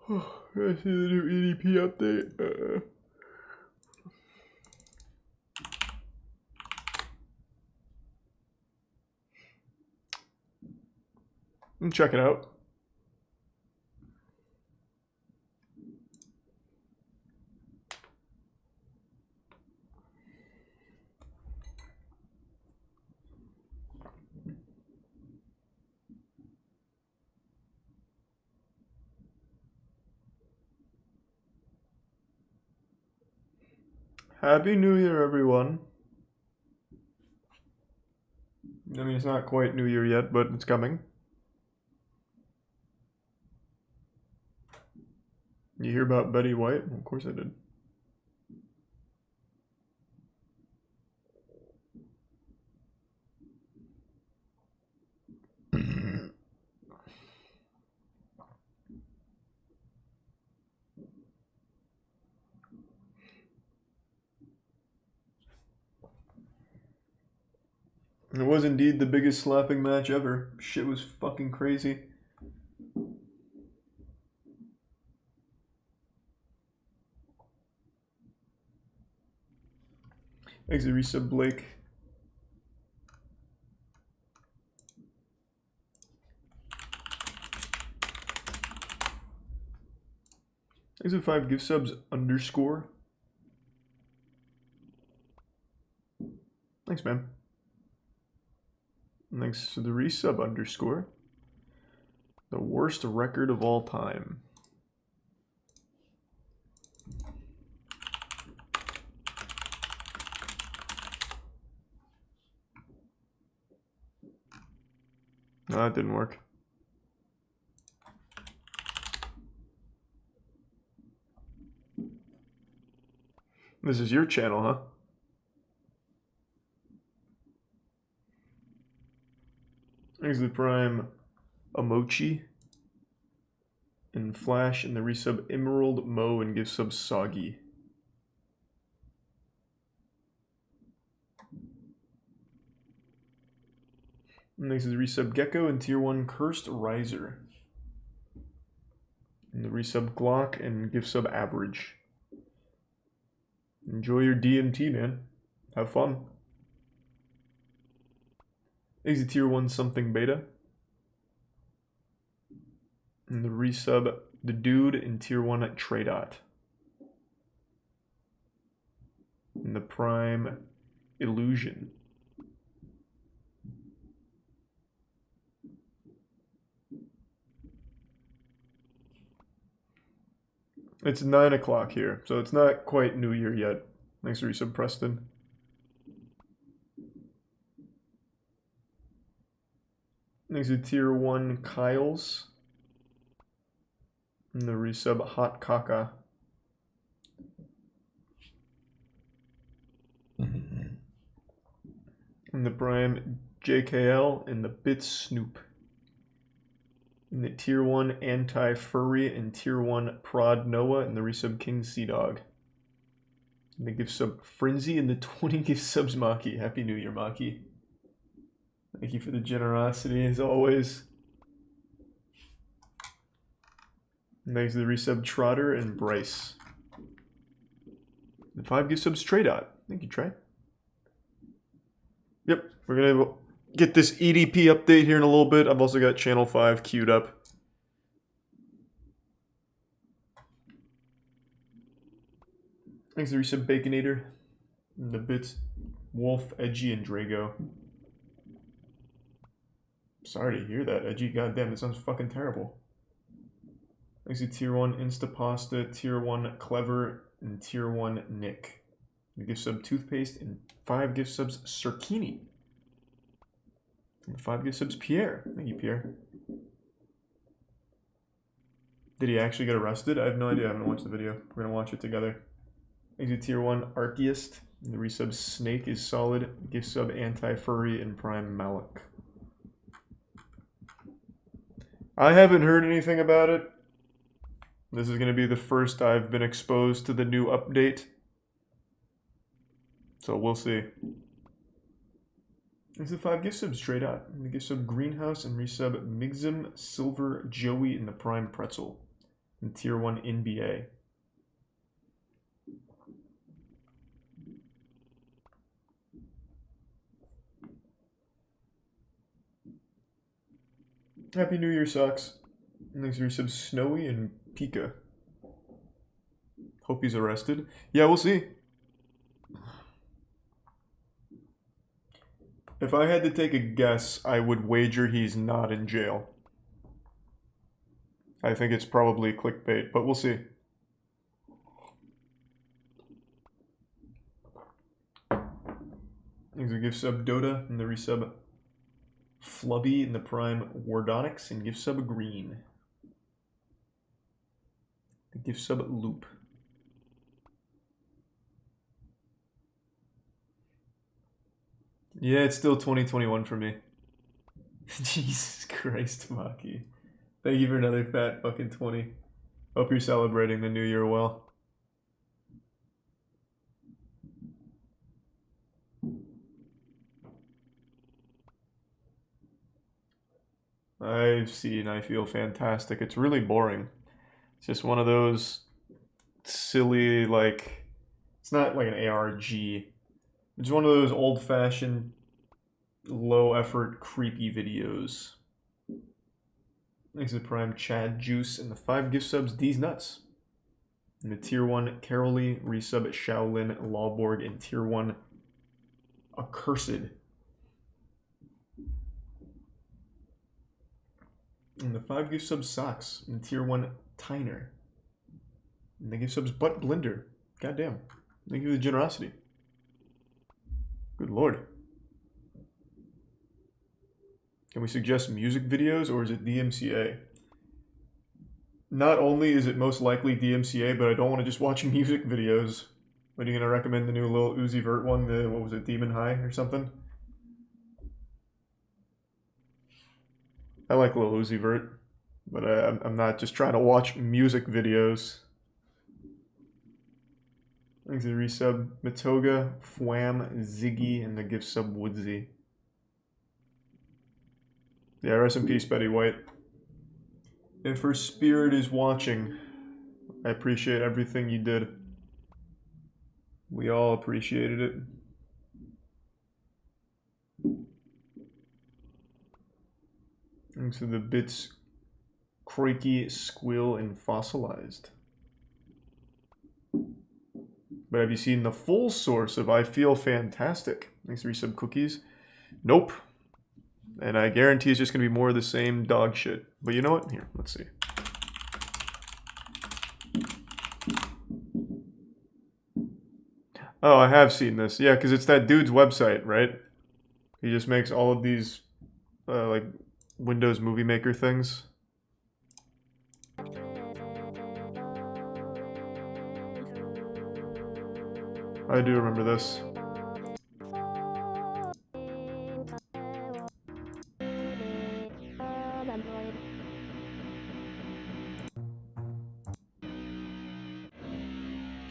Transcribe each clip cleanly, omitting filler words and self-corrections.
I see the new EDP update. Check it out. Happy New Year, everyone. I mean, it's not quite New Year yet, but it's coming. You hear about Betty White? Well, of course I did. It was indeed the biggest slapping match ever. Shit was fucking crazy. Thanks to resub Blake. Thanks to 5 gift subs underscore. Thanks, man. And thanks to the resub underscore. The worst record of all time. No, that didn't work. This is your channel, huh? Thanks to the Prime Amochi and Flash and the resub Emerald Mo and give sub Soggy. And thanks to the resub Gecko and tier 1 Cursed Riser. And the resub Glock and give sub Average. Enjoy your DMT, man. Have fun. Thanks to tier 1 Something Beta. And the resub The Dude in tier 1 at Tradot. And the Prime Illusion. It's 9 o'clock here, so it's not quite New Year yet. Thanks for resub, Preston. Thanks to tier 1 Kyles. And the resub Hot Kaka. And the Prime JKL and the Bits Snoop. And the tier 1 Anti-Furry and tier 1 Prod Noah and the resub King Sea Dog. And the gift sub Frenzy and the 20 gift subs Maki. Happy New Year, Maki. Thank you for the generosity as always. And thanks to the resub Trotter and Bryce. The 5 gift subs Tradot. Thank you, Trey. Yep, we're gonna get this EDP update here in a little bit. I've also got channel 5 queued up. Thanks to the resub Baconator. And the bits Wolf, Edgy, and Drago. Sorry to hear that, Edgy. Goddamn, it sounds fucking terrible. Thanks to tier 1 Instapasta, tier 1 Clever, and tier 1 Nick. The gift sub Toothpaste and 5 gift subs Cirkini. And 5 gift subs Pierre. Thank you, Pierre. Did he actually get arrested? I have no idea. I haven't watched the video. We're gonna watch it together. Thanks to tier 1 Archeist. And the resub Snake is solid. Gift sub Anti-Furry and Prime Malik. I haven't heard anything about it. This is going to be the first I've been exposed to the new update. So we'll see. Thanks to 5 gift subs straight out. And the gift sub Greenhouse and resub Migzim, Silver, Joey, and the Prime Pretzel. and Tier 1 NBA. Happy New Year, Socks. Thanks for some Snowy and Pika. Hope he's arrested. Yeah, we'll see. If I had to take a guess, I would wager he's not in jail. I think it's probably clickbait, but we'll see. Thanks for gift sub Dota and the resub Flubby in the Prime Wardonics and gift sub Green. The gift sub Loop. Yeah, it's still 2021 for me. Jesus Christ, Maki. Thank you for another fat fucking 20. Hope you're celebrating the new year well. I've seen, I feel fantastic. It's really boring. It's just one of those silly, like, it's not like an ARG. It's one of those old-fashioned, low-effort, creepy videos. Thanks to the Prime Chad Juice and the 5 gift subs, D's Nuts. And the Tier 1 Carolee, resub Shaolin, Lawborg, and Tier 1 Accursed. And the 5 gift subs Socks, and Tier 1 Tyner. And the gift subs Butt Blender. Goddamn. Thank you for the generosity. Good lord. Can we suggest music videos, or is it DMCA? Not only is it most likely DMCA, but I don't want to just watch music videos. What, are you going to recommend the new Lil Uzi Vert one? The, what was it, Demon High or something? I like Lil Uzi Vert, but I'm not just trying to watch music videos. Thanks to the resub Matoga, Fwam, Ziggy, and the gift sub Woodsy. Yeah, rest in peace, Betty White. If her spirit is watching, I appreciate everything you did. We all appreciated it. Thanks to the bits Creaky, Squill, and Fossilized. But have you seen the full source of I Feel Fantastic? Thanks to resub Cookies. Nope. And I guarantee it's just going to be more of the same dog shit. But you know what? Here, let's see. Oh, I have seen this. Yeah, because it's that dude's website, right? He just makes all of these, like, Windows Movie Maker things. I do remember this.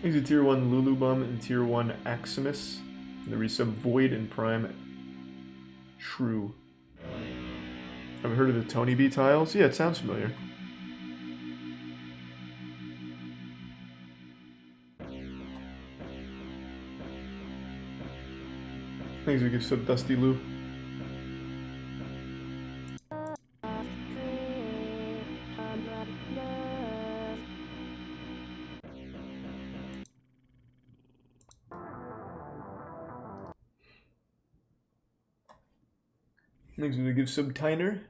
He's a Tier 1 Lulubum and Tier 1 Aximus. And the resub Void and Prime Shrew. Have you heard of the Tony B tiles? Yeah, it sounds familiar. Thanks for give sub Dusty Lou. Thanks for the give sub Tyner.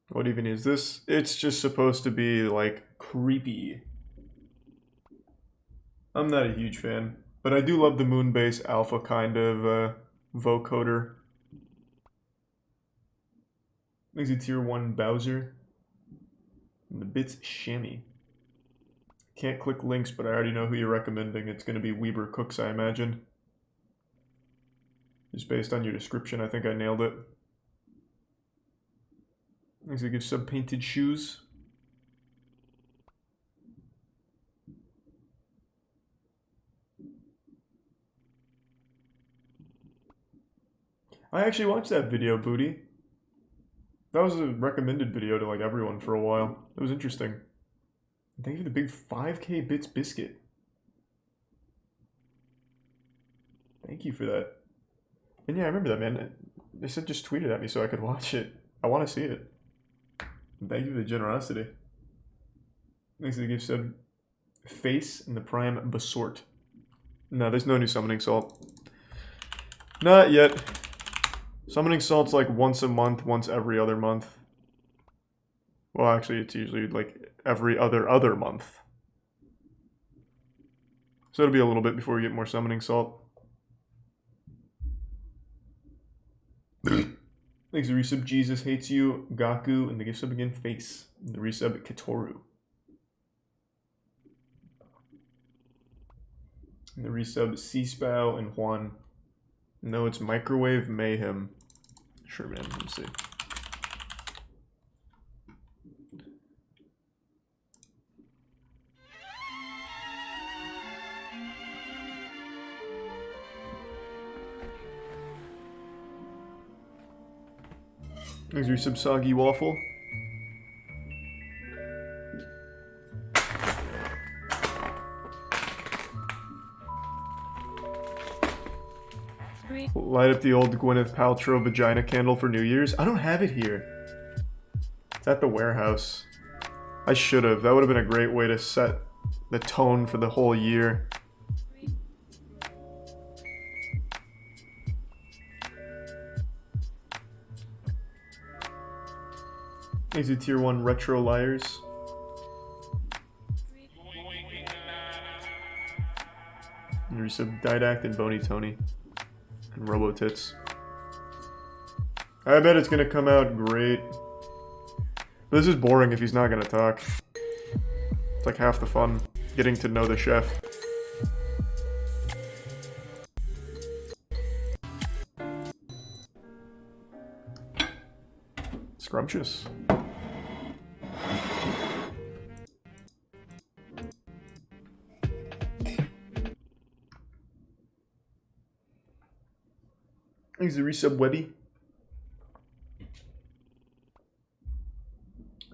What even is this? It's just supposed to be like creepy. I'm not a huge fan, but I do love the Moonbase Alpha kind of vocoder. Thanks to Tier 1 Bowser. And the bits Shammy. Can't click links, but I already know who you're recommending. It's going to be Weber Cooks, I imagine. Just based on your description, I think I nailed it. Thanks to give sub Painted Shoes. I actually watched that video, Booty. That was a recommended video to like everyone for a while. It was interesting. Thank you for the big 5K bits biscuit. Thank you for that. And yeah, I remember that, man. They said just tweet it at me so I could watch it. I want to see it. Thank you for the generosity. Thanks to the gift sub. Face in the prime Basort. No, there's no new summoning salt. Not yet. Summoning salt's like once a month, once every other month. Well, actually, it's usually like every other month. So it'll be a little bit before we get more summoning salt. Thanks to resub. Jesus hates you, Gaku, and the gift sub again. Face. And the resub Katoru. And the resub C-Spow and Juan. No, it's Microwave Mayhem. Sure, man. Let me see. Thanks for resub Soggy Waffle. Light up the old Gwyneth Paltrow vagina candle for New Year's. I don't have it here. It's at the warehouse. I should have. That would have been a great way to set the tone for the whole year. These are tier 1 retro liars. And resub Didact and Bony Tony. And Robotits. I bet it's gonna come out great. But this is boring if he's not gonna talk. It's like half the fun, getting to know the chef. Scrumptious. Thanks to resub Webby.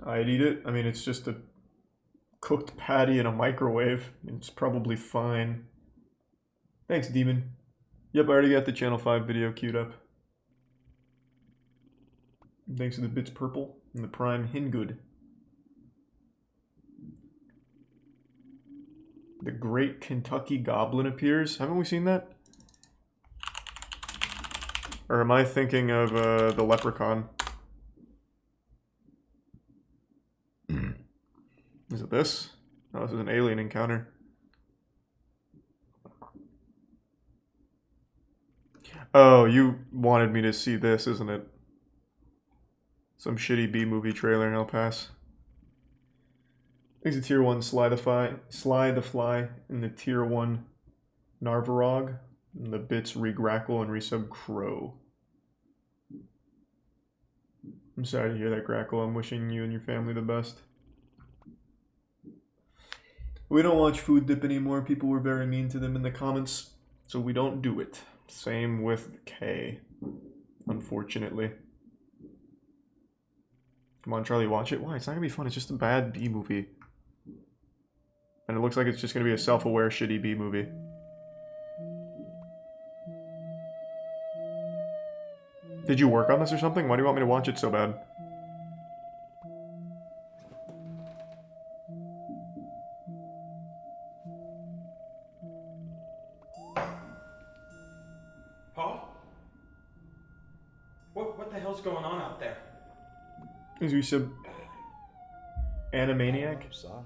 I'd eat it. I mean, it's just a cooked patty in a microwave. It's probably fine. Thanks, Demon. Yep, I already got the Channel 5 video queued up. Thanks to the Bits Purple and the Prime Hingood. The Great Kentucky Goblin appears. Haven't we seen that? Or am I thinking of the Leprechaun? Is it this? No, this is an alien encounter. Oh, you wanted me to see this, isn't it? Some shitty B-movie trailer in El Paso. Thanks to tier 1 Sly the Fly, and the tier 1 Narvarog, and the Bits Regrackle and resub Crow. I'm sorry to hear that, Grackle. I'm wishing you and your family the best. We don't watch Food Dip anymore. People were very mean to them in the comments, so we don't do it. Same with K, unfortunately. Come on, Charlie, watch it. Why? It's not gonna be fun. It's just a bad B movie. And it looks like it's just gonna be a self-aware, shitty B movie. Did you work on this or something? Why do you want me to watch it so bad? Paul? What the hell's going on out there? Is we sub Animaniac? Son.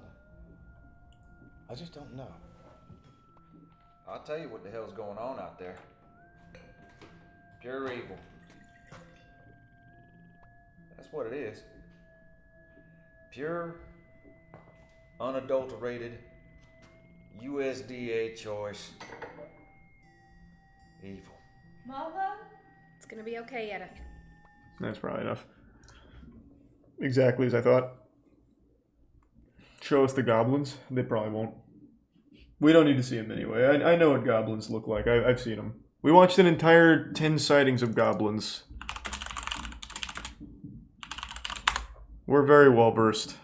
I just don't know. I'll tell you what the hell's going on out there. Pure evil. That's what it is. Pure, unadulterated, USDA choice evil. Mama? It's gonna be okay, Yetta. That's probably enough. Exactly as I thought. Show us the goblins. They probably won't. We don't need to see them anyway. I know what goblins look like. I've seen them. We watched an entire 10 sightings of goblins. We're very well versed.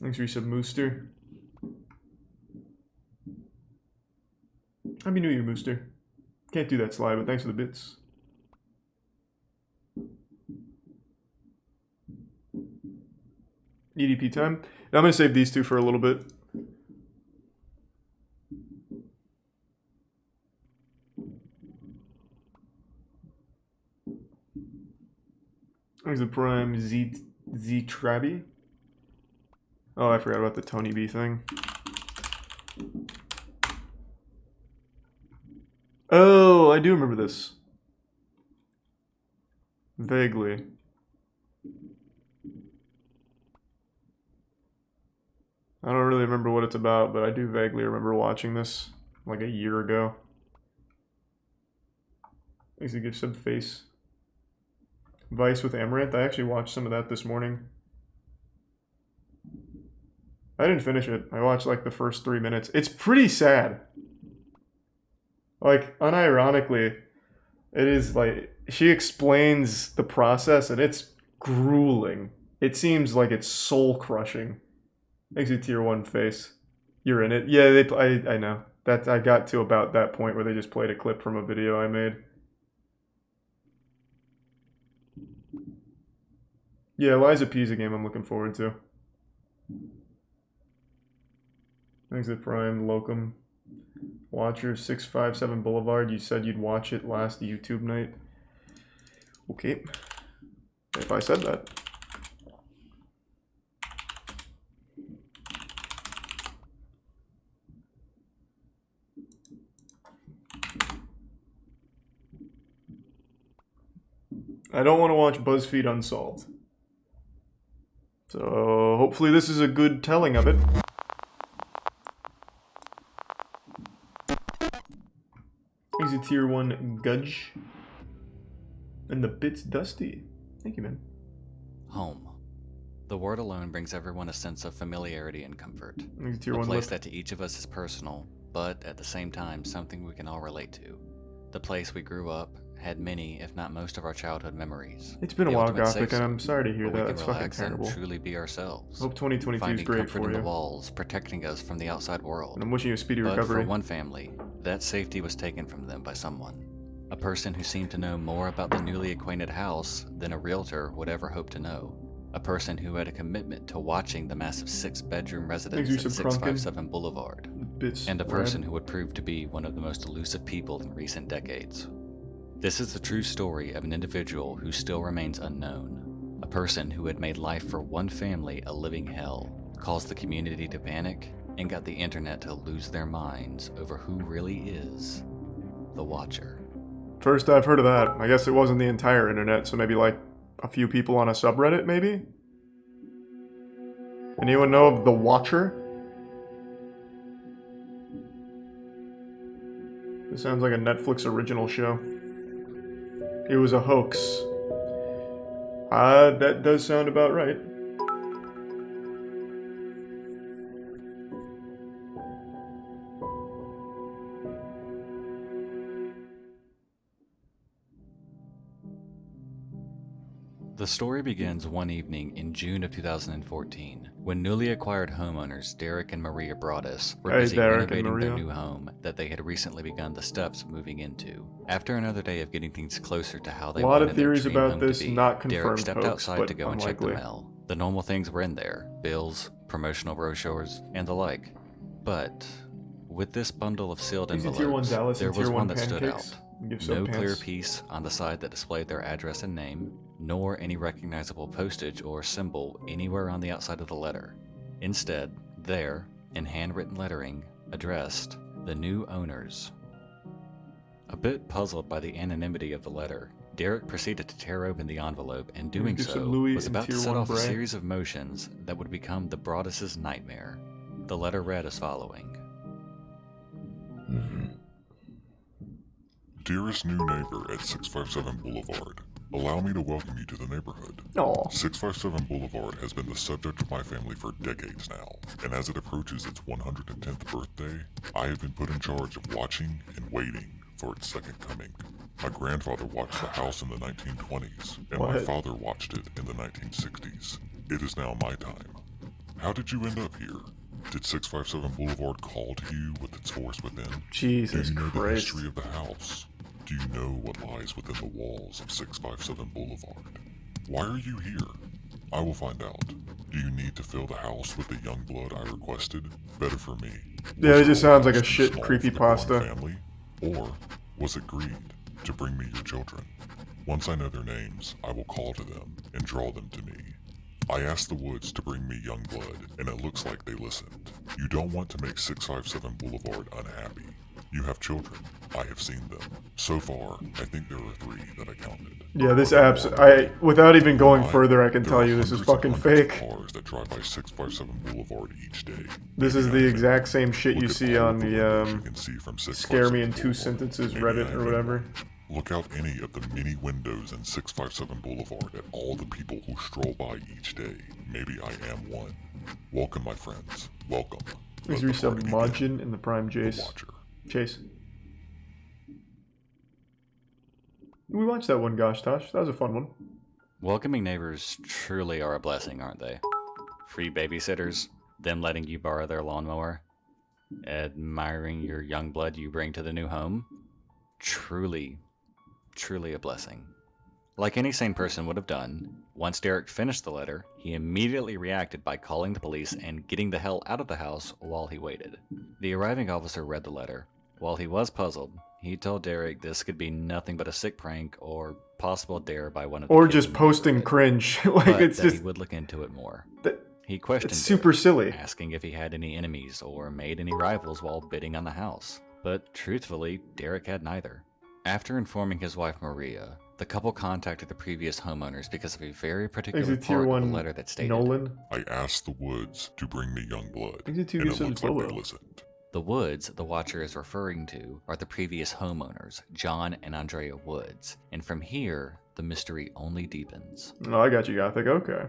Thanks for your Mooster. Happy New Year, Mooster. Can't do that slide, but thanks for the bits. EDP time. Now I'm going to save these two for a little bit. There's the Prime Z Trabi. Oh, I forgot about the Tony B thing. Oh, I do remember this. Vaguely. I don't really remember what it's about, but I do vaguely remember watching this like a year ago. Thanks to give sub face. Vice with Amaranth. I actually watched some of that this morning. I didn't finish it. I watched like the first 3 minutes. It's pretty sad. Like, unironically, it is like, she explains the process and it's grueling. It seems like it's soul crushing. Makes you tier 1 face. You're in it. Yeah, I know. That I got to about that point where they just played a clip from a video I made. Yeah, Liza P's a game I'm looking forward to. Thanks to Prime, Locum. Watcher, 657 Boulevard. You said you'd watch it last YouTube night. Okay. If I said that. I don't want to watch BuzzFeed Unsolved. So hopefully this is a good telling of it. Easy tier 1 Gudge. And the bits Dusty. Thank you, man. Home. The word alone brings everyone a sense of familiarity and comfort. Easy tier A 1 place Lip. that to each of us is personal, but at the same time something we can all relate to. The place we grew up, had many, if not most, of our childhood memories. It's been a The while, ultimate Gothic, safe and I'm zone, sorry to hear where we that. can It's fucking relax and terrible. truly be ourselves. Hope 2022 is Finding great comfort for in the you. walls, protecting us from the outside world. And I'm wishing you a speedy But recovery. for one family, that safety was taken from them by someone. A person who seemed to know more about the newly acquainted house than a realtor would ever hope to know. A person who had a commitment to watching the massive 6-bedroom residence you at some 657 Boulevard. Bits And a red. person who would prove to be one of the most elusive people in recent decades. This is the true story of an individual who still remains unknown. A person who had made life for one family a living hell, caused the community to panic, and got the internet to lose their minds over who really is the Watcher. First I've heard of that. I guess it wasn't the entire internet, so maybe like a few people on a subreddit, maybe? Anyone know of the Watcher? This sounds like a Netflix original show. It was a hoax. That does sound about right. The story begins one evening in June of 2014, when newly acquired homeowners Derek and Maria Broadus were Hey, busy Derek and renovating their Maria. new home that they had recently begun the steps of moving into. After another day of getting things closer to how they A lot of wanted their theories dream about home to this, be, not Derek confirmed stepped hoax, outside but to go and check the unlikely. mail. The normal things were in there: bills, promotional brochures, and the like. But with this bundle of sealed Easy tier 1 envelopes, Dallas there and was tier 1 one that stood pancakes. out. Give No sub clear pants. piece on the side that displayed their address and name, nor any recognizable postage or symbol anywhere on the outside of the letter. Instead, there, in handwritten lettering, addressed, "The New Owners." A bit puzzled by the anonymity of the letter, Derek proceeded to tear open the envelope, and doing Give some so, Louis was and about to tier set 1 off a Bray. series of motions that would become the Broadus' nightmare. The letter read as following. Dearest new neighbor at 657 Boulevard, allow me to welcome you to the neighborhood. Aw. 657 Boulevard has been the subject of my family for decades now, and as it approaches its 110th birthday, I have been put in charge of watching and waiting for its second coming. My grandfather watched the house in the 1920s, and my What? father watched it in the 1960s. It is now my time. How did you end up here? Did 657 Boulevard call to you with its force within? Jesus Do you know the Christ. history of the house? Do you know what lies within the walls of 657 Boulevard? Why are you here? I will find out. Do you need to fill the house with the young blood I requested? Better for me. Yeah, Was it just your sounds like a house too shit small for the creepypasta. growing family? Or was it greed to bring me your children? Once I know their names, I will call to them and draw them to me. I asked the Woods to bring me young blood, and it looks like they listened. You don't want to make 657 Boulevard unhappy. You have children. I have seen them. So far, I think there are 3 that I counted. Yeah, this But app's... there are more. Without even going Why? further, I can There tell are you this is hundreds and fucking hundreds of fake. cars that drive by 657 Boulevard each day. This is Maybe the I exact same shit Look you at see all on of the the, windows you can see from Scare Me in 657 2 Boulevard. Sentences Maybe Reddit I or am whatever. one. Look out any of the many windows in 657 Boulevard at all the people who stroll by each day. Maybe I am one. Welcome, my friends. Welcome. Please Let the resub party begin. Majin in the Prime The Jace. Watcher. Chase. We watched that one, gosh, Tosh. That was a fun one. Welcoming neighbors truly are a blessing, aren't they? Free babysitters, them letting you borrow their lawnmower, admiring your young blood you bring to the new home. Truly, truly a blessing. Like any sane person would have done, once Derek finished the letter, he immediately reacted by calling the police and getting the hell out of the house while he waited. The arriving officer read the letter. While he was puzzled, he told Derek this could be nothing but a sick prank or possible dare by one of the Or kids just in the posting neighborhood, cringe. Like, but it's that just... he would look into it more. that- He questioned It's super Derek, silly. asking if he had any enemies or made any rivals while bidding on the house. But truthfully, Derek had neither. After informing his wife Maria, the couple contacted the previous homeowners because of a very particular Exit Tier part of 1 the letter that stated, Nolan. I asked the Woods to bring me young blood, Exit 2 and it Yusuf looks like Bobo. they listened. The Woods the Watcher is referring to are the previous homeowners, John and Andrea Woods, and from here, the mystery only deepens. Oh, I got you, Gothic. Okay.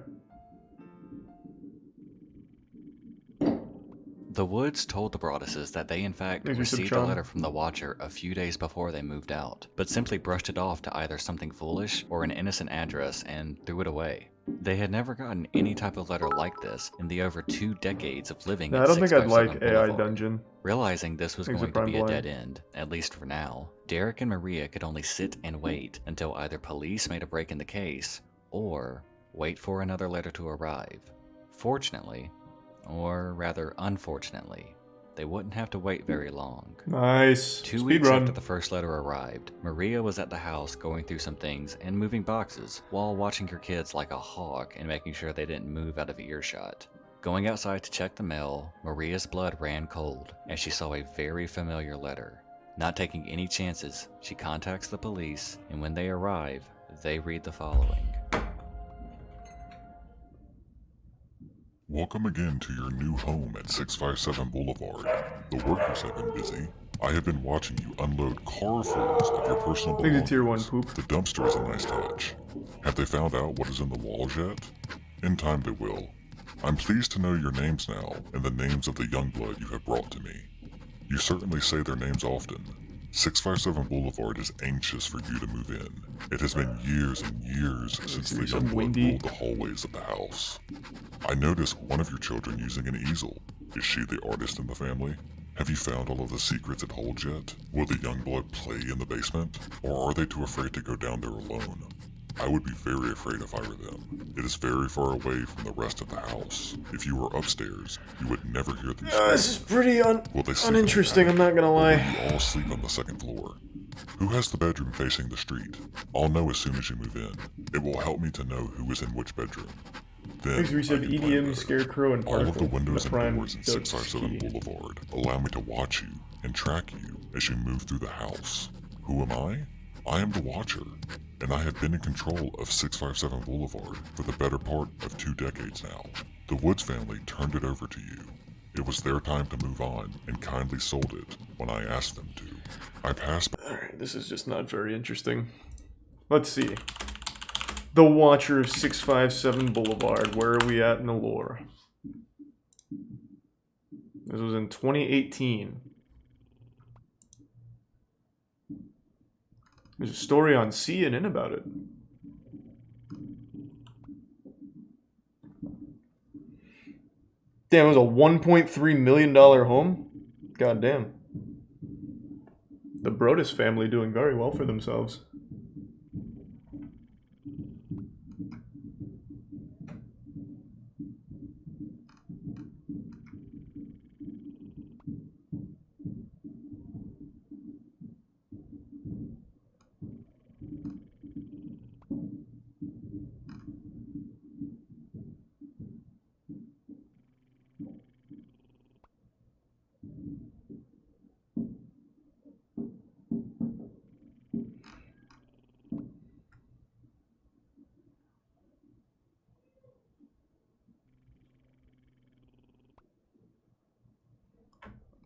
The Woods told the Broadduses that they in fact Thanks, Yusuf received a Chan. letter from the Watcher a few days before they moved out, but simply brushed it off to either something foolish or an innocent address and threw it away. They had never gotten any type of letter like this in the over 2 decades of living No, at I don't think I'd 657 like AI Boulevard. Dungeon. Realizing this was Thanks going to to be Prime a Blind. dead end, at least for now, Derek and Maria could only sit and wait until either police made a break in the case, or wait for another letter to arrive. Fortunately, or rather unfortunately, they wouldn't have to wait very long. Nice. 2 Speed weeks run. after the first letter arrived, Maria was at the house going through some things and moving boxes while watching her kids like a hawk and making sure they didn't move out of earshot. Going outside to check the mail, Maria's blood ran cold as she saw a very familiar letter. Not taking any chances, she contacts the police, and when they arrive, they read the following. Welcome again to your new home at 657 Boulevard. The workers have been busy. I have been watching you unload carfuls of your personal Exit belongings. Tier 1 poop. The dumpster is a nice touch. Have they found out what is in the walls yet? In time they will. I'm pleased to know your names now, and the names of the young blood you have brought to me. You certainly say their names often. 657 Boulevard is anxious for you to move in. It has been years and years since the some young blood windy. ruled the hallways of the house. I noticed one of your children using an easel. Is she the artist in the family? Have you found all of the secrets it holds yet? Will the young blood play in the basement? Or are they too afraid to go down there alone? I would be very afraid if I were them. It is very far away from the rest of the house. If you were upstairs, you would never hear them This is pretty Will they sleep in the uninteresting, I'm attic? not gonna Or lie. will you all sleep on the second floor? Who has the bedroom facing the street? I'll know as soon as you move in. It will help me to know who is in which bedroom. Then Thanks, I Reset can plan EDM, better. Scarecrow, and All of the Particle. windows The and Prime doors in Dutch 657 ski. Boulevard allow me to watch you and track you as you move through the house. Who am I? I am the Watcher, and I have been in control of 657 Boulevard for the better part of 2 decades now. The Woods family turned it over to you. It was their time to move on and kindly sold it when I asked them to. I passed by. Alright, this is just not very interesting. Let's see. The Watcher of 657 Boulevard. Where are we at in the lore? This was in 2018. There's a story on CNN about it. Damn, it was a $1.3 million home? God damn. The Brodus family doing very well for themselves.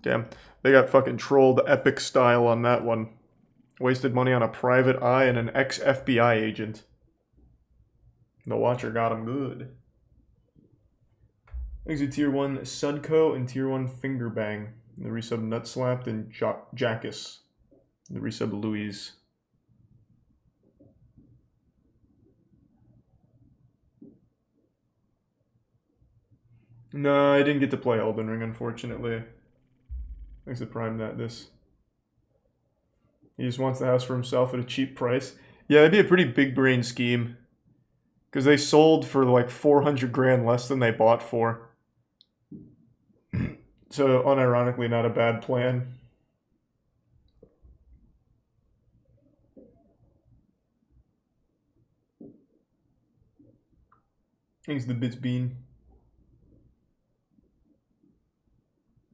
Damn, they got fucking trolled epic style on that one. Wasted money on a private eye and an ex-FBI agent. The Watcher got him good. Exit Tier 1 Sudco and Tier 1 Finger Bang. The resub Nut Slapped and Jackus. The resub Louise. No, I didn't get to play Elden Ring, unfortunately. Thanks to Prime this. He just wants the house for himself at a cheap price. Yeah, that'd be a pretty big brain scheme. Because they sold for like 400 grand less than they bought for. So, unironically, not a bad plan. Thanks the Bits Bean.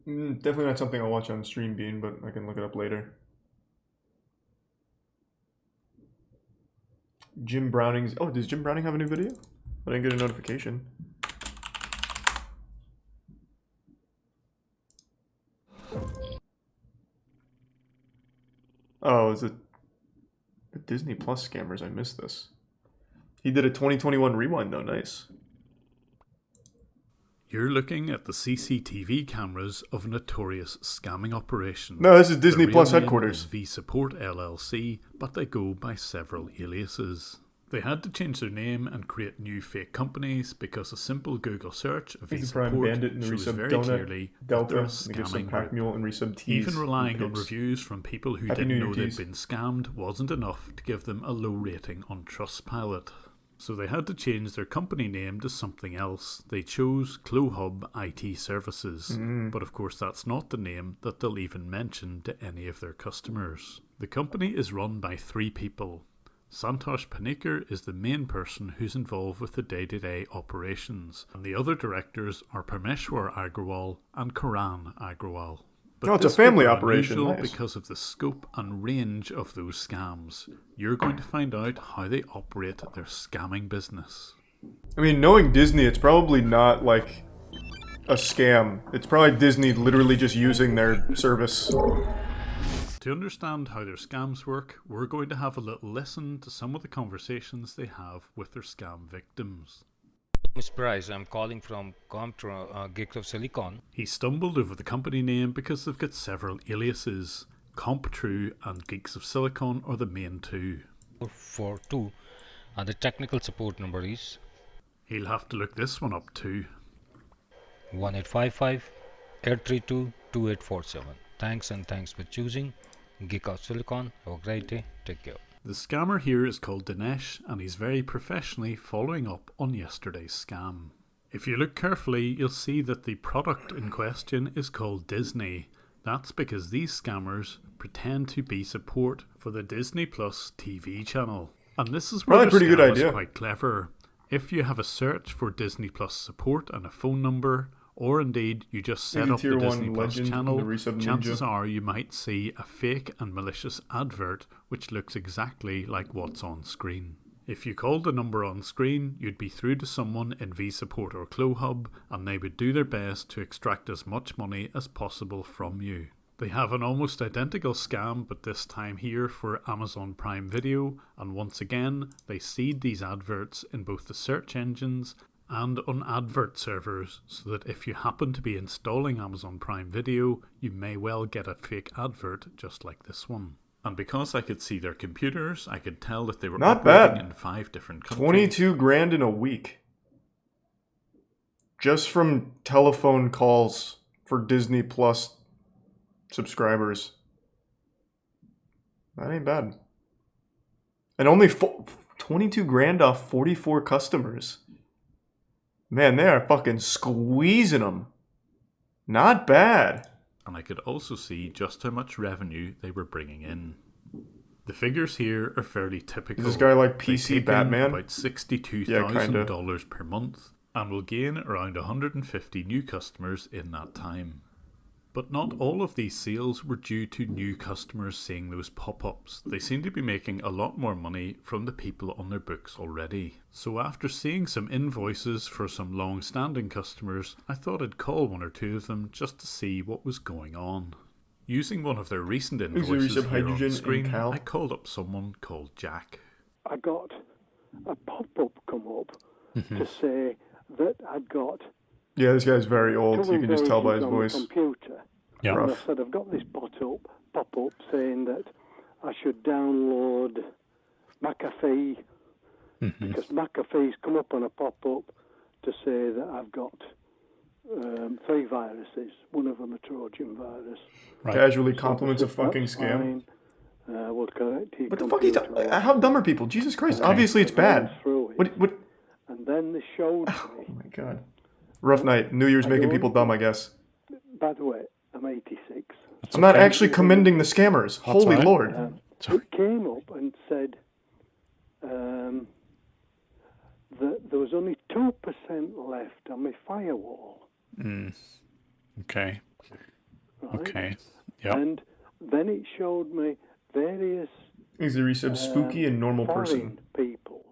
Definitely not something I'll watch on stream, Bean, but I can look it up later. Jim Browning's... Oh, does Jim Browning have a new video? I didn't get a notification. Oh, is it the Disney Plus scammers? I missed this. He did a 2021 rewind though, nice. You're looking at the CCTV cameras of a notorious scamming operation. No, this is Disney The Plus real name headquarters. is V-Support LLC, but they go by several aliases. They had to change their name and create new fake companies because a simple Google search of Thanks to Prime V-Support Bandit and the shows resub very Donut, clearly that Delta, they're a and give some scamming Pack group. Mule and resub Tees. Even relying on Pips. reviews from people who Happy New didn't Year, know they'd Tees. been scammed wasn't enough to give them a low rating on Trustpilot. So they had to change their company name to something else. They chose CloHub IT Services. But of course that's not the name that they'll even mention to any of their customers. The company is run by 3 people. Santosh Panikkar is the main person who's involved with the day-to-day operations, and the other directors are Parmeshwar Agrawal and Karan Agrawal. But Oh, it's a this group family are operation, unusual nice. because of the scope and range of those scams. You're going to find out how they operate their scamming business. I mean, knowing Disney, it's probably not like a scam. It's probably Disney literally just using their service. To understand how their scams work, we're going to have a little listen to some of the conversations they have with their scam victims. Miss Price, I'm calling from Geeks of Silicon. He stumbled over the company name because they've got several aliases. CompTrue and Geeks of Silicon are the main 2. 442, and the technical support number is He'll have to look this one up too. 1855-832-2847. Thanks and thanks for choosing Geek of Silicon. Have a great day. Take care. The scammer here is called Dinesh, and he's very professionally following up on yesterday's scam. If you look carefully, you'll see that the product in question is called Disney. That's because these scammers pretend to be support for the Disney Plus TV channel. And this is where Probably the pretty good scam idea. is quite clever. If you have a search for Disney Plus support and a phone number, or indeed you just set Maybe up the Tier Disney 1 Plus Legend, channel, the resub Ninja. chances are you might see a fake and malicious advert which looks exactly like what's on screen. If you called the number on screen, you'd be through to someone in V-Support or CloHub, and they would do their best to extract as much money as possible from you. They have an almost identical scam, but this time here for Amazon Prime Video, and once again, they seed these adverts in both the search engines and on advert servers, so that if you happen to be installing Amazon Prime Video, you may well get a fake advert just like this one. And because I could see their computers, I could tell that they were Not operating bad. in 5 different countries. 22 grand in a week. Just from telephone calls for Disney Plus subscribers. That ain't bad. And only 22 grand off 44 customers. Man, they are fucking squeezing them. Not bad. And I could also see just how much revenue they were bringing in. The figures here are fairly typical. Is this guy like They PC take in Batman? about $62,000 Yeah, per month and will gain around 150 new customers in that time. But not all of these sales were due to new customers seeing those pop-ups. They seem to be making a lot more money from the people on their books already. So after seeing some invoices for some long-standing customers, I thought I'd call one or two of them just to see what was going on. Using one of their recent invoices resub here on hydrogen the screen, and Cal? I called up someone called Jack. I got a pop-up come up to say that I'd got Yeah, this guy's very old. You can just tell by his on the voice. computer. Yeah. And I Rough. said, I've got this pop-up saying that I should download McAfee because McAfee's come up on a pop-up to say that I've got 3 viruses. One of them a Trojan virus. Right. Casually compliments a So I said, fucking "That's scam. fine. We'll correct your What the fuck are you computer." How dumb are people? Jesus Christ. Okay. Obviously it's bad. Through it. What? And then they showed Oh me. my god. Rough night. New Year's making people dumb, I guess. By the way, I'm 86. I'm not actually commending the scammers. Holy right. Lord. It came up and said that there was only 2% left on my firewall. Okay. Right? Okay. Yep. And then it showed me various Easy resub spooky and normal foreign person. people.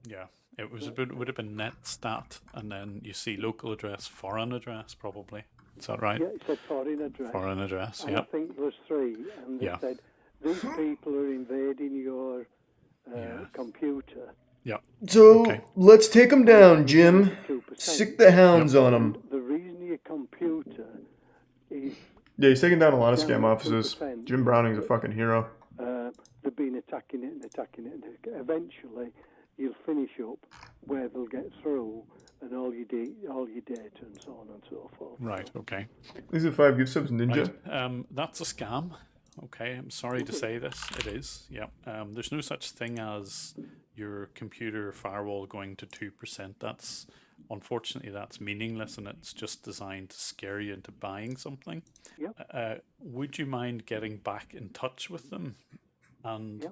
Yeah. It would have been netstat, and then you see local address, foreign address, probably. Is that right? Yeah, it said foreign address. Foreign address. And Yeah. I think there was 3. And they Yeah. said, these people are invading your computer. Yeah. So, Okay. let's take them down, Jim. 2%. Sick the hounds on them. The reason your computer is Yeah, he's taking down a lot of down scam offices. 2%, Jim Browning's a fucking hero. they've been attacking it and attacking it, and eventually you'll finish up where they'll get through, and all your data and so on and so forth. Right. Okay. These are 5 gift subs, Ninja. Right. That's a scam. Okay. I'm sorry to say this. It is. Yeah. There's no such thing as your computer firewall going to 2%. Unfortunately, that's meaningless, and it's just designed to scare you into buying something. Yep. Would you mind getting back in touch with them and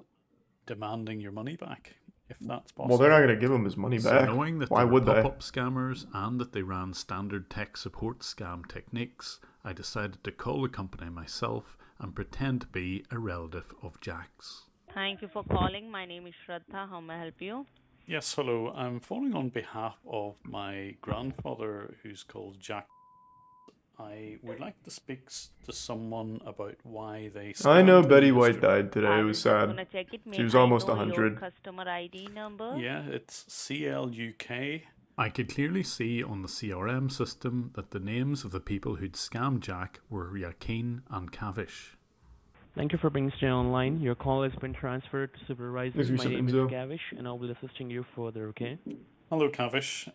demanding your money back, if that's possible? Well, they're not going to give him his money So back. knowing that Why they were would they? pop-up scammers and that they ran standard tech support scam techniques, I decided to call the company myself and pretend to be a relative of Jack's. Thank you for calling. My name is Shraddha. How may I help you? Yes, hello. I'm phoning on behalf of my grandfather, who's called Jack. I would like to speak to someone about why they... I know scammed Betty him White yesterday. died today. It was sad. She was May I almost know 100. Your customer ID number? Yeah, it's CLUK. I could clearly see on the CRM system that the names of the people who'd scammed Jack were Yakin and Kavish. Thank you for being stay online. Your call has been transferred to supervisor. Is there My some name is Enzo? Gavish, and I'll be assisting you further, okay? Hello, Kavish.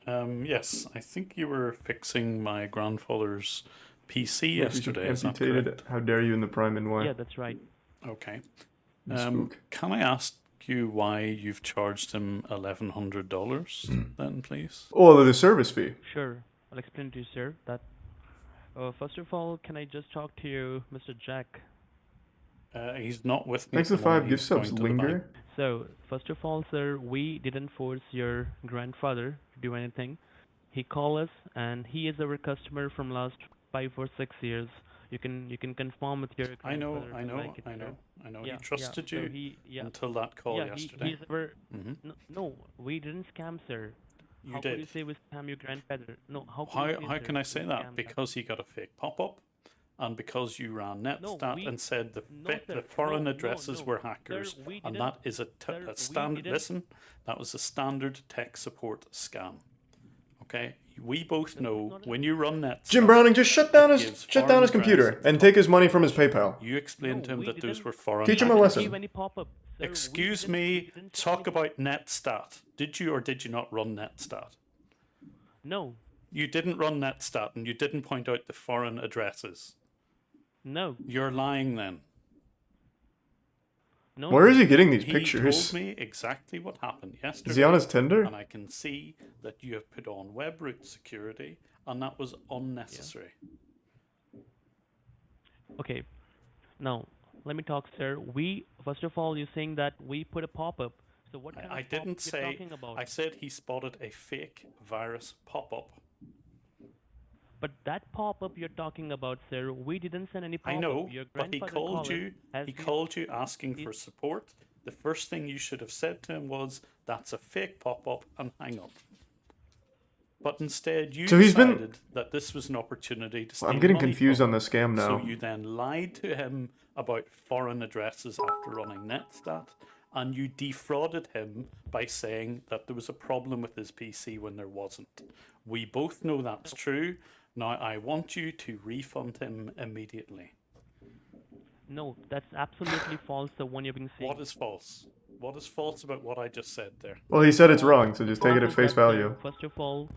Yes, I think you were fixing my grandfather's PC yesterday. Is that Amputated. correct? How dare you in the prime and why? Yeah, that's right. Okay. Spook. Can I ask you why you've charged him $1,100 then, please? Oh, the service fee. Sure. I'll explain to you, sir. That first of all, can I just talk to you, Mr. Jack? He's not with me. Thanks at for the moment. 5 gift He's subs, going to the bank. Linger. So, first of all, sir, we didn't force your grandfather to do anything. He called us, and he is our customer from last 5 or 6 years. You can confirm with your I know. grandfather if you like it, sir. He Yeah, trusted so you he, until that call yeah, yesterday. he's our, Mhm. no, we didn't scam, sir. You How did. could you say we scam your grandfather? No, how could you say, How sir, can I say we that? scammed Because he got a fake pop-up, and because you ran No, Netstat we- and said no, sir. the foreign No, addresses no. were Sir, hackers, we and didn't- that is sir, we standard. didn't- Listen, that was a standard tech support scam. Okay, We both know when you run that. Jim Browning, just shut down his computer and take his money from his PayPal. You explained to him that those were foreign. Teach him a addresses. lesson. Any pop-up. Sir, Excuse me, talk about NetStat. Did you or did you not run NetStat? No. You didn't run NetStat and you didn't point out the foreign addresses. No. You're lying then. No. Where is he getting these He pictures? told me exactly what happened yesterday. Is he on his Tinder? And I can see that you have put on web root security and that was unnecessary. Okay. Now, let me talk, sir. First of all, you're saying that we put a pop-up. So what kind I of didn't pop-up you're say, talking about? I said he spotted a fake virus pop-up. But that pop-up you're talking about, sir, we didn't send any pop-up. I know, Your but he grandfather called you. has He been- called you asking for support. The first thing you should have said to him was, "That's a fake pop-up," and hang up. But instead, you So he's been- decided that this was an opportunity to steal I'm getting money confused from on the scam now. So you then lied to him about foreign addresses after running NetStat, and you defrauded him by saying that there was a problem with his PC when there wasn't. We both know that's true. Now I want you to refund him immediately. No, that's absolutely false, the one you've been saying. What is false? What is false about what I just said there? Well, he said it's wrong, so just take it at Is face that, value. First of all,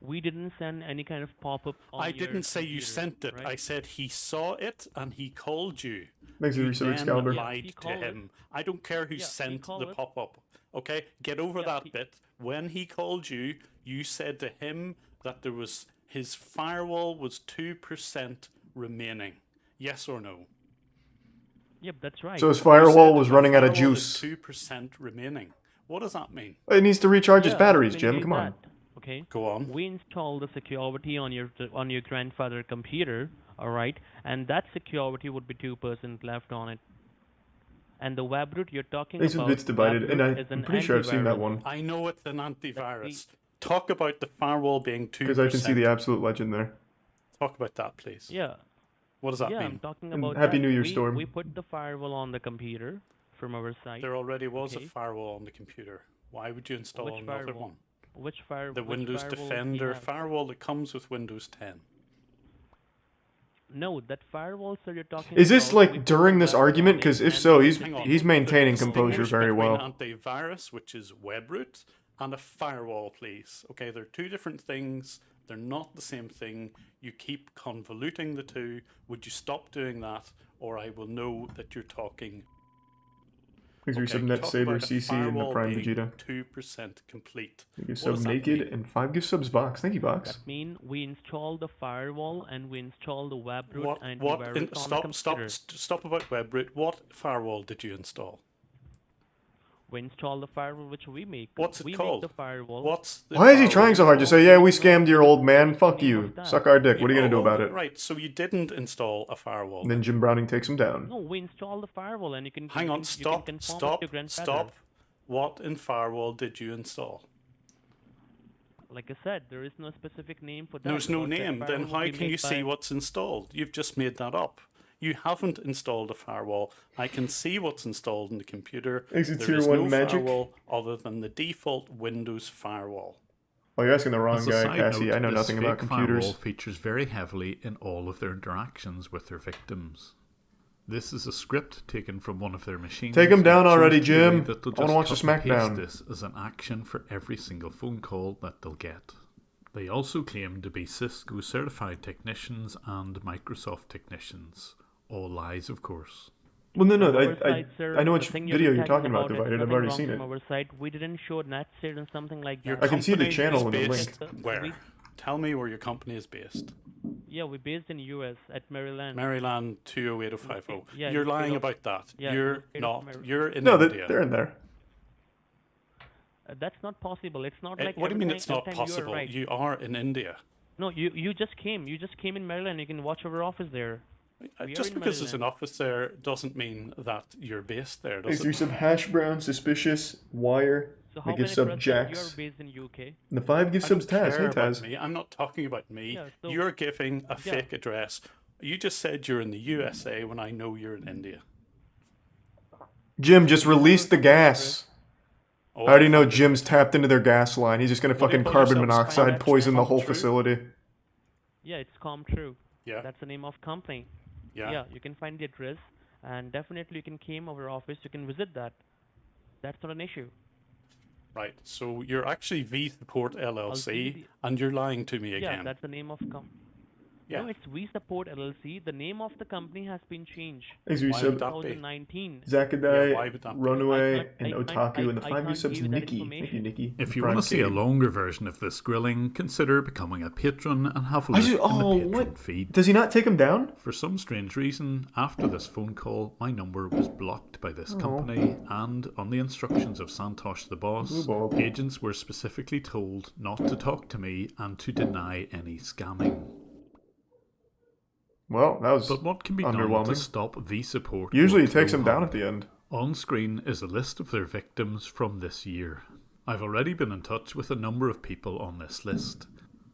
we didn't send any kind of pop-up on I your didn't say you computer, sent it. right? I said he saw it and he called you. Thanks for You research, then Calder. lied He to called him. I don't care who Yeah, he sent called the it. pop-up. Okay, get over Yeah, that he- bit. When he called you, you said to him that there was his firewall was 2% remaining. Yes or no? Yep, that's right. So his You firewall said was the running out of firewall is juice. 2% remaining. What does that mean? It needs to recharge his Yeah, batteries, when Jim. we Come did on. that, okay. Go on. We installed the security on your grandfather's computer, all right, and that security would be 2% left on it. And the web root you're talking Thanks for about, Bits Divided, web and root is I'm an pretty sure I've seen that antivirus. one. I know it's an antivirus. Talk about the firewall being 2%. Because I can see the absolute legend there. Talk about that, please. Yeah. What does that Yeah, mean? I'm talking And about Happy that. New Year, we, Storm. We put the firewall on the computer from our site. There already was Okay. a firewall on the computer. Why would you install Which another firewall? one? Which The which Windows firewall do you Defender have? firewall that comes with Windows 10. No, that firewall, sir, you're talking Is this about, we like put during the this web argument? on it Because if and so, we- he's Hang on. he's maintaining Distinguish composure very between well. an antivirus, which is web root, and a firewall, please. Okay, they're two different things. They're not the same thing. You keep convoluting the two. Would you stop doing that, or I will know that you're talking. Thanks for Okay, resub talk Net about a Saber CC and the firewall Prime being Vegeta. 2% complete. Thank you, What sub does that Naked, mean? and 5 gift subs Box. Thank you, Box. That mean we install the firewall and we install the web root What? antivirus What? on the computer. Stop about web root. What firewall did you install? We install the firewall which we make. What's it we called? Make the firewall. What's the Why is he firewall trying so hard to say, yeah, we scammed your old man, fuck Name you, of that. suck our dick, what are you gonna do about it? Right, so you didn't install a firewall. And then Jim Browning takes him down. No, we install the firewall and you can Hang you on, can, stop, you can confirm with stop, your grandfather. stop. What in firewall did you install? Like I said, there is no specific name for that. There's no because that name. Then firewall how will be can you made see by- what's installed? You've just made that up. You haven't installed a firewall. I can see what's installed in the computer. Is it There tier is 1 no magic? firewall other than the default Windows firewall. Oh, you're asking the wrong As guy, a side Cassie. note, I know this nothing about fake computers. firewall features very heavily in all of their interactions with their victims. This is a script taken from one of their machines. Take 'em down It shows already, clearly Jim. that they'll I wanna watch just the cut and paste SmackDown. This as an action for every single phone call that they'll get. They also claim to be Cisco certified technicians and Microsoft technicians. All lies, of course. Well, no, From our I side, sir, know the which thing video you're talking talking about, is Divided. I've nothing already wrong seen from it. Our side. We didn't show NetState and something like Your that. I can see the company channel is in the based link. where? We- Tell me where your company is based. Yeah, we're based in US at Maryland. Maryland 208050. Yeah, You're in the lying state of- about that. yeah, in You're the state of not. Maryland. You're in No, India. they're in there. That's not possible. It's not like. What do you mean every it's time- not every time you are possible? right. You are in India. No, you just came. You just came in Maryland. You can watch our office there. We are Just in because there's an Maryland. office there doesn't mean that you're based there, Thanks does for it? some Hash Brown, Suspicious, Wire, So how the many gift sub percent Jax, you're based in UK? and the 5 gift I don't subs Taz. Hey, care about Taz. me. I'm not talking about me. Yeah, so- You're giving a Yeah. fake address. You just said you're in the USA when I know you're in India. Jim, just release the gas. Oh, I already know Jim's tapped into their gas line. He's just gonna What do you fucking call carbon yourselves? monoxide poison the whole Comtrue? facility. Yeah, it's ComTrue. Yeah. That's the name of company. Yeah. Yeah, you can find the address, and definitely you can came our office. You can visit that. That's not an issue. Right. So you're actually V Support I'll LLC, see and you're lying to me Yeah, again. that's the name of Yeah. No, it's We Support LLC. The name of the company has been changed. Thanks, Why would Resub. that be? 2019. Zakadai, why would that be? Runaway, and I can't- Otaku, and the I 5 new can't subs, give you that Nikki. Thank you, information. Nikki. If you Prime want to see a Cave. longer version of this grilling, consider becoming a patron and have a I look just, in the patron what? feed. Does he not take him down? For some strange reason, after this phone call, my number was blocked by this company, and on the instructions of Santosh the boss, Oh, Bob. agents were specifically told not to talk to me and to deny any scamming. Well, that was But what can be done to underwhelming. stop V Support? Usually or he takes him down Flowhub? at the end. On screen is a list of their victims from this year. I've already been in touch with a number of people on this list.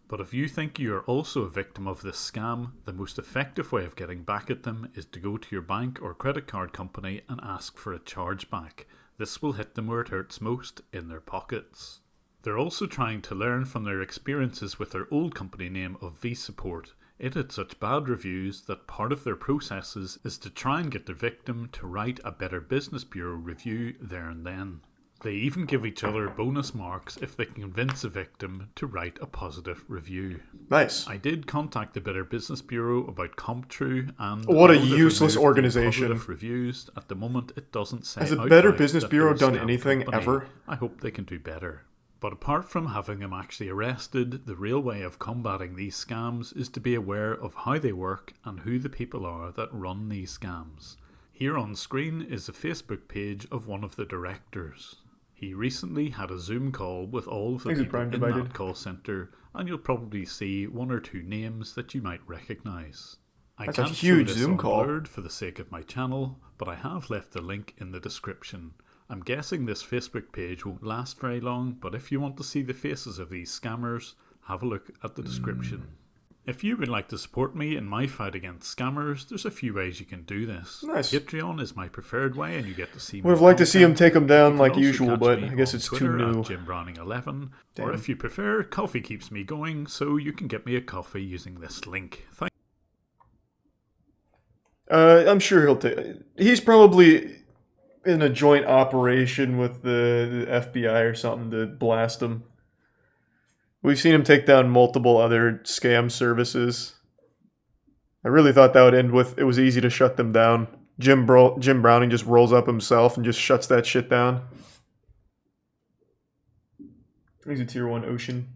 But if you think you are also a victim of this scam, the most effective way of getting back at them is to go to your bank or credit card company and ask for a chargeback. This will hit them where it hurts most, in their pockets. They're also trying to learn from their experiences with their old company name of V Support. It had such bad reviews that part of their processes is to try and get the victim to write a Better Business Bureau review there and then. They even give each other bonus marks if they can convince a victim to write a positive review. Nice. I did contact the Better Business Bureau about ComTrue, and What a although they've useless removed the organization. positive reviews, at the moment it doesn't say Has the outright Better Business that Bureau they're a done scam anything company. ever? I hope they can do better. But apart from having them actually arrested, the real way of combating these scams is to be aware of how they work and who the people are that run these scams. Here on screen is a Facebook page of one of the directors. He recently had a Zoom call with all of the Thanks, people Prime in Divided. that call centre, and you'll probably see one or two names that you might recognise. I That's a can't huge show this Zoom call. unblurred for the sake of my channel, but I have left the link in the description. I'm guessing this Facebook page won't last very long, but if you want to see the faces of these scammers, have a look at the description. If you would like to support me in my fight against scammers, there's a few ways you can do this. Nice. Patreon is my preferred way, and you get to see Would have more liked to see him content. take him You down can like also usual, catch but me I guess on it's Twitter too new. at JimBrowning11, Damn. or if you prefer, coffee keeps me going, so you can get me a coffee using this link. I'm sure he'll take. He's probably in a joint operation with the FBI or something to blast him. We've seen him take down multiple other scam services. I really thought that would end with it was easy to shut them down. Jim Browning just rolls up himself and just shuts that shit down. He's a tier 1 Ocean.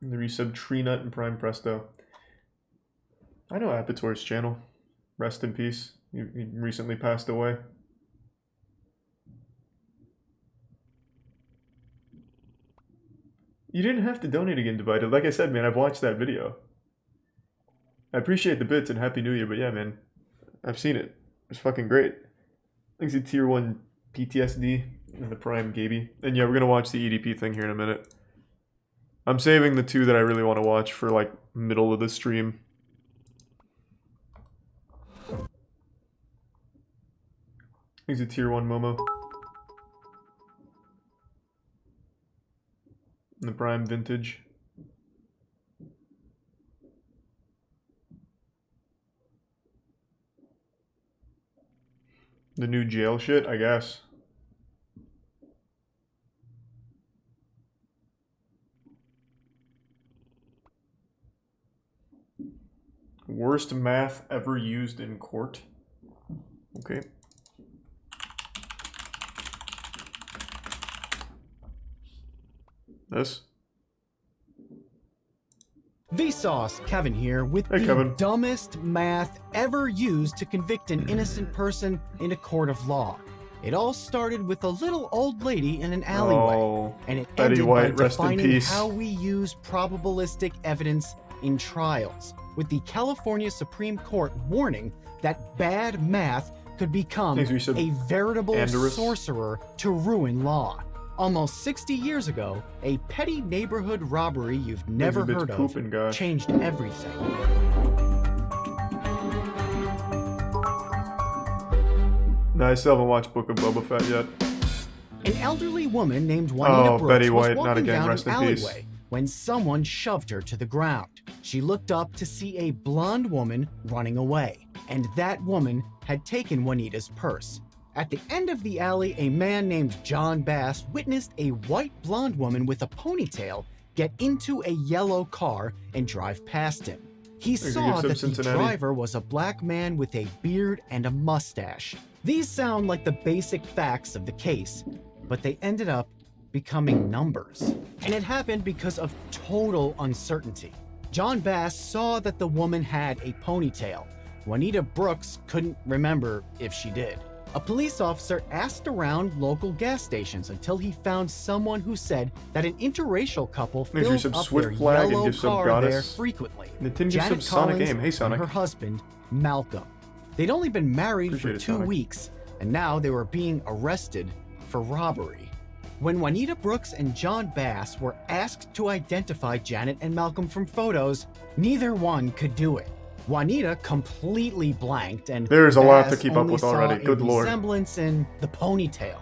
And the resub Tree Nut and Prime Presto. I know Apator's channel. Rest in peace. He recently passed away. You didn't have to donate again, Divided. Like I said, man, I've watched that video. I appreciate the bits and Happy New Year, but yeah, man. I've seen it. It's fucking great. Thanks to tier 1 PTSD and the Prime Gaby. And yeah, we're gonna watch the EDP thing here in a minute. I'm saving the two that I really want to watch for like middle of the stream. He's a tier 1 Momo. And the Prime Vintage. The new jail shit, I guess. Worst math ever used in court. Okay. This? Vsauce, Kevin here, with Hey, the Kevin. dumbest math ever used to convict an innocent person in a court of law. It all started with a little old lady in an alleyway, Oh, and it Betty ended White, by rest in defining peace. how we use probabilistic evidence in trials, with the California Supreme Court warning that bad math could become Thanks, Resub. a veritable Andorus. sorcerer to ruin law. Almost 60 years ago, a petty neighborhood robbery you've never bits heard of pooping, gosh. changed everything. No, I still haven't watched Book of Boba Fett yet. An elderly woman named Juanita Oh, Brooks Betty was White, walking not again, down rest an in peace. alleyway when someone shoved her to the ground. She looked up to see a blonde woman running away, and that woman had taken Juanita's purse. At the end of the alley, a man named John Bass witnessed a white blonde woman with a ponytail get into a yellow car and drive past him. He saw that the driver was a black man with a beard and a mustache. These sound like the basic facts of the case, but they ended up becoming numbers. And it happened because of total uncertainty. John Bass saw that the woman had a ponytail. Juanita Brooks couldn't remember if she did. A police officer asked around local gas stations until he found someone who said that an interracial couple filled up their yellow car there frequently. Janet Collins and her husband, Malcolm. They'd only been married for 2 weeks, and now they were being arrested for robbery. When Juanita Brooks and John Bass were asked to identify Janet and Malcolm from photos, neither one could do it. Juanita completely blanked, and there's a lot Bass to keep up with only already. saw a Good lord. resemblance in the ponytail.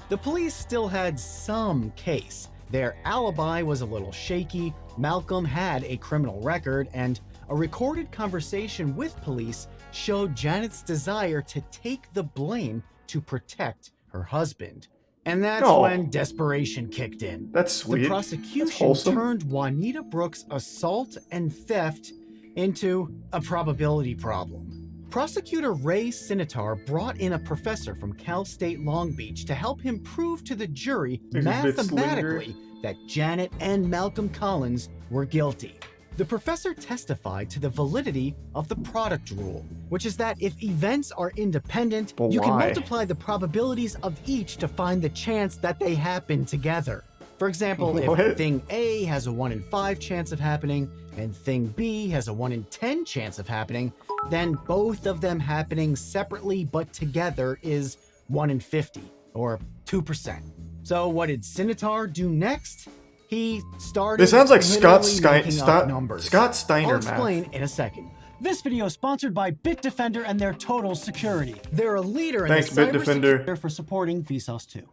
The police still had some case. Their alibi was a little shaky. Malcolm had a criminal record, and a recorded conversation with police showed Janet's desire to take the blame to protect her husband. And that's when desperation kicked in. That's sweet. The prosecution turned Juanita Brooks' assault and theft into a probability problem. Prosecutor Ray Sinitar brought in a professor from Cal State Long Beach to help him prove to the jury mathematically that Janet and Malcolm Collins were guilty. The professor testified to the validity of the product rule, which is that if events are independent, you can multiply the probabilities of each to find the chance that they happen together. For example, if thing A has a 1 in 5 chance of happening, and thing B has a 1 in 10 chance of happening, then both of them happening separately but together is 1 in 50, or 2%. So what did Sinitar do next? He started. This sounds like Scott Scott Steiner I'll explain in a second. This video is sponsored by Bitdefender and their Total Security. They're a leader in the cybersecurity for supporting Vsauce 2.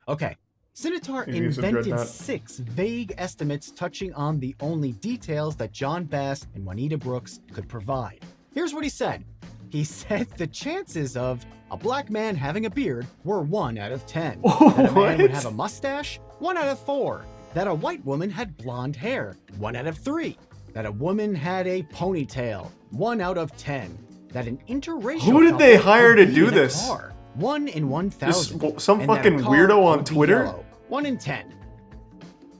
Okay. Sinitar invented 6 vague estimates touching on the only details that John Bass and Juanita Brooks could provide. Here's what he said. He said the chances of a black man having a beard were 1 out of 10. That a man would have a mustache, 1 out of 4. That a white woman had blonde hair, 1 out of 3. That a woman had a ponytail, 1 out of 10. That an interracial Who did they hire to do this? 1 in 1,000. Some fucking weirdo on Twitter? 1 in 10.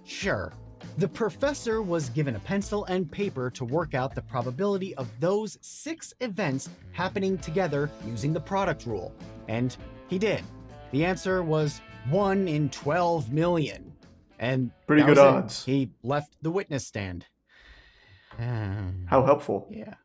Sure. The professor was given a pencil and paper to work out the probability of those 6 events happening together using the product rule. And he did. The answer was 1 in 12 million. And pretty good odds. He left the witness stand. How helpful. Yeah.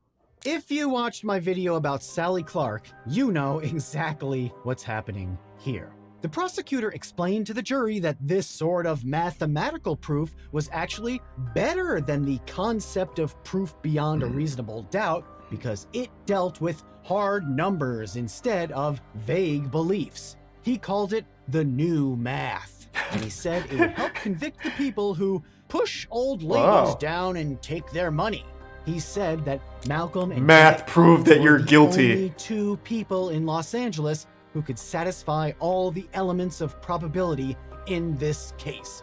If you watched my video about Sally Clark, you know exactly what's happening here. The prosecutor explained to the jury that this sort of mathematical proof was actually better than the concept of proof beyond a reasonable doubt because it dealt with hard numbers instead of vague beliefs. He called it the new math. And he said it would help convict the people who push old ladies down and take their money. He said that Malcolm and math proved that you're guilty. Only 2 people in Los Angeles who could satisfy all the elements of probability in this case.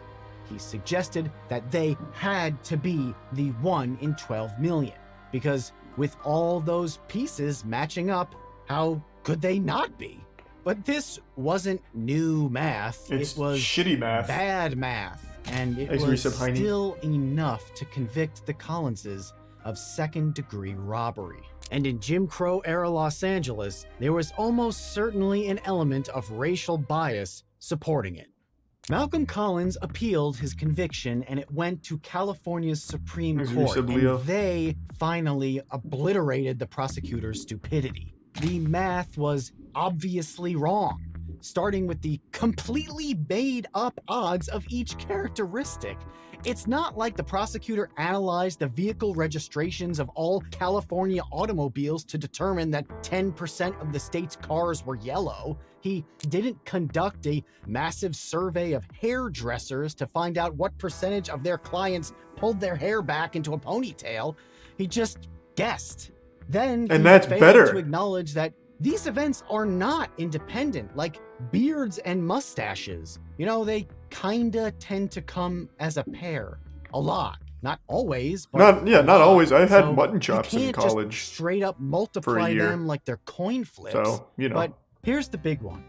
He suggested that they had to be the 1 in 12 million, because with all those pieces matching up, how could they not be? But this wasn't new math. It was shitty math. Bad math. And it was still enough to convict the Collinses of second-degree robbery. And in Jim Crow-era Los Angeles, there was almost certainly an element of racial bias supporting it. Malcolm Collins appealed his conviction, and it went to California's Supreme Court, and they finally obliterated the prosecutor's stupidity. The math was obviously wrong. starting with the completely made up odds of each characteristic. It's not like the prosecutor analyzed the vehicle registrations of all California automobiles to determine that 10% of the state's cars were yellow. He didn't conduct a massive survey of hairdressers to find out what percentage of their clients pulled their hair back into a ponytail. He just guessed. Then And he that's failed better. to acknowledge that these events are not independent, like beards and mustaches. You know, they kinda tend to come as a pair. A lot. Not always, but Not a lot. always. I had So mutton chops you in can't college. just straight up multiply year. them like they're coin flips. So, you know. But here's the big one.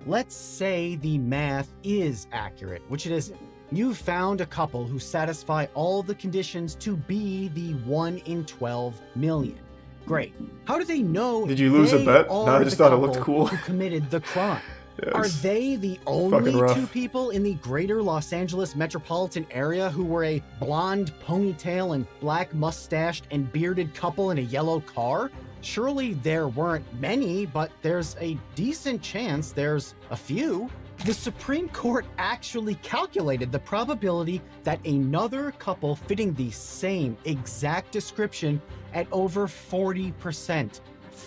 Let's say the math is accurate, which it isn't. You've found a couple who satisfy all the conditions to be the 1 in 12 million. Great. How do they know? Did you lose a they bet? No, are I just the thought it looked couple cool. Who committed the crime? Yeah, Are it's they the fucking only rough. 2 people in the greater Los Angeles metropolitan area who were a blonde ponytail and black mustached and bearded couple in a yellow car? Surely there weren't many, but there's a decent chance there's a few. The Supreme Court actually calculated the probability that another couple fitting the same exact description at over 40%.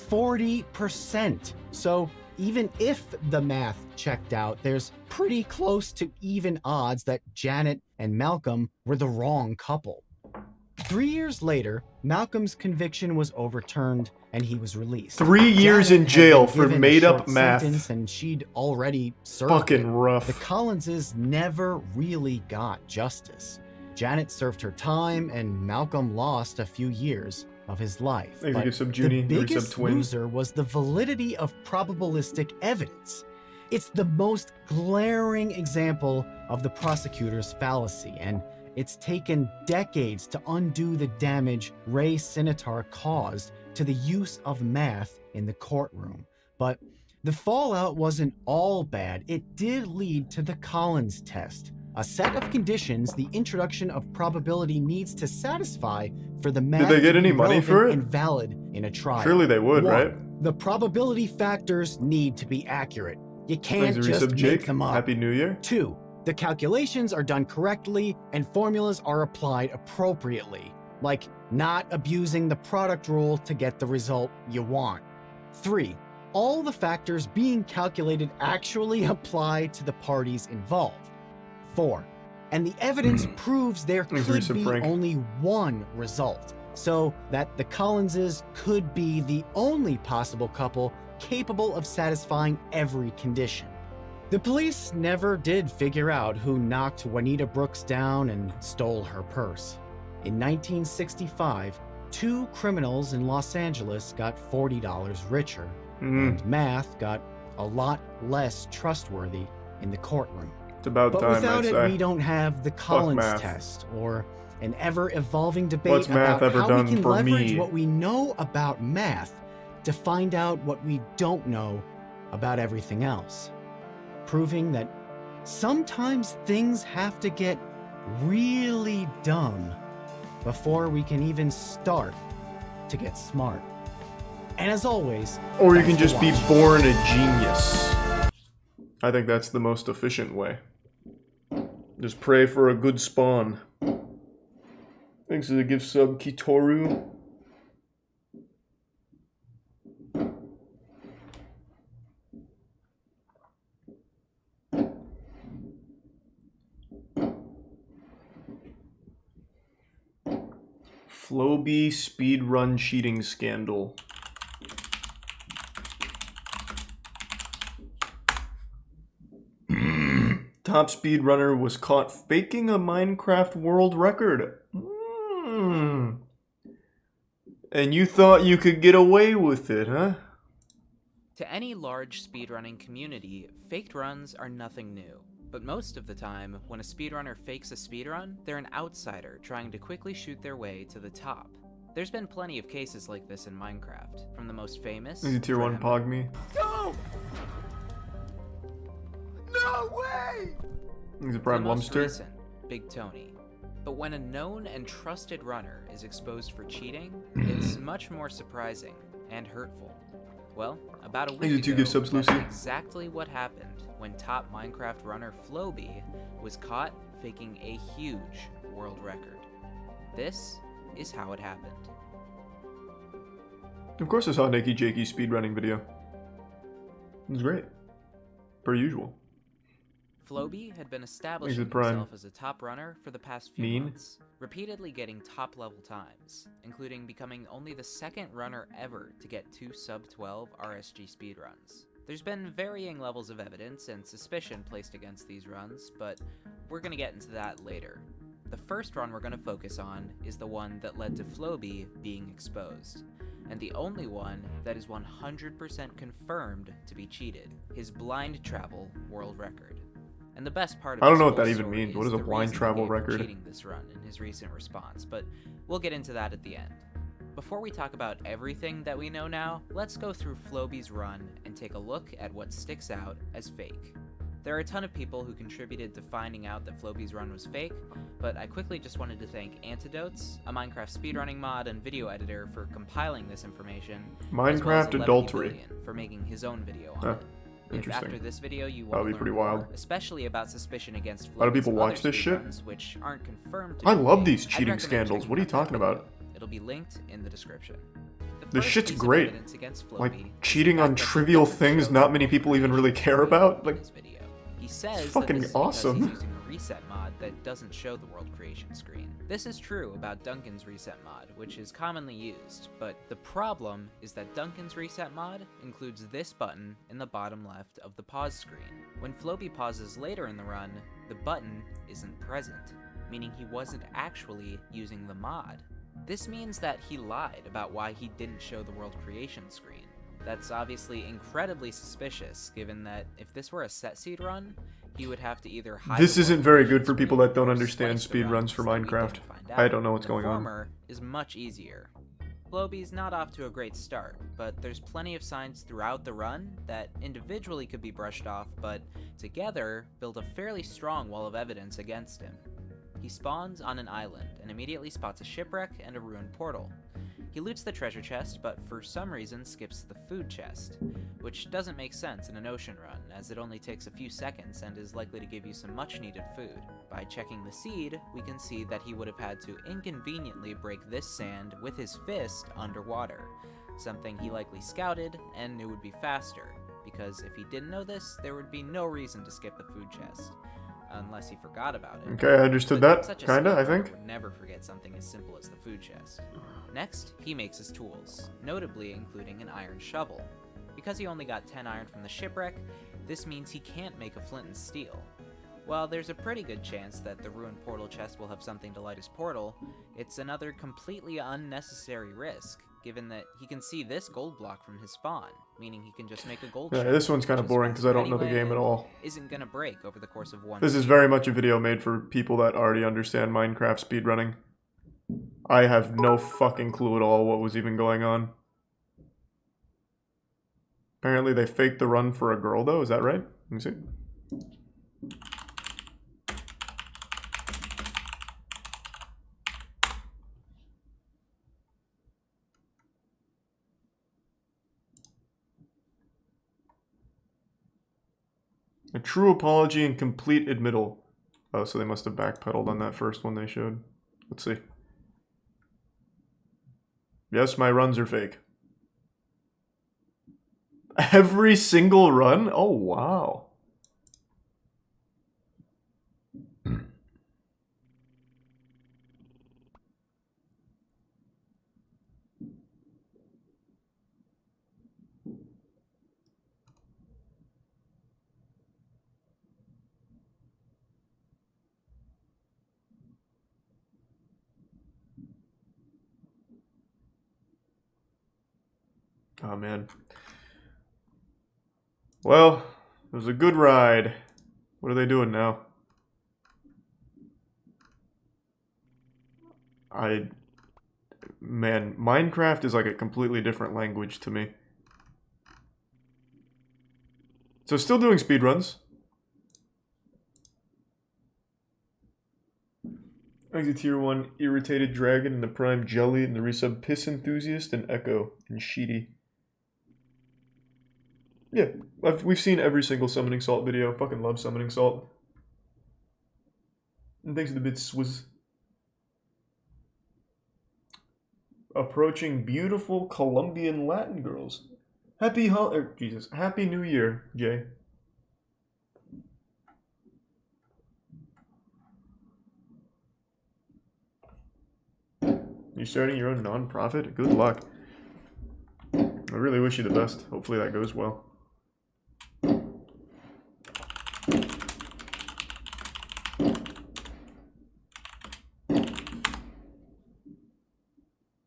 40%. So even if the math checked out, there's pretty close to even odds that Janet and Malcolm were the wrong couple. 3 years later, Malcolm's conviction was overturned and he was released. 3 years Janet in had jail been for given a made-up short math. sentence, and she'd already served Fucking it. rough. The Collinses never really got justice. Janet served her time and Malcolm lost a few years of his life. Thanks, But you sub Junie, the or sub biggest twin. loser was the validity of probabilistic evidence. It's the most glaring example of the prosecutor's fallacy, and it's taken decades to undo the damage Ray Sinitar caused to the use of math in the courtroom. But the fallout wasn't all bad. It did lead to the Collins test, a set of conditions the introduction of probability needs to satisfy for the math they get to be any money for relevant it? and valid in a trial. Surely they would, One, right? The probability factors need to be accurate. You can't Thanks, just resub make Jake. them up. Happy New Year. 2, the calculations are done correctly and formulas are applied appropriately, like not abusing the product rule to get the result you want. 3, all the factors being calculated actually apply to the parties involved. 4, and the evidence proves there Thanks, could resub be Frank. only one result, so that the Collinses could be the only possible couple capable of satisfying every condition. The police never did figure out who knocked Juanita Brooks down and stole her purse. In 1965, 2 criminals in Los Angeles got $40 richer, and math got a lot less trustworthy in the courtroom. It's about But time, without I'd it, say. we don't have the Collins math. test, or an ever-evolving debate What's math about ever how done we can for leverage me? what we know about math to find out what we don't know about everything else. Proving that sometimes things have to get really dumb before we can even start to get smart. And as always, Or you thanks can for just be watching. born a genius. I think that's the most efficient way. Just pray for a good spawn. Thanks for the gift sub, Kitoru. Floby speedrun cheating scandal. Top speedrunner was caught faking a Minecraft world record. And you thought you could get away with it, huh? To any large speedrunning community, faked runs are nothing new. But most of the time, when a speedrunner fakes a speedrun, they're an outsider trying to quickly shoot their way to the top. There's been plenty of cases like this in Minecraft, from the most famous... Is it tier 1 Pogme? Go! No way! Is it Prime the most Lumster? recent, Big Tony. But when a known and trusted runner is exposed for cheating, it's much more surprising and hurtful. Well, about a Thank week you, ago, two gift subs, that's Lucy. exactly what happened when top Minecraft runner Floby was caught faking a huge world record. This is how it happened. Of course I saw Nikki Jakey's speedrunning video. It was great. Per usual. Floby had been establishing Prime. himself as a top runner for the past few Mean. months, repeatedly getting top level times, including becoming only the second runner ever to get 2 sub-12 RSG speedruns. There's been varying levels of evidence and suspicion placed against these runs, but we're gonna get into that later. The first run we're gonna focus on is the one that led to Floby being exposed, and the only one that is 100% confirmed to be cheated, his blind travel world record. And the best part of I don't this know what whole that even story means. What is is a the blind reason he travel gave for record? cheating this run in his recent response, but we'll get into that at the end. Before we talk about everything that we know now, let's go through Floby's run and take a look at what sticks out as fake. There are a ton of people who contributed to finding out that Floby's run was fake, but I quickly just wanted to thank Antidotes, a Minecraft speedrunning mod and video editor, for compiling this information, as well as Minecraft 11 adultery. Billion for making his own video on Huh. it. If Interesting. after this video you That'll want be to pretty learn more, wild. especially about suspicion against Why do Floby's people watch other this shit? speedruns, which aren't confirmed to I be love fake, these I'd cheating recommend scandals. checking What are you out that talking video. about? It'll be linked in the description. The This first shit's piece of great. evidence against Floby Like, is the cheating fact on that he trivial doesn't things show not the many world people even really creation care screen about. in Like, his video. He says fucking that this awesome. is because he's using a reset mod that doesn't show the world creation screen. This is true about Duncan's reset mod, which is commonly used, but the problem is that Duncan's reset mod includes this button in the bottom left of the pause screen. When Floby pauses later in the run, the button isn't present, meaning he wasn't actually using the mod. This means that he lied about why he didn't show the world creation screen. That's obviously incredibly suspicious, given that if this were a set seed run, he would have to either hide this the isn't world very creation good for people that don't screen or understand slice the speedruns runs for that we Minecraft. didn't find I out. don't know what's The going on. former is much easier. Floby's not off to a great start, but there's plenty of signs throughout the run that individually could be brushed off, but together build a fairly strong wall of evidence against him. He spawns on an island and immediately spots a shipwreck and a ruined portal. He loots the treasure chest, but for some reason skips the food chest, which doesn't make sense in an ocean run, as it only takes a few seconds and is likely to give you some much needed food. By checking the seed, we can see that he would have had to inconveniently break this sand with his fist underwater, something he likely scouted and knew would be faster, because if he didn't know this, there would be no reason to skip the food chest. Unless he forgot about it. Okay, I understood But that, such a kinda, I speedrunner think. would never forget something as simple as the food chest. Next, he makes his tools, notably including an iron shovel. Because he only got 10 iron from the shipwreck, this means he can't make a flint and steel. While there's a pretty good chance that the ruined portal chest will have something to light his portal, it's another completely unnecessary risk, given that he can see this gold block from his spawn, meaning he can just make a gold Yeah, shovel, this one's kind of which is boring because I don't know the faster game at anyway all. and isn't gonna break over the course of one This is season. very much a video made for people that already understand Minecraft speedrunning. I have no fucking clue at all what was even going on. Apparently they faked the run for a girl though, is that right? Let me see. A true apology and complete admittal. Oh, so they must have backpedaled on that first one they showed. Let's see. Yes, my runs are fake. Every single run? Oh, wow. Oh, man. Well, it was a good ride. What are they doing now? Man, Minecraft is like a completely different language to me. So still doing speedruns. Exit Tier 1, Irritated Dragon, and the Prime Jelly, and the Resub Piss Enthusiast, and Echo, and Sheedy. Yeah, we've seen every single Summoning Salt video. Fucking love Summoning Salt. And thanks to the bits was approaching beautiful Colombian Latin girls. Happy Happy New Year, Jay. You're starting your own non-profit? Good luck. I really wish you the best. Hopefully that goes well.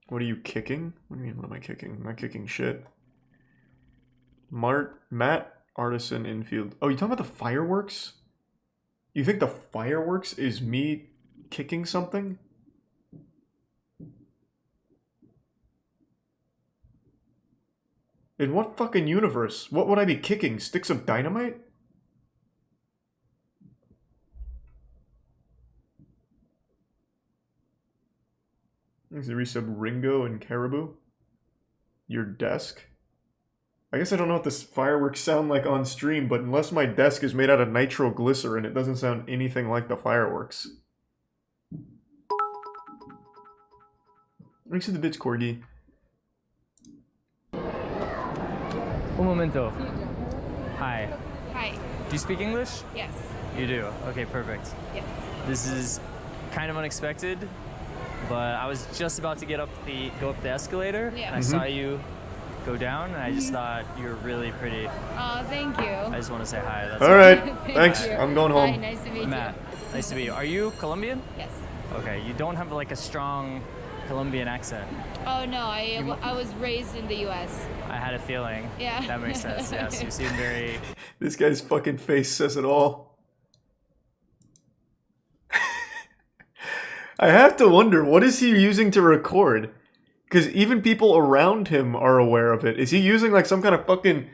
What are you kicking? What do you mean, what am I kicking? I'm not kicking shit. Matt Artisan Infield. Oh, you talking about the fireworks? You think the fireworks is me kicking something? In what fucking universe? What would I be kicking? Sticks of dynamite? Thanks to resub Ringo and Caribou. Your desk? I guess I don't know what this fireworks sound like on stream, but unless my desk is made out of nitroglycerin, it doesn't sound anything like the fireworks. Thanks to the bits, Corgi. Un momento. Hi. Hi. Do you speak English? Yes. You do? Okay, perfect. Yes. This is kind of unexpected, but I was just about to go up the escalator, Yeah. and I saw you go down, and I just thought you were really pretty. Oh, thank you. I just want to say hi. That's All right. Thank Thanks. you. I'm going home. Hi, nice to meet Matt, nice to meet you. Are you Colombian? Yes. Okay, you don't have like a strong Colombian accent. Oh no, I was raised in the U.S. I had a feeling. Yeah. That makes sense. Yes, you seem very. This guy's fucking face says it all. I have to wonder, what is he using to record? Because even people around him are aware of it. Is he using like some kind of fucking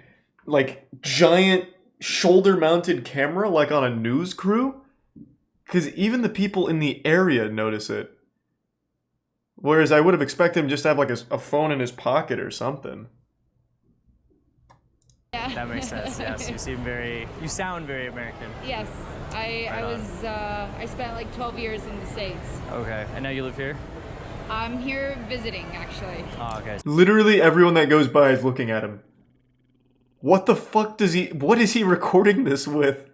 like giant shoulder-mounted camera like on a news crew? Because even the people in the area notice it. Whereas I would have expected him just to have like a phone in his pocket or something. Yeah. That makes sense. Yes, you sound very American. Yes. I spent like 12 years in the States. Okay, and now you live here? I'm here visiting, actually. Oh, okay. Literally everyone that goes by is looking at him. What the fuck what is he recording this with?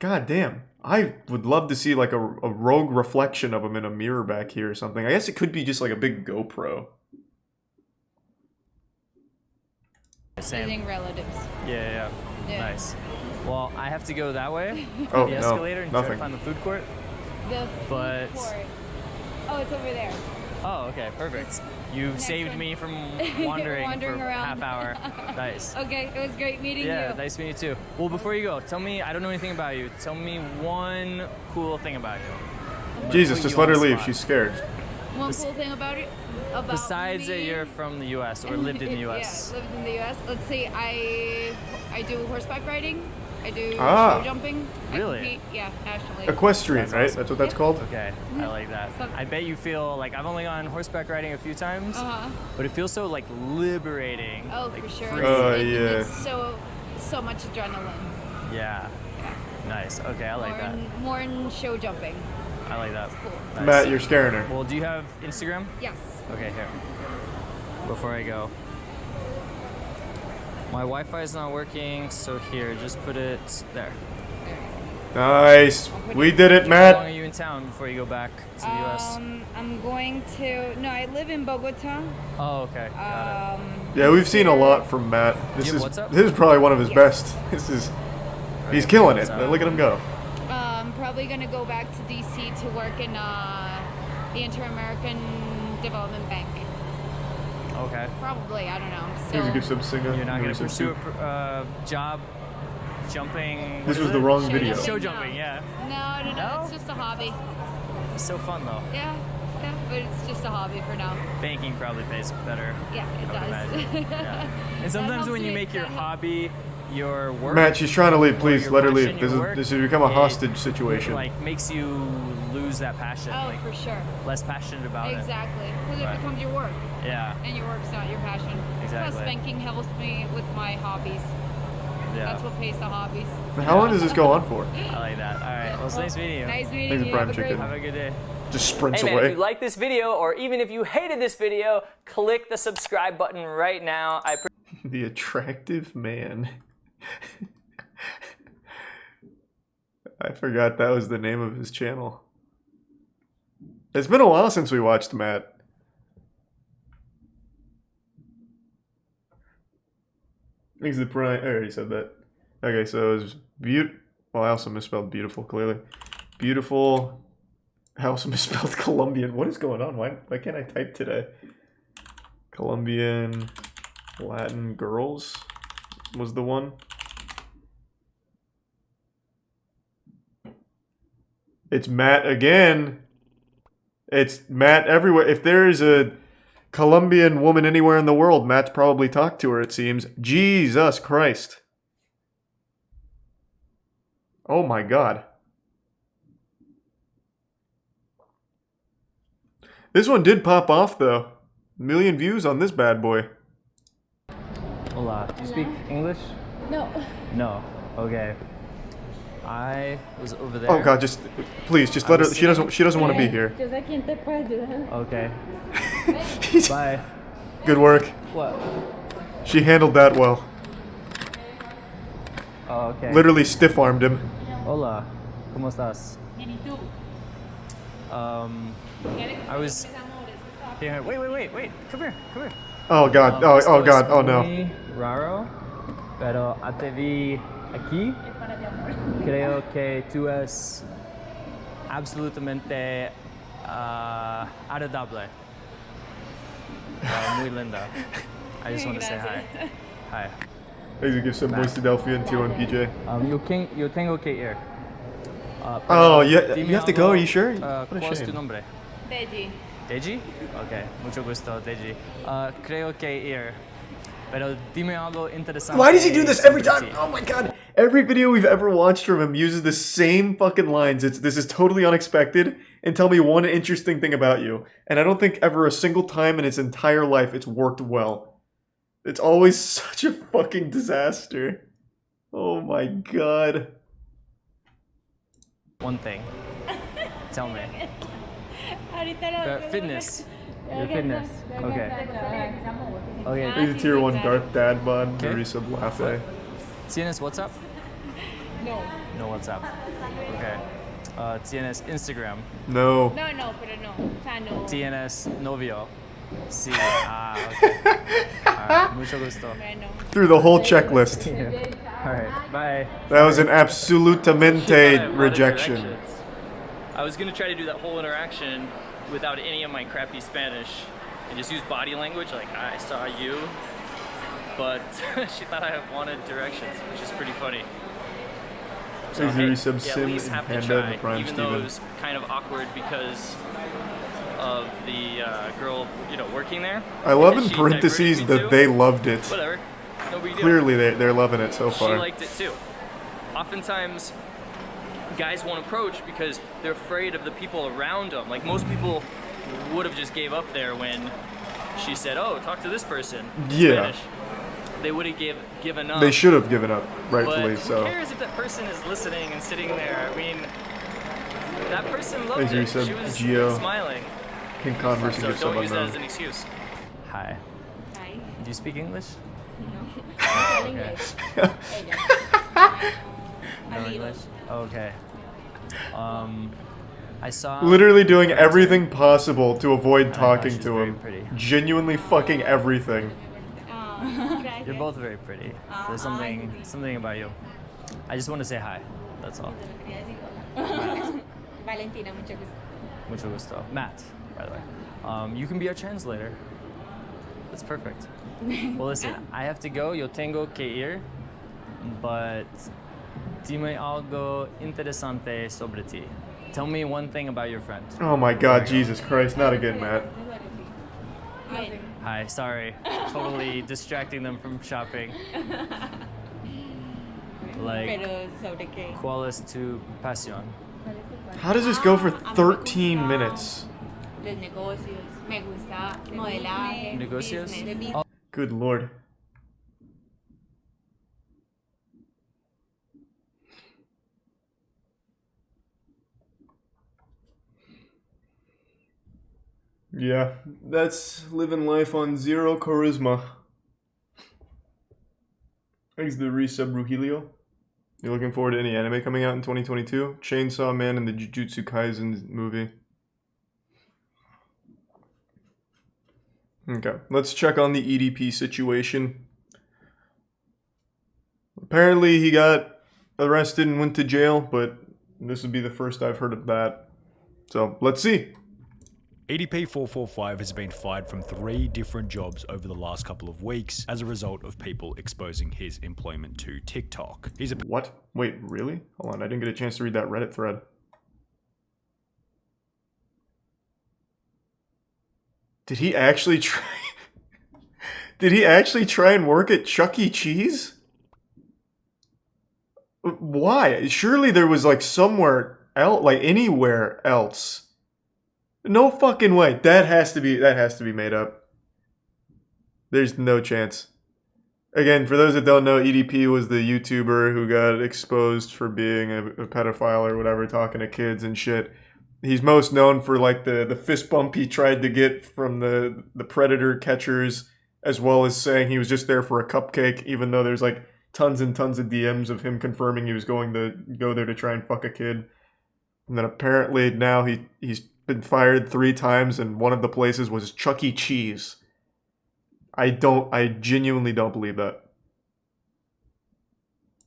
God damn. I would love to see like a rogue reflection of him in a mirror back here or something. I guess it could be just like a big GoPro. Visiting relatives. Yeah. Nice. Well, I have to go that way. Oh, the no, escalator and try to nothing. find the food court. The But- food court. Oh, it's over there. Oh, okay, perfect. You've Next saved one. me from wandering Wandering for around. half hour. Nice. Okay, it was great meeting Yeah, you. nice meeting you too. Well, before you go, tell me, I don't know anything about you. Tell me one cool thing about you. Jesus, Put just you let on her the leave. spot. She's scared. One cool thing about it? Besides that me? you're from the U.S. or lived in the U.S. Yeah, lived in the U.S. Let's see, I do horseback riding. I do Ah. show jumping. Really? I compete, yeah, nationally. Equestrian, That's right? awesome. That's what that's called? Okay, I like that. I bet you feel like I've only gone horseback riding a few times, but it feels so like liberating. Oh, like, for sure. free. yeah. It's so much adrenaline. Yeah. Nice. Okay, I like that. More in show jumping. I like that. Cool. Nice. Matt, you're scaring her. Well, do you have Instagram? Yes. Okay, here. Before I go. My Wi-Fi is not working, so here, just put it there. Nice. We did it, How long Matt. are you in town before you go back to the U.S.? I'm going to. No, I live in Bogota. Oh, okay. Got it. Yeah, we've seen a lot from Matt. This Yeah, is what's up? this is probably one of his best. He's killing it. What's up? Look at him go. Probably gonna go back to DC to work in the Inter-American Development Bank. Okay. Probably, I don't know. He was a Still. good sub singer. You're not He going was to a pursue soup. a job jumping. This what was is the it? wrong Show video. jumping? Show jumping, yeah. No, No? it's just a hobby. It's so fun though. Yeah. but it's just a hobby for now. Banking probably pays better. Yeah, it I would does. imagine. Yeah. And sometimes helps when you me- make your that helps. hobby your work, Matt, she's trying to leave. or Please your let her passion, leave. your This work, has become a it, hostage situation. Like makes you lose that passion. Oh, like for sure. less passionate about it. Exactly. Because it Right. becomes your work. Yeah. And your work's not your passion. Exactly. Plus, banking helps me with my hobbies. Yeah. That's what pays the hobbies. How long does this go on for? I like that. All right. Well, it's nice meeting you. Nice meeting Thanks, you. Brian Have a great Chicken. Have a good day. Just sprints Hey man, away. if you like this video, or even if you hated this video, click the subscribe button right now. The attractive man. I forgot that was the name of his channel. It's been a while since we watched Matt. Thanks to Brian. I already said that. Okay, so it was well, I also misspelled beautiful, clearly. Beautiful. I also misspelled Colombian. What is going on? Why can't I type today? Colombian Latin girls was the one. It's Matt again. It's Matt everywhere. If there is a Colombian woman anywhere in the world, Matt's probably talked to her, it seems. Jesus Christ. Oh my God. This one did pop off though. 1 million views on this bad boy. Hola. Do you speak English? No. No. Okay. I was over there. Oh God, just please, just let her. She doesn't want to be here. Okay. Bye. Good work. What? She handled that well. Oh, okay. Literally stiff-armed him. Hola. ¿Cómo estás? I was here. Wait. Come here. Oh God. Oh God. Oh no. Muy raro, pero te vi aquí. Creo que tú es absolutamente agradable. Muy linda. I just want to say hi. Hi. Thanks to give some MoistCr1tikal and tier 1 PJ. Yo tengo que ir. Oh, yeah, dime you have to go, algo, are you sure? What a ¿Cuál es tu shame. nombre? Deji. ¿Deji? Ok, mucho gusto, Deji. Creo que ir. Pero dime algo interesante. Why does he do this every time? sobre ti. Oh my God. Every video we've ever watched from him uses the same fucking lines. This is totally unexpected. And tell me one interesting thing about you. And I don't think ever a single time in its entire life it's worked well. It's always such a fucking disaster. Oh my God. One thing. Tell me. Fitness. Your fitness. Okay. Okay. He's a tier 1 Darth Dad bod. Marisa Blafe. ¿Tienes WhatsApp? No. No WhatsApp. Okay. ¿Tienes Instagram? No. No, pero no. O sea, no. ¿Tienes novio? Sí. Okay. Alright, mucho gusto. Through the whole checklist. Alright, bye. That was an absolutamente rejection. I was gonna try to do that whole interaction without any of my crappy Spanish and just use body language like I saw you, but she thought I wanted directions, which is pretty funny. So Thanks to hey, resub you at Sim least and have to Panda try, and Prime even though Steven. it was kind of awkward because of the girl, working there. I love And in she parentheses diverted me that too. they loved it. Whatever, no big deal. Clearly they're loving it so She far. liked it too. Oftentimes, guys won't approach because they're afraid of the people around them. Like most people would have just gave up there when she said, "Oh, talk to this person." in Yeah. Spanish. They would have given up. They should have given up, But rightfully who so. cares if that person is listening and sitting there? I mean, that person loved Thanks to it. She resub was Geo. smiling. Can converse and So give sub don't use that unknown. as an excuse. Hi. Hi. Do you speak English? No. Okay. No English? Okay. I saw... Literally doing everything possible to avoid I thought talking she's to very him. pretty. Genuinely fucking everything. You're both very pretty. There's something about you. I just want to say hi. That's all. Valentina, mucho gusto. Mucho gusto. Matt, by the way. You can be our translator. That's perfect. Well, listen, I have to go. Yo tengo que ir. But dime algo interesante sobre ti. Tell me one thing about your friend. Oh my god, Jesus Christ, not again, Matt. Hi, sorry. Totally distracting them from shopping. Like, ¿cuál es tu pasión? How does this go for 13 minutes? Los negocios. Me gusta modelaje. Negocios? business. Oh. Good lord. Yeah, that's living life on 0 charisma. Thanks to the resub, Ruhilio. You looking forward to any anime coming out in 2022? Chainsaw Man and the Jujutsu Kaisen movie. Okay, let's check on the EDP situation. Apparently he got arrested and went to jail, but this would be the first I've heard of that. So, let's see. EDP445 has been fired from 3 different jobs over the last couple of weeks as a result of people exposing his employment to TikTok. He's a What? Wait, really? Hold on, I didn't get a chance to read that Reddit thread. Did he actually try? Did he actually try and work at Chuck E. Cheese? Why? Surely there was like somewhere else, like anywhere else. No fucking way. That has to be made up. There's no chance. Again, for those that don't know, EDP was the YouTuber who got exposed for being a pedophile or whatever, talking to kids and shit. He's most known for like the fist bump he tried to get from the predator catchers, as well as saying he was just there for a cupcake, even though there's like tons and tons of DMs of him confirming he was going to go there to try and fuck a kid. And then apparently now he's been fired 3 times, and one of the places was Chuck E. Cheese. I genuinely don't believe that.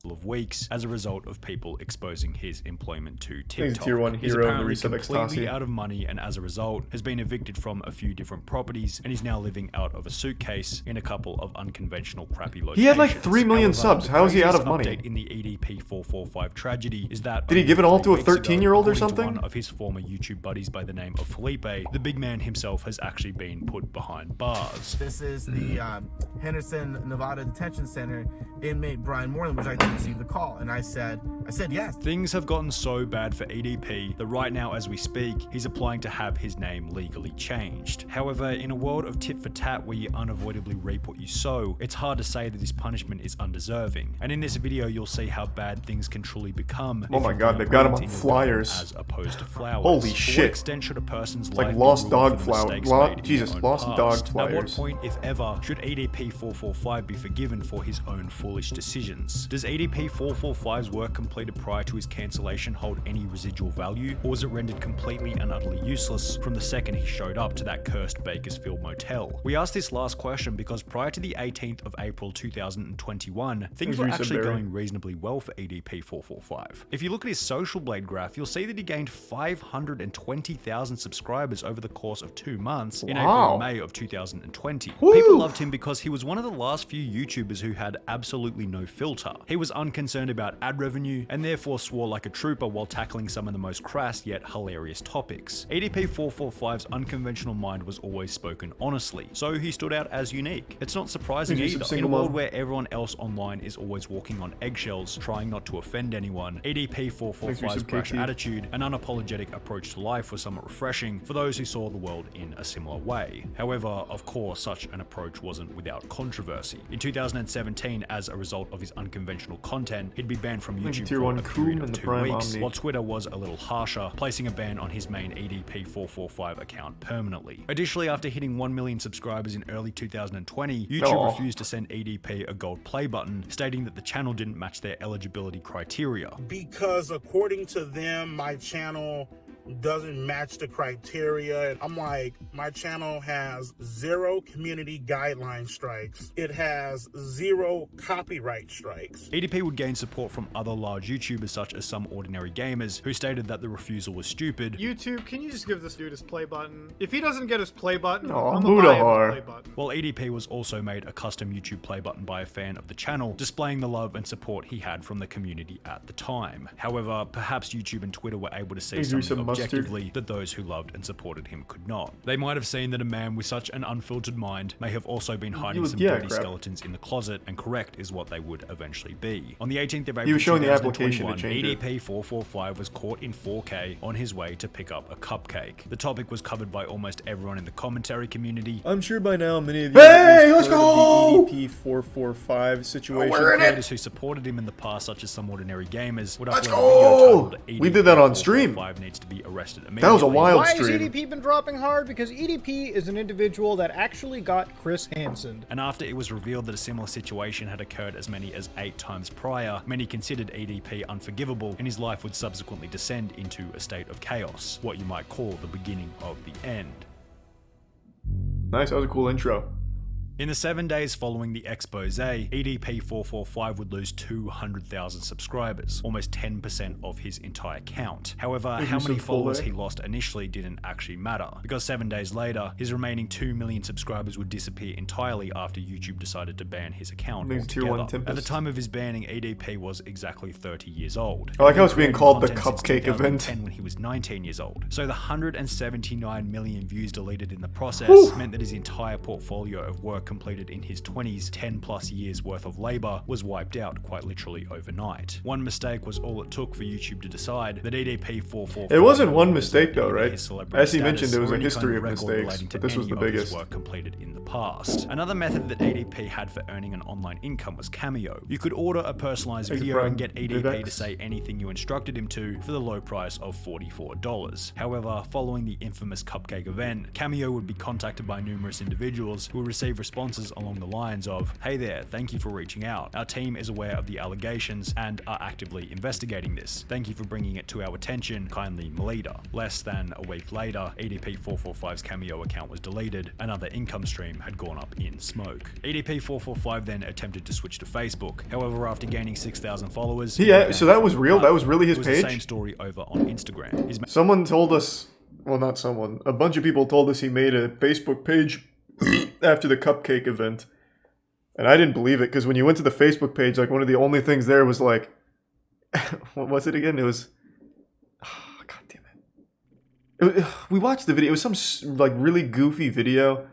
Of weeks as a result of people exposing his employment to He's a TikTok. tier 1 He's hero in the apparently resub completely Ecstasy. out of money and as a result has been evicted from a few different properties and he's now living out of a suitcase in a couple of unconventional crappy locations. He had like 3 million However, subs. the How is he out of craziest money? update in the EDP445 tragedy is that Did he give it all to a 13-year-old 13-year-old or according to something? one of his former YouTube buddies by the name of Felipe, the big man himself has actually been put behind bars. This is the Henderson, Nevada Detention Center inmate Brian Moreland, which I received the call, and I said yes. Things have gotten so bad for EDP that right now as we speak, he's applying to have his name legally changed. However, in a world of tit for tat where you unavoidably reap what you sow, it's hard to say that this punishment is undeserving. And in this video, you'll see how bad things can truly become. Oh my god, they've got him on flyers. As opposed to flowers. Holy To shit. what extent should a person's It's life like be lost ruined dog for the flower. mistakes made in Jesus, their own lost past? dog At what flyers. point, if ever, should EDP445 be forgiven for his own foolish decisions? Does EDP445's work completed prior to his cancellation hold any residual value, or was it rendered completely and utterly useless from the second he showed up to that cursed Bakersfield motel? We asked this last question because prior to the 18th of April 2021, things were actually going reasonably well for EDP445. If you look at his Social Blade graph, you'll see that he gained 520,000 subscribers over the course of 2 months in April and May of 2020. Woo! People loved him because he was one of the last few YouTubers who had absolutely no filter. He was unconcerned about ad revenue and therefore swore like a trooper while tackling some of the most crass yet hilarious topics. EDP445's unconventional mind was always spoken honestly, so he stood out as unique. It's not surprising either. In a world where everyone else online is always walking on eggshells, trying not to offend anyone, EDP445's brash attitude and unapologetic approach to life was somewhat refreshing for those who saw the world in a similar way. However, of course, such an approach wasn't without controversy. In 2017, as a result of his unconventional content, he'd be banned from YouTube tier for 1 a period Coom of and the 2 Prime weeks, Omni. while Twitter was a little harsher, placing a ban on his main EDP445 account permanently. Additionally, after hitting 1 million subscribers in early 2020, YouTube refused to send EDP a gold play button, stating that the channel didn't match their eligibility criteria. Because according to them, my channel doesn't match the criteria. I'm like, my channel has 0 community guideline strikes. It has 0 copyright strikes. EDP would gain support from other large YouTubers such as Some Ordinary Gamers, who stated that the refusal was stupid. YouTube, can you just give this dude his play button? If he doesn't get his play button, Oh, I'm gonna buy him his Mudahar. play button. While EDP was also made a custom YouTube play button by a fan of the channel, displaying the love and support he had from the community at the time. However, perhaps YouTube and Twitter were able to see Maybe something some mustard. objectively that those who loved and supported him could not. They might have seen that a man with such an unfiltered mind may have also been hiding some dirty skeletons in the closet, and correct is what they would eventually be. On the 18th of April He was showing the application to 2021, change it. EDP445 was caught in 4K on his way to pick up a cupcake. The topic was covered by almost everyone in the commentary community. I'm sure by now many of you Hey, let's heard of go! the EDP445 situation. Creators who supported him in the past, such as Some Ordinary Gamers, would Let's upload go! a video titled We did that on stream. EDP445 needs to be arrested immediately. That was a wild Why stream. has EDP been dropping hard? Because EDP is an individual that actually got Chris Hansen. And after it was revealed that a similar situation had occurred as many as 8 times prior, many considered EDP unforgivable, and his life would subsequently descend into a state of chaos, what you might call the beginning of the end. Nice, that was a cool intro. In the 7 days following the expose, EDP445 would lose 200,000 subscribers, almost 10% of his entire count. However, how many followers he lost initially didn't actually matter, because 7 days later, his remaining 2 million subscribers would disappear entirely after YouTube decided to ban his account altogether. At the time of his banning, EDP was exactly 30 years old. I like how it's being He'd been called the creating cupcake content event. since 2010 when he was 19 years old. So the 179 million views deleted in the process Whew. meant that his entire portfolio of work completed in his 20s, 10 plus years worth of labor, was wiped out quite literally overnight. One mistake was all it took for YouTube to decide that EDP445... It wasn't one mistake though, right? his celebrity As he mentioned, status there was or a any history of kind record mistakes, relating to but this was any the of his biggest. work completed in the past. Another method that EDP had for earning an online income was Cameo. You could order a personalized Thank you, video Brian. and get EDP Vivex. to say anything you instructed him to for the low price of $44. However, following the infamous cupcake event, Cameo would be contacted by numerous individuals who would receive responses along the lines of, "Hey there, thank you for reaching out. Our team is aware of the allegations and are actively investigating this. Thank you for bringing it to our attention. Kindly Melita." Less than a week later, EDP445's Cameo account was deleted. Another income stream had gone up in smoke. EDP445 then attempted to switch to Facebook. However, after gaining 6,000 followers, So that was real? That was really his it was page? the same story over on Instagram. Someone told us, well, not someone, a bunch of people told us he made a Facebook page after the cupcake event. And I didn't believe it, because when you went to the Facebook page, like, one of the only things there was like, what was it again? It was, God damn it. We watched the video. It was some, like, really goofy video.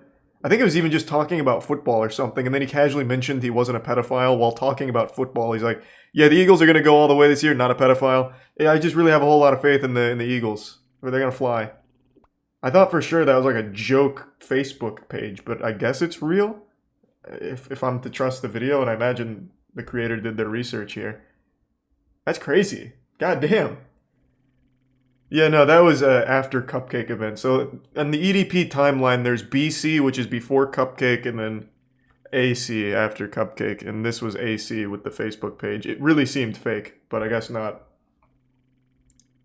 I think it was even just talking about football or something, and then he casually mentioned he wasn't a pedophile while talking about football. He's like, yeah, the Eagles are going to go all the way this year, not a pedophile. Yeah, I just really have a whole lot of faith in the Eagles, where they're going to fly. I thought for sure that was like a joke Facebook page, but I guess it's real? If I'm to trust the video, and I imagine the creator did their research here. That's crazy. God damn. Yeah, no, that was after Cupcake event. So on the EDP timeline, there's BC, which is before Cupcake, and then AC after Cupcake. And this was AC with the Facebook page. It really seemed fake, but I guess not.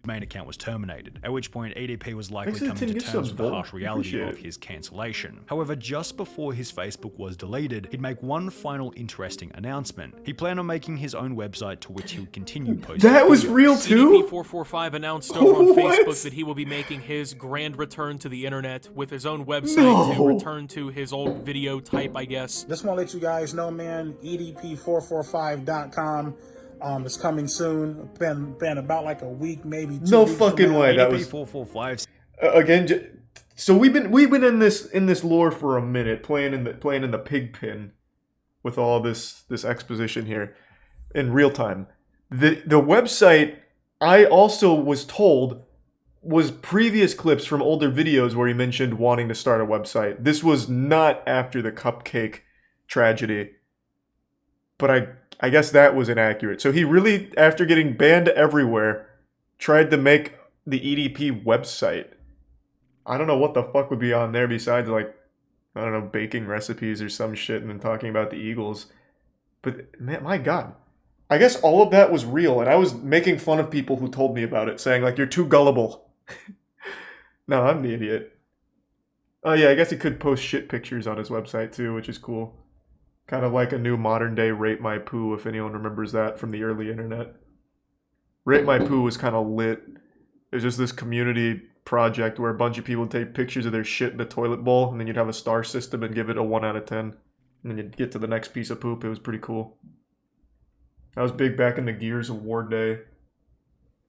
Main account was terminated, at which point EDP was likely Thanks to the coming to 10 terms subs, with the Vol. harsh reality Appreciate of it. his cancellation. However, just before his Facebook was deleted, he'd make one final interesting announcement. He planned on making his own website to which he would continue posting. That was real too? EDP445 announced over on What? Facebook that he will be making his grand return to the internet with his own website to No. return to his old video type, I guess. Just want to let you guys know, man, EDP445.com. It's coming soon. Been about like a week, maybe 2 No weeks from fucking now. way. That was EDP445. Again. So we've been in this lore for a minute, playing in the pig pen with all this exposition here in real time. The website, I also was told, was previous clips from older videos where he mentioned wanting to start a website. This was not after the Cupcake tragedy, but I guess that was inaccurate. So he really, after getting banned everywhere, tried to make the EDP website. I don't know what the fuck would be on there besides, like, I don't know, baking recipes or some shit and then talking about the Eagles. But, man, my God. I guess all of that was real, and I was making fun of people who told me about it, saying, like, you're too gullible. No, I'm the idiot. Oh yeah, I guess he could post shit pictures on his website too, which is cool. Kind of like a new modern day Rate My Poo, if anyone remembers that from the early internet. Rate My Poo was kind of lit. It was just this community project where a bunch of people would take pictures of their shit in the toilet bowl, and then you'd have a star system and give it a 1 out of 10. And then you'd get to the next piece of poop. It was pretty cool. That was big back in the Gears of War day.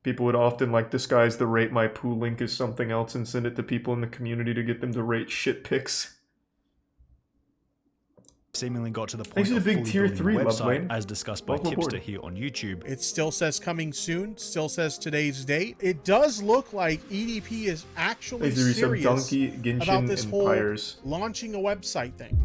People would often like disguise the Rate My Poo link as something else and send it to people in the community to get them to rate shit pics. Seemingly got to the point Thanks to of the big fully tier building 3 the love, website, Wayne. as discussed by Welcome Tipster aboard. here on YouTube. It still says coming soon, still says today's date. It does look like EDP is actually Thanks to Resub, serious Donkey, Genshin, about this and whole Pyres. launching a website thing.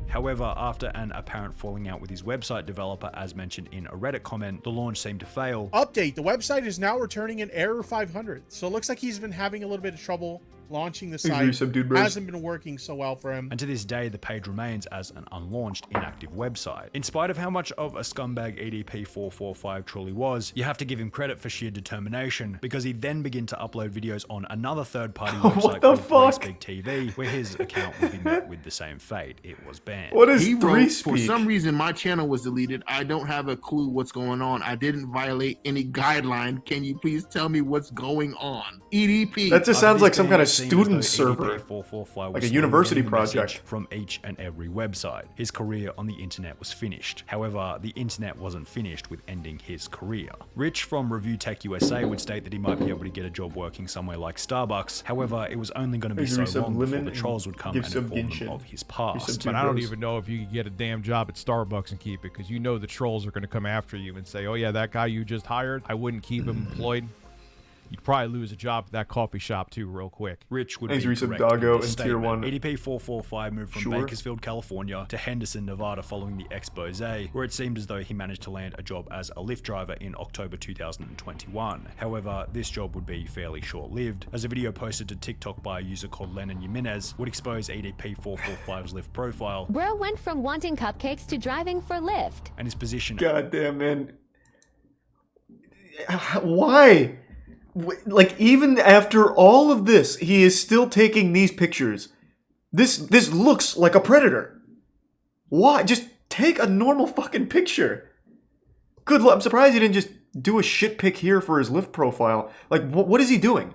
However, after an apparent falling out with his website developer, as mentioned in a Reddit comment, the launch seemed to fail. Update, the website is now returning an error 500. So it looks like he's been having a little bit of trouble launching the site. Resub, dude, bros. Hasn't been working so well for him. And to this day, the page remains as an unlaunched, inactive website. In spite of how much of a scumbag EDP445 truly was, you have to give him credit for sheer determination, because he then began to upload videos on another third-party website called 3Speed TV, where his account would be met with the same fate. It was banned. What is He wrote, 3Speed? for some reason, my channel was deleted. I don't have a clue what's going on. I didn't violate any guideline. Can you please tell me what's going on? EDP. That just sounds like some kind of It seems student as though server. EDP445 was Like a slowly university getting the message project. from each and every website. His career on the internet was finished. However, the internet wasn't finished with ending his career. Rich from Review Tech USA would state that he might be able to get a job working somewhere like Starbucks. However, it was only going to be so long before the trolls would come and inform him of his past. But I don't even know if you could get a damn job at Starbucks and keep it, because you know the trolls are going to come after you and say, oh yeah, that guy you just hired, I wouldn't keep him employed. You'd probably lose a job at that coffee shop too real quick. Rich would Thanks, be Resub, correct Doggo, in this and Tier statement. 1. EDP445 moved from Sure. Bakersfield, California to Henderson, Nevada following the expose, where it seemed as though he managed to land a job as a Lyft driver in October 2021. However, this job would be fairly short-lived, as a video posted to TikTok by a user called Lennon Jimenez would expose EDP445's Lyft profile Bro went from wanting cupcakes to driving for Lyft. and his position. God damn, man. Why? Like, even after all of this, he is still taking these pictures. This looks like a predator. Why? Just take a normal fucking picture. Good luck. I'm surprised he didn't just do a shit pic here for his Lyft profile. Like, what is he doing?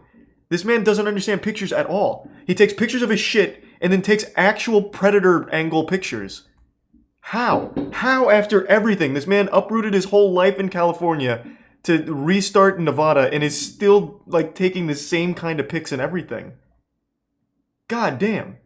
This man doesn't understand pictures at all. He takes pictures of his shit and then takes actual predator angle pictures. How? How after everything? This man uprooted his whole life in California to restart in Nevada and is still, like, taking the same kind of pics and everything. God damn.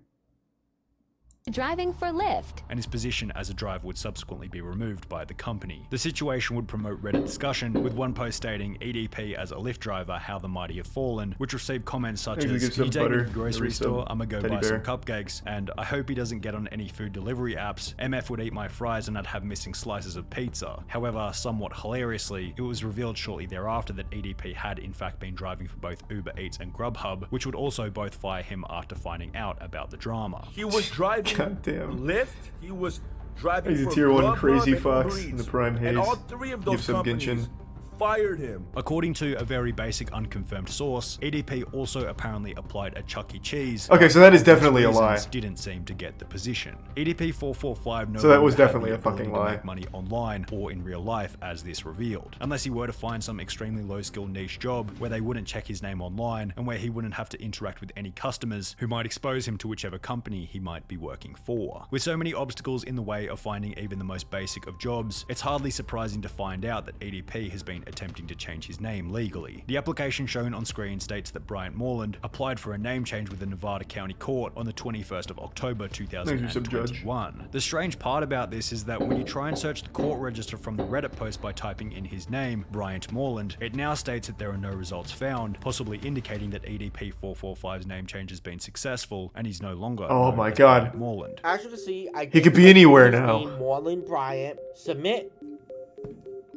Driving for Lyft. And his position as a driver would subsequently be removed by the company. The situation would promote Reddit discussion, with one post stating EDP as a Lyft driver, how the mighty have fallen, which received comments such Maybe as, give can you some take me to butter, the grocery maybe store, some I'm gonna go teddy buy bear. some cupcakes, and I hope he doesn't get on any food delivery apps, MF would eat my fries and I'd have missing slices of pizza. However, somewhat hilariously, it was revealed shortly thereafter that EDP had in fact been driving for both Uber Eats and Grubhub, which would also both fire him after finding out about the drama. He was driving Goddamn. Lyft. He was driving He's a for tier 1 Grubhub crazy and fox Uber in the Eats. Prime Haze. And all three of those Give some companies Genshin. fired him. According to a very basic unconfirmed source, EDP also apparently applied at Chuck E. Cheese. Okay, so that is for which definitely a lie. reasons didn't seem to get the position. EDP445 no So that was longer had definitely the a fucking ability to lie. make money online or in real life, as this revealed. Unless he were to find some extremely low-skill niche job where they wouldn't check his name online and where he wouldn't have to interact with any customers who might expose him to whichever company he might be working for. With so many obstacles in the way of finding even the most basic of jobs, it's hardly surprising to find out that EDP has been attempting to change his name legally. The application shown on screen states that Bryant Moreland applied for a name change with the Nevada County Court on the 21st of October 2021. The strange part about this is that when you try and search the court register from the Reddit post by typing in his name, Bryant Moreland, it now states that there are no results found, possibly indicating that EDP445's name change has been successful and he's no longer Oh known my as God. Bryant Moreland. As you can see, I He could be anywhere now. Moreland Bryant. Submit.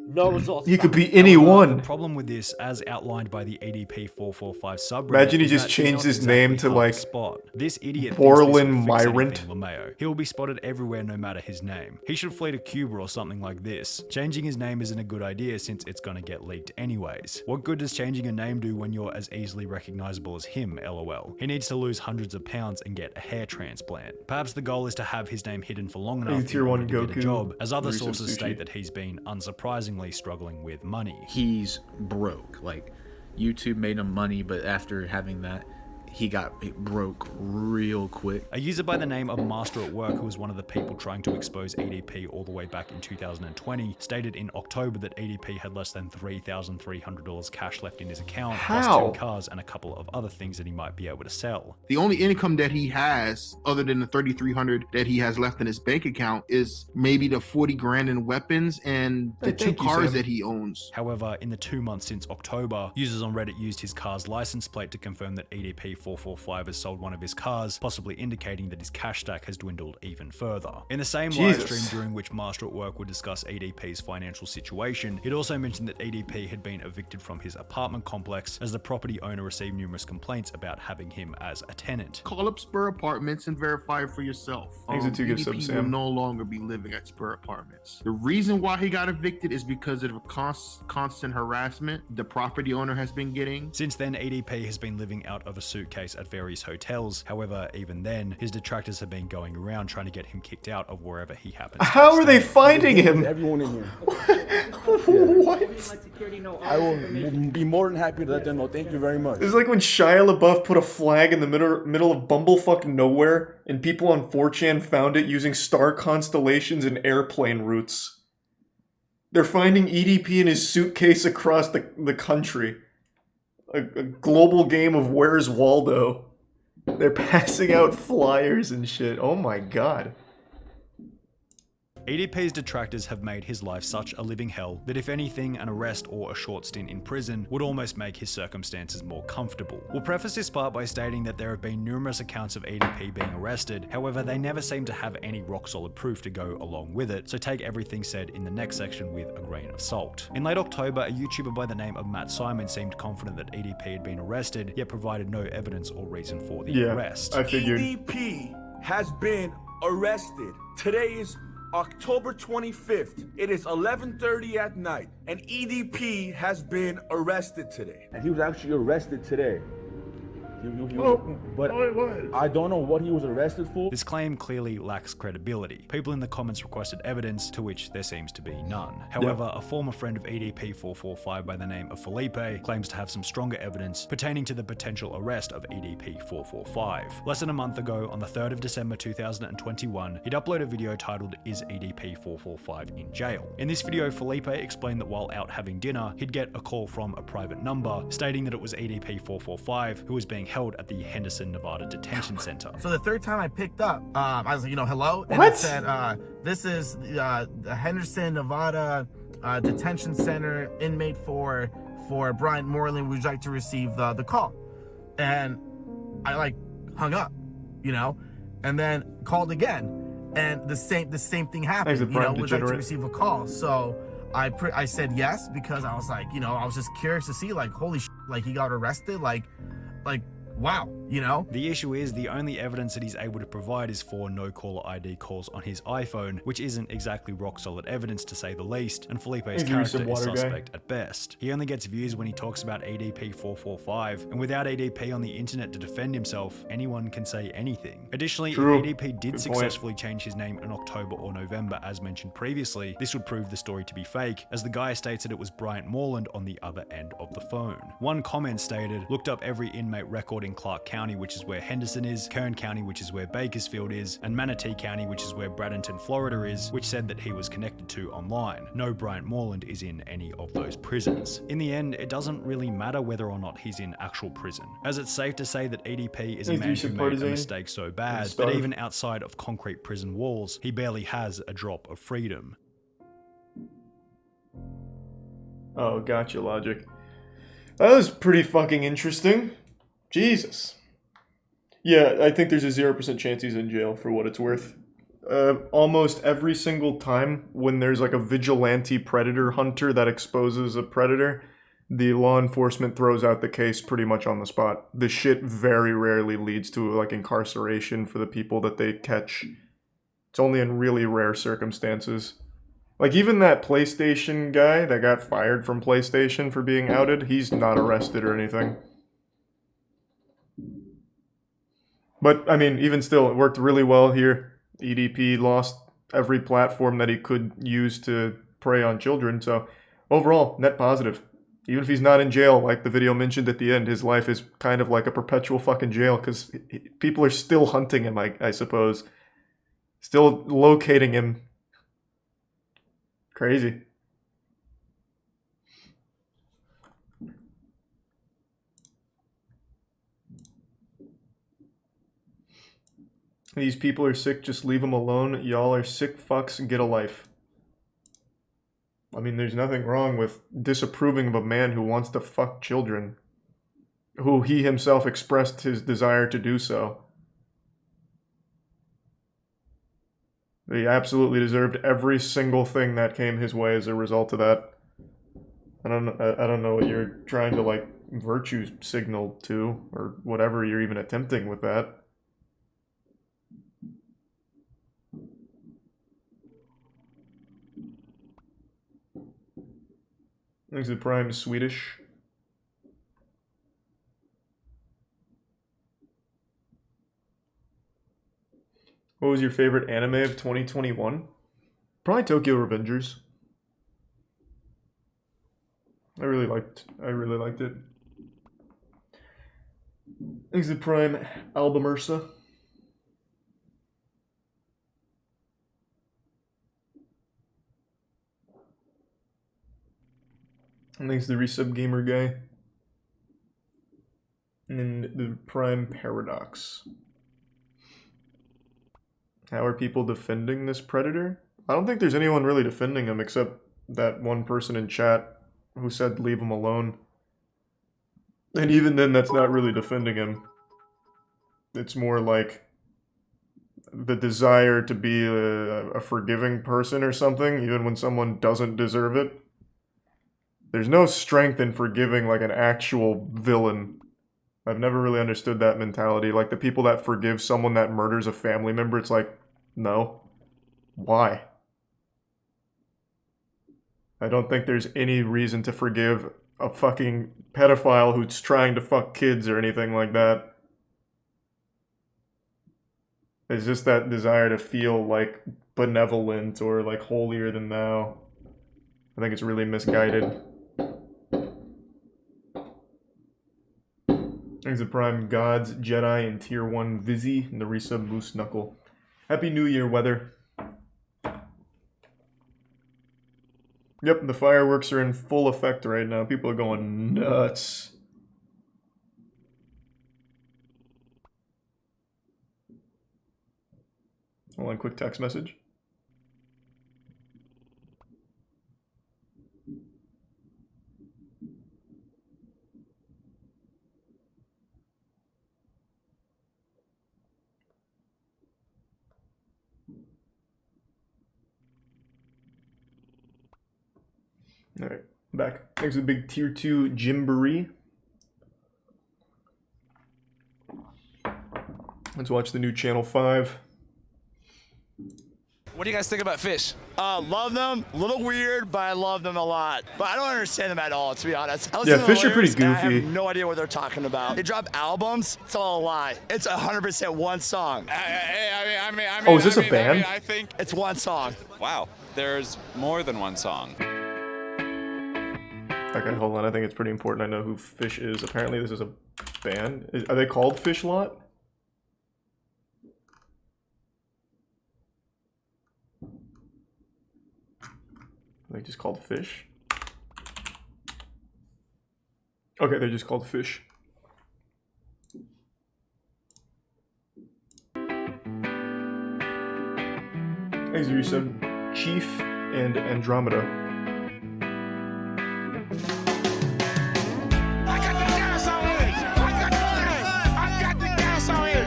No results. He could be However, anyone. The problem with this, as outlined by the ADP 445 subreddit, Imagine he is just that he's changed not his exactly name to, hard like, spot. This idiot thinks this Borland will fix Myrant. anything, LeMayo. He will be spotted everywhere no matter his name. He should flee to Cuba or something like this. Changing his name isn't a good idea since it's gonna get leaked anyways. What good does changing a name do when you're as easily recognizable as him, lol? He needs to lose hundreds of pounds and get a hair transplant. Perhaps the goal is to have his name hidden for long enough Tier in 1 order to get a Goku, job, as other Reese of sources Sushi. state that he's been unsurprisingly struggling with money. He's broke. Like, YouTube made him money, but after having that, he got broke real quick. A user by the name of Master at Work, who was one of the people trying to expose EDP all the way back in 2020, stated in October that EDP had less than $3,300 cash left in his account, plus How? 2 cars and a couple of other things that he might be able to sell. The only income that he has, other than the $3,300 that he has left in his bank account, is maybe the 40 grand in weapons and the 2 cars that he owns. However, in the 2 months since October, users on Reddit used his car's license plate to confirm that EDP 445 has sold one of his cars, possibly indicating that his cash stack has dwindled even further. In the same live stream during which Master at Work would discuss EDP's financial situation, he'd also mentioned that EDP had been evicted from his apartment complex as the property owner received numerous complaints about having him as a tenant. Call up Spur Apartments and verify it for yourself. Thanks for 2 gifts, EDP will Sam. no longer be living at Spur Apartments. The reason why he got evicted is because of constant harassment the property owner has been getting. Since then, EDP has been living out of a suitcase at various hotels. However, even then, his detractors have been going around trying to get him kicked out of wherever he happens to How are they stay. finding him? Everyone in here. What? I will be more than happy to let them know. Thank you very much. It's like when Shia LaBeouf put a flag in the middle of bumblefuck nowhere, and people on 4chan found it using star constellations and airplane routes. They're finding EDP in his suitcase across the country. A global game of Where's Waldo. They're passing out flyers and shit. Oh my god. EDP's detractors have made his life such a living hell that if anything, an arrest or a short stint in prison would almost make his circumstances more comfortable. We'll preface this part by stating that there have been numerous accounts of EDP being arrested, however they never seem to have any rock solid proof to go along with it, so take everything said in the next section with a grain of salt. In late October, a YouTuber by the name of Matt Simon seemed confident that EDP had been arrested, yet provided no evidence or reason for the arrest. I figured. EDP has been arrested. Today is October 25th. It is 11:30 at night, and EDP has been arrested today. And he was actually arrested today. But I don't know what he was arrested for. This claim clearly lacks credibility. People in the comments requested evidence, to which there seems to be none. However, a former friend of EDP 445 by the name of Felipe claims to have some stronger evidence pertaining to the potential arrest of EDP 445. Less than a month ago, on the 3rd of December 2021, he'd uploaded a video titled "Is EDP 445 in Jail?" In this video, Felipe explained that while out having dinner, he'd get a call from a private number stating that it was EDP 445 who was being held at the Henderson, Nevada Detention Center. So the third time I picked up, I was like, hello? And What? it said, this is the Henderson, Nevada Detention Center, inmate for Bryant Moreland. Would you like to receive the call? And I hung up, and then called again. And the same thing happened, would you like to receive a call? So I said yes, because I was like, I was just curious to see, holy shit, he got arrested, wow, The issue is the only evidence that he's able to provide is 4 no-caller ID calls on his iPhone, which isn't exactly rock-solid evidence to say the least, and Felipe's character is suspect at best. He only gets views when he talks about EDP 445, and without EDP on the internet to defend himself, anyone can say anything. Additionally, if EDP did successfully change his name in October or November as mentioned previously, this would prove the story to be fake, as the guy states that it was Bryant Moreland on the other end of the phone. One comment stated, "Looked up every inmate record in Clark County, which is where Henderson is, Kern County, which is where Bakersfield is, and Manatee County, which is where Bradenton, Florida is, which said that he was connected to online. No Bryant Moreland is in any of those prisons." In the end, it doesn't really matter whether or not he's in actual prison, as it's safe to say that EDP is a man who made a mistake so bad that even outside of concrete prison walls, he barely has a drop of freedom. Oh, gotcha, logic. That was pretty fucking interesting. Jesus. Yeah, I think there's a 0% chance he's in jail for what it's worth. almost every single time when there's like a vigilante predator hunter that exposes a predator, the law enforcement throws out the case pretty much on the spot. The shit very rarely leads to like incarceration for the people that they catch. It's only in really rare circumstances. Like even that PlayStation guy that got fired from PlayStation for being outed, he's not arrested or anything. But I mean, even still, it worked really well here. EDP lost every platform that he could use to prey on children, so overall, net positive. Even if he's not in jail, like the video mentioned at the end, his life is kind of like a perpetual fucking jail, because people are still hunting him, I suppose. Still locating him. Crazy. These people are sick, just leave them alone. Y'all are sick fucks, get a life. I mean, there's nothing wrong with disapproving of a man who wants to fuck children. Who he himself expressed his desire to do so. He absolutely deserved every single thing that came his way as a result of that. I don't know what you're trying to, like, virtue signal to, or whatever you're even attempting with that. Is the Prime Swedish? What was your favorite anime of 2021? Probably Tokyo Revengers. I really liked it. Is the Prime Albumersa? And thanks to the Resub Gamer guy. And the Prime Paradox. How are people defending this predator? I don't think there's anyone really defending him except that one person in chat who said leave him alone. And even then, that's not really defending him. It's more like the desire to be a forgiving person or something, even when someone doesn't deserve it. There's no strength in forgiving like an actual villain. I've never really understood that mentality. Like the people that forgive someone that murders a family member, it's like, no. Why? I don't think there's any reason to forgive a fucking pedophile who's trying to fuck kids or anything like that. It's just that desire to feel like benevolent or like holier than thou. I think it's really misguided. Thanks to Prime Gods, Jedi, and Tier 1 Vizzy, and the resub Moose Knuckle. Happy New Year, weather. Yep, the fireworks are in full effect right now. People are going nuts. Hold on, quick text message. Alright, back. Thanks to the big Tier 2 Jimboree. Let's watch the new Channel 5. What do you guys think about Fish? Love them. A little weird, but I love them a lot. But I don't understand them at all, to be honest. Yeah, Fish are pretty goofy. I have no idea what they're talking about. They drop albums. It's all a lie. It's 100% one song. Oh, is this a band? I think it's one song. Wow, there's more than one song. Okay, hold on. I think it's pretty important I know who Fish is. Apparently this is a band. Are they called Fish Lot? Are they just called Fish? Okay, they're just called Fish. Thanks, you said Chief and Andromeda.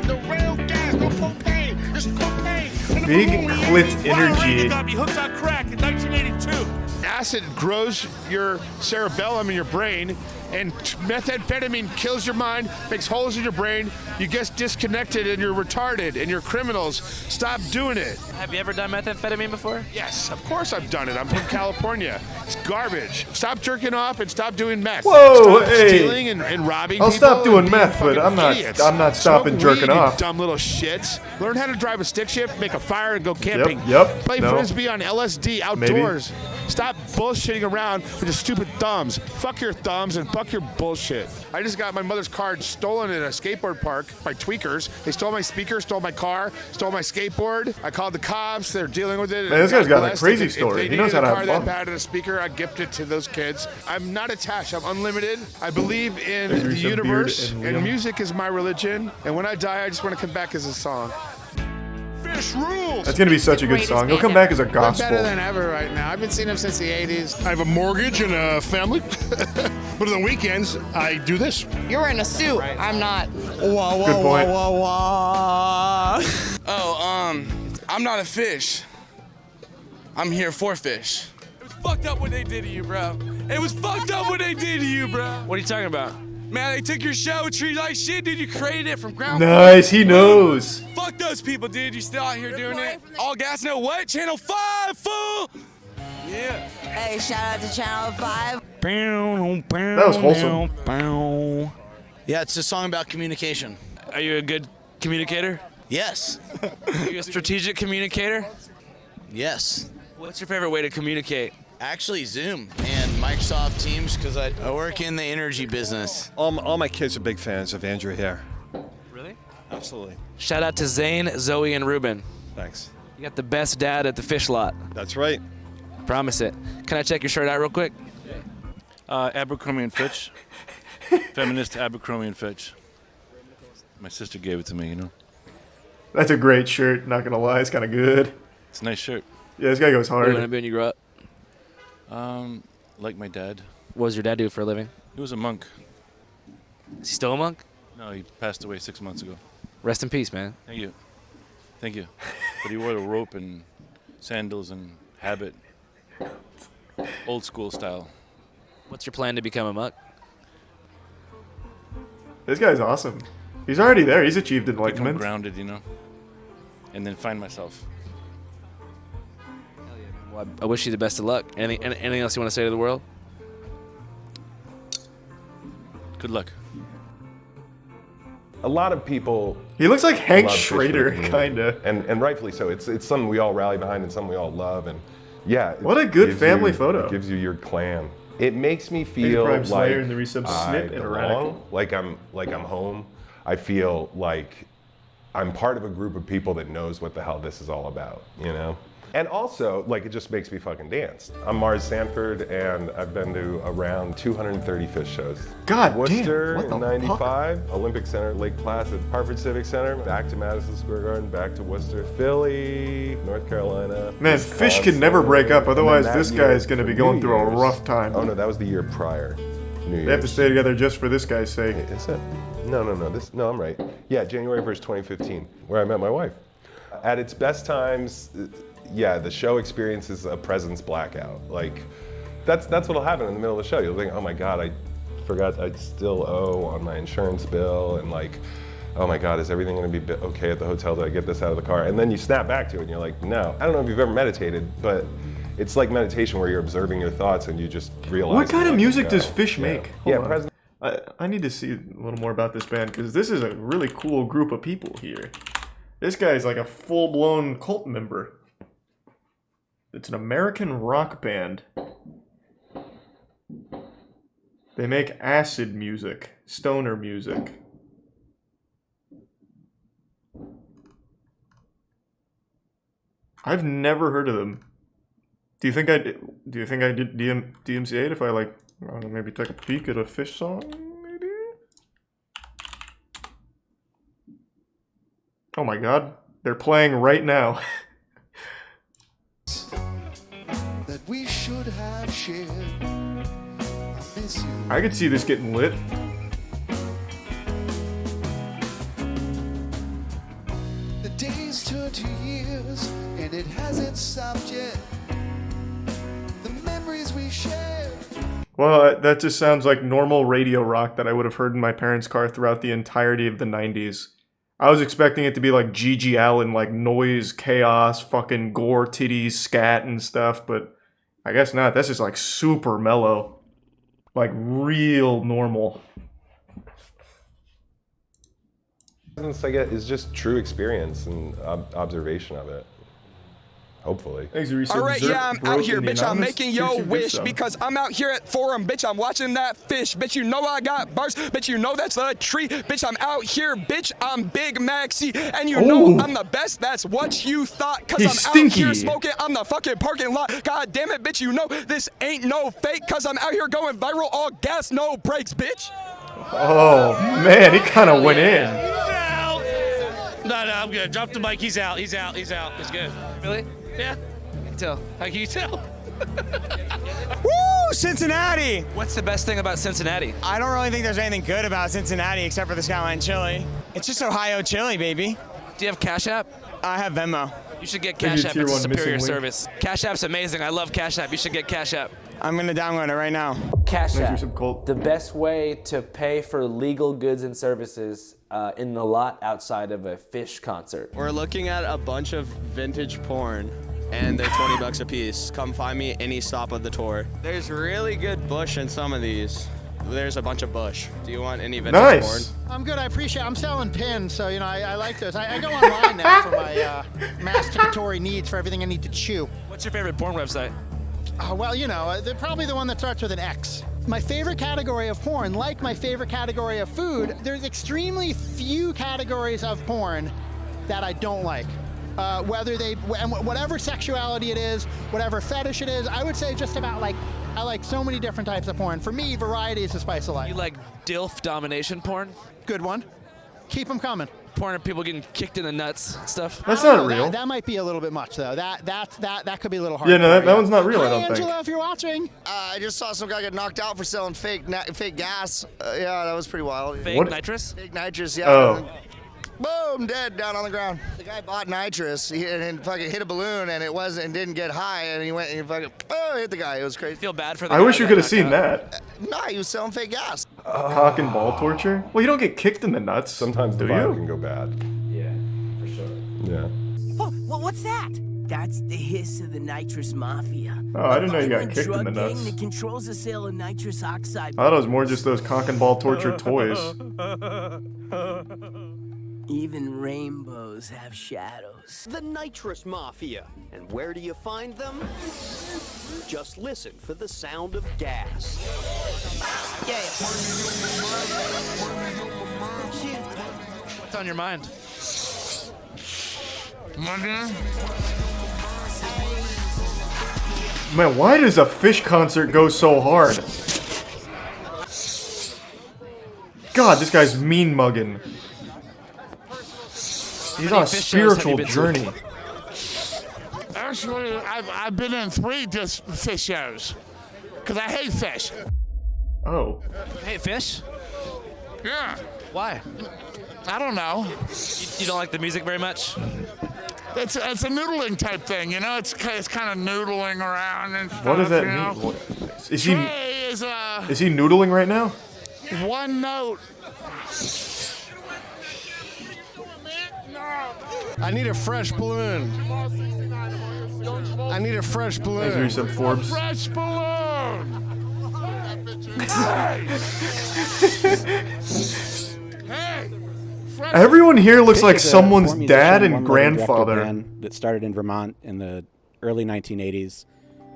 The real gas, no propane. It's cocaine in the Big clit energy. Got me hooked on crack in 1982. Acid grows your cerebellum in your brain, and methamphetamine kills your mind, makes holes in your brain. You get disconnected and you're retarded and you're criminals. Stop doing it. Have you ever done methamphetamine before? Yes, of course I've done it. I'm from California. It's garbage. Stop jerking off and stop doing meth. Whoa, stop hey. stealing and robbing I'll people stop doing and being meth, but fucking I'm idiots. not stopping Smoke jerking weed, off. You dumb little shits. Learn how to drive a stick shift, make a fire, and go camping. Yep. Play No. frisbee on LSD outdoors. Stop bullshitting around with your stupid thumbs. Fuck your thumbs and fuck your bullshit. I just got my mother's car stolen in a skateboard park by tweakers. They stole my speaker, stole my car, stole my skateboard. I called the cops. They're dealing with it. Man, this guy's got a Blessed. crazy If story. they He knows how needed to a have car fun. that bad and a speaker, I gift it to those kids. I'm not attached. I'm unlimited. I believe in There's the some beard universe, and and Liam. music is my religion. And when I die, I just want to come back as a song. Fish rules. That's gonna be such a good song. He'll come back as a We're gospel. better than ever right now. I've been seeing him since the 80s. I have a mortgage and a family. But on the weekends, I do this. You're wearing a suit. I'm not. Wah, wah, Good point. wah, wah, wah. Oh, I'm not a fish. I'm here for fish. It was fucked up what they did to you, bro. It was fucked up what they did to you, bro. What are you talking about? Man, they took your show, treated you like shit, dude. You created it from ground. Nice, he knows. Fuck those people, dude. You still out here doing it? All gas, no what? Channel 5, fool. Yeah. Hey, shout out to Channel 5. That was wholesome. Yeah, it's a song about communication. Are you a good communicator? Yes. Are you a strategic communicator? Yes. What's your favorite way to communicate? Actually, Zoom and Microsoft Teams, because I work in the energy business. All my kids are big fans of Andrew here. Really? Absolutely. Shout out to Zane, Zoe, and Ruben. Thanks. You got the best dad at the fish lot. That's right. Promise it. Can I check your shirt out real quick? Abercrombie and Fitch. Feminist Abercrombie and Fitch. My sister gave it to me, you know. That's a great shirt. Not gonna lie, it's kind of good. It's a nice shirt. Yeah, this guy goes What do you want to hard. be when you grow up? Like my dad. What does your dad do for a living? He was a monk. Is he still a monk? No, he passed away 6 months ago. Rest in peace, man. Thank you. Thank you. But he wore a rope and sandals and habit. Old school style. What's your plan to become a monk? This guy's awesome. He's already there. He's achieved Become enlightenment. grounded, you know. And then find myself. Well, I wish you the best of luck. Anything else you want to say to the world? Good luck. A lot of people. He looks like Hank love fish for the Schrader, community. kinda. And rightfully so. It's something we all rally behind and something we all love. And yeah. What a it good gives family you- photo. It gives you your clan. It makes me feel Prime like Slayer and the resub I Snip and belong, like I'm home. I feel like I'm part of a group of people that knows what the hell this is all about, you know? And also, like, it just makes me fucking dance. I'm Mars Sanford, and I've been to around 230 fish shows. God Worcester damn, what the in '95, Olympic Center, Lake Placid, Harvard Civic Center, back to Madison Square Garden, back to Worcester, Philly, North Carolina. Man, fish can never break up. And then Otherwise, that this year, guy's gonna be for going New through a Year's- rough time. Oh no, that was the year prior. New Year's. They have to stay together just for this guy's sake. Is it? No, I'm right. Yeah, January 1st, 2015, where I met my wife. At its best times, yeah, the show experiences a presence blackout. Like, that's what'll happen in the middle of the show. You'll think, oh my God, I forgot I still owe on my insurance bill, and like, oh my God, is everything gonna be okay at the hotel? Did I get this out of the car? And then you snap back to it and you're like, no. I don't know if you've ever meditated, but it's like meditation where you're observing your thoughts and you just realize. What kind of like, music oh, does Fish make? Hold Yeah, on. presence. I need to see a little more about this band because this is a really cool group of people here. This guy's like a full-blown cult member. It's an American rock band. They make acid music, stoner music. I've never heard of them. Do you think I did DMCA it if I like, I don't know, maybe take a peek at a Fish song, maybe? Oh my God, they're playing right now. That we should have shared. I miss you. I could see this getting lit. The days turn 20 years, and it hasn't stopped yet. The memories we share. Well, that just sounds like normal radio rock that I would have heard in my parents' car throughout the entirety of the 90s. I was expecting it to be like G.G. Allen, like noise, chaos, fucking gore, titties, scat, and stuff, but I guess not. That's just like super mellow. Like real normal. I get is just true experience and observation of it. Hopefully. All right, yeah, I'm out here, bitch. I'm making your wish because I'm out here at Forum, bitch. I'm watching that fish, bitch. You know I got bars, bitch. You know that's a tree, bitch. I'm out here, bitch. I'm Big Maxi, and you know I'm the best. That's what you thought, cause I'm out here smoking on the fucking parking lot. God damn it, bitch. You know this ain't no fake, cause I'm out here going viral, all gas, no brakes, bitch. Oh man, he kind of went in. No, I'm good. Drop the mic. He's out. He's out. He's out. It's good. Really? Yeah. I can tell. How can you tell? Woo! Cincinnati! What's the best thing about Cincinnati? I don't really think there's anything good about Cincinnati except for the Skyline Chili. It's just Ohio chili, baby. Do you have Cash App? I have Venmo. You should get Cash App. It's a superior service. Cash App's amazing. I love Cash App. You should get Cash App. I'm going to download it right now. Cash App, the best way to pay for legal goods and services in the lot outside of a Fish concert. We're looking at a bunch of vintage porn, and they're 20 bucks a piece. Come find me any stop of the tour. There's really good bush in some of these. There's a bunch of bush. Do you want any vintage porn? I'm good. I appreciate it. I'm selling pins, so, you know, I like those. I go online now for my masturbatory needs, for everything I need to chew. What's your favorite porn website? Well, you know, they're probably the one that starts with an X. My favorite category of porn, like my favorite category of food, there's extremely few categories of porn that I don't like. Whatever sexuality it is, whatever fetish it is, I would say just about like, I like so many different types of porn. For me, variety is the spice of life. You like DILF domination porn? Good one. Keep them coming. Porn of people getting kicked in the nuts and stuff. That's not real. That might be a little bit much, though. That could be a little hard. Yeah, no, that one's not real. I don't Angela, think. if you're watching. I just saw some guy get knocked out for selling fake gas. Yeah, that was pretty wild. Fake nitrous? Fake nitrous, yeah. Oh. Boom, dead down on the ground. The guy bought nitrous and fucking hit a balloon and it didn't get high and he went and fucking hit the guy. It was crazy. Feel bad for the I wish you could have seen that. No, he was selling fake gas. Cock and ball torture? Well, you don't get kicked in the nuts. Sometimes the vibe can go bad. Yeah, for sure. Yeah. Oh, well, what's that? That's the hiss of the nitrous mafia. Oh, I didn't know you got violent kicked in the drug nuts. gang that controls the sale of nitrous oxide. I thought it was more just those cock and ball torture toys. Even rainbows have shadows. The Nitrous Mafia. And where do you find them? Just listen for the sound of gas. What's on your mind? Man, why does a Fish concert go so hard? God, this guy's mean mugging. He's on a spiritual journey. Actually, I've been in 3 fish shows. Because I hate fish. Oh. You hate fish? Yeah. Why? I don't know. You don't like the music very much? It's a noodling type thing, you know? It's kind of noodling around and stuff, What does that you know? mean? Is he noodling right now? One note. I need a fresh balloon. I need a fresh balloon. Thanks for your sub, Forbes. Fresh balloon. Hey. Everyone here looks like Fish is a someone's four dad musician, and one-woman director grandfather. band that started in Vermont in the early 1980s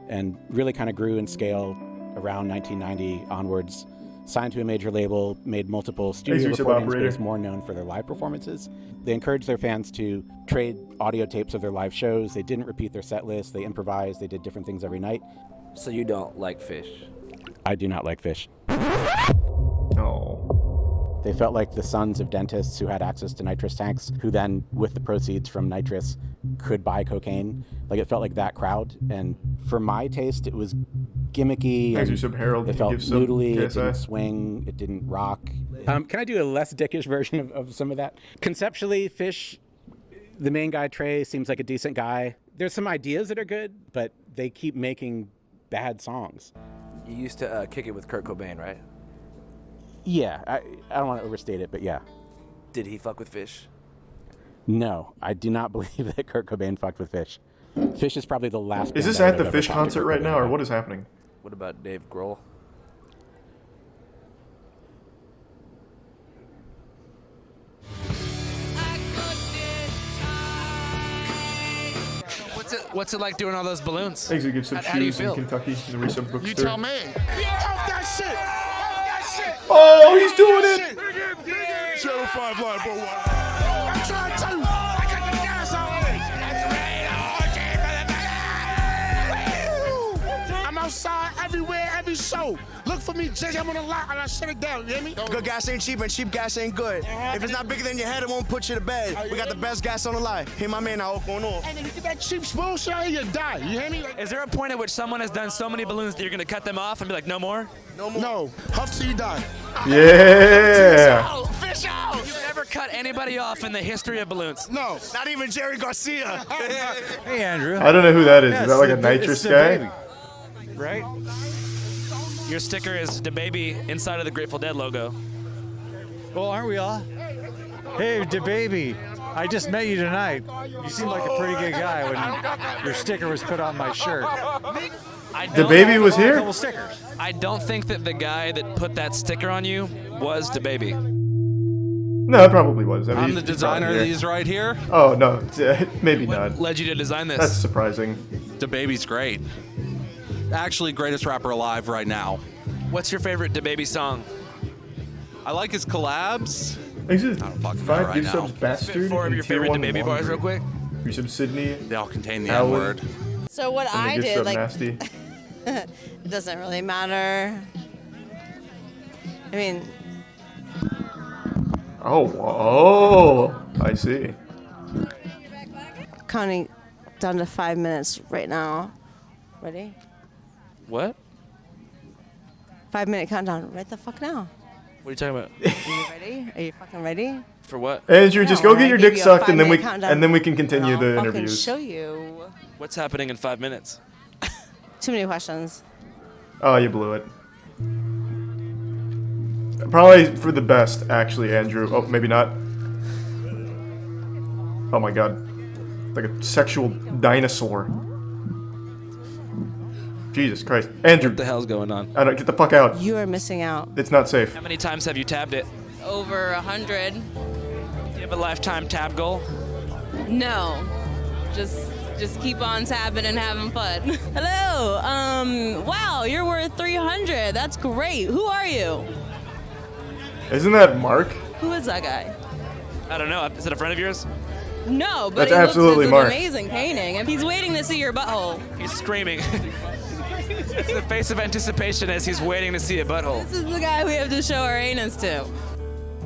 and really kind of grew in scale around 1990 onwards. Signed to a major label, made multiple studio Thanks, recordings, but operator. is more known for their live performances. They encouraged their fans to trade audio tapes of their live shows. They didn't repeat their set list. They improvised. They did different things every night. So you don't like fish? I do not like fish. No. They felt like the sons of dentists who had access to nitrous tanks, who then, with the proceeds from nitrous, could buy cocaine. Like, it felt like that crowd. And for my taste, it was gimmicky. Thanks, And Yusuf Harold. it felt Give some noodly. It KSI. didn't swing. It didn't rock. Can I do a less dickish version of some of that? Conceptually, Fish The main guy, Trey, seems like a decent guy. There's some ideas that are good, but they keep making bad songs. You used to kick it with Kurt Cobain, right? Yeah, I don't want to overstate it, but yeah. Did he fuck with Fish? No, I do not believe that Kurt Cobain fucked with Fish. Fish is probably the last. Is this band I at would the have Fish ever talked to concert Kurt right Cobain now, or about. what is happening? What about Dave Grohl? What's it like doing all those balloons? Thanks, we give some How do you shoes in feel? Kentucky in the resub bookstore. You tell me. Yeah, off that shit. Off that shit. Oh, he's doing it. 05 live, bro. I'm trying to. I got the gas on. I'm outside everywhere, every show. Look for me, JJ. I'm on the lot and I shut it down. You hear me? Good gas ain't cheap and cheap gas ain't good. If it's not bigger than your head, it won't put you to bed. We got the best gas on the line. Hear my man out going on. And if you get that cheap bullshit out here, you die. You hear me? Is there a point at which someone has done so many balloons that you're gonna cut them off and be like, no more? No more. No. Huff till you die. Yeah. Fish out. You've never cut anybody off in the history of balloons. No. Not even Jerry Garcia. Hey, Andrew. I don't know who that is. Yeah, Is that like a it's nitrous the guy? baby. Right? Your sticker is the baby inside of the Grateful Dead logo. Well, aren't we all? Hey, the baby. I just met you tonight. You seem like a pretty good guy when your sticker was put on my shirt. The baby was here? Couple stickers. I don't think that the guy that put that sticker on you was the baby. No, it probably was. I mean, I'm he's the probably designer of here. these right here. Oh no, maybe What not. led you to design this? That's surprising. The baby's great. Actually, greatest rapper alive right now. What's your favorite DaBaby song? I like his collabs. Is it I don't fucking know 5 right gift now. subs bastard? Four of and your tier favorite 1 DaBaby bars, real quick. Resub Sydney. They all contain the Alan, N-word. So what and I the gift did, sub like, nasty. it doesn't really matter. I mean, Oh, I see. counting down to 5 minutes right now. Ready? What? 5 minute countdown right the fuck now. What are you talking about? Are you ready? Are you fucking ready? For what? Andrew, just go get your dick sucked, and then we can continue the I'll fucking interviews. show you. What's happening in 5 minutes? Too many questions. Oh, you blew it. Probably for the best, actually, Andrew. Oh, maybe not. Oh my god. Like a sexual dinosaur. Jesus Christ. Andrew. What the hell's going on? I don't, get the fuck out. You are missing out. It's not safe. How many times have you tabbed it? Over 100. Do you have a lifetime tab goal? No. Just keep on tabbing and having fun. Hello. Wow, you're worth 300. That's great. Who are you? Isn't that Mark? Who is that guy? I don't know. Is it a friend of yours? No, but That's he absolutely looks Mark. an amazing painting, and he's waiting to see your butthole. He's screaming. It's the face of anticipation as he's waiting to see a butthole. This is the guy we have to show our anus to.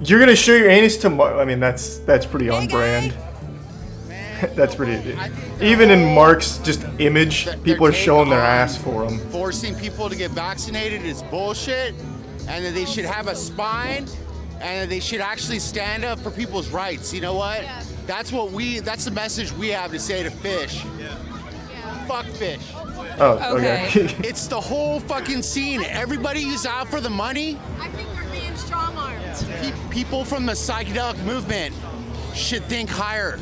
You're gonna show your anus to Mark? I mean, that's pretty on brand. That's pretty. Even in Mark's just image, people are showing their ass for him. Forcing people to get vaccinated is bullshit, and that they should have a spine, and that they should actually stand up for people's rights. You know what? That's the message we have to say to Fish. Fuck Fish. Oh, okay. It's the whole fucking scene. Everybody who's out for the money. I think we're being strong-armed. People from the psychedelic movement should think higher.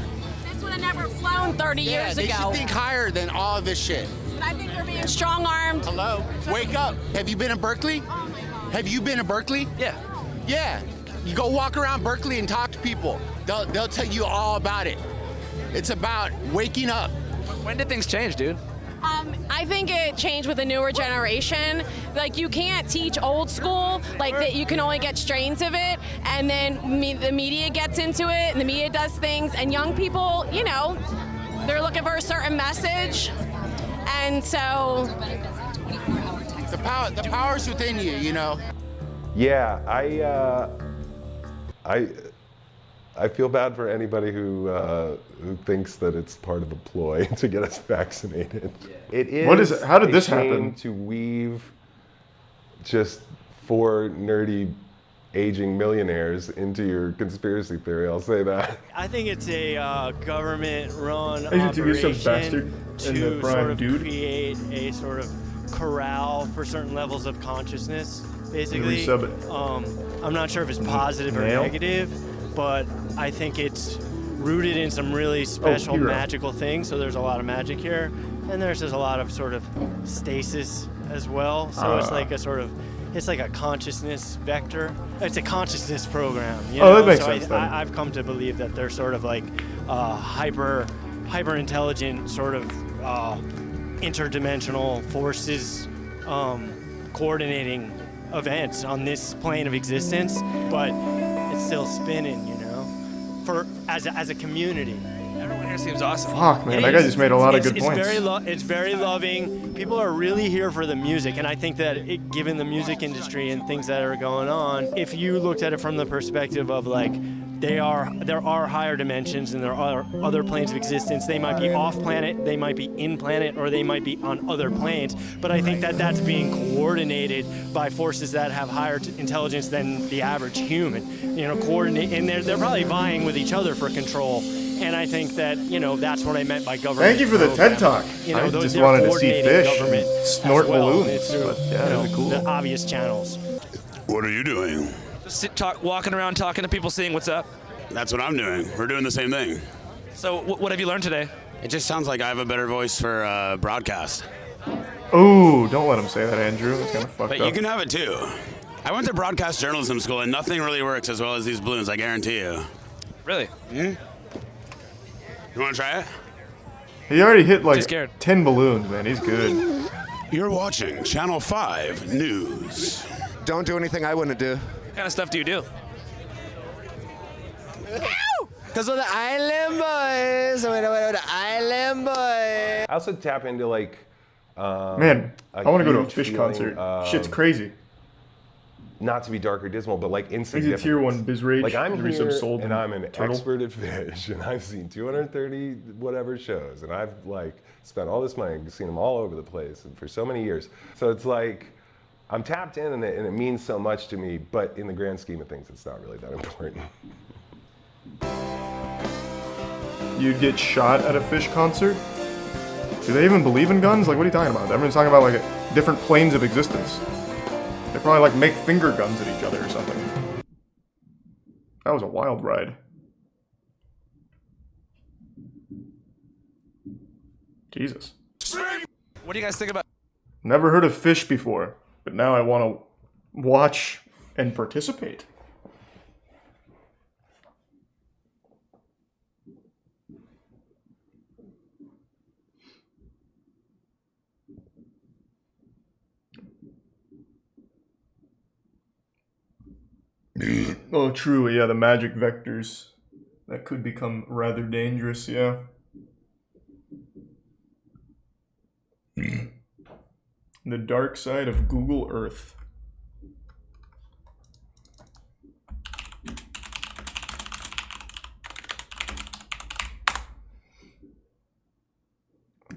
This would have never flown 30 years They ago. should think higher than all of this shit. I think we're being strong-armed. Hello? Wake up. Have you been in Berkeley? Have you been to Berkeley? Yeah. Yeah. You go walk around Berkeley and talk to people. They'll tell you all about it. It's about waking up. When did things change, dude? I think it changed with the newer generation. Like, you can't teach old school, like that you can only get strains of it, and then the media gets into it, and the media does things, and young people, you know, they're looking for a certain message, and so... The power's within you, you know? Yeah, I feel bad for anybody who thinks that it's part of a ploy to get us vaccinated. It is. What is it? How did this a shame happen? to weave just 4 nerdy aging millionaires into your conspiracy theory. I'll say that. I think it's a government-run Agent TV operation bastard and the to prime sort of dude. create a sort of corral for certain levels of consciousness, basically. Resub it. I'm not sure if it's positive or Nail? negative, but I think it's rooted in some really special hero. magical things. So there's a lot of magic here, and there's just a lot of sort of stasis as well. So it's like a sort of, it's like a consciousness vector. It's a consciousness program. You know? That makes so sense then. I've come to believe that they're sort of like hyper intelligent sort of interdimensional forces coordinating events on this plane of existence, but it's still spinning, you know, for as a community. Everyone here seems awesome. Fuck, man, It that guy is. just made a lot of good It's points. It's very loving. People are really here for the music, and I think that given the music industry and things that are going on, if you looked at it from the perspective of like, there are higher dimensions and there are other planes of existence. They might be off planet, they might be in planet, or they might be on other planes. But I think that that's being coordinated by forces that have higher intelligence than the average human. You know, coordinate, and they're probably vying with each other for control. And I think that, you know, that's what I meant by government. Thank you for the TED Talk. You know, I those- just they're wanted to see coordinating fish government and as snort well. balloons. It's through, But yeah, you that'd know, be cool. the obvious channels. What are you doing? Just walking around talking to people, seeing what's up. That's what I'm doing. We're doing the same thing. So what have you learned today? It just sounds like I have a better voice for broadcast. Ooh, don't let him say that, Andrew. It's kind of fucked But up. you can have it too. I went to broadcast journalism school and nothing really works as well as these balloons, I guarantee you. Really? You want to try it? He already hit like Too scared. 10 balloons, man. He's good. You're watching Channel 5 News. Don't do anything I wouldn't do. What kind of stuff do you do? Because we're the Island Boys. We're the Island Boys. I also tap into like, Man, I want to go to a huge fish feeling concert. of- Shit's crazy. Not to be dark or dismal, but like insignificant. Tier 1 biz rage. Like I'm resub here sold and I'm an turtle. expert at fish, and I've seen 230 whatever shows, and I've like spent all this money, seen them all over the place, and for so many years. So it's like I'm tapped in, and it means so much to me. But in the grand scheme of things, it's not really that important. You'd get shot at a fish concert? Do they even believe in guns? Like, what are you talking about? Everyone's talking about like different planes of existence. They probably like make finger guns at each other or something. That was a wild ride. Jesus. What do you guys think about? Never heard of fish before, but now I want to watch and participate. Oh, true. Yeah, the magic vectors. That could become rather dangerous, yeah. The dark side of Google Earth.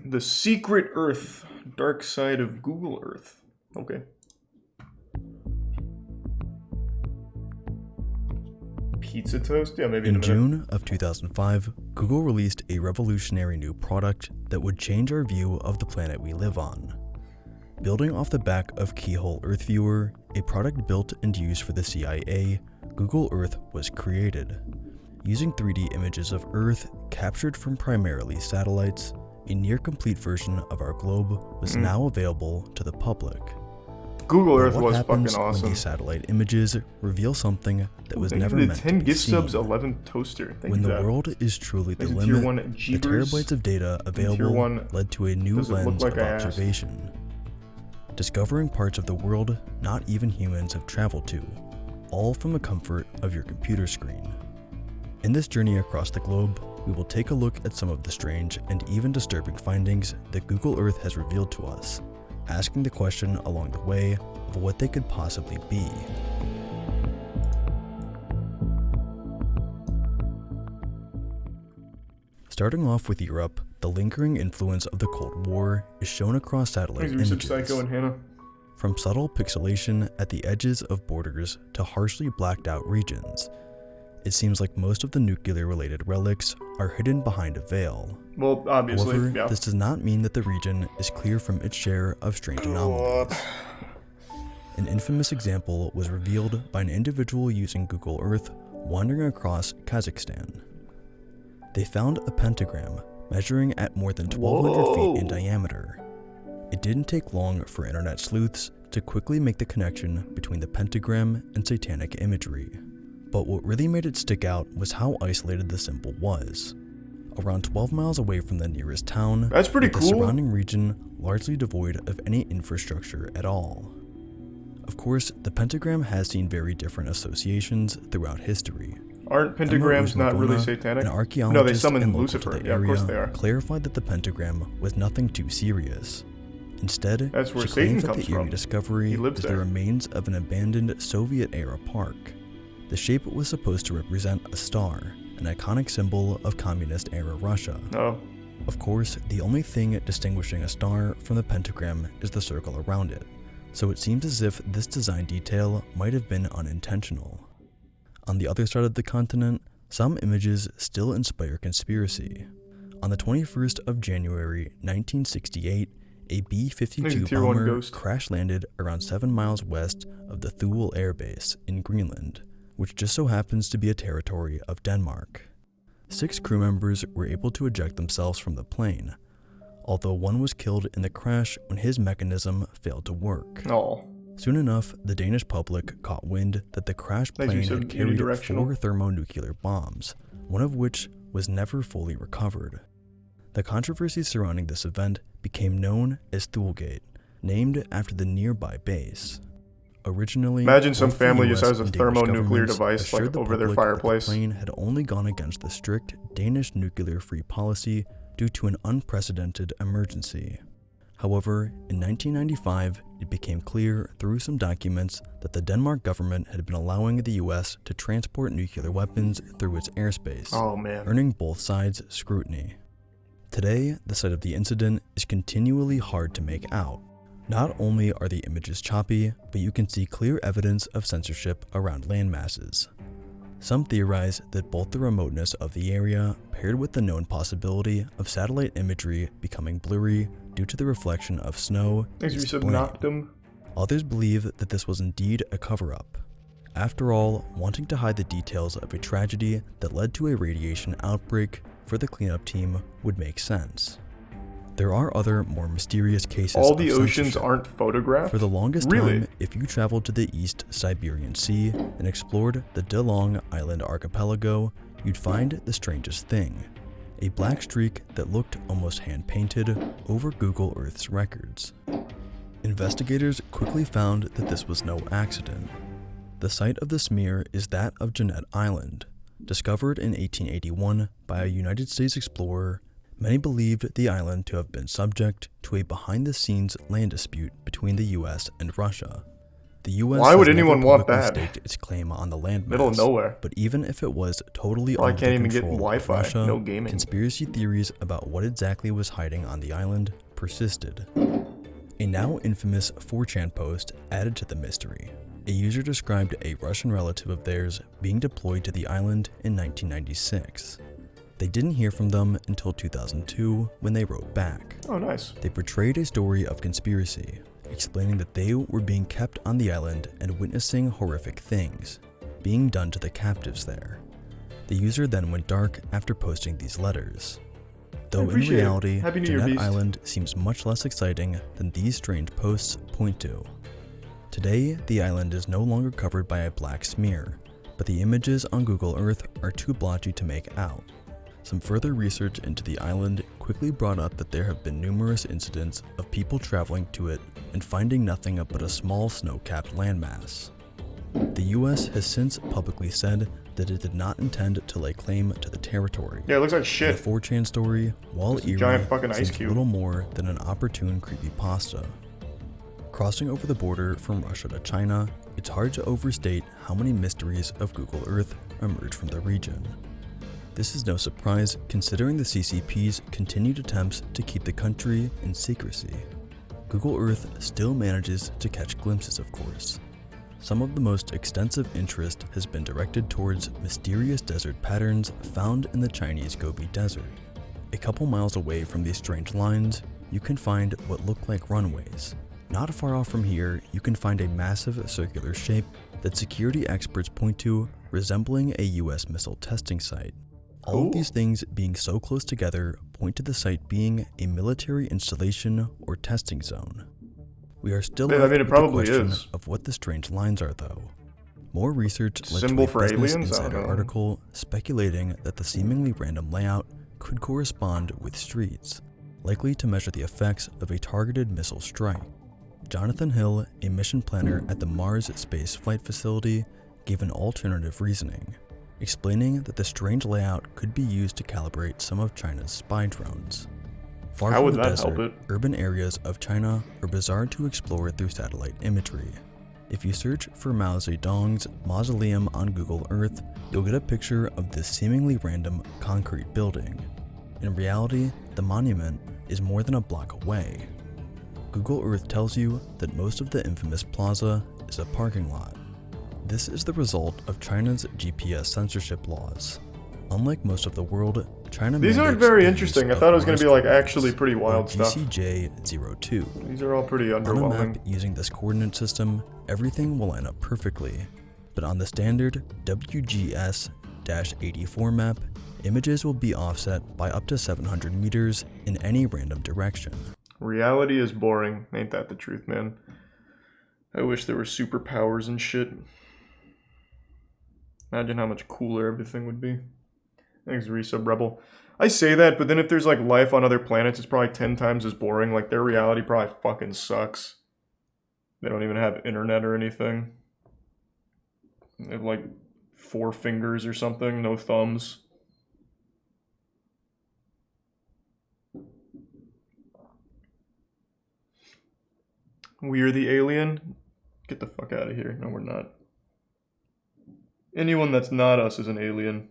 The secret Earth. Dark side of Google Earth. Okay. Pizza toast? Yeah, maybe in a In minute. June of 2005, Google released a revolutionary new product that would change our view of the planet we live on. Building off the back of Keyhole Earth Viewer, a product built and used for the CIA, Google Earth was created. Using 3D images of Earth captured from primarily satellites, a near-complete version of our globe was now available to the public. Google But Earth what was happens fucking awesome. when these satellite images reveal something that was Thank you never for the meant 10 to be gift seen? subs, 11 toaster. Thank When you the for that. world is truly the Thank you, Tier limit, 1 the Jeepers. terabytes of data And Tier available 1 led to a new doesn't look lens like of I asked. observation. Discovering parts of the world not even humans have traveled to, all from the comfort of your computer screen. In this journey across the globe, we will take a look at some of the strange and even disturbing findings that Google Earth has revealed to us, asking the question along the way of what they could possibly be. Starting off with Europe, the lingering influence of the Cold War is shown across satellite Thanks, Resub images. Psycho and Hannah. from subtle pixelation at the edges of borders to harshly blacked out regions. It seems like most of the nuclear-related relics are hidden behind a veil. Well, obviously, However, yeah. this does not mean that the region is clear from its share of strange anomalies. An infamous example was revealed by an individual using Google Earth wandering across Kazakhstan. They found a pentagram measuring at more than 1,200 feet in diameter. It didn't take long for internet sleuths to quickly make the connection between the pentagram and satanic imagery. But what really made it stick out was how isolated the symbol was. Around 12 miles away from the nearest town, that's pretty with cool. The surrounding region largely devoid of any infrastructure at all. Of course, the pentagram has seen very different associations throughout history. Aren't pentagrams not really satanic? An archaeologist No, they summon and local Lucifer. to the Yeah, of course they area are. clarified that the pentagram was nothing too serious. Instead, That's where she Satan claims that comes the eerie from. discovery He is lives the there. remains of an abandoned Soviet-era park. The shape was supposed to represent a star, an iconic symbol of communist-era Russia. Oh. Of course, the only thing distinguishing a star from the pentagram is the circle around it, so it seems as if this design detail might have been unintentional. On the other side of the continent, some images still inspire conspiracy. On the 21st of January 1968, a B-52 Tier 1 bomber ghost. crash-landed around 7 miles west of the Thule Air Base in Greenland, which just so happens to be a territory of Denmark. 6 crew members were able to eject themselves from the plane, although one was killed in the crash when his mechanism failed to work. Oh. Soon enough, the Danish public caught wind that the crashed Thanks, you plane said had carried unidirectional. 4 thermonuclear bombs, one of which was never fully recovered. The controversy surrounding this event became known as Thulegate, named after the nearby base. Originally, Imagine some both the family US just has a and Danish thermonuclear governments device assured like the over their public that fireplace. The plane had only gone against the strict Danish nuclear-free policy due to an unprecedented emergency. However, in 1995, it became clear through some documents that the Denmark government had been allowing the US to transport nuclear weapons through its airspace, Oh, man. earning both sides scrutiny. Today, the site of the incident is continually hard to make out. Not only are the images choppy, but you can see clear evidence of censorship around landmasses. Some theorize that both the remoteness of the area, paired with the known possibility of satellite imagery becoming blurry due to the reflection of snow, Thanks, you is said to blame. Noctum. Others believe that this was indeed a cover-up. After all, wanting to hide the details of a tragedy that led to a radiation outbreak for the cleanup team would make sense. There are other, more mysterious cases All of the oceans censorship. aren't photographed? For the longest Really? time, if you traveled to the East Siberian Sea and explored the De Long Island archipelago, you'd find the strangest thing: a black streak that looked almost hand-painted over Google Earth's records. Investigators quickly found that this was no accident. The site of the smear is that of Jeannette Island. Discovered in 1881 by a United States explorer, many believed the island to have been subject to a behind-the-scenes land dispute between the US and Russia. The US Why would has never anyone want publicly that? staked its claim on the landmass, Middle of nowhere. but even if it was totally Well, I under can't the even get control of Wi-Fi, Russia, no gaming. conspiracy theories about what exactly was hiding on the island persisted. A now infamous 4chan post added to the mystery. A user described a Russian relative of theirs being deployed to the island in 1996. They didn't hear from them until 2002 when they wrote back. Oh, nice. They portrayed a story of conspiracy, explaining that they were being kept on the island and witnessing horrific things being done to the captives there. The user then went dark after posting these letters. Though in appreciate it. reality, Happy New Year, Jeannette Beast. Island seems much less exciting than these strange posts point to. Today, the island is no longer covered by a black smear, but the images on Google Earth are too blotchy to make out. Some further research into the island quickly brought up that there have been numerous incidents of people traveling to it and finding nothing but a small snow-capped landmass. The US has since publicly said that it did not intend to lay claim to the territory. Yeah, it looks like shit. The 4chan story, while It's a eerie, giant fucking ice seems cube. little more than an opportune creepypasta. Crossing over the border from Russia to China, it's hard to overstate how many mysteries of Google Earth emerge from the region. This is no surprise considering the CCP's continued attempts to keep the country in secrecy. Google Earth still manages to catch glimpses, of course. Some of the most extensive interest has been directed towards mysterious desert patterns found in the Chinese Gobi Desert. A couple miles away from these strange lines, you can find what look like runways. Not far off from here, you can find a massive circular shape that security experts point to resembling a US missile testing site. All of these things being so close together point to the site being a military installation or testing zone. We are still left with the question of what the strange lines are, though. More research led to a Business Insider article speculating that the seemingly random layout could correspond with streets, likely to measure the effects of a targeted missile strike. Jonathan Hill, a mission planner at the Mars Space Flight Facility, gave an alternative reasoning, explaining that the strange layout could be used to calibrate some of China's spy drones. Far from the desert, urban areas of China are bizarre to explore through satellite imagery. If you search for Mao Zedong's mausoleum on Google Earth, you'll get a picture of this seemingly random concrete building. In reality, the monument is more than a block away. Google Earth tells you that most of the infamous plaza is a parking lot. This is the result of China's GPS censorship laws. Unlike most of the world, China These aren't very interesting. I thought it was going to be like actually pretty wild stuff. GCJ02. These are all pretty underwhelming. On a map using this coordinate system, everything will line up perfectly. But on the standard WGS-84 map, images will be offset by up to 700 meters in any random direction. Reality is boring. Ain't that the truth, man? I wish there were superpowers and shit. Imagine how much cooler everything would be. Thanks, Resub Rebel. I say that, but then if there's like life on other planets, it's probably 10 times as boring. Like their reality probably fucking sucks. They don't even have internet or anything. They have like 4 fingers or something, no thumbs. We're the alien? Get the fuck out of here. No, we're not. Anyone that's not us is an alien.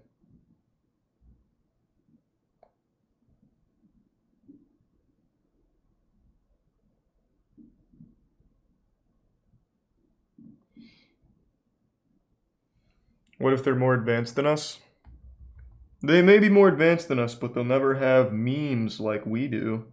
What if they're more advanced than us? They may be more advanced than us, but they'll never have memes like we do.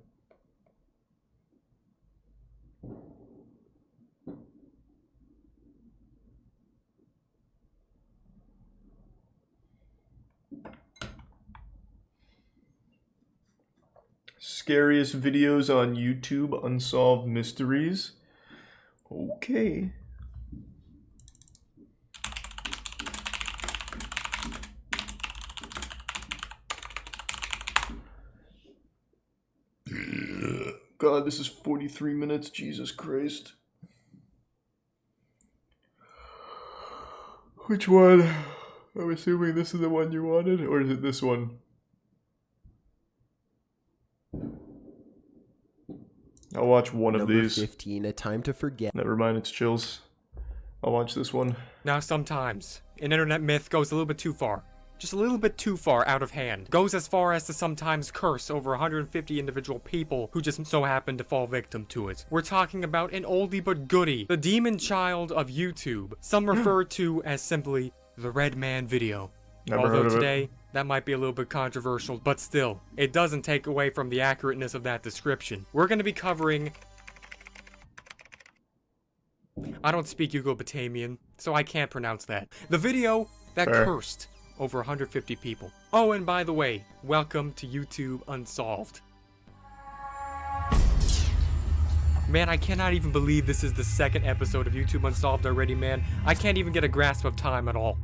Scariest videos on YouTube, unsolved mysteries. Okay. God, this is 43 minutes. Jesus Christ. Which one? I'm assuming this is the one you wanted, or is it this one? I'll watch one of these. 15, A Time to Forget. Never mind, it's chills. I'll watch this one. Now sometimes, an internet myth goes a little bit too far. Just a little bit too far out of hand. Goes as far as to sometimes curse over 150 individual people who just so happen to fall victim to it. We're talking about an oldie but goodie, the demon child of YouTube. Some refer to as simply the Red Man video. Never heard of it. Today, that might be a little bit controversial, but still, it doesn't take away from the accurateness of that description. We're going to be covering... I don't speak Yugo-Batamian, so I can't pronounce that. The video that cursed over 150 people. Oh, and by the way, welcome to YouTube Unsolved. Man, I cannot even believe this is the second episode of YouTube Unsolved already, man. I can't even get a grasp of time at all.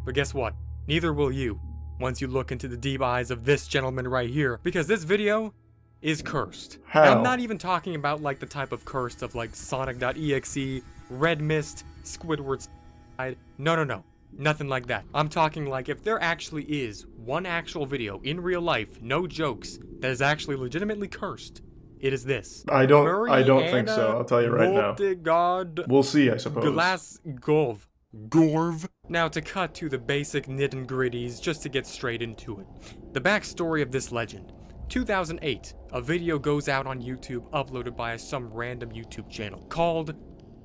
But guess what? Neither will you, once you look into the deep eyes of this gentleman right here, because this video is cursed. How? And I'm not even talking about like the type of cursed of like Sonic.exe, Red Mist, Squidward's... No. Nothing like that. I'm talking like if there actually is one actual video in real life, no jokes, that is actually legitimately cursed, it is this. I don't think so. I'll tell you right now. God. We'll see, I suppose. Gorv. Now to cut to the basic nit and gritties, just to get straight into it. The backstory of this legend. 2008, a video goes out on YouTube uploaded by some random YouTube channel called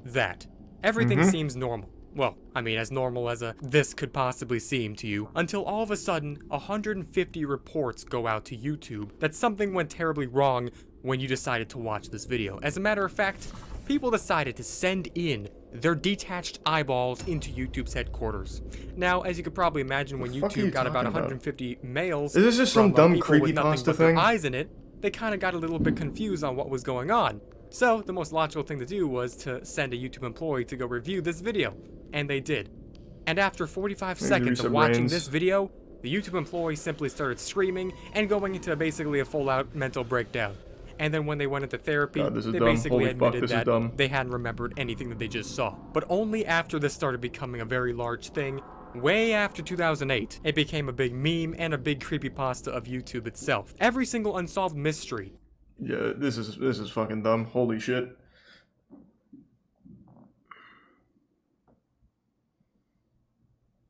That. Everything seems normal. Well, I mean, as normal as this could possibly seem to you, until all of a sudden, 150 reports go out to YouTube that something went terribly wrong when you decided to watch this video. As a matter of fact, people decided to send in their detached eyeballs into YouTube's headquarters. Now, as you could probably imagine, when YouTube got about 150 mails is this just from some dumb people with nothing creepypasta but their thing? eyes in it, they kind of got a little bit confused on what was going on. So, the most logical thing to do was to send a YouTube employee to go review this video. And they did. And after 45 seconds of watching this video, the YouTube employee simply started screaming and going into basically a full-out mental breakdown. And then when they went into therapy, they basically admitted that they hadn't remembered anything that they just saw. But only after this started becoming a very large thing, way after 2008, it became a big meme and a big creepypasta of YouTube itself. Every single unsolved mystery. Yeah, this is fucking dumb. Holy shit.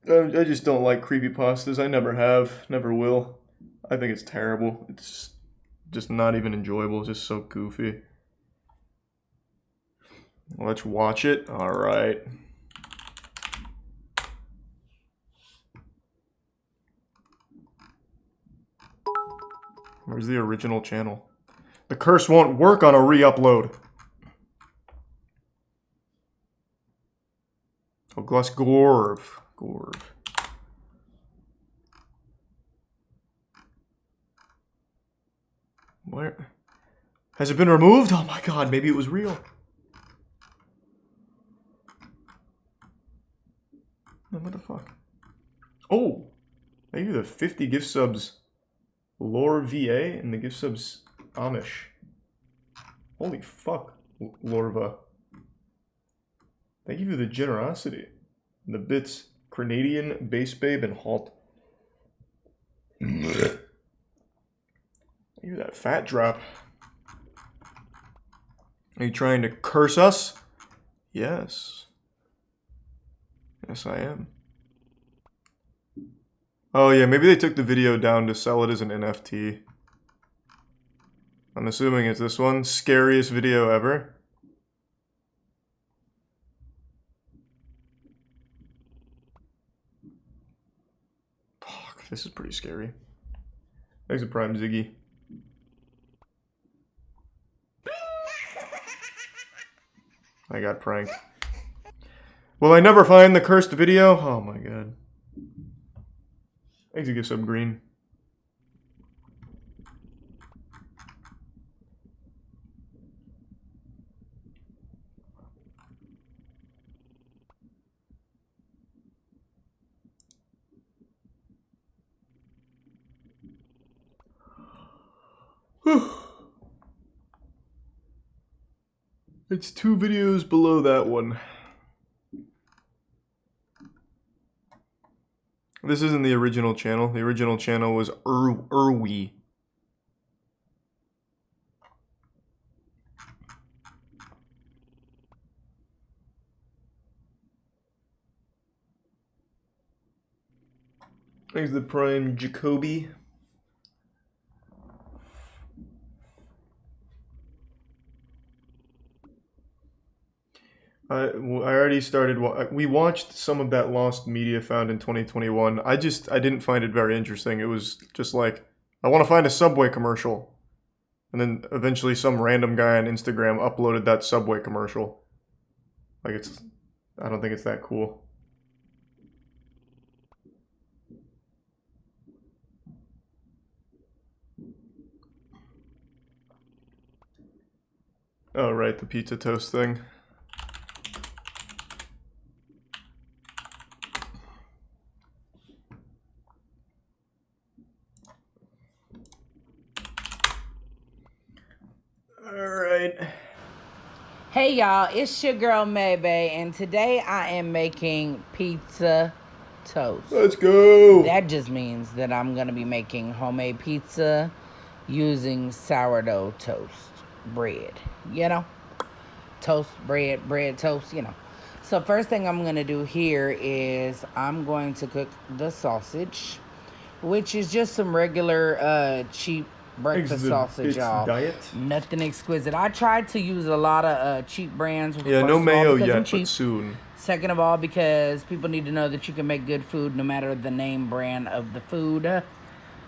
I just don't like creepypastas. I never have, never will. I think it's terrible. It's just not even enjoyable. It's just so goofy. Let's watch it. All right. Where's the original channel? The curse won't work on a re-upload. Oh, Glass Gorv. Where? Has it been removed? Oh my god, maybe it was real. No, what the fuck? Oh! Thank you for the 50 gift subs. Lore VA and the gift subs Amish. Holy fuck, Lorva. Thank you for the generosity. And the bits, Grenadian, Base Babe, and Halt. Thank you for that fat drop. Are you trying to curse us? Yes. Yes, I am. Oh yeah, maybe they took the video down to sell it as an NFT. I'm assuming it's this one. Scariest video ever. Fuck, this is pretty scary. Thanks for Prime Ziggy. I got pranked. Will I never find the cursed video? Oh my god. Thanks to give some green. It's 2 videos below that one. This isn't the original channel. The original channel was Urwi. Thanks to the Prime Jacoby. I already started. We watched some of that lost media found in 2021. I didn't find it very interesting. It was just like, I want to find a Subway commercial. And then eventually some random guy on Instagram uploaded that Subway commercial. Like I don't think it's that cool. Oh right, the pizza toast thing. Hey y'all, it's your girl Maybay, and today I am making pizza toast. Let's go! That just means that I'm gonna be making homemade pizza using sourdough toast bread, you know? Toast, bread, toast, you know. So first thing I'm gonna do here is I'm going to cook the sausage, which is just some regular cheap breakfast sausage, y'all. Diet? Nothing exquisite. I tried to use a lot of cheap brands. Yeah, first no of all, mayo because I'm yet, cheap. but soon. Second of all, because people need to know that you can make good food no matter the name brand of the food.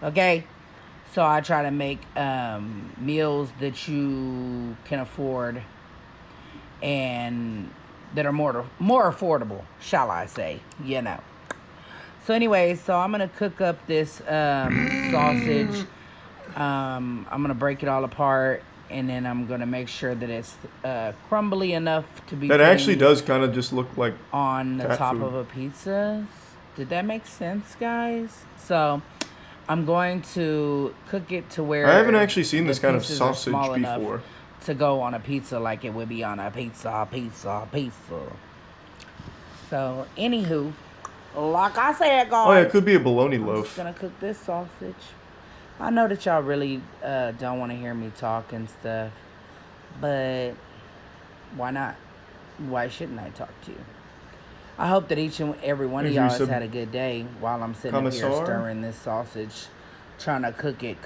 Okay? So I try to make meals that you can afford and that are more affordable, shall I say, you know. So anyway, so I'm going to cook up this sausage. I'm going to break it all apart, and then I'm going to make sure that it's crumbly enough to be That actually does kind of just look like on the cat top food. of a pizza. Did that make sense, guys? So I'm going to cook it to where I haven't actually seen the this kind of pieces are sausage small enough before. to go on a pizza like it would be on a pizza. So, anywho, like I said, guys. Oh yeah, it could be a bologna I'm loaf. just gonna cook this sausage. I know that y'all really don't want to hear me talk and stuff, but why not? Why shouldn't I talk to you? I hope that each and every one of Is y'all there has some had a good day while I'm sitting up here connoisseur? stirring this sausage, trying to cook it.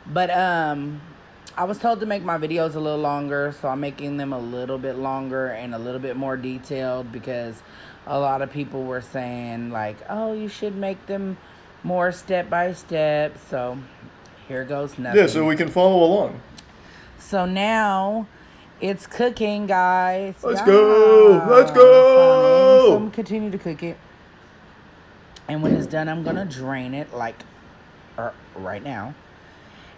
But I was told to make my videos a little longer, so I'm making them a little bit longer and a little bit more detailed because a lot of people were saying like, oh, you should make them more step by step. So here goes nothing. Yeah, so we can follow along. So now it's cooking, guys. Let's go! Let's go! So I'm gonna continue to cook it. And when it's done, I'm gonna drain it like right now.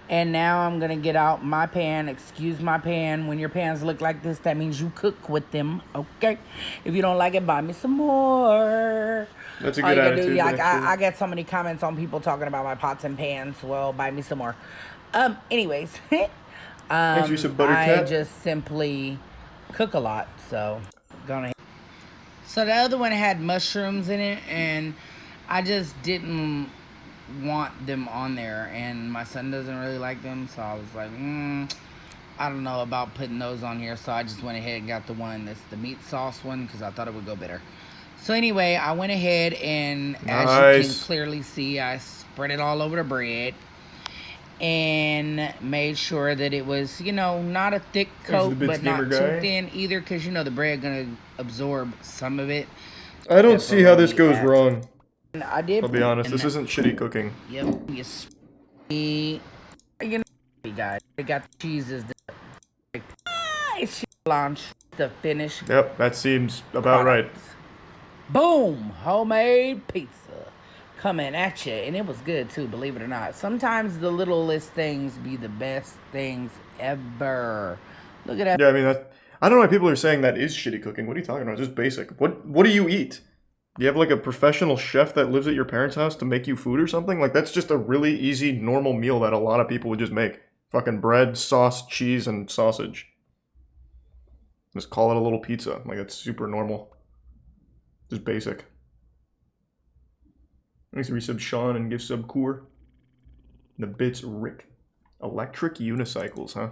And now I'm gonna get out my pan. Excuse my pan. When your pans look like this, that means you cook with them, okay? If you don't like it, buy me some more. That's a All good you gotta attitude, do, like, actually. I get so many comments on people talking about my pots and pans. Well, buy me some more. Anyways, Thanks for some butter, I Cat. just simply cook a lot, so gonna. So the other one had mushrooms in it, and I just didn't want them on there, and my son doesn't really like them, so I was like, I don't know about putting those on here, so I just went ahead and got the one that's the meat sauce one because I thought it would go better. So anyway, I went ahead and as you can clearly see, I spread it all over the bread and made sure that it was, you know, not a thick coat, but not too thin either, because, you know, the bread gonna absorb some of it. I don't see how this goes wrong. I did. I'll be honest, this isn't shitty cooking. Yep. You know, guys, they got the cheeses. It's launch the finish. Yep, that seems about right. Boom! Homemade pizza coming at you, and it was good too. Believe it or not, sometimes the littlest things be the best things ever. Look at that. Yeah, I mean, I don't know why people are saying that is shitty cooking. What are you talking about? It's just basic. What do you eat? Do you have like a professional chef that lives at your parents' house to make you food or something? Like, that's just a really easy, normal meal that a lot of people would just make. Fucking bread, sauce, cheese, and sausage. Just call it a little pizza. Like, it's super normal. Just basic. Thanks to resub Sean and give sub Coor. The bits Rick. Electric unicycles, huh?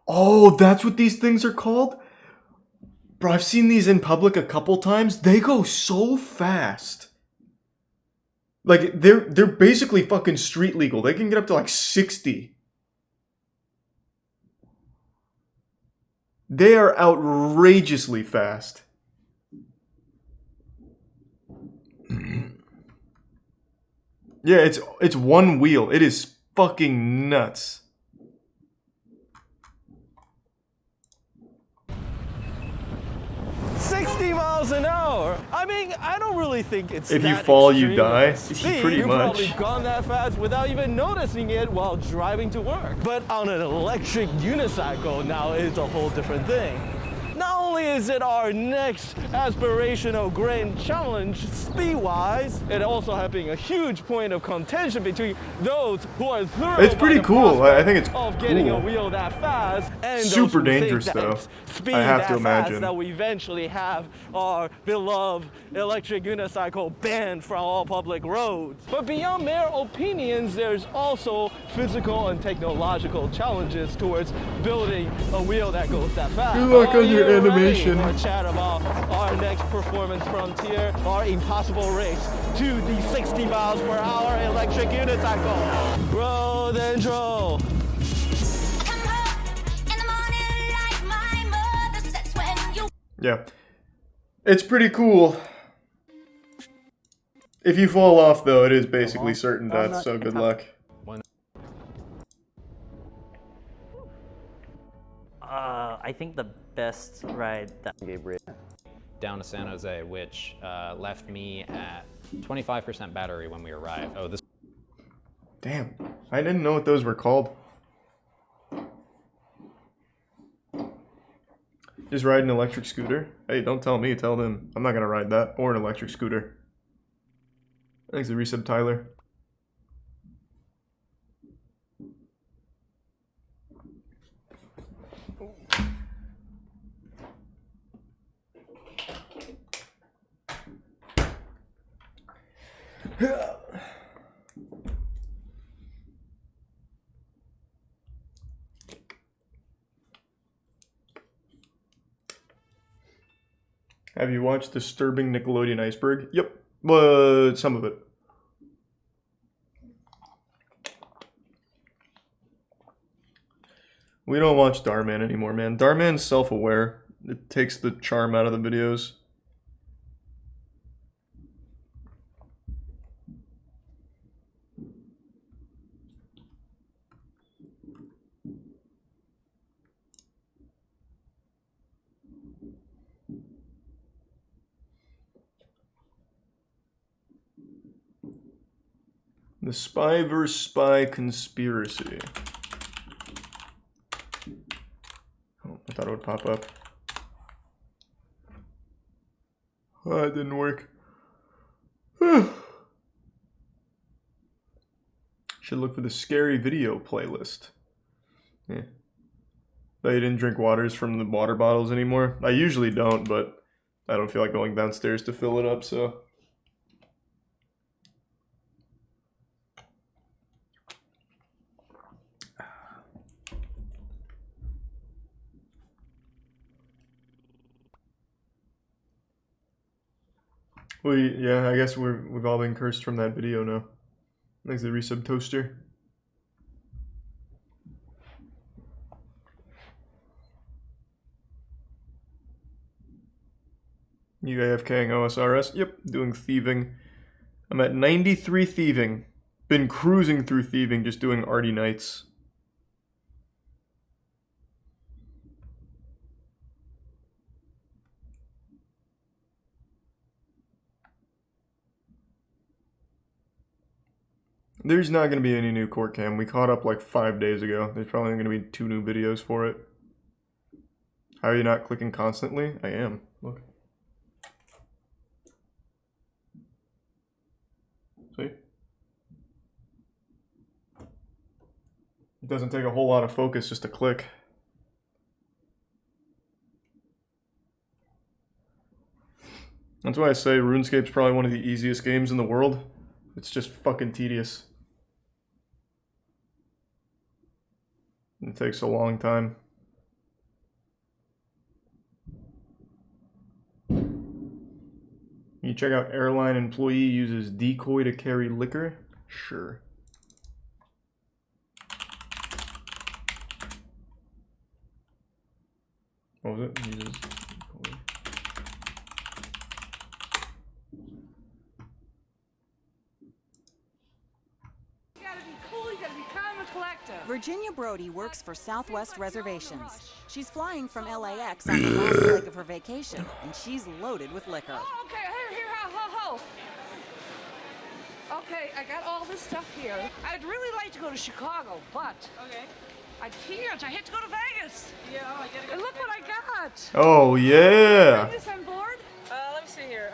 Oh, that's what these things are called? Bro, I've seen these in public a couple times. They go so fast. Like, they're basically fucking street legal. They can get up to like 60. They are outrageously fast. Yeah, it's one wheel. It is fucking nuts. an hour. I mean, I don't really think it's If you that fall, you extreme die. of a speed. Pretty You've much. probably gone that fast without even noticing it while driving to work. But on an electric unicycle, now it's a whole different thing. Not only is it our next aspirational grand challenge speed-wise, it also having a huge point of contention between those who are thrilled It's pretty by the cool. I think it's of getting a cool. wheel that fast and those Super who think dangerous, that though. speed I have that to fast imagine. that we eventually have our beloved electric unicycle banned from all public roads. But beyond mere opinions, there's also physical and technological challenges towards building a wheel that goes that fast. Good luck on your Are you ready? mission. For a chat about our next performance frontier, our impossible race to the 60 miles per hour electric unicycle. Bro, dentro. Yeah. It's pretty cool. If you fall off, though, it is basically certain death, so good luck. I think the best ride that down to San Jose, which left me at 25% battery when we arrived. Oh, this. Damn, I didn't know what those were called. Just ride an electric scooter? Hey, don't tell me, tell them. I'm not gonna ride that, or an electric scooter. Thanks to resub Tyler. Have you watched Disturbing Nickelodeon Iceberg? Yep. Some of it. We don't watch Darman anymore, man. Darman's self-aware. It takes the charm out of the videos. The Spy vs. Spy Conspiracy. Oh, I thought it would pop up. Oh, it didn't work. Should look for the scary video playlist. Yeah. But you didn't drink waters from the water bottles anymore? I usually don't, but I don't feel like going downstairs to fill it up, so... Yeah, I guess we've all been cursed from that video now. Thanks to the resub toaster. You AFKing OSRS? Yep, doing thieving. I'm at 93 thieving. Been cruising through thieving, just doing arty nights. There's not going to be any new court cam. We caught up like 5 days ago. There's probably going to be 2 new videos for it. How are you not clicking constantly? I am. Look. See? It doesn't take a whole lot of focus just to click. That's why I say RuneScape's probably one of the easiest games in the world. It's just fucking tedious. It takes a long time. You check out airline employee uses decoy to carry liquor? Sure. What was it? Uses decoy. Virginia Brody works for Southwest Reservations. She's flying from LAX on the last leg of her vacation, and she's loaded with liquor. Oh, okay, here, ho. Okay, I got all this stuff here. I'd really like to go to Chicago, but I can't. I have to go to Vegas. Yeah, I gotta go. And look what I got. Oh yeah. Is this on board? Let me see here.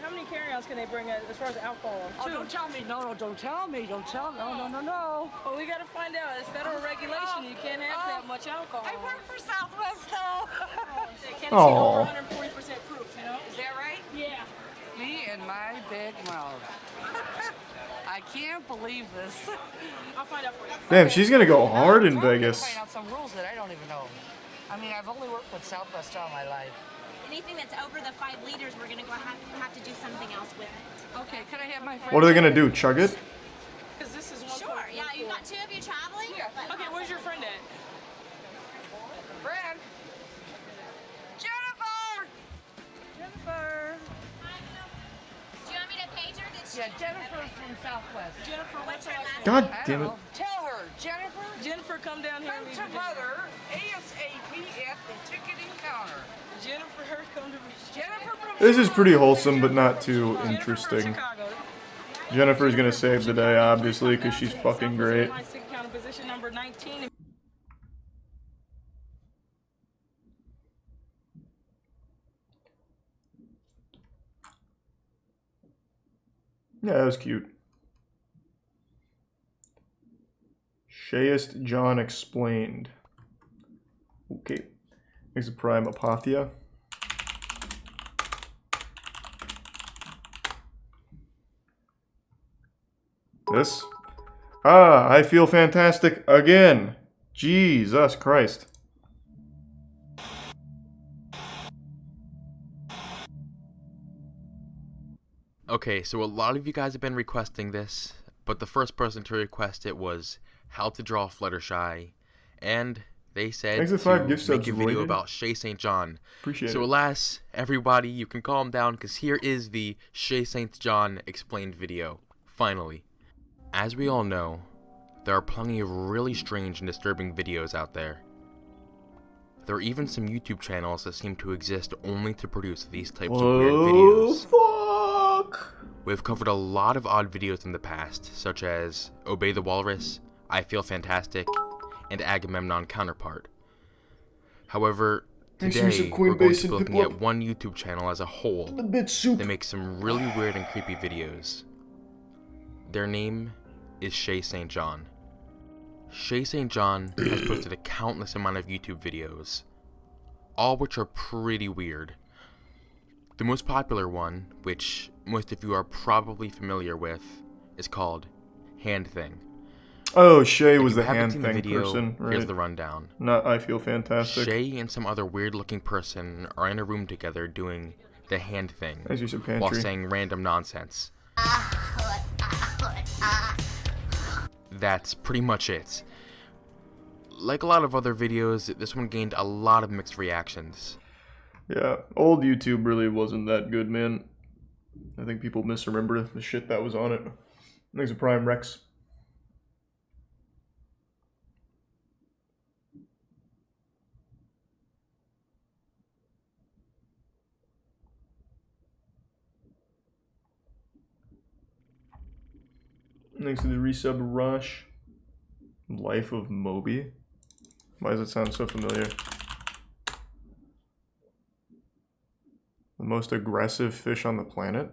How many carry-ons can they bring as far as alcohol? Oh, don't tell me. No, don't tell me. Don't tell me. No. Well, we gotta find out. It's federal regulation. You can't have that much alcohol. I work for Southwest, though. They can't see over 140% proof, you know? Is that right? Yeah. Me and my big mouth. I can't believe this. I'll find out for you. Damn, she's gonna go hard in Vegas. Find out some rules that I don't even know. I mean, I've only worked with Southwest all my life. anything that's over the 5 liters, we're gonna have to do something else with it. Okay, can I have my friend? What are they gonna do? Chug it? Because this is one. Sure. Yeah, you got 2 of you traveling. Yeah. Okay, where's your friend at? Friend. Jennifer. Jennifer. Do you want me to page her? Yeah, Jennifer from Southwest. Jennifer, what's her last God name? damn it. Tell her, Jennifer. Jennifer, come down here. Come to mother ASAP at the ticketing counter. Jennifer, come to me. Jennifer from This is pretty wholesome, but not too interesting. Jennifer's gonna save the day, obviously, because she's fucking great. Counter position number 19. Yeah, that was cute. Shayest John explained. Okay. Here's a prime Apothea. This. Ah, I feel fantastic again. Jesus Christ. Okay, so a lot of you guys have been requesting this, but the first person to request it was How to Draw Fluttershy, and they said Thanks for 5 to gift make subs, a video Royden. about Shay St. John. Appreciate so it. alas, everybody, you can calm down, because here is the Shay St. John explained video, finally. As we all know, there are plenty of really strange and disturbing videos out there. There are even some YouTube channels that seem to exist only to produce these types of weird videos. Fuck! We've covered a lot of odd videos in the past, such as Obey the Walrus, I Feel Fantastic, and Agamemnon Counterpart. However, today we're going to be looking at one YouTube channel as a whole that makes some really weird and creepy videos. Their name is Shay St. John. Shay St. John has posted a countless amount of YouTube videos, all which are pretty weird. The most popular one, which most of you are probably familiar with, is called Hand Thing. Oh, Shay If was you the haven't hand seen thing the video, person, right? Here's the rundown. Not I Feel Fantastic. Shay and some other weird-looking person are in a room together doing the hand thing As you said, while pantry. saying random nonsense. That's pretty much it. Like a lot of other videos, this one gained a lot of mixed reactions. Yeah, old YouTube really wasn't that good, man. I think people misremember the shit that was on it. Thanks for Prime Rex. Thanks to the resub Rush. Life of Moby. Why does it sound so familiar? The most aggressive fish on the planet?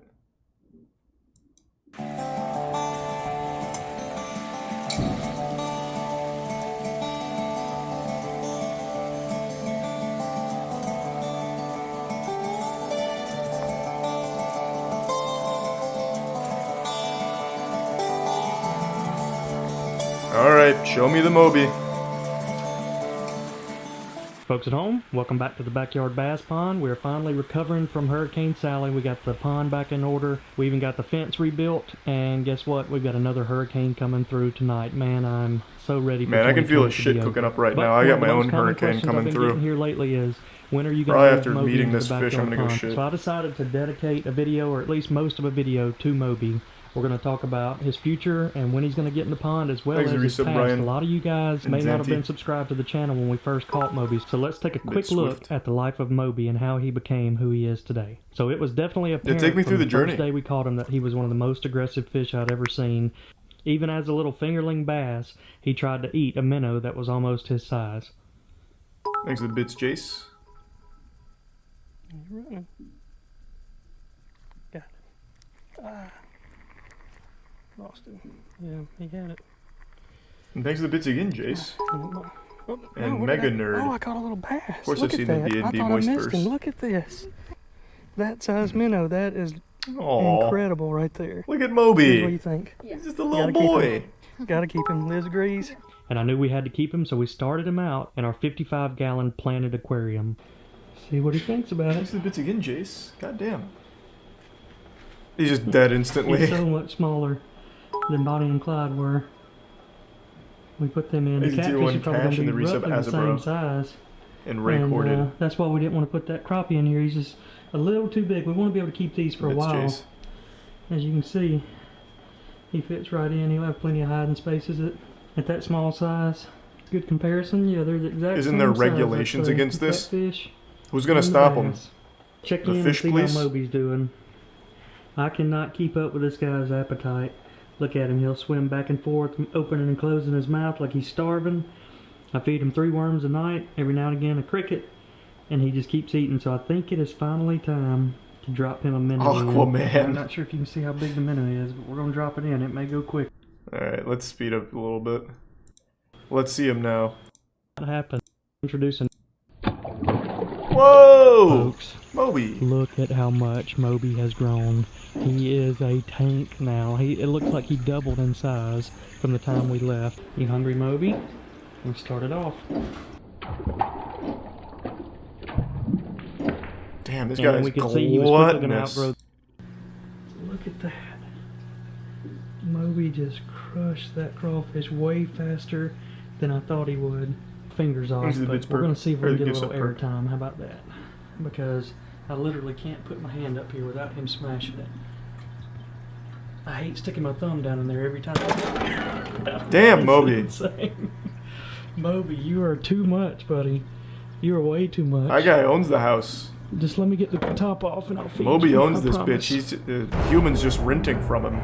Alright, show me the Moby. Folks at home, welcome back to the Backyard Bass Pond. We're finally recovering from Hurricane Sally. We got the pond back in order. We even got the fence rebuilt. And guess what? We've got another hurricane coming through tonight. Man, I'm so ready for Man, I can feel a 2020 to shit be over. cooking up right But now. I one got of the my most own common hurricane questions coming I've been through. getting here lately is, when are you Probably going to after move Moby meeting into this the fish, I'm backyard gonna go pond? shit. So I decided to dedicate a video, or at least most of a video, to Moby. We're going to talk about his future and when he's going to get in the pond, as well Thanks, as his Resub past. Brian. A lot of you guys And may not have Zanti. been subscribed to the channel when we first caught Moby, so let's take a quick look swift. at the life of Moby and how he became who he is today. So it was definitely apparent take me from through the the journey. first day we caught him that he was one of the most aggressive fish I'd ever seen. Even as a little fingerling bass, he tried to eat a minnow that was almost his size. Thanks for the bits, Jace. Got it. Lost him. Yeah, he had it. And thanks for the bits again, Jace. And what did Mega I- Nerd. Oh, I caught a little bass. Of course, Look I've at seen that. the I D&D thought I missed Moistverse. him. Look at this. That size minnow. That is Aw. incredible right there. Look at Moby. What do you think? He's just a little boy. Gotta keep him. Liz agrees. And I knew we had to keep him, so we started him out in our 55-gallon planted aquarium. See what he thinks about it. Thanks to the bits again, Jace. God damn. He's just dead instantly. He's so much smaller than Bonnie and Clyde were. We put them in. The He's a tier catfish 1 are probably cash going in to the be resub roughly the Azabro. same size. And Ray corded. That's why we didn't want to put that crappie in here. He's just a little too big. We want to be able to keep these for a while. Jace. As you can see, he fits right in. He'll have plenty of hiding spaces at that small size. Good comparison. Yeah, they're the exact Isn't same there size, regulations I'd say. against The this? catfish Who's gonna and the stop him? bass. Check The in fish, and see please? how Moby's doing. I cannot keep up with this guy's appetite. Look at him. He'll swim back and forth, opening and closing his mouth like he's starving. I feed him 3 worms a night, every now and again a cricket, and he just keeps eating. So I think it is finally time to drop him a minnow. Aquaman. I'm not sure if you can see how big the minnow is, but we're going to drop it in. It may go quick. Alright, let's speed up a little bit. Let's see him now. What happened? Introducing. Whoa! Folks, Moby. Look at how much Moby has grown. He is a tank now. It looks like he doubled in size from the time we left. You hungry, Moby? We started off. Damn, this And guy is we could see he was quickly gonna gluttonous. outgrow. Look at that. Moby just crushed that crawfish way faster than I thought he would. Fingers off, Here's the but bits we're per- going to see if we or can get a gives little up per- airtime. How about that? Because I literally can't put my hand up here without him smashing it. I hate sticking my thumb down in there every time. Damn, It's Moby. insane. Moby, you are too much, buddy. You are way too much. That guy owns the house. Just let me get the top off and I'll feed Moby you. owns I this promise. bitch. He's humans just renting from him.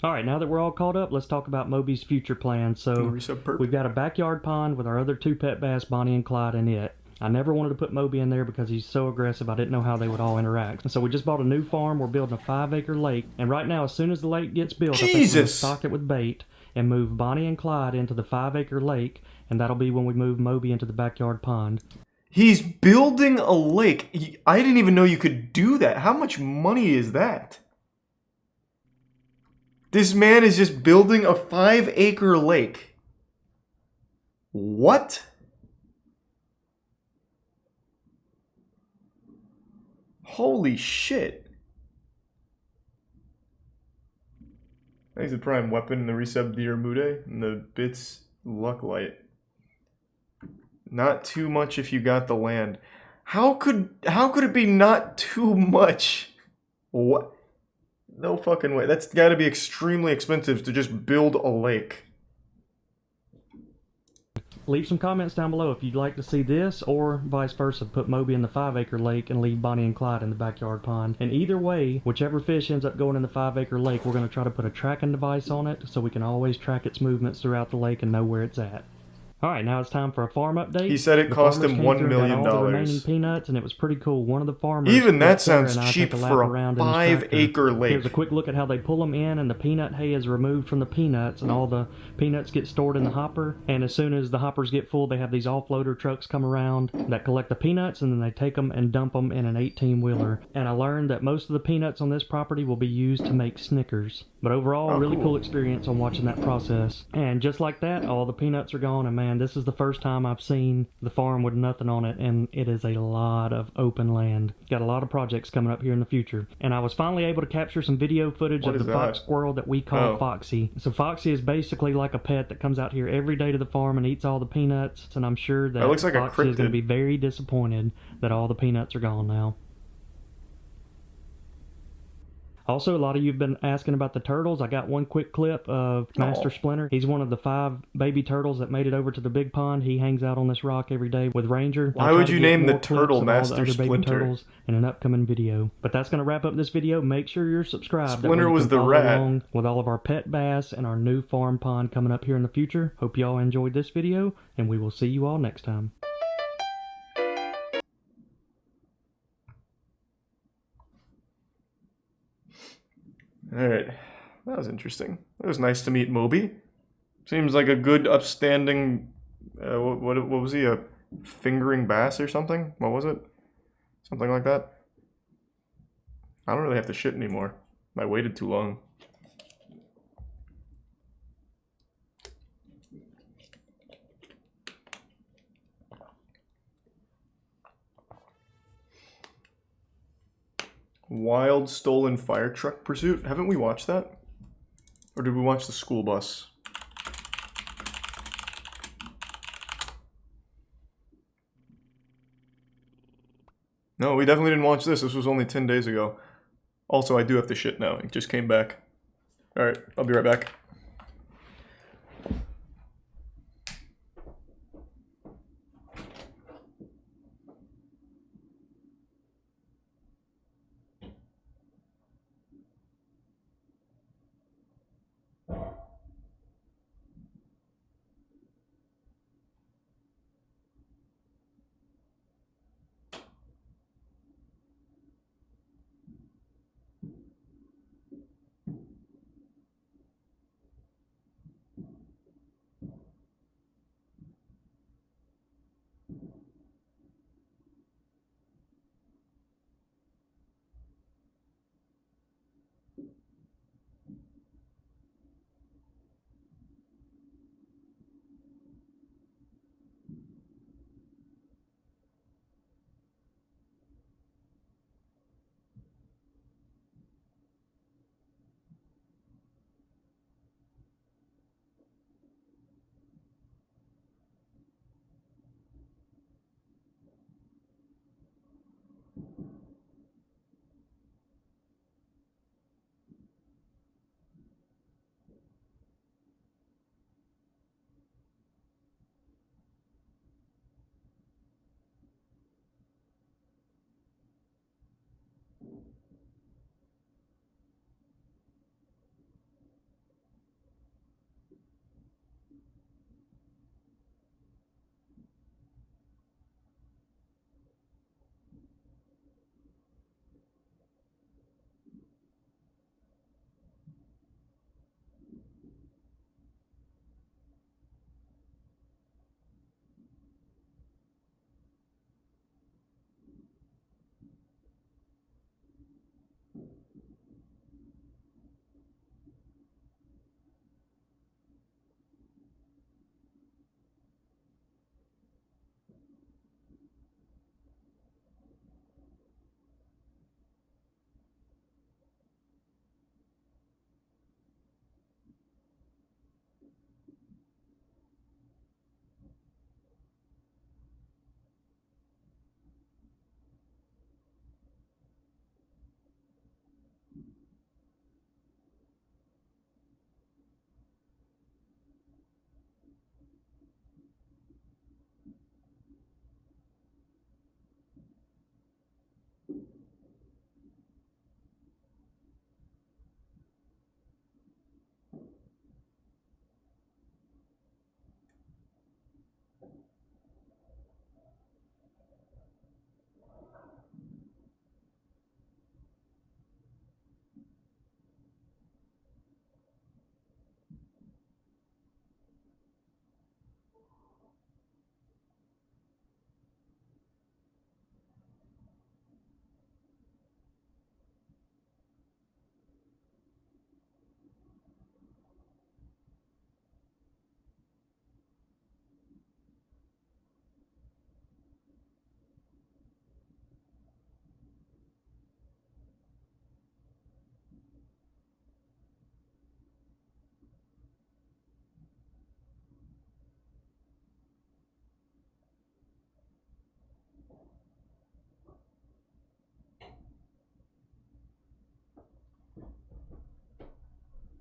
Alright, now that we're all caught up, let's talk about Moby's future plans. So, we've got a backyard pond with our other 2 pet bass, Bonnie and Clyde, in it. I never wanted to put Moby in there because he's so aggressive, I didn't know how they would all interact. And so we just bought a new farm, we're building a 5-acre lake, and right now, as soon as the lake gets built, I think we're gonna stock it with bait and move Bonnie and Clyde into the 5-acre lake, and that'll be when we move Moby into the backyard pond. He's building a lake. I didn't even know you could do that. How much money is that? This man is just building a 5-acre lake. What? Holy shit. Thanks to Prime Weapon and the resub Diarmude and the bits luck light. Not too much if you got the land. How could it be not too much? What? No fucking way. That's got to be extremely expensive to just build a lake. Leave some comments down below if you'd like to see this, or vice versa, put Moby in the 5-acre lake and leave Bonnie and Clyde in the backyard pond. And either way, whichever fish ends up going in the 5-acre lake, we're going to try to put a tracking device on it so we can always track its movements throughout the lake and know where it's at. Alright, now it's time for a farm update. He said it The cost farmers him came $1 through and million. got all the remaining peanuts, and it was pretty cool. One of the farmers, Even that Sarah, sounds and I cheap took a lap for a around in his tractor. 5-acre lake. Here's a quick look at how they pull them in, and the peanut hay is removed from the peanuts, and all the peanuts get stored in the hopper. And as soon as the hoppers get full, they have these offloader trucks come around that collect the peanuts, and then they take them and dump them in an 18-wheeler. And I learned that most of the peanuts on this property will be used to make Snickers. But overall, a really cool experience on watching that process. And just like that, all the peanuts are gone, and man, this is the first time I've seen the farm with nothing on it, and it is a lot of open land. Got a lot of projects coming up here in the future. And I was finally able to capture some video footage What of is the that? fox squirrel that we call Foxy. So Foxy is basically like a pet that comes out here every day to the farm and eats all the peanuts, and I'm sure that looks like a Foxy is going cryptid. to be very disappointed that all the peanuts are gone now. Also, a lot of you have been asking about the turtles. I got one quick clip of Master Splinter. He's one of the 5 baby turtles that made it over to the big pond. He hangs out on this rock every day with Ranger. Why I'll try would to you get name the more clips turtle of all the Master other baby Splinter? turtles in an upcoming video. But that's going to wrap up this video. Make sure you're subscribed. That way Splinter you was can the follow rat. along with all of our pet bass and our new farm pond coming up here in the future. Hope you all enjoyed this video, and we will see you all next time. Alright, that was interesting. It was nice to meet Moby. Seems like a good, upstanding, what was he, a Fingering bass or something? What was it? Something like that? I don't really have to shit anymore. I waited too long. Wild Stolen Fire Truck Pursuit? Haven't we watched that? Or did we watch the school bus? No, we definitely didn't watch this. This was only 10 days ago. Also, I do have to shit now. It just came back. Alright, I'll be right back.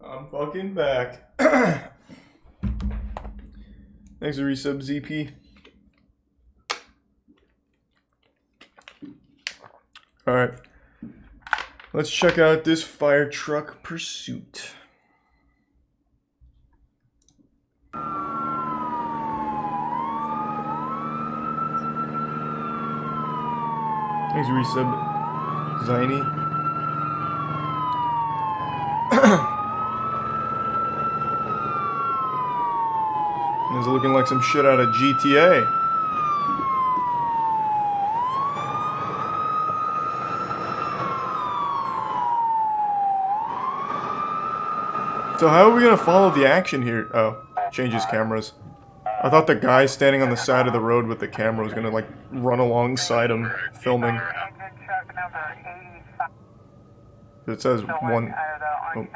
I'm fucking back. Thanks for resub, ZP. Alright. Let's check out this fire truck pursuit. Thanks for resub, Ziny. This is looking like some shit out of GTA. So how are we gonna follow the action here? Oh, changes cameras. I thought the guy standing on the side of the road with the camera was gonna, like, run alongside him, filming. It says one... Oh.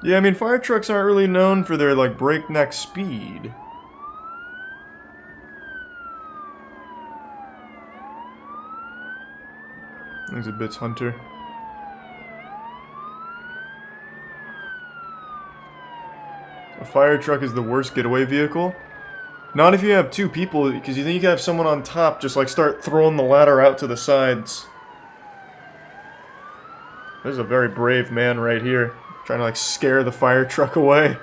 Yeah, I mean, fire trucks aren't really known for their, like, breakneck speed. There's a Bits Hunter. A fire truck is the worst getaway vehicle? Not if you have two people, because you think you can have someone on top just, like, start throwing the ladder out to the sides. There's a very brave man right here, trying to, like, scare the fire truck away.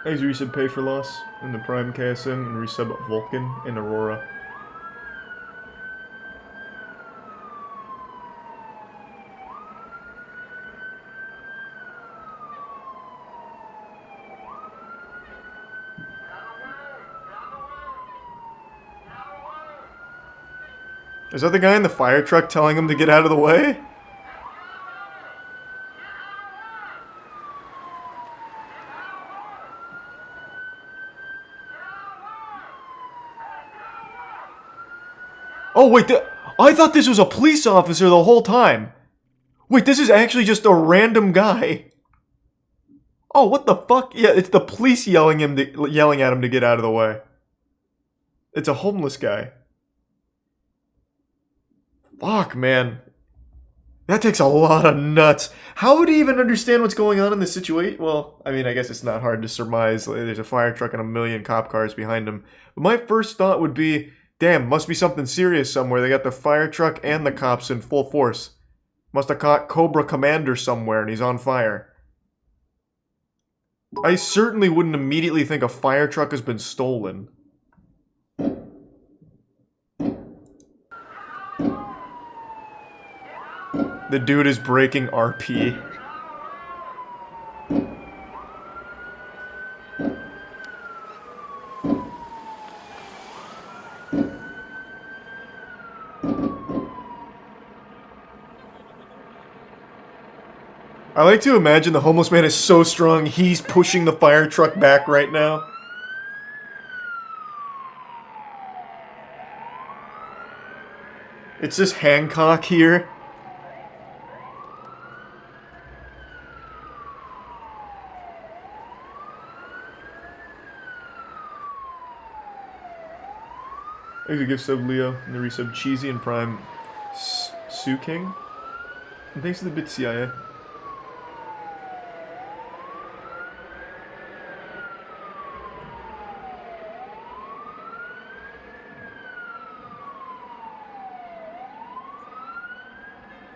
Thanks, resub Pay for Loss in the Prime KSM and resub Vulcan in Aurora. Is that the guy in the fire truck telling him to get out of the way? Oh, wait, I thought this was a police officer the whole time. Wait, this is actually just a random guy. Oh, what the fuck? Yeah, it's the police yelling at him to get out of the way. It's a homeless guy. Fuck, man. That takes a lot of nuts. How would he even understand what's going on in this situation? Well, I mean, I guess it's not hard to surmise. There's a fire truck and a million cop cars behind him. But my first thought would be, damn, must be something serious somewhere. They got the fire truck and the cops in full force. Must have caught Cobra Commander somewhere and he's on fire. I certainly wouldn't immediately think a fire truck has been stolen. The dude is breaking RP. I like to imagine the homeless man is so strong, he's pushing the fire truck back right now. It's just Hancock here. Thanks for gift sub Leo, and the resub Cheesy and Prime Sue King. And thanks to the Bit CIA.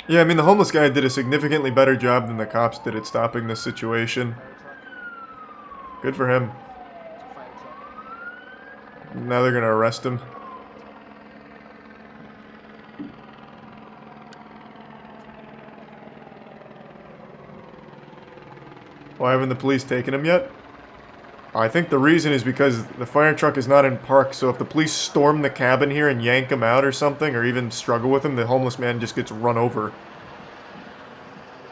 Yeah, I mean, the homeless guy did a significantly better job than the cops did at stopping this situation. Good for him. Now they're gonna arrest him. Why haven't the police taken him yet? I think the reason is because the fire truck is not in park, so if the police storm the cabin here and yank him out or something, or even struggle with him, the homeless man just gets run over.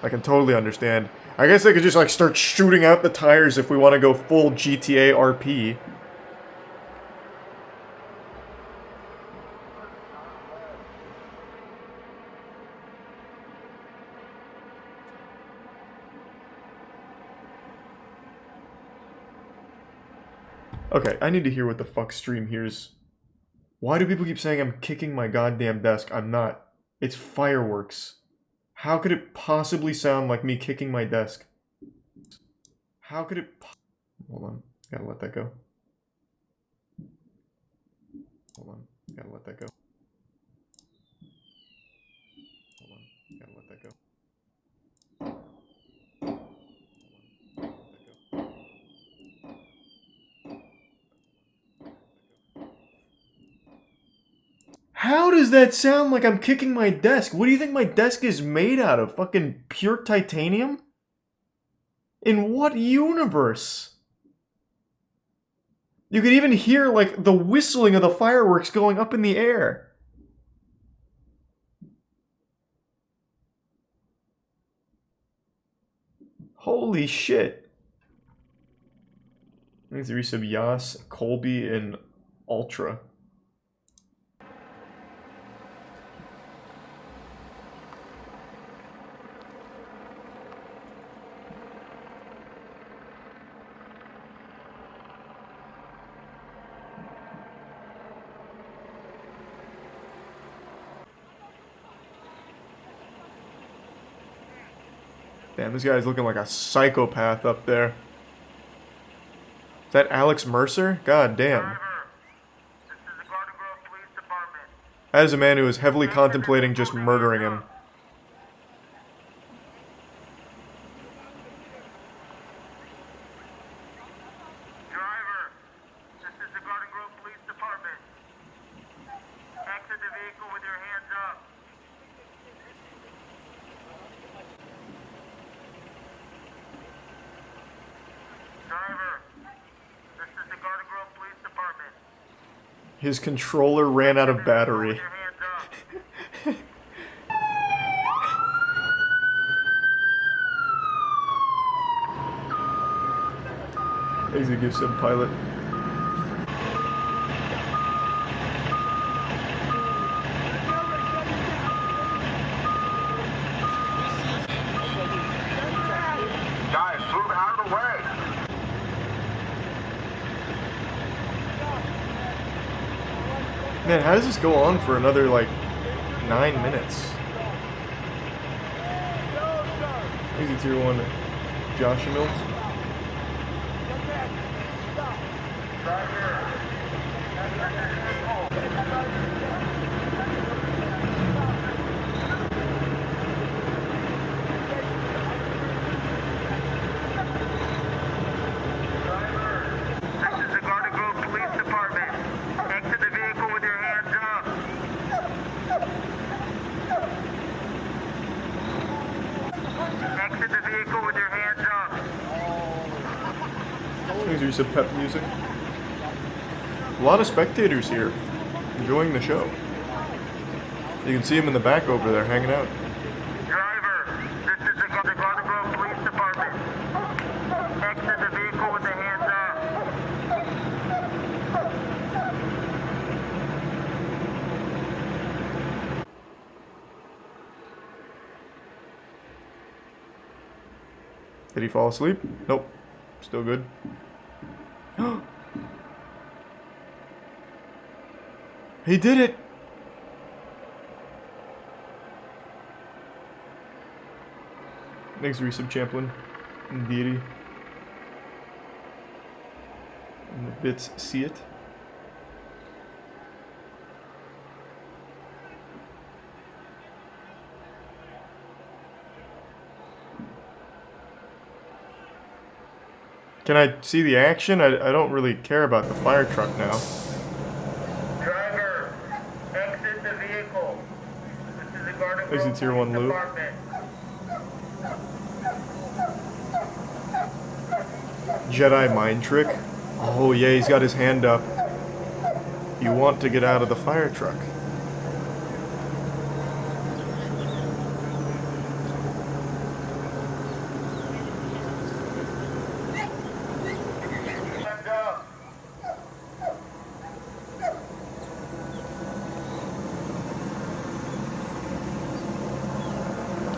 I can totally understand. I guess they could just, like, start shooting out the tires if we want to go full GTA RP. Okay, I need to hear what the fuck stream hears. Why do people keep saying I'm kicking my goddamn desk? I'm not. It's fireworks. How could it possibly sound like me kicking my desk? How could it Hold on. Gotta let that go. Hold on. Gotta let that go. Hold on. Gotta let that go. How does that sound like I'm kicking my desk? What do you think my desk is made out of? Fucking pure titanium? In what universe? You could even hear, like, the whistling of the fireworks going up in the air. Holy shit. Thanks to resub Yas, Colby, and Ultra. Damn, this guy's looking like a psychopath up there. Is that Alex Mercer? God damn. That is a man who is heavily contemplating just murdering him. His controller ran out of battery. He's a gift sub pilot. Guys, move out of the way. Man, how does this go on for another, like, 9 minutes? Easy tier 1, Josh Mills. These are some pep music. A lot of spectators here, enjoying the show. You can see them in the back over there, hanging out. Driver, this is the Garden Grove Police Department. Exit the vehicle with the hands up. Did he fall asleep? Nope. Still good. He did it! Thanks, resub Champlin and Deity. And the bits see it. Can I see the action? I don't really care about the fire truck now. Driver, exit the vehicle. This is the Garden Grove Exit tier 1 loop. Jedi mind trick. Oh yeah, he's got his hand up. You want to get out of the fire truck.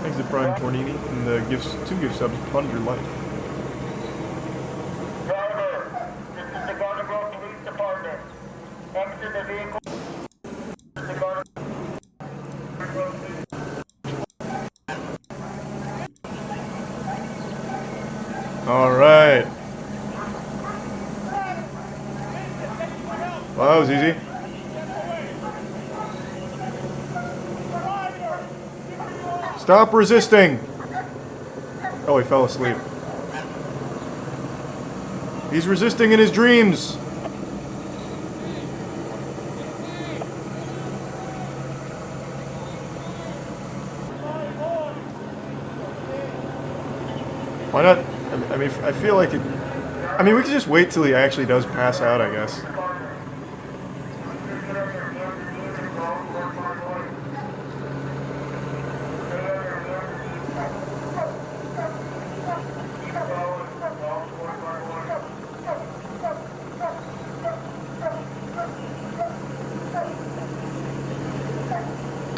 Exit Prime Tornini and the gifts, 2 gift subs, Pond Your Life. Driver, this is the Garden Grove Police Department. Exit the vehicle. The Garden Grove Police. All right. Well, that was easy. Stop resisting! Oh, he fell asleep. He's resisting in his dreams! Why not? I mean, I feel like it... I mean, we could just wait till he actually does pass out, I guess.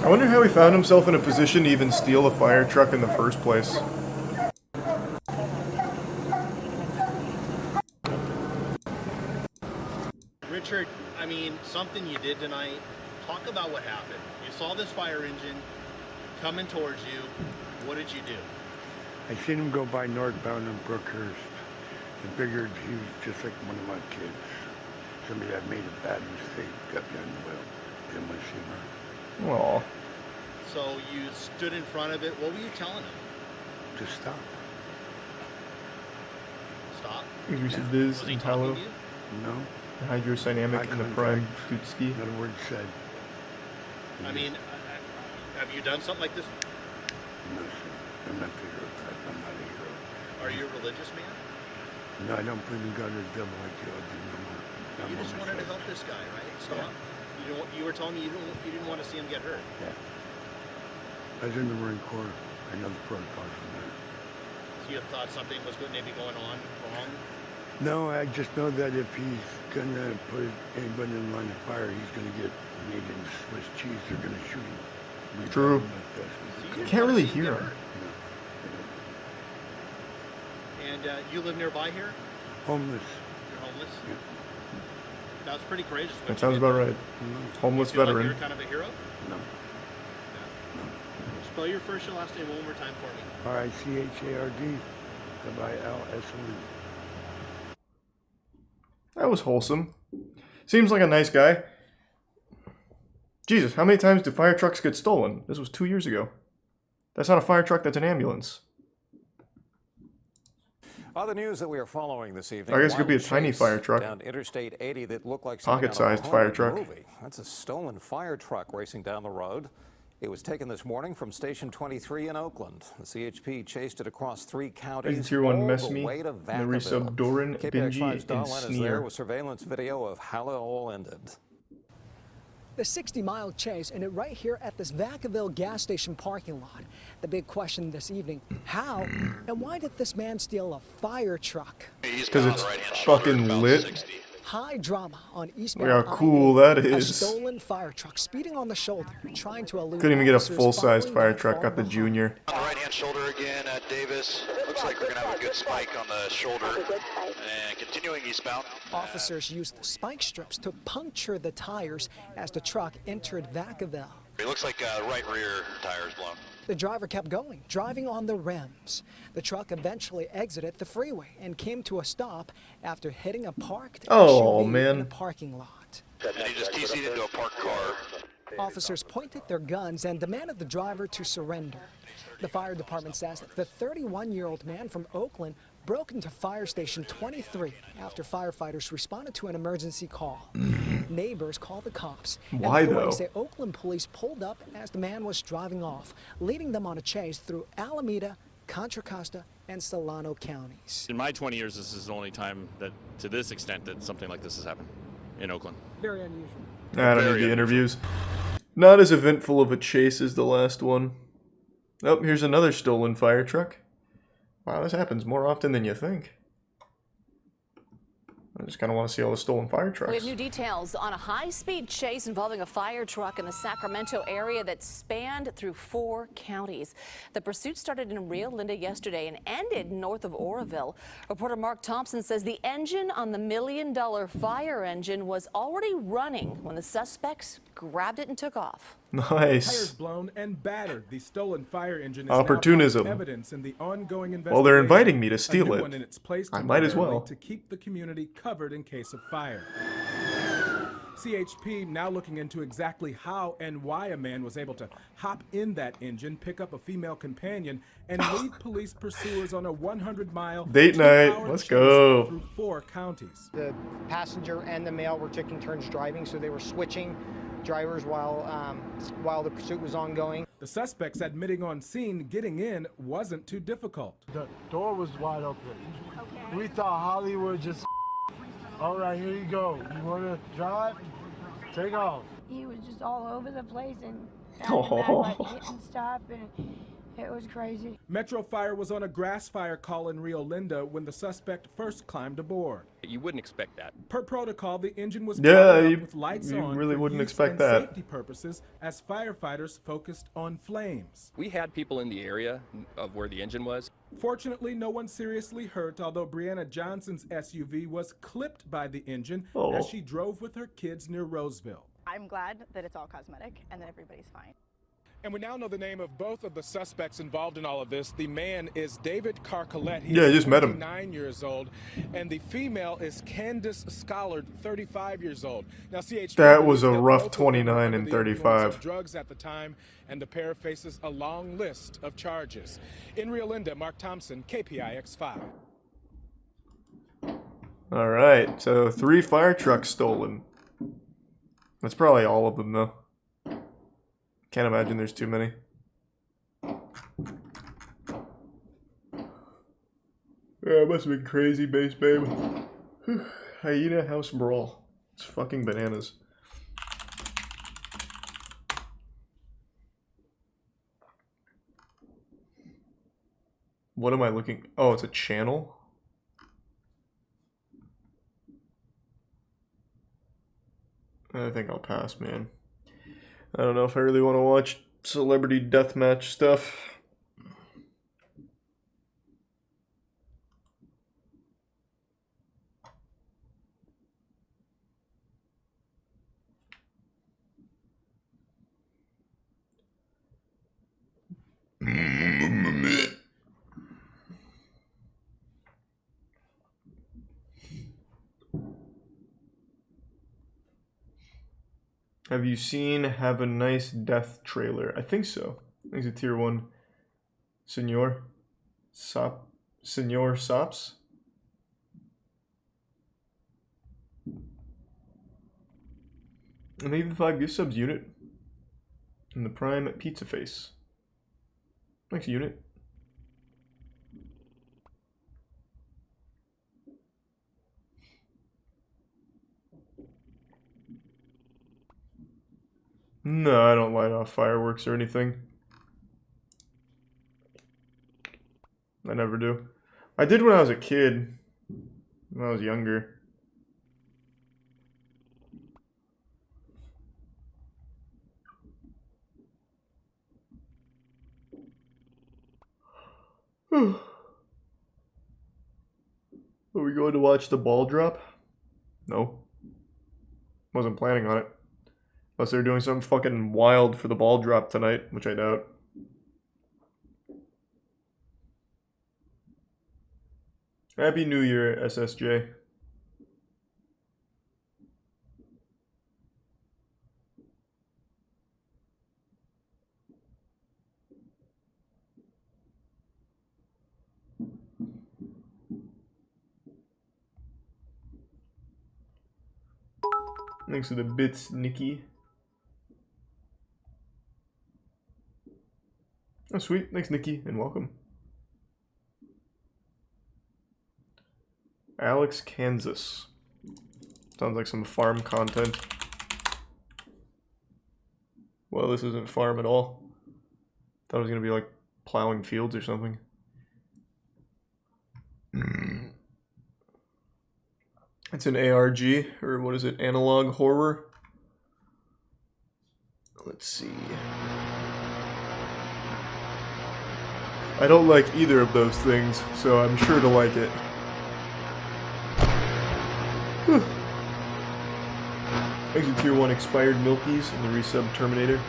I wonder how he found himself in a position to even steal a fire truck in the first place. Richard, I mean, something you did tonight. Talk about what happened. You saw this fire engine coming towards you. What did you do? I seen him go by northbound in Brookhurst. I figured he was just like one of my kids. Somebody that made a bad mistake, got me on the wheel. Didn't want to see him. Aww. So you stood in front of it. What were you telling him? To stop. Stop? Use of Viz and Halo. No. Hydrodynamic and the Prime Tutski. Not a word said. I mean, have you done something like this? No, sir. I'm not the hero type. I'm not a hero. Are you a religious man? No, I don't believe in God or the devil like you all do. You just wanted to help this guy, right? Stop. Yeah. You were telling me you didn't want to see him get hurt. Yeah. I was in the Marine Corps. I know the protocols from there. So you thought something was maybe going on wrong? No, I just know that if he's gonna put anybody in line of fire, he's gonna get made in Swiss cheese. They're gonna shoot him. True. You can't really hear him. And you live nearby here? Homeless. You're homeless? Yeah. That was pretty courageous. That sounds about right. Homeless veteran. Like you're kind of a hero? No. Spell your first and last name one more time for me. R-I-C-H-A-R-D. W-I-L-S-O-N. That was wholesome. Seems like a nice guy. Jesus, how many times do fire trucks get stolen? This was 2 years ago. That's not a fire truck, that's an ambulance. Other news that we are following this evening. I guess it could be a tiny fire truck. Down Interstate 80 that looked like pocket-sized fire truck. Movie. That's a stolen fire truck racing down the road. It was taken this morning from Station 23 in Oakland. The CHP chased it across 3 counties. Tier 1 all Mess the Me, way to the resub Doran, Benji, and is there Sneer. with surveillance video of how it all ended. The 60-mile chase, and it right here at this Vacaville gas station parking lot. The big question this evening, how and why did this man steal a fire truck? Because it's fucking lit. High drama on eastbound. Look how cool that A is. stolen fire truck speeding on the shoulder, trying to elude. Couldn't even get a officers full-sized following fire that truck, far got the behind. junior. On the right-hand shoulder again at Davis. Looks like we're going to have a good spike on the shoulder. And continuing eastbound. Officers used spike strips to puncture the tires as the truck entered Vacaville. It looks like right rear tire is blown. The driver kept going, driving on the rims. The truck eventually exited the freeway and came to a stop after hitting a parked SUV in a parking lot. And he just TC'd into a parked car. Officers pointed their guns and demanded the driver to surrender. The fire department says the 31-year-old man from Oakland broke into Fire Station 23 after firefighters responded to an emergency call. Neighbors called the cops. Why, and authorities though? say Oakland police pulled up as the man was driving off, leading them on a chase through Alameda, Contra Costa, and Solano counties. In my 20 years, this is the only time that, to this extent, that something like this has happened in Oakland. Very unusual. I don't need the interviews. Not as eventful of a chase as the last one. Oh, here's another stolen fire truck. Wow, this happens more often than you think. I just kind of want to see all the stolen fire trucks. We have new details on a high-speed chase involving a fire truck in the Sacramento area that spanned through 4 counties. The pursuit started in Rio Linda yesterday and ended north of Oroville. Reporter Mark Thompson says the engine on the $1 million fire engine was already running when the suspects grabbed it and took off. Nice. Tires blown and battered. The stolen fire engine is Opportunism. now evidence in the ongoing investigation. Well, they're inviting me to steal A new it. one in its place I might as temporarily well. to keep the community covered in case of fire. CHP now looking into exactly how and why a man was able to hop in that engine, pick up a female companion, and lead police pursuers on a 100-mile Date night. Let's go. through 4 counties. The passenger and the male were taking turns driving, so they were switching drivers while the pursuit was ongoing. The suspects admitting on scene getting in wasn't too difficult. The door was wide open. Okay. We thought Hollywood just, all right, here you go. You want to drive? Take off. He was just all over the place and like hitting stuff, and it was crazy. Metro Fire was on a grass fire call in Rio Linda when the suspect first climbed aboard. You wouldn't expect that. Per protocol, the engine was you, up with lights you on really for wouldn't use expect and that. safety purposes as firefighters focused on flames. We had people in the area of where the engine was. Fortunately, no one seriously hurt, although Brianna Johnson's SUV was clipped by the engine Oh. as she drove with her kids near Roseville. I'm glad that it's all cosmetic and that everybody's fine. And we now know the name of both of the suspects involved in all of this. The man is David Carcolet. Yeah, I just met him. 9 years old, and the female is Candace Schollard, 35 years old. Now, CHP That was a believes that rough both of them 29 were and under the influence of 35. drugs at the time, and the pair faces a long list of charges. In Rio Linda, Mark Thompson, KPIX5. All right, so 3 fire trucks stolen. That's probably all of them, though. Can't imagine there's too many. Yeah, it must have been crazy, base babe. Whew. Hyena house brawl. It's fucking bananas. What am I looking? Oh, it's a channel? I think I'll pass, man. I don't know if I really want to watch celebrity deathmatch stuff. Have you seen Have a Nice Death trailer? I think so. I think it's a tier 1. Senor Sops? And even 5 gift subs unit. And the Prime Pizza Face. Thanks, unit. No, I don't light off fireworks or anything. I never do. I did when I was a kid. When I was younger. Are we going to watch the ball drop? No. Wasn't planning on it. Unless they're doing something fucking wild for the ball drop tonight, which I doubt. Happy New Year, SSJ. Thanks for the bits, Nikki. Oh, sweet. Thanks, Nikki, and welcome. Alex, Kansas. Sounds like some farm content. Well, this isn't farm at all. Thought it was gonna be like plowing fields or something. It's an ARG, or what is it? Analog horror? Let's see. I don't like either of those things, so I'm sure to like it. Whew. Thanks to tier 1 expired Milkies and the resub Terminator.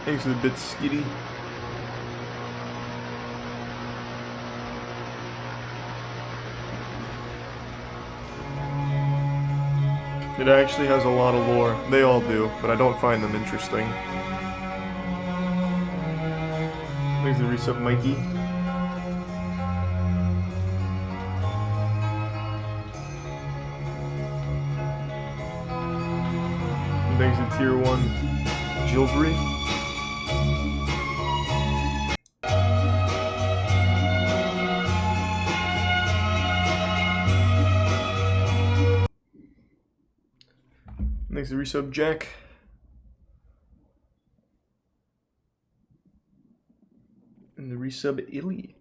Thanks for the bit, Skitty. It actually has a lot of lore. They all do, but I don't find them interesting. Thanks to resub Mikey. And thanks to Tier 1 Jilvery. Thanks to resub Jack. And the resub Illy.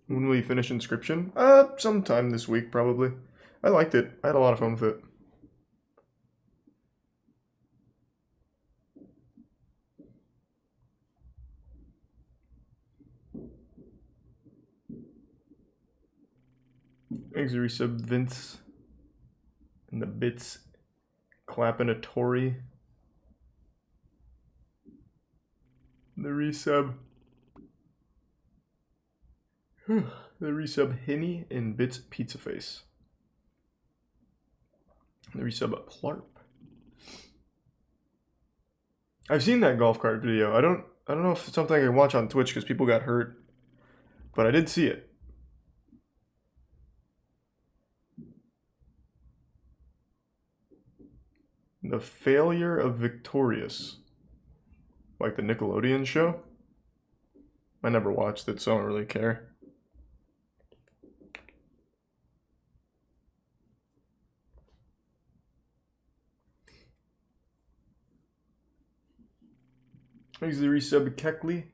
When will you finish Inscription? Sometime this week, probably. I liked it. I had a lot of fun with it. Thanks to resub Vince. And the bits clapping a Tory. The resub. The resub Hinny and Bits Pizza Face. The resub Plarp. I've seen that golf cart video. I don't know if it's something I can watch on Twitch because people got hurt, but I did see it. The Failure of Victorious. Like the Nickelodeon show? I never watched it, so I don't really care. Thanks to the resub Keckley.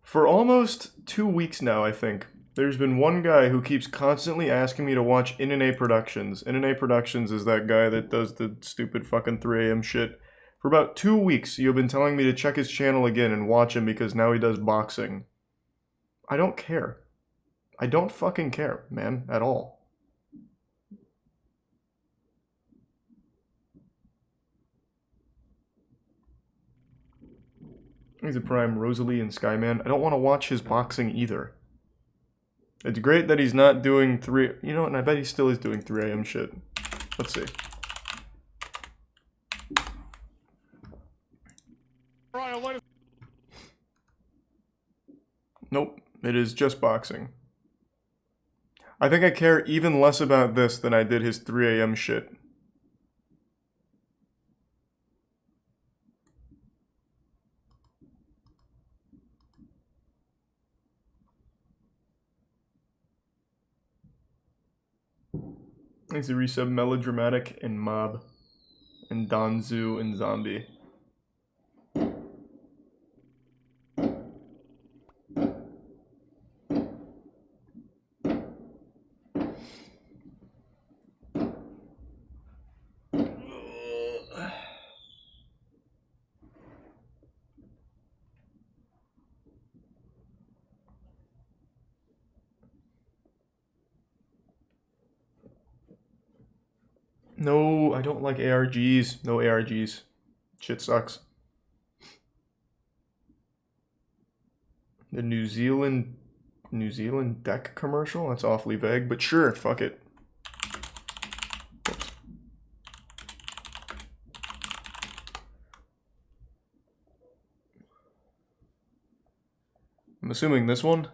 For almost 2 weeks now, I think, there's been one guy who keeps constantly asking me to watch NNA Productions. NNA Productions is that guy that does the stupid fucking 3 AM shit. For about 2 weeks, you've been telling me to check his channel again and watch him because now he does boxing. I don't care. I don't fucking care, man, at all. He's a prime Rosalie and Skyman. I don't want to watch his boxing either. It's great that he's not doing 3... You know what, and I bet he still is doing 3 AM shit. Let's see. Nope, it is just boxing. I think I care even less about this than I did his 3 AM shit. Thanks to resub Melodramatic and Mob and Donzu and Zombie. No, I don't like ARGs. No ARGs. Shit sucks. The New Zealand deck commercial? That's awfully vague, but sure, fuck it. Oops. I'm assuming this one?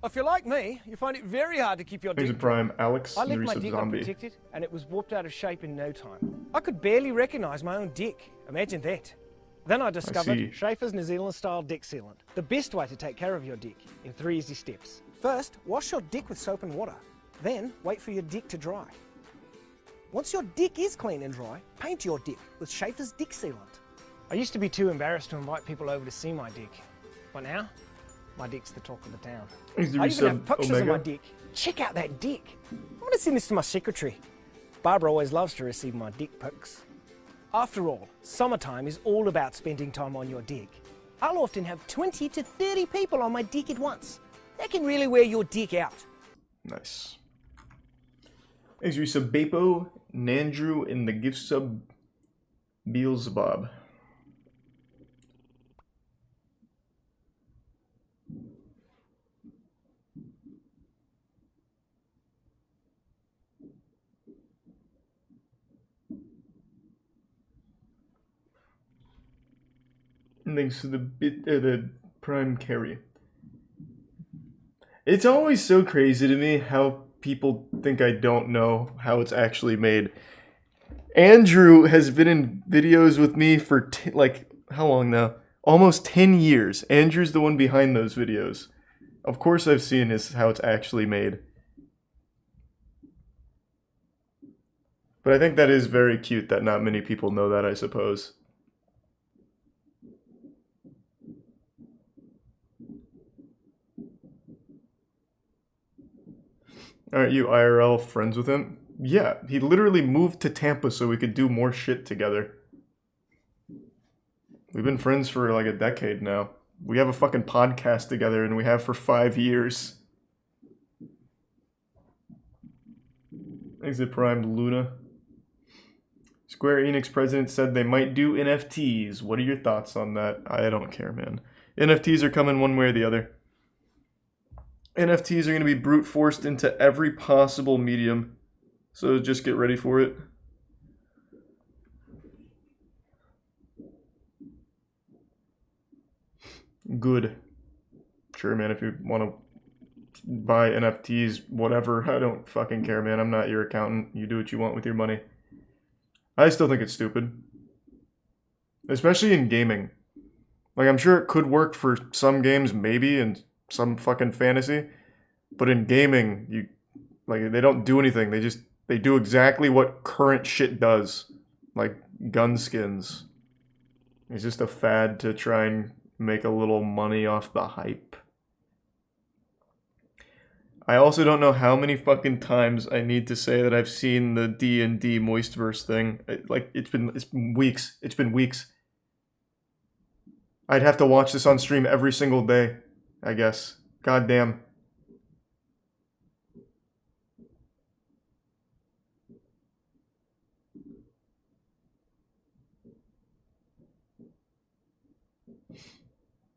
If you're like me, you find it very hard to keep your Here's a dick prime Alex. I left my resub dick Zombie. unprotected, and it was warped out of shape in no time. I could barely recognise my own dick. Imagine that. Then I discovered Schaefer's New Zealand-style dick sealant. The best way to take care of your dick in 3 easy steps. First, wash your dick with soap and water. Then, wait for your dick to dry. Once your dick is clean and dry, paint your dick with Schaefer's dick sealant. I used to be too embarrassed to invite people over to see my dick. But now, my dick's the talk of the town. I even have pictures of my dick. Check out that dick. I'm going to send this to my secretary. Barbara always loves to receive my dick pics. After all, summertime is all about spending time on your dick. I'll often have 20 to 30 people on my dick at once. That can really wear your dick out. Nice. Thanks for resub Bapo, Nandrew, and the gift sub Beelzebub. Thanks to the Prime Carry. It's always so crazy to me how people think I don't know how it's actually made. Andrew has been in videos with me for like, how long now? Almost 10 years. Andrew's the one behind those videos. Of course I've seen how it's actually made. But I think that is very cute that not many people know that, I suppose. Aren't you IRL friends with him? Yeah, he literally moved to Tampa so we could do more shit together. We've been friends for like a decade now. We have a fucking podcast together and we have for 5 years. Exit Prime Luna. Square Enix president said they might do NFTs. What are your thoughts on that? I don't care, man. NFTs are coming one way or the other. NFTs are going to be brute forced into every possible medium. So just get ready for it. Good. Sure, man, if you want to buy NFTs, whatever, I don't fucking care, man. I'm not your accountant. You do what you want with your money. I still think it's stupid. Especially in gaming. Like, I'm sure it could work for some games, maybe, and some fucking fantasy. But in gaming, they don't do anything. They do exactly what current shit does. Like gun skins. It's just a fad to try and make a little money off the hype. I also don't know how many fucking times I need to say that I've seen the D&D Moistverse thing. It's been weeks. It's been weeks. I'd have to watch this on stream every single day, I guess. God damn.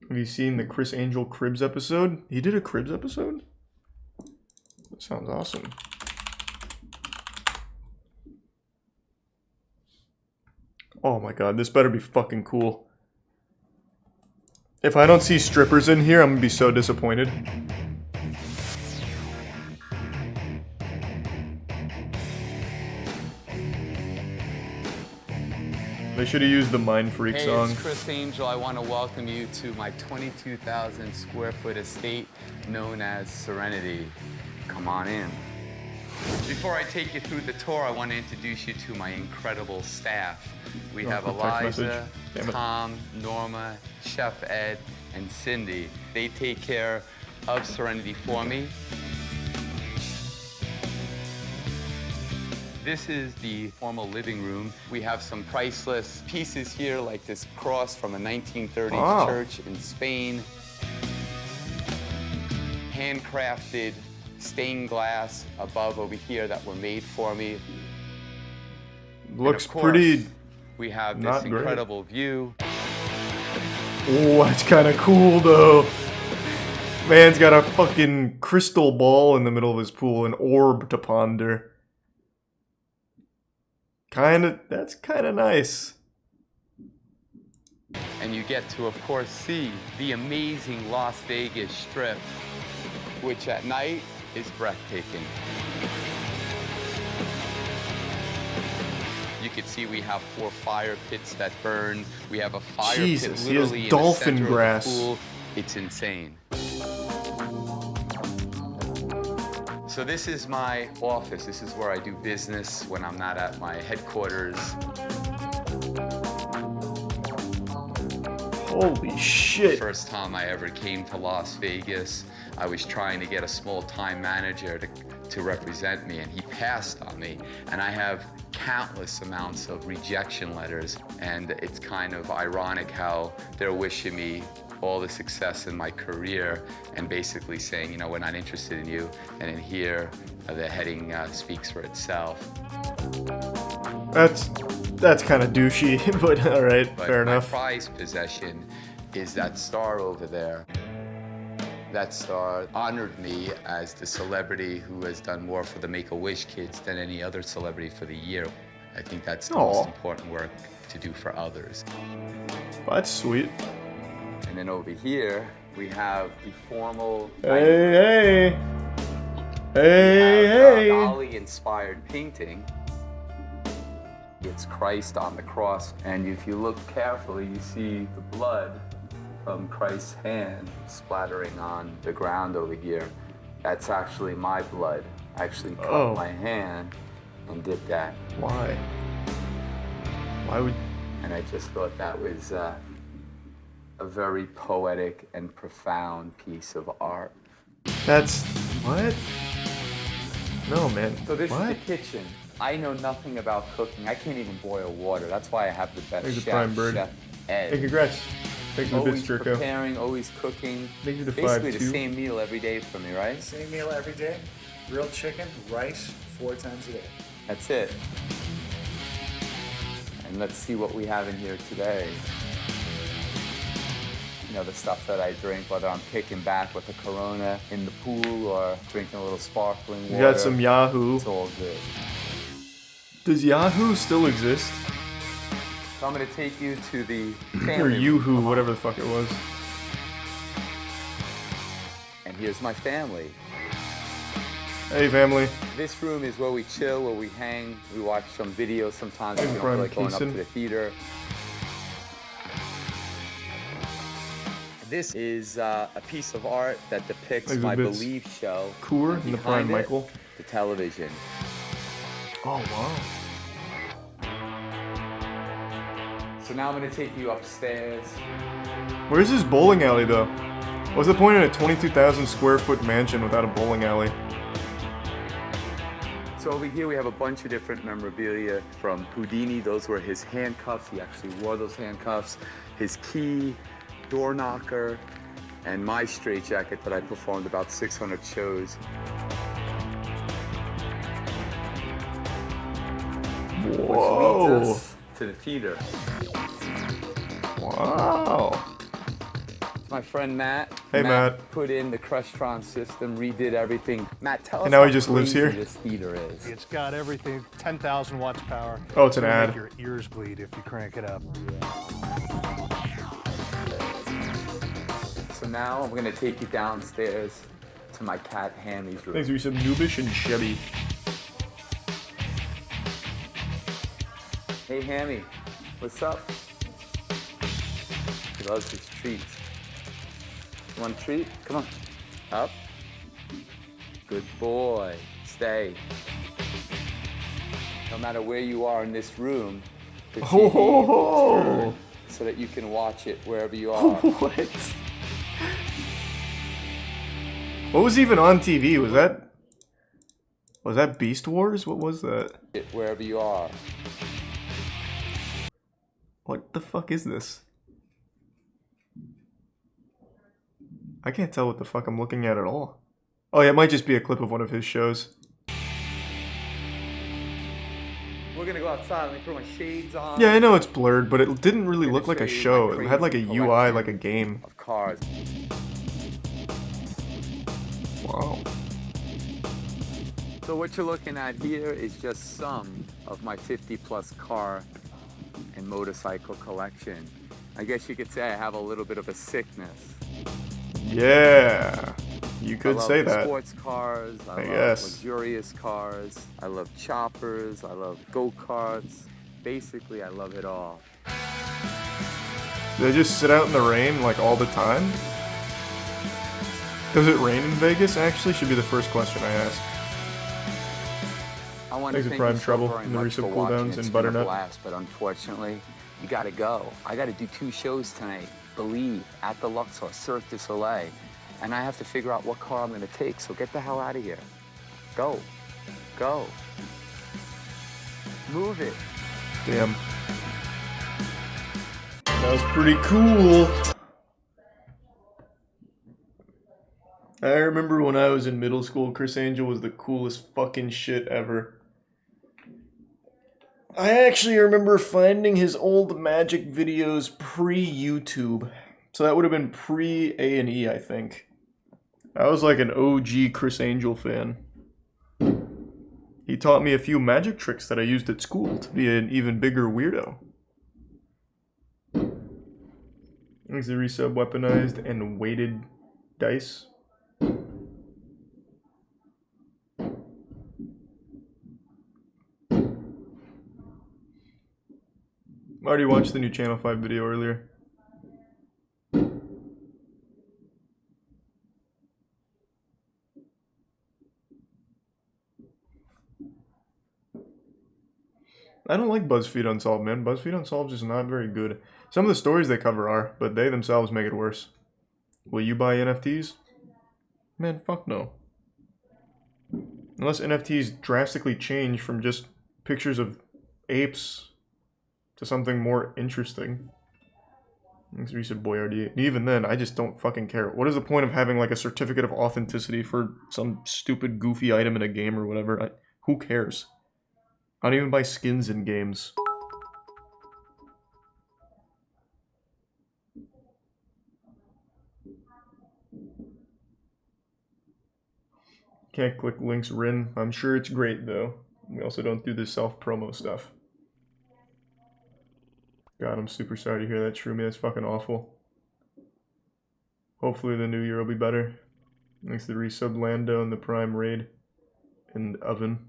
Have you seen the Chris Angel Cribs episode? He did a Cribs episode? That sounds awesome. Oh my god, this better be fucking cool. If I don't see strippers in here, I'm gonna be so disappointed. They should have used the Mind Freak song. Hey, it's Chris Angel. I want to welcome you to my 22,000 square foot estate known as Serenity. Come on in. Before I take you through the tour, I want to introduce you to my incredible staff. We have Eliza, Tom, Norma, Chef Ed, and Cindy. They take care of Serenity for me. This is the formal living room. We have some priceless pieces here, like this cross from a 1930s church in Spain. Handcrafted stained glass above over here that were made for me. Looks and of course, pretty. We have this incredible view. Oh, that's kind of cool though. Man's got a fucking crystal ball in the middle of his pool, an orb to ponder. That's kind of nice. And you get to, of course, see the amazing Las Vegas Strip, which at night is breathtaking. You can see we have 4 fire pits that burn. We have a fire pit literally in the center of the pool. It's insane. So this is my office. This is where I do business when I'm not at my headquarters. Holy shit. First time I ever came to Las Vegas, I was trying to get a small-time manager to represent me, and he passed on me. And I have countless amounts of rejection letters, and it's kind of ironic how they're wishing me all the success in my career and basically saying, you know, we're not interested in you. And in here, the heading speaks for itself. That's That's kind of douchey, but all right, But fair my enough. prized possession is that star over there. That star honored me as the celebrity who has done more for the Make-A-Wish kids than any other celebrity for the year. I think that's the most important work to do for others. Well, that's sweet. And then over here, we have the formal Hey, hey. Dali-inspired painting. It's Christ on the cross, and if you look carefully, you see the blood from Christ's hand splattering on the ground over here. That's actually my blood. I actually cut my hand and did that. Why? Why would... And I just thought that was a very poetic and profound piece of art. That's... what? No, man. So this what? is the kitchen. I know nothing about cooking. I can't even boil water. That's why I have the best Thanks, chef, Prime Bird. Chef Ed. Hey, congrats. Thanks for the bits, Always Jerko. preparing, always cooking. Thank you to Basically 5-2. the same meal every day for me, right? Same meal every day. Grilled chicken, rice, 4 times a day. That's it. And let's see what we have in here today. You know, the stuff that I drink, whether I'm kicking back with a Corona in the pool or drinking a little sparkling water. You got some Yahoo. It's all good. Does Yahoo still exist? So I'm going to take you to the Or family room. Yoo-Hoo, whatever the fuck it was. And here's my family. Hey, family. This room is where we chill, where we hang, we watch some videos sometimes if Hey, we don't feel like going up to Keeson. the theater. This is a piece of art that depicts Thanks, my bits. Believe show. Coor And and the Prime behind it, Michael. the television. Oh, wow. So now I'm going to take you upstairs. Where's this bowling alley, though? What's the point in a 22,000 square foot mansion without a bowling alley? So over here we have a bunch of different memorabilia from Houdini. Those were his handcuffs. He actually wore those handcuffs. His key, door knocker, and my straitjacket that I performed about 600 shows. Whoa. Which leads us to the theater. Wow. My friend Matt. Hey, Matt. Put in the Crestron system, redid everything. Matt, tell us And now how he just lives crazy here? this theater is. It's got everything, 10,000 watts power. Oh, it's an It'll ad. Make your ears bleed if you crank it up. So now I'm going to take you downstairs to my cat Hammy's room. Thanks for some noobish and Chevy. Hey Hammy, what's up? He loves his treats. You want a treat? Come on. Up. Good boy. Stay. No matter where you are in this room, the TV will turn so that you can watch it wherever you are. What? What was even on TV? Was that Beast Wars? What was that? Wherever you are. What the fuck is this? I can't tell what the fuck I'm looking at all. Oh yeah, it might just be a clip of one of his shows. We're gonna go outside. Let me throw my shades on. Yeah, I know it's blurred, but it didn't really look like a show. It had like a UI, like a game. Of cars. Wow. So what you're looking at here is just some of my 50+ car and motorcycle collection. I guess you could say I have a little bit of a sickness. Yeah, you could I love say that. Sports cars. I love guess. luxurious cars. I love choppers. I love go-karts. Basically, I love it all. Do they just sit out in the rain like all the time? Does it rain in Vegas? Actually, should be the first question I ask. I want to Thanks for thank Prime you so Trouble very and the much resub for watching. cooldowns It's and been a Butternut. blast, but unfortunately, you got to go. I got to do 2 shows tonight. Believe at the Luxor, Cirque du Soleil, and I have to figure out what car I'm going to take. So get the hell out of here. Go, go, move it. Damn. That was pretty cool. I remember when I was in middle school, Chris Angel was the coolest fucking shit ever. I actually remember finding his old magic videos pre-YouTube. So that would have been pre-A&E, I think. I was like an OG Chris Angel fan. He taught me a few magic tricks that I used at school to be an even bigger weirdo. Is the resub weaponized and weighted dice? I already watched the new Channel 5 video earlier. I don't like BuzzFeed Unsolved, man. BuzzFeed Unsolved is not very good. Some of the stories they cover are, but they themselves make it worse. Will you buy NFTs? Man, fuck no. Unless NFTs drastically change from just pictures of apes to something more interesting. Thanks, Reset Boyardee. Even then, I just don't fucking care. What is the point of having like a certificate of authenticity for some stupid goofy item in a game or whatever? Who cares? I don't even buy skins in games. Can't click links, Rin. I'm sure it's great though. We also don't do the self-promo stuff. God, I'm super sorry to hear that, Shroomy. That's fucking awful. Hopefully the new year will be better. Thanks to the resub Lando and the Prime Raid and Oven.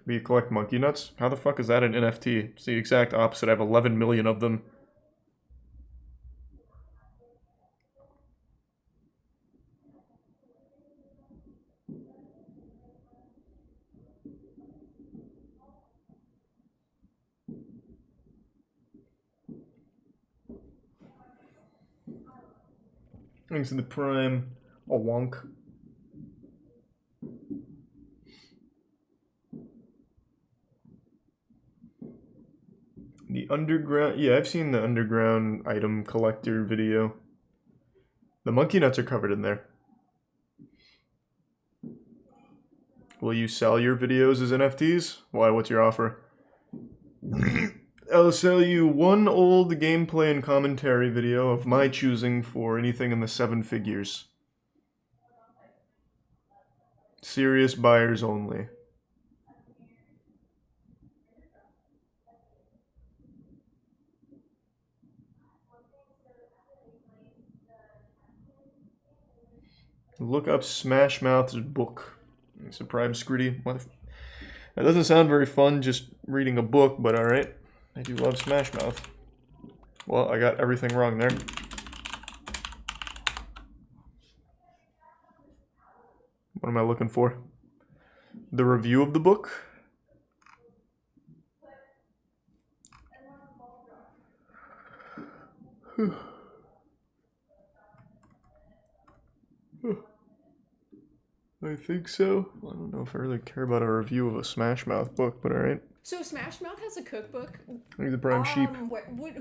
Do you collect monkey nuts? How the fuck is that an NFT? It's the exact opposite. I have 11 million of them. Thanks to the Prime. A wonk. The underground... Yeah, I've seen the underground item collector video. The monkey nuts are covered in there. Will you sell your videos as NFTs? Why, what's your offer? I'll sell you one old gameplay and commentary video of my choosing for anything in the 7 figures. Serious buyers only. Look up Smash Mouth's book. It's a Prime Scritty. That doesn't sound very fun, just reading a book, but alright. I do love Smash Mouth. Well, I got everything wrong there. What am I looking for? The review of the book? I think so. I don't know if I really care about a review of a Smash Mouth book, but alright. So Smash Mouth has a cookbook. He's the Prime Sheep.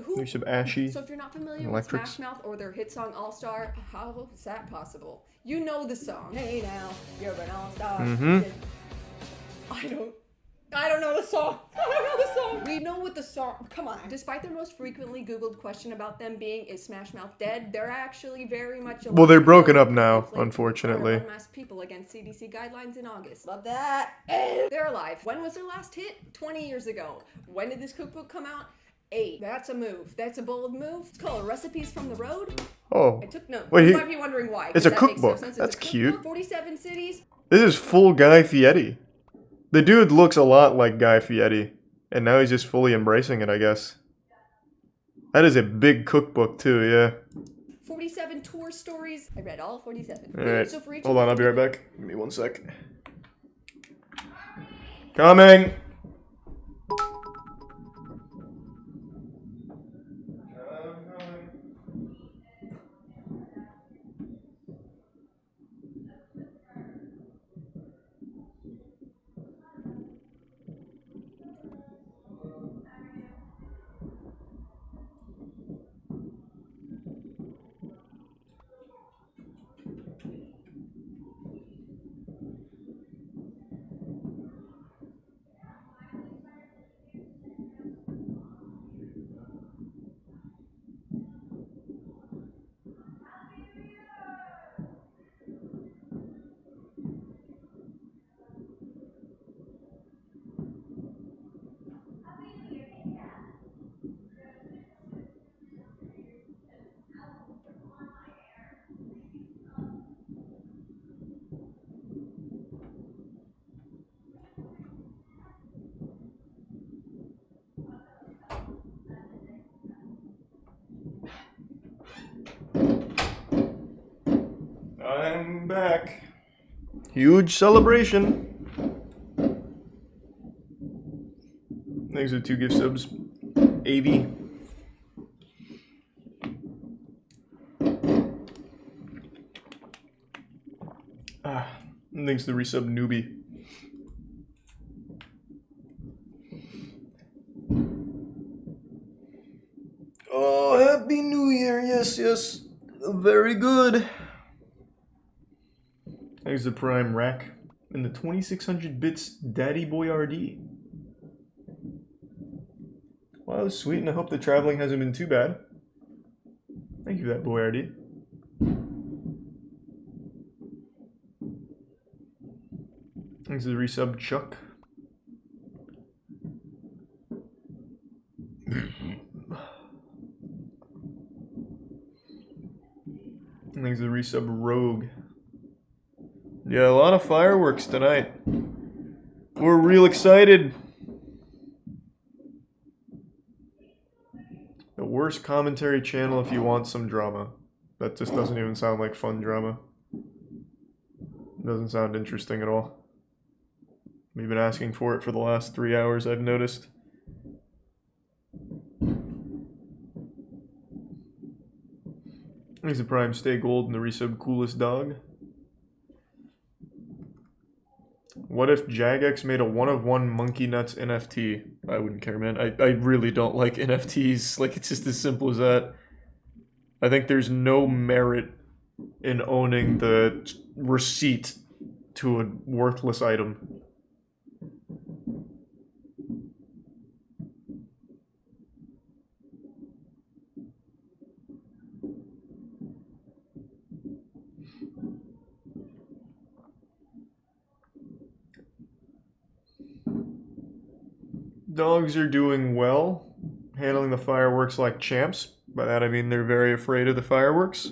Who? Some Ashy. So if you're not familiar with Smash Mouth or their hit song All Star, how is that possible? You know the song. Hey now, you're an all star. I don't know the song. I don't know the song. We know what the song. Come on. Despite their most frequently Googled question about them being "Is Smash Mouth dead?" they're actually very much alive. Well, they're broken up now, unfortunately. Unmasked people against CDC guidelines in August. Love that. They're alive. When was their last hit? 20 years ago. When did this cookbook come out? 8. That's a move. That's a bold move. It's called Recipes from the Road. Oh. I took notes. Wait, You might be wondering why. It's a That makes no cookbook. sense. It's That's a cute. cookbook, 47 cities. This is full Guy Fieri. The dude looks a lot like Guy Fieri. And now he's just fully embracing it, I guess. That is a big cookbook too, yeah. 47 tour stories. I read all 47. Alright, So for each hold on, I'll be right back. Give me 1 sec. Coming! I'm back. Huge celebration. Thanks for 2 gift subs. AV. Thanks to the resub newbie. Oh, Happy New Year. Yes, yes. Very good. Thanks to Prime Rack. And the 2600 bits Daddy Boy RD. Wow, that was sweet, and I hope the traveling hasn't been too bad. Thank you for that, Boy RD. Thanks to the resub Chuck. Thanks to the resub Rogue. Yeah, a lot of fireworks tonight. We're real excited. The worst commentary channel if you want some drama. That just doesn't even sound like fun drama. It doesn't sound interesting at all. We've been asking for it for the last 3 hours, I've noticed. He's a Prime Stay Gold and the resub Coolest Dog. What if Jagex made a 1-of-1 Monkey Nuts NFT? I wouldn't care, man. I really don't like NFTs. Like, it's just as simple as that. I think there's no merit in owning the receipt to a worthless item. Dogs are doing well, handling the fireworks like champs. By that I mean they're very afraid of the fireworks.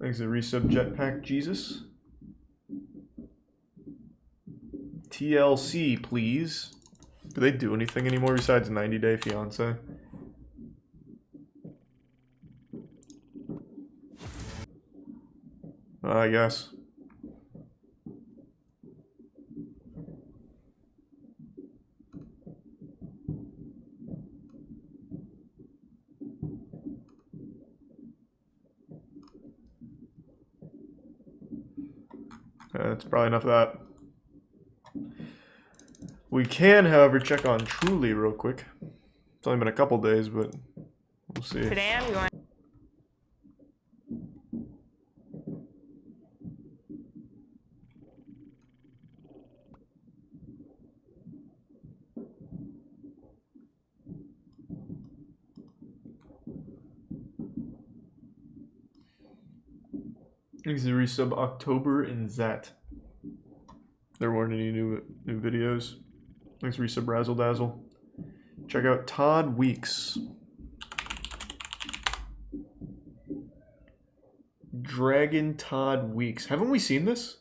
Thanks to resub Jetpack Jesus. TLC, please. Do they do anything anymore besides 90 Day Fiancé? I guess. That's probably enough of that. We can, however, check on Truly real quick. It's only been a couple days, but we'll see. Today I'm going. Thanks to resub October and Zat. There weren't any new videos. Thanks to resub Razzle Dazzle. Check out Todd Weeks. Dragon Todd Weeks. Haven't we seen this?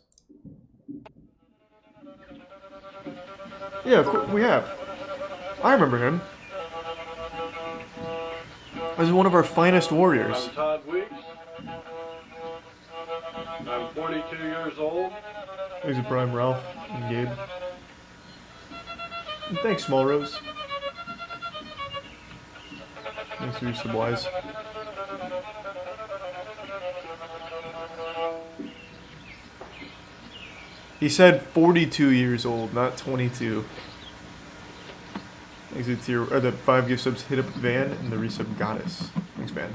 Yeah, of course we have. I remember him. This is one of our finest warriors. I'm Todd Weeks. I'm 42 years old. Thanks to Prime Ralph and Gabe. And thanks, Small Rose. Thanks for your supplies. He said 42 years old, not 22. Thanks to tier, or the 5 gift subs Hit Up Van and the resub Goddess. Thanks, Van.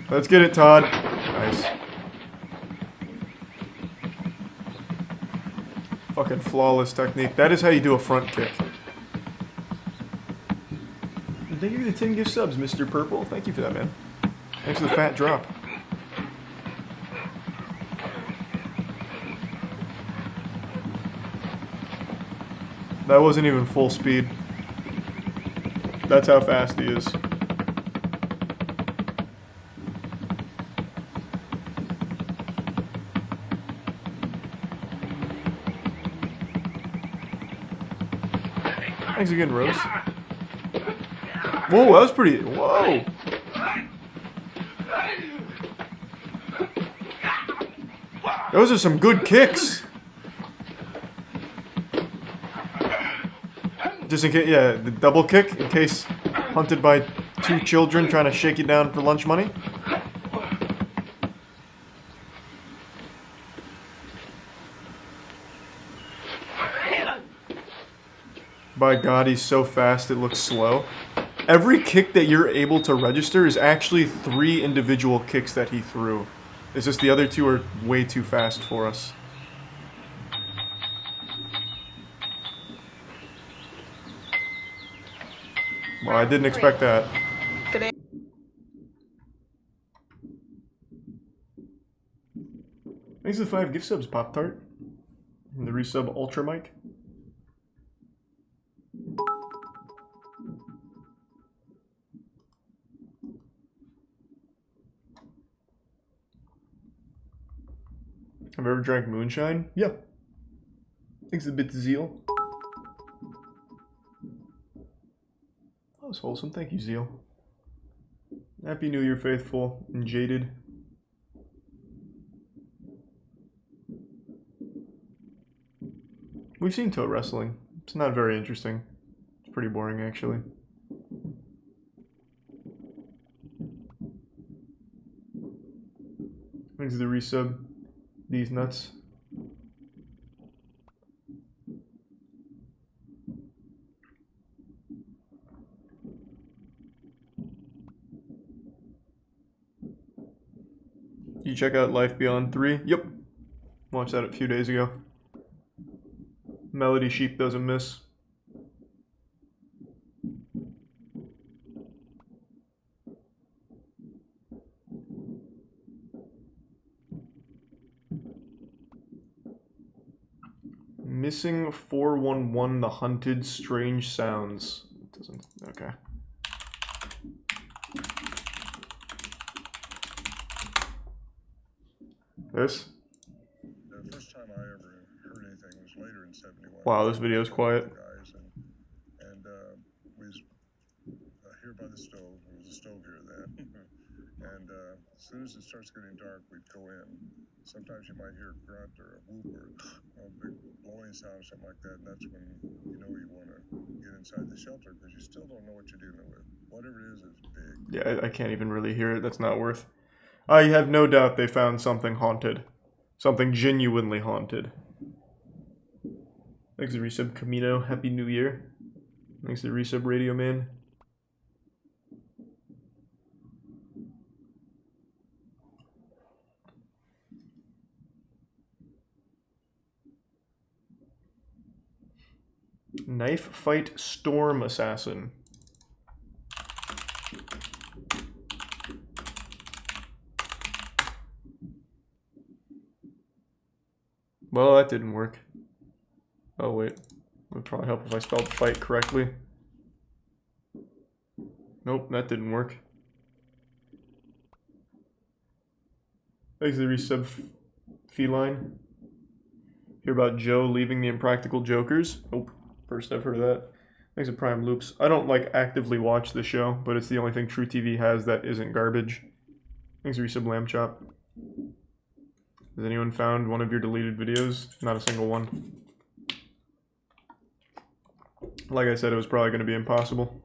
Let's get it, Todd. Nice. Fucking flawless technique. That is how you do a front kick. And thank you for the 10 gift subs, Mr. Purple. Thank you for that, man. Thanks for the fat drop. That wasn't even full speed. That's how fast he is. Thanks again, Rose. Whoa, that was pretty... Whoa! Those are some good kicks. Just in case, yeah, the double kick in case hunted by two children trying to shake you down for lunch money. By God, he's so fast it looks slow. Every kick that you're able to register is actually 3 individual kicks that he threw. It's just the other 2 are way too fast for us. Well, I didn't expect that. Thanks for the 5 gift subs, Pop-Tart. And the resub Ultra Mike. Have you ever drank moonshine? Yeah. Thanks a bit, Zeal. That was wholesome. Thank you, Zeal. Happy New Year, faithful and jaded. We've seen toe wrestling. It's not very interesting. It's pretty boring, actually. Thanks to the resub. These nuts. You check out Life Beyond 3? Yep. Watched that a few days ago. Melody Sheep doesn't miss. Missing 411 The Hunted Strange Sounds. It doesn't. Okay. This? The first time I ever heard anything was later in 71. Wow, this video is quiet. Guys and we was here by the stove. There was a stove here then. And as soon as it starts getting dark, we'd go in. Sometimes you might hear a grunt or a whoop or a big blowing sound or something like that. And that's when you know you want to get inside the shelter because you still don't know what you're dealing with. Whatever it is big. Yeah, I can't even really hear it. That's not worth. I have no doubt they found something haunted. Something genuinely haunted. Thanks to resub Camino. Happy New Year. Thanks to resub Radio Man. Knife Fight Storm Assassin. Well, that didn't work. Oh wait, it would probably help if I spelled fight correctly. Nope, that didn't work. Thanks to the resub Feline. Hear about Joe leaving the Impractical Jokers? Nope. First I've heard of that. Thanks to Prime Loops. I don't like actively watch the show, but it's the only thing True TV has that isn't garbage. Thanks to resub Lamb Chop. Has anyone found one of your deleted videos? Not a single one. Like I said, it was probably going to be impossible.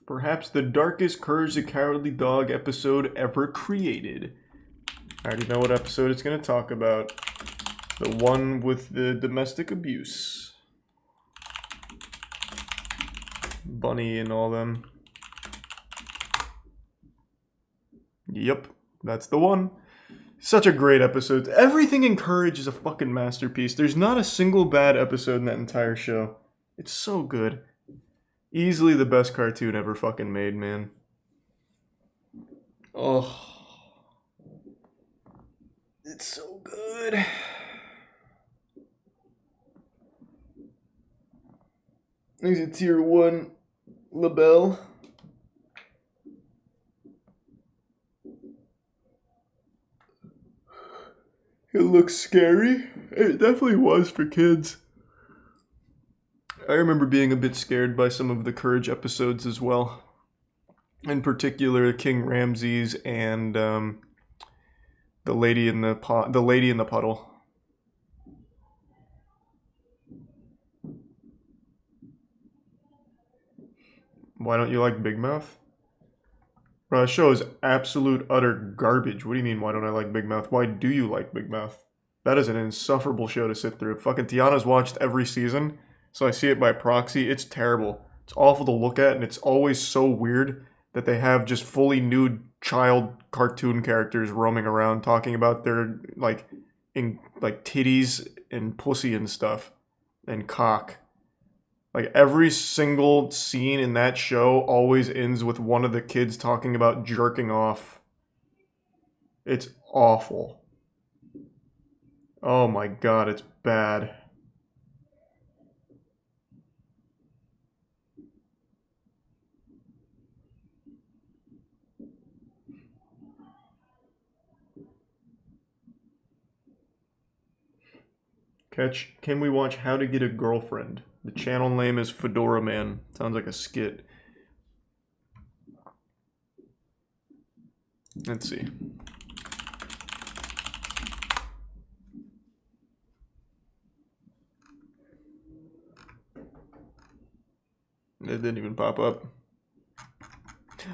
Perhaps the darkest Courage the Cowardly Dog episode ever created. I already know what episode it's going to talk about. The one with the domestic abuse. Bunny and all them. Yep, that's the one. Such a great episode. Everything in Courage is a fucking masterpiece. There's not a single bad episode in that entire show. It's so good. Easily the best cartoon ever fucking made, man. Oh. It's so good. He's a tier 1 label. It looks scary. It definitely was for kids. I remember being a bit scared by some of the Courage episodes as well. In particular, King Ramses and the lady in the puddle. Why don't you like Big Mouth? Bro, that show is absolute utter garbage. What do you mean, why don't I like Big Mouth? Why do you like Big Mouth? That is an insufferable show to sit through. Fucking Tiana's watched every season, so I see it by proxy. It's terrible. It's awful to look at, and it's always so weird that they have just fully nude child cartoon characters roaming around talking about their, like titties and pussy and stuff, and cock. Like, every single scene in that show always ends with one of the kids talking about jerking off. It's awful. Oh my god, it's bad. Can we watch How to Get a Girlfriend? The channel name is Fedora Man. Sounds like a skit. Let's see. It didn't even pop up.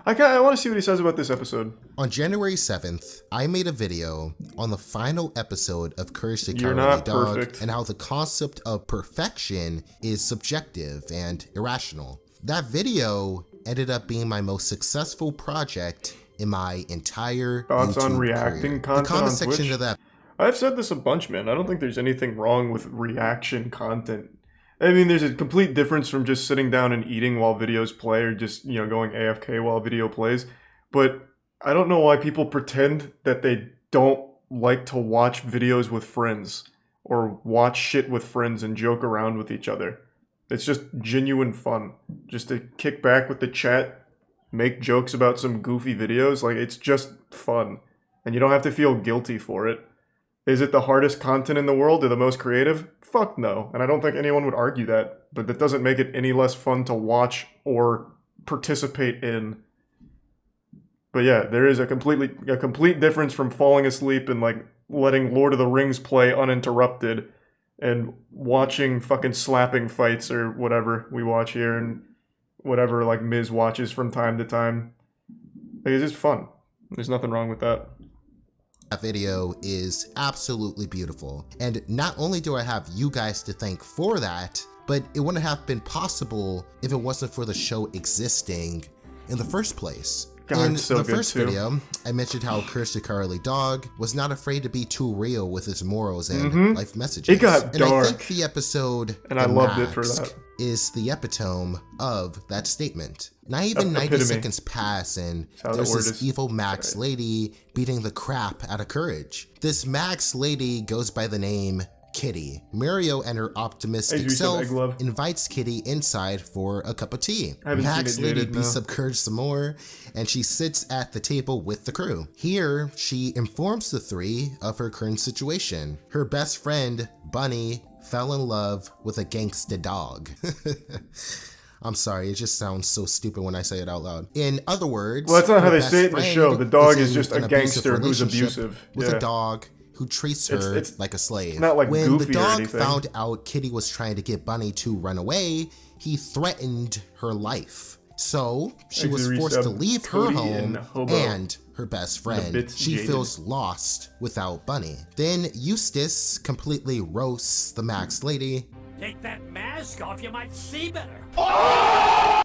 I want to see what he says about this episode. On January 7th, I made a video on the final episode of Courage the Cowardly Dog perfect. and how the concept of perfection is subjective and irrational. That video ended up being my most successful project in my entire Thoughts YouTube on reacting career. content The comment on section Twitch? of that I've said this a bunch, man. I don't think there's anything wrong with reaction content. I mean, there's a complete difference from just sitting down and eating while videos play, or just, you know, going AFK while a video plays. But I don't know why people pretend that they don't like to watch videos with friends, or watch shit with friends and joke around with each other. It's just genuine fun. Just to kick back with the chat, make jokes about some goofy videos. Like, it's just fun. And you don't have to feel guilty for it. Is it the hardest content in the world or the most creative? Fuck no. And I don't think anyone would argue that. But that doesn't make it any less fun to watch or participate in. But yeah, there is a complete difference from falling asleep and, like, letting Lord of the Rings play uninterrupted and watching fucking slapping fights or whatever we watch here, and whatever, like, Miz watches from time to time. Like, it's just fun. There's nothing wrong with that. That video is absolutely beautiful. And not only do I have you guys to thank for that, but it wouldn't have been possible if it wasn't for the show existing in the first place. God, In it's so the good first too. video, I mentioned how Courage the Cowardly Dog was not afraid to be too real with his morals and life messages. It got dark. And I think the episode And I loved it for Max that. is the epitome of that statement. Not even 90 Epitome. seconds pass and how that there's word this is. evil Max lady beating the crap out of Courage. This Max lady goes by the name Kitty. Mario and her optimistic Hey, self egg love. invites Kitty inside for a cup of tea. I haven't Max seen it lady jaded, beats no. up Courage some more, and she sits at the table with the crew. Here, she informs the three of her current situation. Her best friend, Bunny, fell in love with a gangsta dog. I'm sorry, it just sounds so stupid when I say it out loud. In other words, Well, that's not how her they best say it in the friend show. The dog is in just a an abusive gangster who's relationship abusive. with Yeah. a dog who treats her It's like a slave. not, like, when goofy the or dog anything. found out Kitty was trying to get Bunny to run away, he threatened her life. So she was Exery forced to sub leave her Cody home and Hobo. and her best friend. bits She jaded. feels lost without Bunny. Then Eustace completely roasts the Max lady. Take that mask off, you might see better.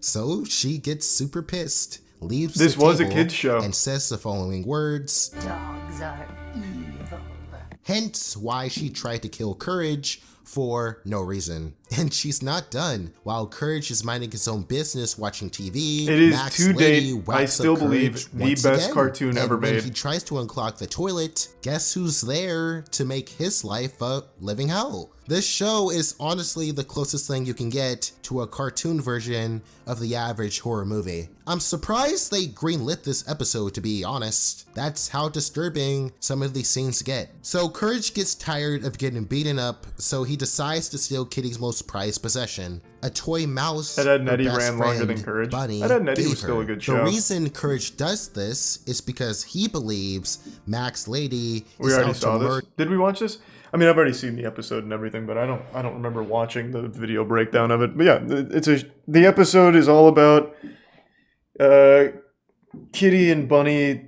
So she gets super pissed, leaves This the was a table, kid's show. and says the following words. Dogs are evil. Hence why she tried to kill Courage for no reason. And she's not done. While Courage is minding his own business watching TV, it is Max to Lady date, whacks I still up believe, Courage the once best again. cartoon And ever when made. he tries to unclog the toilet, guess who's there to make his life a living hell? This show is honestly the closest thing you can get to a cartoon version of the average horror movie. I'm surprised they greenlit this episode, to be honest. That's how disturbing some of these scenes get. So Courage gets tired of getting beaten up, so he decides to steal Kitty's most prized possession, a toy mouse Ed, Edd n her Eddy best ran longer friend, than Courage. Bunny, Ed, Edd n Eddy gave was still her. a good The show. reason Courage does this is because he believes Max Lady We is already out to saw this. murder. Did we watch this? I mean, I've already seen the episode and everything, but I don't remember watching the video breakdown of it. But yeah, the episode is all about Kitty and Bunny.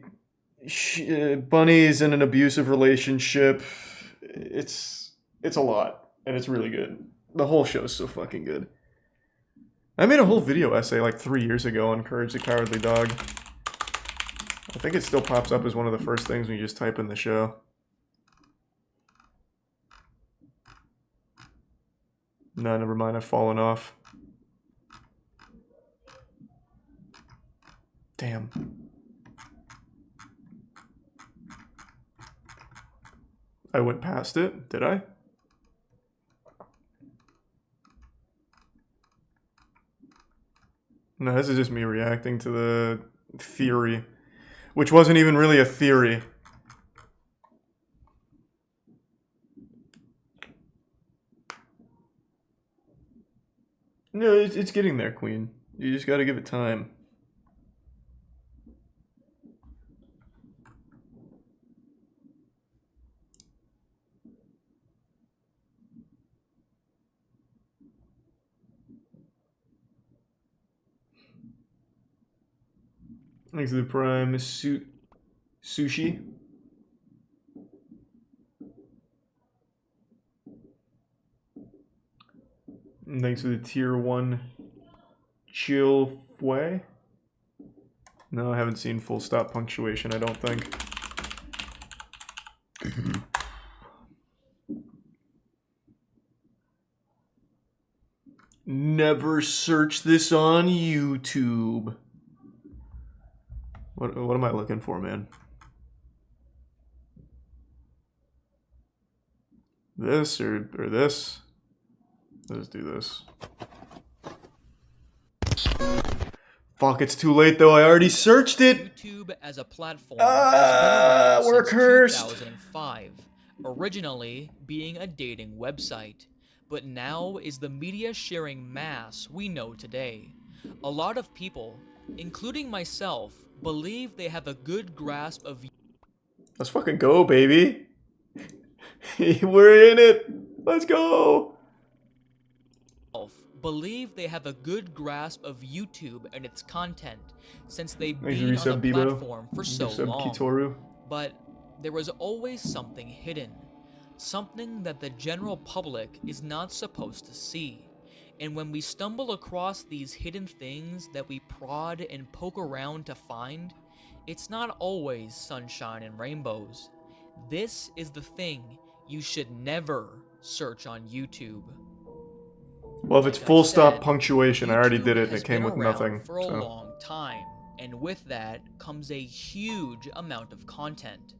Bunny's in an abusive relationship. It's a lot, and it's really good. The whole show's so fucking good. I made a whole video essay like 3 years ago on Courage the Cowardly Dog. I think it still pops up as one of the first things when you just type in the show. No, never mind, I've fallen off. Damn. I went past it, did I? No, this is just me reacting to the theory, which wasn't even really a theory. No, it's getting there, Queen. You just gotta give it time. Thanks to the Prime Sushi. And thanks to the Tier 1 Chill Fue. No, I haven't seen full stop punctuation, I don't think. Never search this on YouTube. What am I looking for, man? This or this? Let's do this. Fuck, it's too late though. I already searched it. YouTube as a platform has been we're around since cursed. 2005, originally being a dating website, but now is the media sharing mass we know today. A lot of people, including myself, believe they have a good grasp of. Let's fucking go, baby. We're in it. Let's go. Believe they have a good grasp of YouTube and its content since they've Thanks, been Resub on the Bebo. platform for so Resub long. Kitoru. But there was always something hidden, something that the general public is not supposed to see. And when we stumble across these hidden things that we prod and poke around to find, it's not always sunshine and rainbows. This is the thing you should never search on YouTube. Well, if it's full stop punctuation, I already did it and Has it came been with around nothing. for a So. long time, and with that comes a huge amount of content.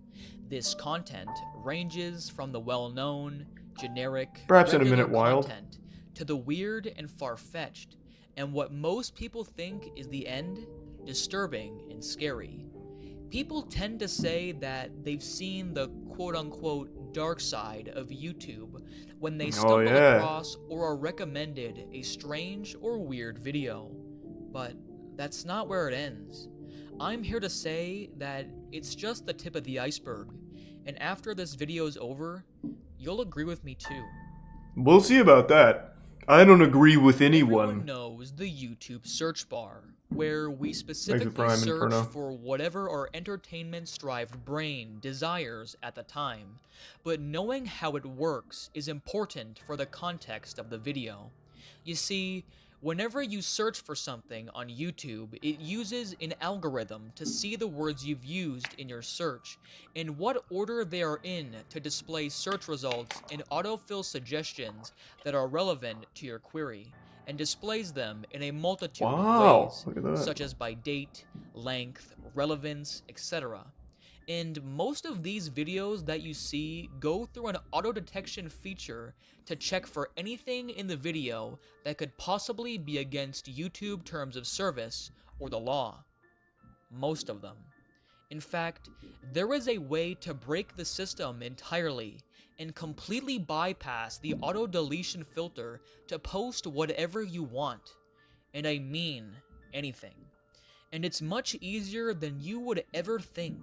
This content ranges from the well-known, generic, Perhaps in a regular minute, Wild. content to the weird and far-fetched, and what most people think is the end, disturbing and scary. People tend to say that they've seen the quote-unquote dark side of YouTube when they stumble across or are recommended a strange or weird video. But that's not where it ends. I'm here to say that it's just the tip of the iceberg, and after this video's over, you'll agree with me too. We'll see about that. I don't agree with anyone. Everyone knows the YouTube search bar, where we specifically Prime search Inferno. for whatever our entertainment-strived brain desires at the time. But knowing how it works is important for the context of the video. You see, Whenever you search for something on YouTube, it uses an algorithm to see the words you've used in your search and what order they are in to display search results and autofill suggestions that are relevant to your query, and displays them in a multitude of ways, Look at that. such as by date, length, relevance, etc. And most of these videos that you see go through an auto detection feature to check for anything in the video that could possibly be against YouTube terms of service or the law. Most of them. In fact, there is a way to break the system entirely and completely bypass the auto deletion filter to post whatever you want. And I mean anything. And it's much easier than you would ever think,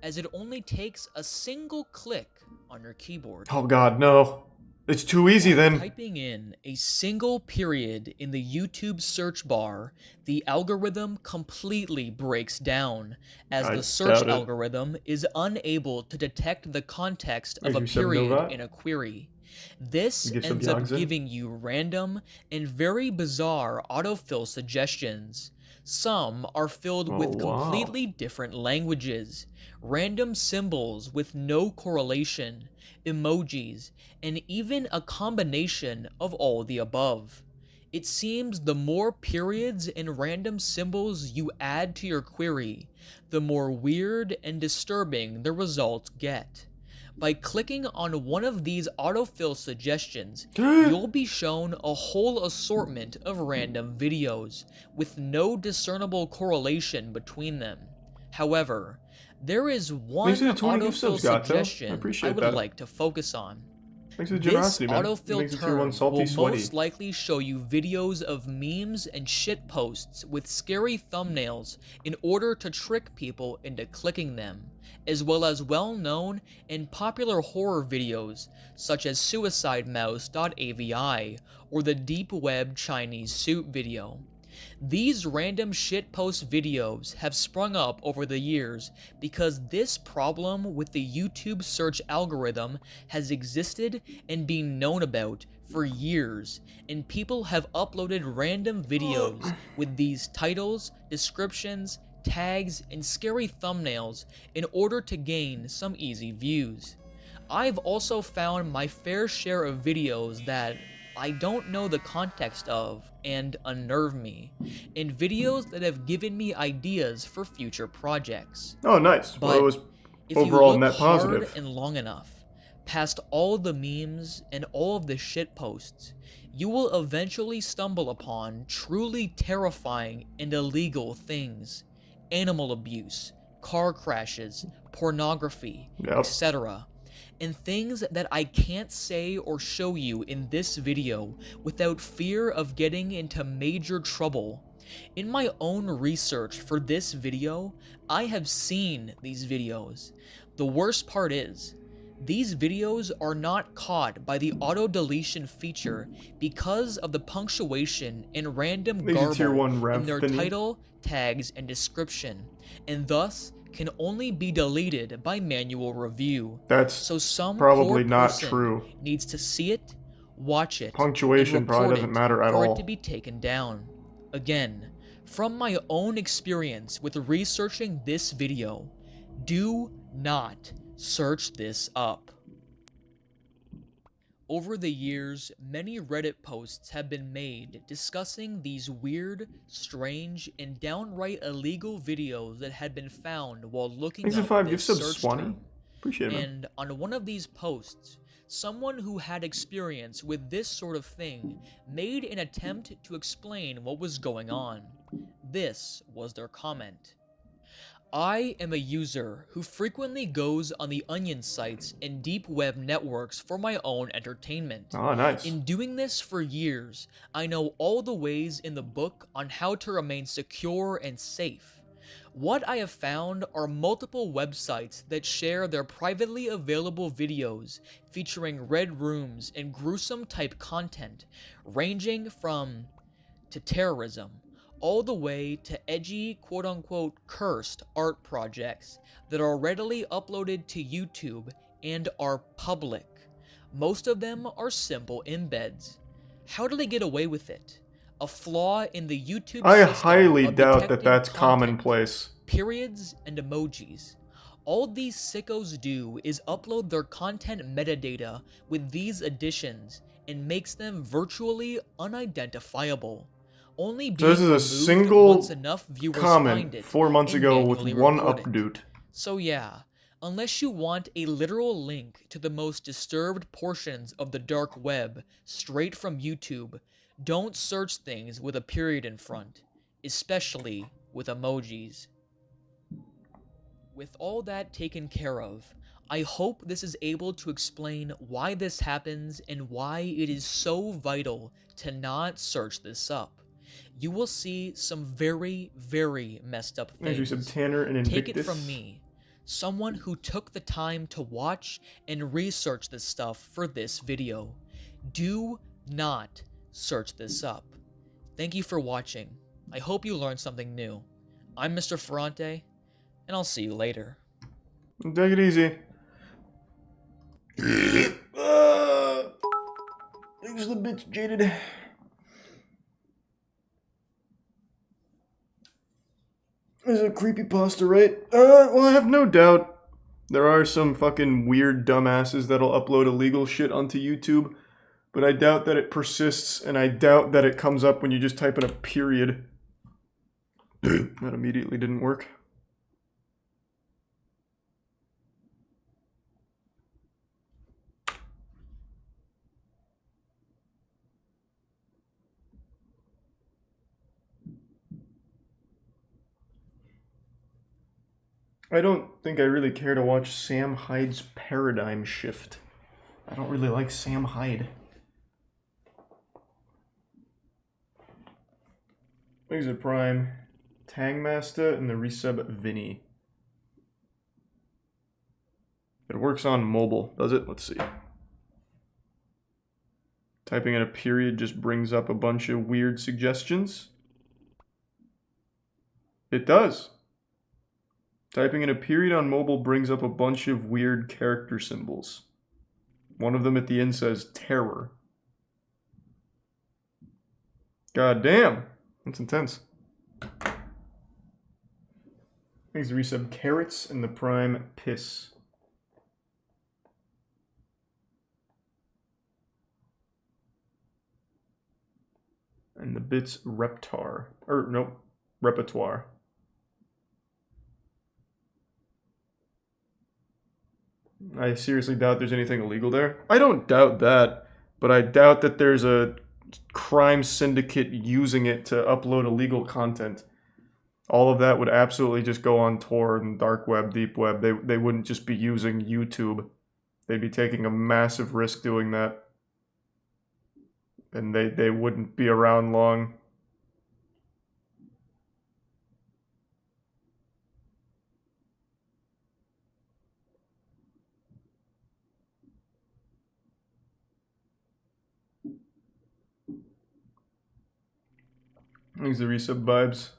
as it only takes a single click on your keyboard. Oh god, no. It's too easy then. Typing in a single period in the YouTube search bar, the algorithm completely breaks down, as the search algorithm is unable to detect the context of a period in a query. This ends up giving you random and very bizarre autofill suggestions. Some are filled with completely different languages, random symbols with no correlation, emojis, and even a combination of all the above. It seems the more periods and random symbols you add to your query, the more weird and disturbing the results get. By clicking on one of these autofill suggestions, you'll be shown a whole assortment of random videos, with no discernible correlation between them. However, there is one autofill suggestion I would like to focus on. This autofill term will most likely show you videos of memes and shitposts with scary thumbnails in order to trick people into clicking them, as well as well-known and popular horror videos such as suicidemouse.avi or the deep web Chinese suit video. These random shitpost videos have sprung up over the years because this problem with the YouTube search algorithm has existed and been known about for years, and people have uploaded random videos with these titles, descriptions, tags, and scary thumbnails in order to gain some easy views. I've also found my fair share of videos that I don't know the context of and unnerve me, and videos that have given me ideas for future projects. Oh, nice. But well, it was if overall you look net positive. hard and long enough, past all the memes and all of the shit posts, you will eventually stumble upon truly terrifying and illegal things. Animal abuse, car crashes, pornography, etc. And things that I can't say or show you in this video without fear of getting into major trouble. In my own research for this video, I have seen these videos. The worst part is, these videos are not caught by the auto deletion feature because of the punctuation and random garble in their title, tags, and description, and thus can only be deleted by manual review. That's some probably poor not person true. Needs to see it, watch it, Punctuation and probably report doesn't it matter at for all. it to be taken down. Again, from my own experience with researching this video, do not search this up. Over the years, many Reddit posts have been made discussing these weird, strange, and downright illegal videos that had been found while looking Thanks for up 5 this gift subs, search Swanee. term. Appreciate it, man. And on one of these posts, someone who had experience with this sort of thing made an attempt to explain what was going on. This was their comment. I am a user who frequently goes on the onion sites and deep web networks for my own entertainment. Oh, nice. In doing this for years, I know all the ways in the book on how to remain secure and safe. What I have found are multiple websites that share their privately available videos featuring red rooms and gruesome type content, ranging from to terrorism, all the way to edgy, quote-unquote, cursed art projects that are readily uploaded to YouTube and are public. Most of them are simple embeds. How do they get away with it? a flaw in the YouTube I system highly of doubt that detecting that's content, commonplace. periods, and emojis. All these sickos do is upload their content metadata with these additions and makes them virtually unidentifiable, only So this being is a removed single once enough viewers find comment it 4 months and ago with manually one report it. update. So yeah, unless you want a literal link to the most disturbed portions of the dark web straight from YouTube, don't search things with a period in front, especially with emojis. With all that taken care of, I hope this is able to explain why this happens and why it is so vital to not search this up. You will see some very, very messed up There's you things. some Tanner and Take it Invictus. from me, someone who took the time to watch and research this stuff for this video. Do not search this up. Thank you for watching. I hope you learned something new. I'm Mr. Ferrante, and I'll see you later. Take it easy. Thanks the bitch, Jaded. This is a creepypasta, right? Well, I have no doubt there are some fucking weird dumbasses that'll upload illegal shit onto YouTube, but I doubt that it persists, and I doubt that it comes up when you just type in a period. That immediately didn't work. I don't think I really care to watch Sam Hyde's Paradigm Shift. I don't really like Sam Hyde. Thanks a Prime. Tangmaster and the resub Vinny. It works on mobile, does it? Let's see. Typing in a period just brings up a bunch of weird suggestions. It does. Typing in a period on mobile brings up a bunch of weird character symbols. One of them at the end says terror. God damn. That's intense. Thanks to resub Carrots and the Prime Piss. And the bits Reptar. Or, nope. Repertoire. I seriously doubt there's anything illegal there. I don't doubt that, but I doubt that there's a crime syndicate using it to upload illegal content. All of that would absolutely just go on Tor and dark web, deep web. They wouldn't just be using YouTube. They'd be taking a massive risk doing that. And they wouldn't be around long. Thanks the resub vibes.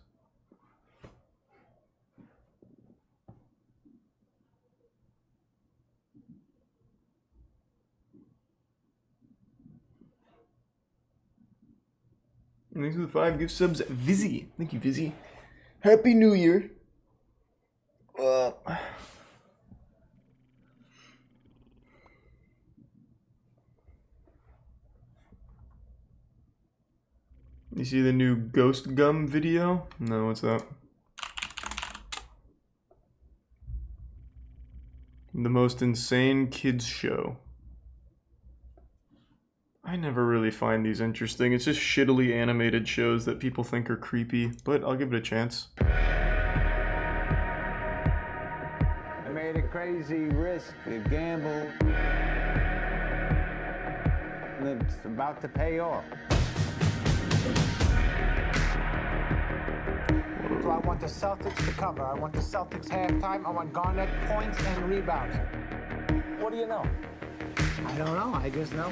And thanks for the 5 gift subs, Vizzy. Thank you, Vizzy. Happy New Year. You see the new Ghost Gum video? No, what's that? The most insane kids show. I never really find these interesting. It's just shittily animated shows that people think are creepy, but I'll give it a chance. I made a crazy risk, a gamble, and it's about to pay off. So I want the Celtics to cover. I want the Celtics halftime. I want Garnett points and rebounds. What do you know? I don't know. I just know.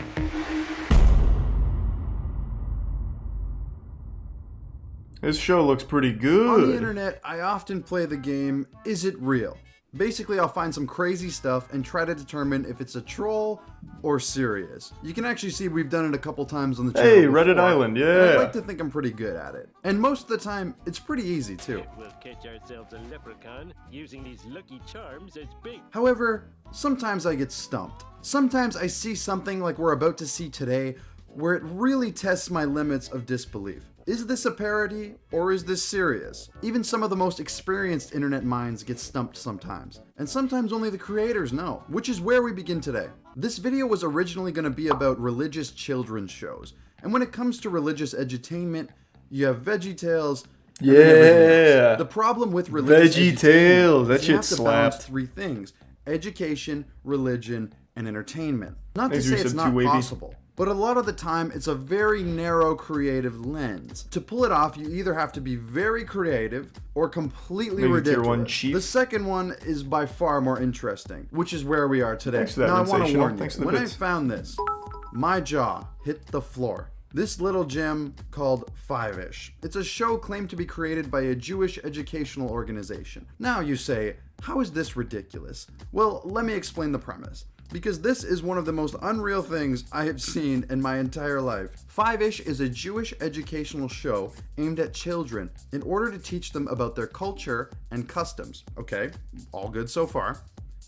This show looks pretty good. On the internet, I often play the game, Is It Real? Basically, I'll find some crazy stuff and try to determine if it's a troll or serious. You can actually see we've done it a couple times on the channel Hey, before, Reddit Island, and yeah. I'd like to think I'm pretty good at it. And most of the time, it's pretty easy too. We'll catch ourselves a leprechaun using these lucky charms as bait. However, sometimes I get stumped. Sometimes I see something like we're about to see today where it really tests my limits of disbelief. Is this a parody or is this serious? Even some of the most experienced internet minds get stumped sometimes, and sometimes only the creators know, which is where we begin today. This video was originally going to be about religious children's shows, and when it comes to religious edutainment, you have VeggieTales. Yeah. The problem with religious VeggieTales, that is you have shit to balance slapped. 3 things: education, religion, and entertainment. Not to Thanks, say Resub, it's not 2 wavy. possible, but a lot of the time it's a very narrow creative lens. To pull it off, you either have to be very creative or completely Maybe tier 1 ridiculous. cheap. The second one is by far more interesting, which is where we are today. Thanks for that, Now I want to Sensational. warn you, Thanks for the when I bits. found this, my jaw hit the floor. This little gem called Five-ish. It's a show claimed to be created by a Jewish educational organization. Now you say, how is this ridiculous? Well, let me explain the premise, because this is one of the most unreal things I have seen in my entire life. Five-ish is a Jewish educational show aimed at children in order to teach them about their culture and customs. Okay, all good so far.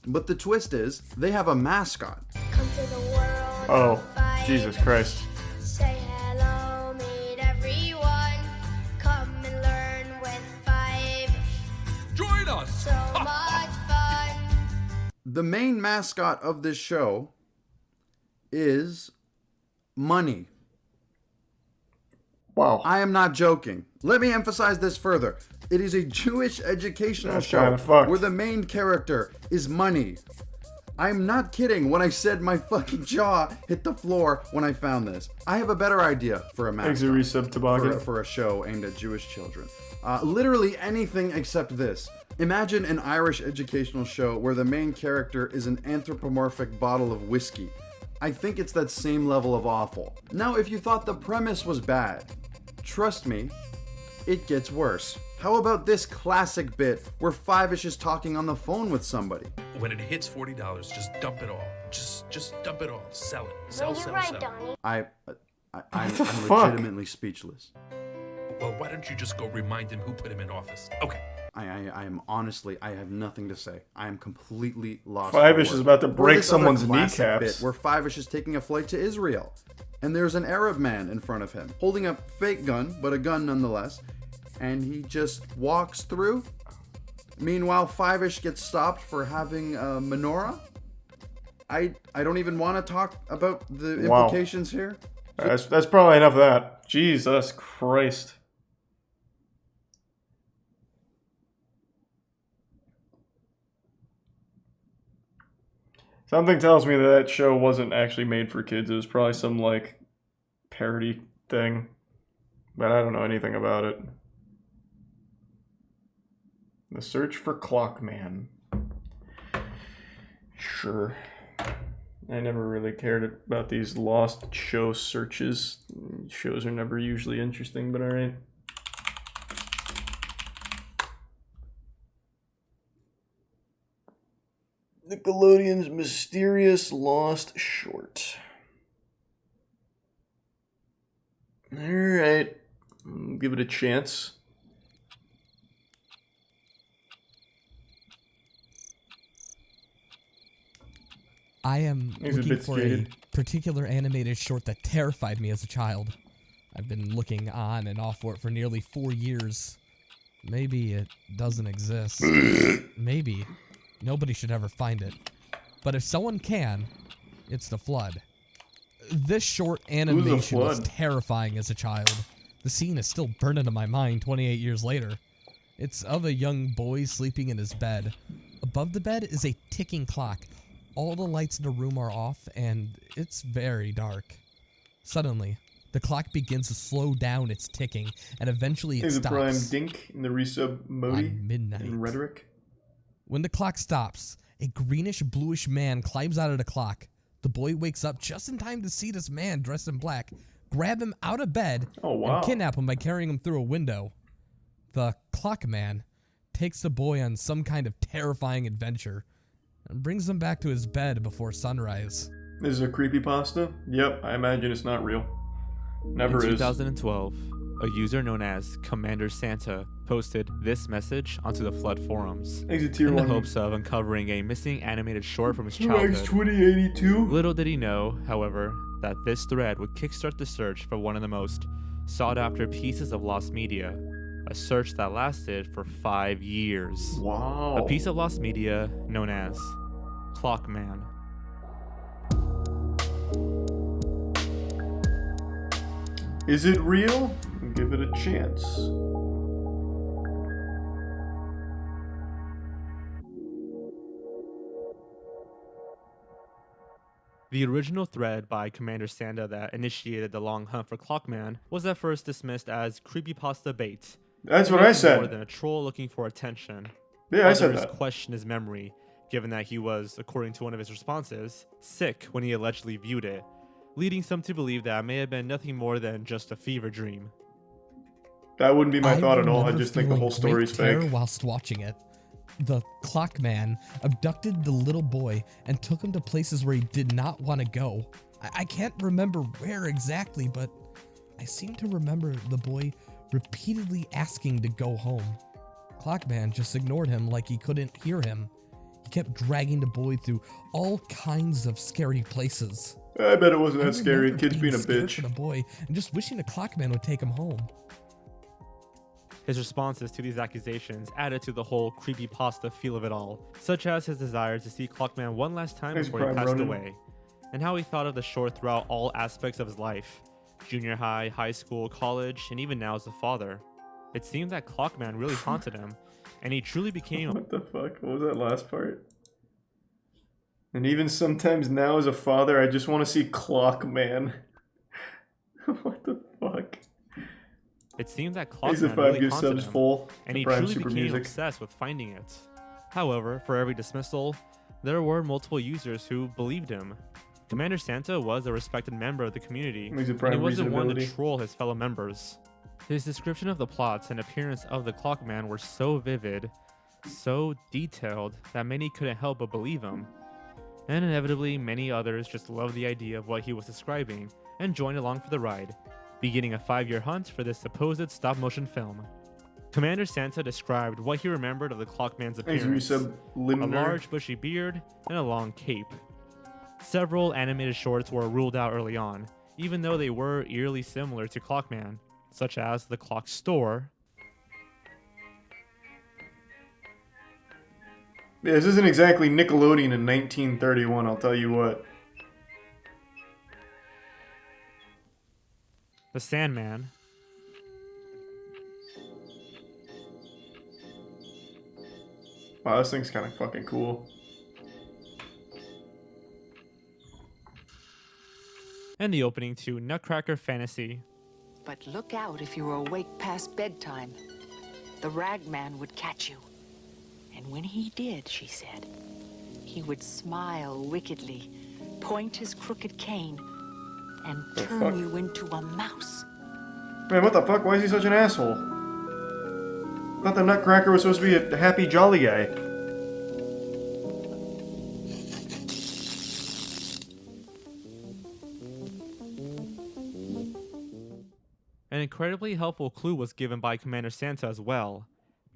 But the twist is, they have a mascot. Come to the world. Oh, Jesus Christ. Say hello, meet everyone. Come and learn with Five. Join us! So much fun. The main mascot of this show is money. Wow. I am not joking. Let me emphasize this further. It is a Jewish educational That's show kinda fucked. where the main character is money. I'm not kidding when I said my fucking jaw hit the floor when I found this. I have a better idea for a Thanks, mascot Resub Toboggan. for a show aimed at Jewish children. Literally anything except this. Imagine an Irish educational show where the main character is an anthropomorphic bottle of whiskey. I think it's that same level of awful. Now, if you thought the premise was bad, trust me, it gets worse. How about this classic bit where Five-ish is talking on the phone with somebody? When it hits $40, just dump it all. Just dump it all. Sell it. Sell, Well, you're sell, right, sell. Donnie. I'm the fuck? legitimately speechless. Well, why don't you just go remind him who put him in office? Okay. I am honestly, I have nothing to say. I am completely lost. for Five-ish is words. about to Or break this other someone's classic kneecaps. bit where Five-ish is taking a flight to Israel, and there's an Arab man in front of him holding a fake gun, but a gun nonetheless, and he just walks through. Meanwhile, Five-ish gets stopped for having a menorah. I don't even want to talk about the Wow. implications here. That's probably enough of that. Jesus Christ. Something tells me that that show wasn't actually made for kids. It was probably some, like, parody thing. But I don't know anything about it. The Search for Clockman. Sure. I never really cared about these lost show searches. Shows are never usually interesting, but alright. Nickelodeon's Mysterious Lost Short. Alright. Give it a chance. I am He's a looking bit for a jaded. particular animated short that terrified me as a child. I've been looking on and off for it for nearly 4 years. Maybe it doesn't exist. Maybe. Nobody should ever find it. But if someone can, it's The Flood. This short animation was Flood? terrifying as a child. The scene is still burned into my mind 28 years later. It's of a young boy sleeping in his bed. Above the bed is a ticking clock. All the lights in the room are off, and it's very dark. Suddenly, the clock begins to slow down its ticking, and eventually it There's a stops. prime dink in the resub Modi On midnight. in rhetoric. When the clock stops, a greenish-bluish man climbs out of the clock. The boy wakes up just in time to see this man dressed in black grab him out of bed Oh, wow. and kidnap him by carrying him through a window. The clock man takes the boy on some kind of terrifying adventure and brings him back to his bed before sunrise. This is a creepypasta? Yep, I imagine it's not real. Never In is. 2012, a user known as Commander Santa posted this message onto the Flood forums Exit tier in the 1. hopes of uncovering a missing animated short from his childhood. X2082? Little did he know, however, that this thread would kickstart the search for one of the most sought-after pieces of lost media, a search that lasted for 5 years. Wow. A piece of lost media known as Clockman. Is it real? Give it a chance. The original thread by Commander Santa that initiated the long hunt for Clockman was at first dismissed as creepypasta bait. That's what I said. More than a troll looking for attention. Yeah, I said Others that. questioned his memory, given that he was, according to one of his responses, sick when he allegedly viewed it, leading some to believe that it may have been nothing more than just a fever dream. That wouldn't be my thought at all. I remember just think the feeling whole story's great terror fake. whilst watching it. The Clockman abducted the little boy and took him to places where he did not want to go. I can't remember where exactly, but I seem to remember the boy repeatedly asking to go home. Clockman just ignored him like he couldn't hear him. He kept dragging the boy through all kinds of scary places. I bet it wasn't that scary. remember Kid's being a scared bitch. for the boy and just wishing the Clockman would take him home. His responses to these accusations added to the whole creepypasta feel of it all, such as his desire to see Clockman one last time Thanks, before he Prime passed Ronin. away, and how he thought of the short throughout all aspects of his life, junior high, high school, college, and even now as a father. It seemed that Clockman really haunted him, and he truly became What the fuck? What was that last part? And even sometimes now as a father, I just want to see Clockman. What the fuck? It seemed that He's a Clockman 5 really gift haunted subs him, full. and he Prime truly Super became Music. obsessed with finding it. However, for every dismissal, there were multiple users who believed him. Commander Santa was a respected member of the community, He's a and prime he wasn't one to reasonability. troll his fellow members. His description of the plots and appearance of the Clockman were so vivid, so detailed, that many couldn't help but believe him. And inevitably, many others just loved the idea of what he was describing and joined along for the ride, beginning a 5-year hunt for this supposed stop-motion film. Commander Santa described what he remembered of the Clockman's Thanks, appearance: Resub a Lindner. large bushy beard and a long cape. Several animated shorts were ruled out early on, even though they were eerily similar to Clockman, such as The Clock Store. Yeah, this isn't exactly Nickelodeon in 1931, I'll tell you what. The Sandman, Wow, this thing's kind of fucking cool. and the opening to Nutcracker Fantasy. But look out if you were awake past bedtime. The ragman would catch you. And when he did, she said, he would smile wickedly, point his crooked cane, and The turn fuck? you into a mouse. Man, what the fuck? Why is he such an asshole? I thought the Nutcracker was supposed to be a happy, jolly guy. An incredibly helpful clue was given by Commander Santa as well: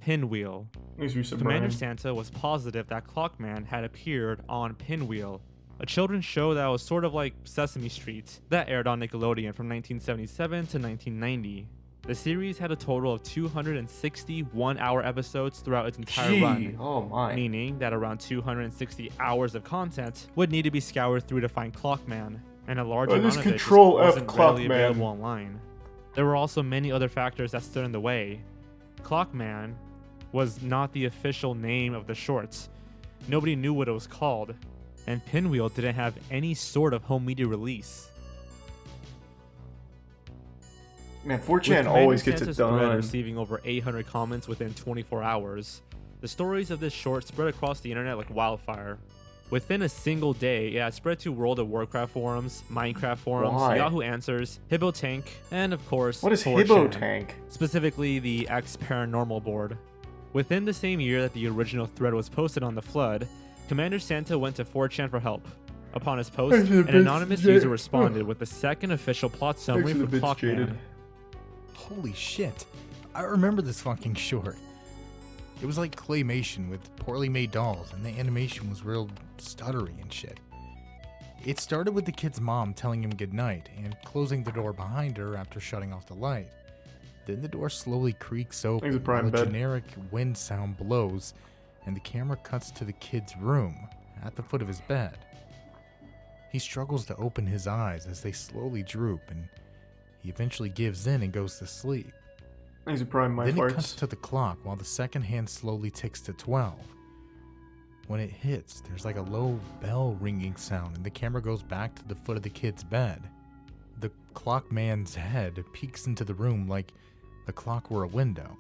Pinwheel. Thanks, Resub Commander Brian. Santa was positive that Clockman had appeared on Pinwheel, a children's show that was sort of like Sesame Street, that aired on Nickelodeon from 1977 to 1990. The series had a total of 260 one-hour episodes throughout its entire Gee, run, oh my. meaning that around 260 hours of content would need to be scoured through to find Clockman, and a large Oh, amount this of it just Control F wasn't readily Clockman. available online. There were also many other factors that stood in the way. Clockman was not the official name of the shorts. Nobody knew what it was called, and Pinwheel didn't have any sort of home media release. Man, With 4chan Commander always gets it Santa's thread done. receiving over 800 comments within 24 hours, the stories of this short spread across the internet like wildfire. Within a single day, it had spread to World of Warcraft forums, Minecraft forums, Why? Yahoo Answers, Hibbo Tank, and of course, What is 4chan, Hibbo Tank? specifically the X Paranormal board. Within the same year that the original thread was posted on the Flood, Commander Santa went to 4chan for help. Upon his post, an anonymous user responded with the second official plot summary for Clockman. Holy shit. I remember this fucking short. It was like claymation with poorly made dolls, and the animation was real stuttery and shit. It started with the kid's mom telling him goodnight and closing the door behind her after shutting off the light. Then the door slowly creaks open while a generic wind sound blows, and the camera cuts to the kid's room at the foot of his bed. He struggles to open his eyes as they slowly droop, and he eventually gives in and goes to sleep. These are probably my Then farts. it cuts to the clock while the second hand slowly ticks to 12. When it hits, there's like a low bell ringing sound, and the camera goes back to the foot of the kid's bed. The clock man's head peeks into the room like the clock were a window.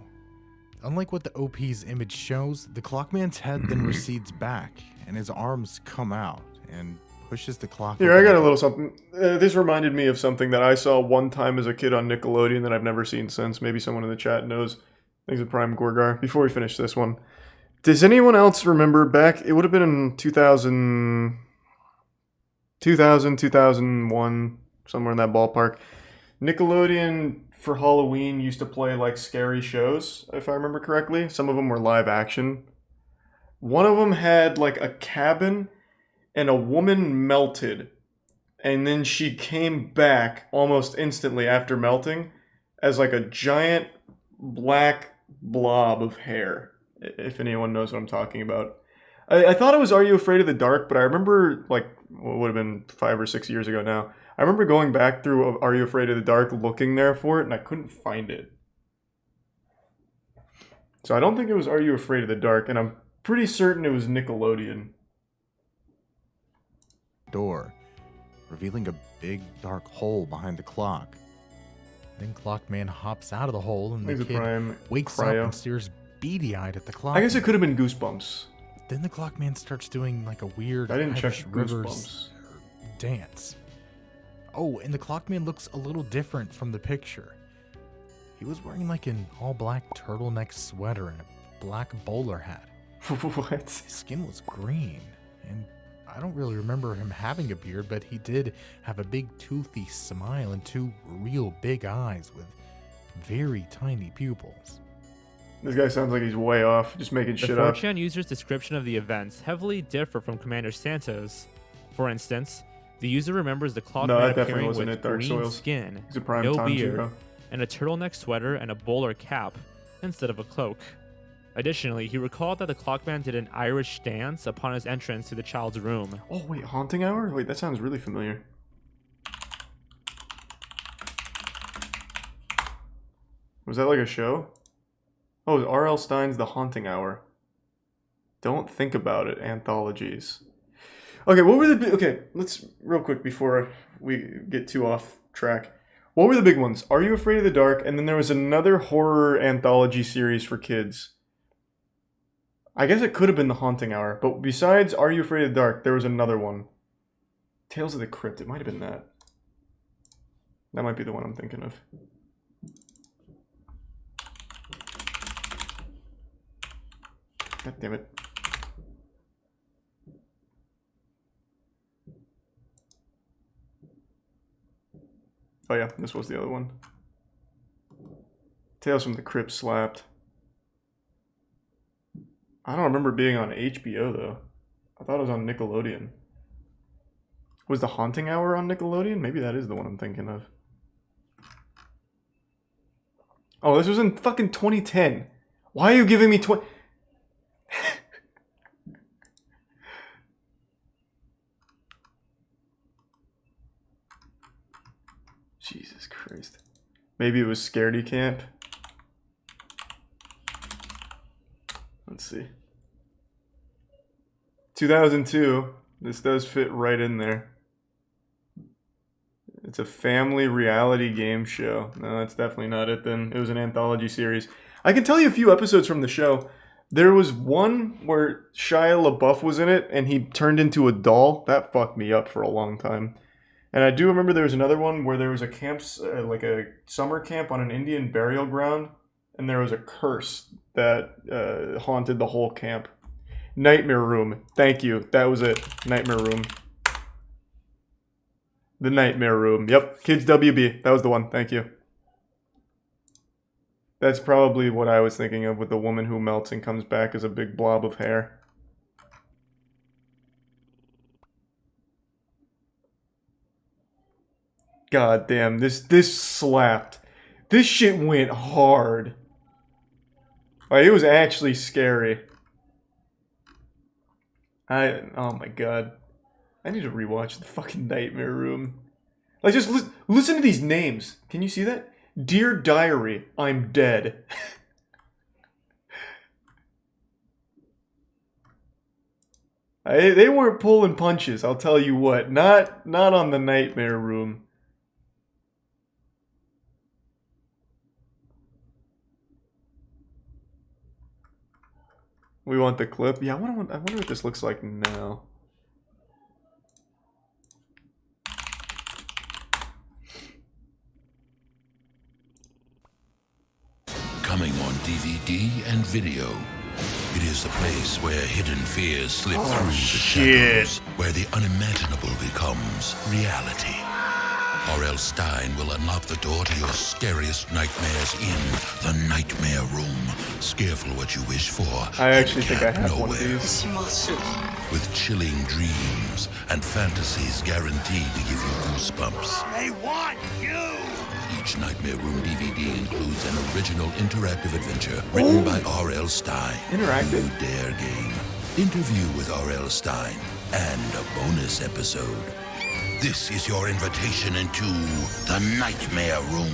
Unlike what the OP's image shows, the clock man's head then recedes back, and his arms come out and pushes the clock. Here, I got a little something. This reminded me of something that I saw one time as a kid on Nickelodeon that I've never seen since. Maybe someone in the chat knows. Thanks to Prime Gorgar. Before we finish this one, does anyone else remember back? It would have been in 2000, 2001, somewhere in that ballpark. Nickelodeon for Halloween used to play like scary shows, if I remember correctly. Some of them were live action. One of them had like a cabin and a woman melted, and then she came back almost instantly after melting as like a giant black blob of hair, if anyone knows what I'm talking about. I thought it was Are You Afraid of the Dark, but I remember, like, what would have been 5 or 6 years ago now, I remember going back through Are You Afraid of the Dark looking there for it, and I couldn't find it. So I don't think it was Are You Afraid of the Dark, and I'm pretty certain it was Nickelodeon. Door, revealing a big dark hole behind the clock. Then Clockman hops out of the hole, and the kid wakes up and stares beady-eyed at the clock. I guess it could have been Goosebumps. Then the Clockman starts doing like a weird I didn't check Irish Rivers dance. Oh, and the Clockman looks a little different from the picture. He was wearing like an all-black turtleneck sweater and a black bowler hat. What? His skin was green, and I don't really remember him having a beard, but he did have a big toothy smile and two real big eyes with very tiny pupils. This guy sounds like he's way off, just making shit up. The 4chan user's description of the events heavily differ from Commander Santa's. For instance, the user remembers the Clockman appearing with green skin, no beard, and a turtleneck sweater and a bowler cap instead of a cloak. Additionally, he recalled that the Clockman did an Irish dance upon his entrance to the child's room. Oh wait, Haunting Hour? Wait, that sounds really familiar. Was that like a show? Oh, it was R.L. Stine's The Haunting Hour. Don't think about it, anthologies. Okay, what were the okay, let's real quick before we get too off track. What were the big ones? Are You Afraid of the Dark? And then there was another horror anthology series for kids. I guess it could have been The Haunting Hour, but besides Are You Afraid of the Dark, there was another one. Tales of the Crypt, it might have been that. That might be the one I'm thinking of. God damn it. Oh yeah, this was the other one. Tales from the Crypt slapped. I don't remember being on HBO though. I thought it was on Nickelodeon. Was The Haunting Hour on Nickelodeon? Maybe that is the one I'm thinking of. Oh, this was in fucking 2010. Why are you giving me 20... Jesus Christ. Maybe it was Scaredy Camp. Let's see. 2002. This does fit right in there. It's a family reality game show. No, that's definitely not it then. It was an anthology series. I can tell you a few episodes from the show. There was one where Shia LaBeouf was in it and he turned into a doll. That fucked me up for a long time. And I do remember there was another one where there was a camp, like a summer camp on an Indian burial ground, and there was a curse that haunted the whole camp. Nightmare Room. Thank you. That was it. Nightmare Room. The Nightmare Room. Yep. Kids WB. That was the one. Thank you. That's probably what I was thinking of with the woman who melts and comes back as a big blob of hair. God damn, this slapped. This shit went hard. Like, it was actually scary. Oh my god. I need to rewatch the fucking Nightmare Room. Like, just listen to these names. Can you see that? Dear Diary, I'm dead. They weren't pulling punches, I'll tell you what. Not on the Nightmare Room. We want the clip? Yeah, I wonder what this looks like now. Coming on DVD and video. It is the place where hidden fears slip through the shadows, where the unimaginable becomes reality. R.L. Stine will unlock the door to your scariest nightmares in the Nightmare Room. Scareful what you wish for. I actually think I have one of these. With chilling dreams and fantasies guaranteed to give you goosebumps. They want you! Each Nightmare Room DVD includes an original interactive adventure written by R.L. Stine. Interactive? A new Dare game, interview with R.L. Stine, and a bonus episode. This is your invitation into the Nightmare Room.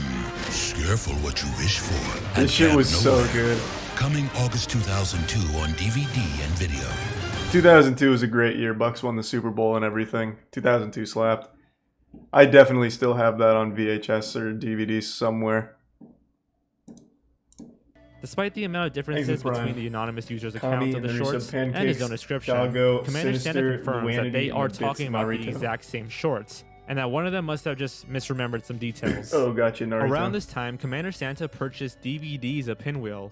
Careful what you wish for. This shit was so good. Coming August 2002 on DVD and video. 2002 was a great year. Bucks won the Super Bowl and everything. 2002 slapped. I definitely still have that on VHS or DVD somewhere. Despite the amount of differences between the anonymous user's account of the shorts and Pancakes, his own description, Doggo, Commander Santa Sinister, confirms that they Luanity, are and talking Bits about the Naruto. exact same shorts, and that one of them must have just misremembered some details. Oh, gotcha, Naruto. Around this time, Commander Santa purchased DVDs of Pinwheel.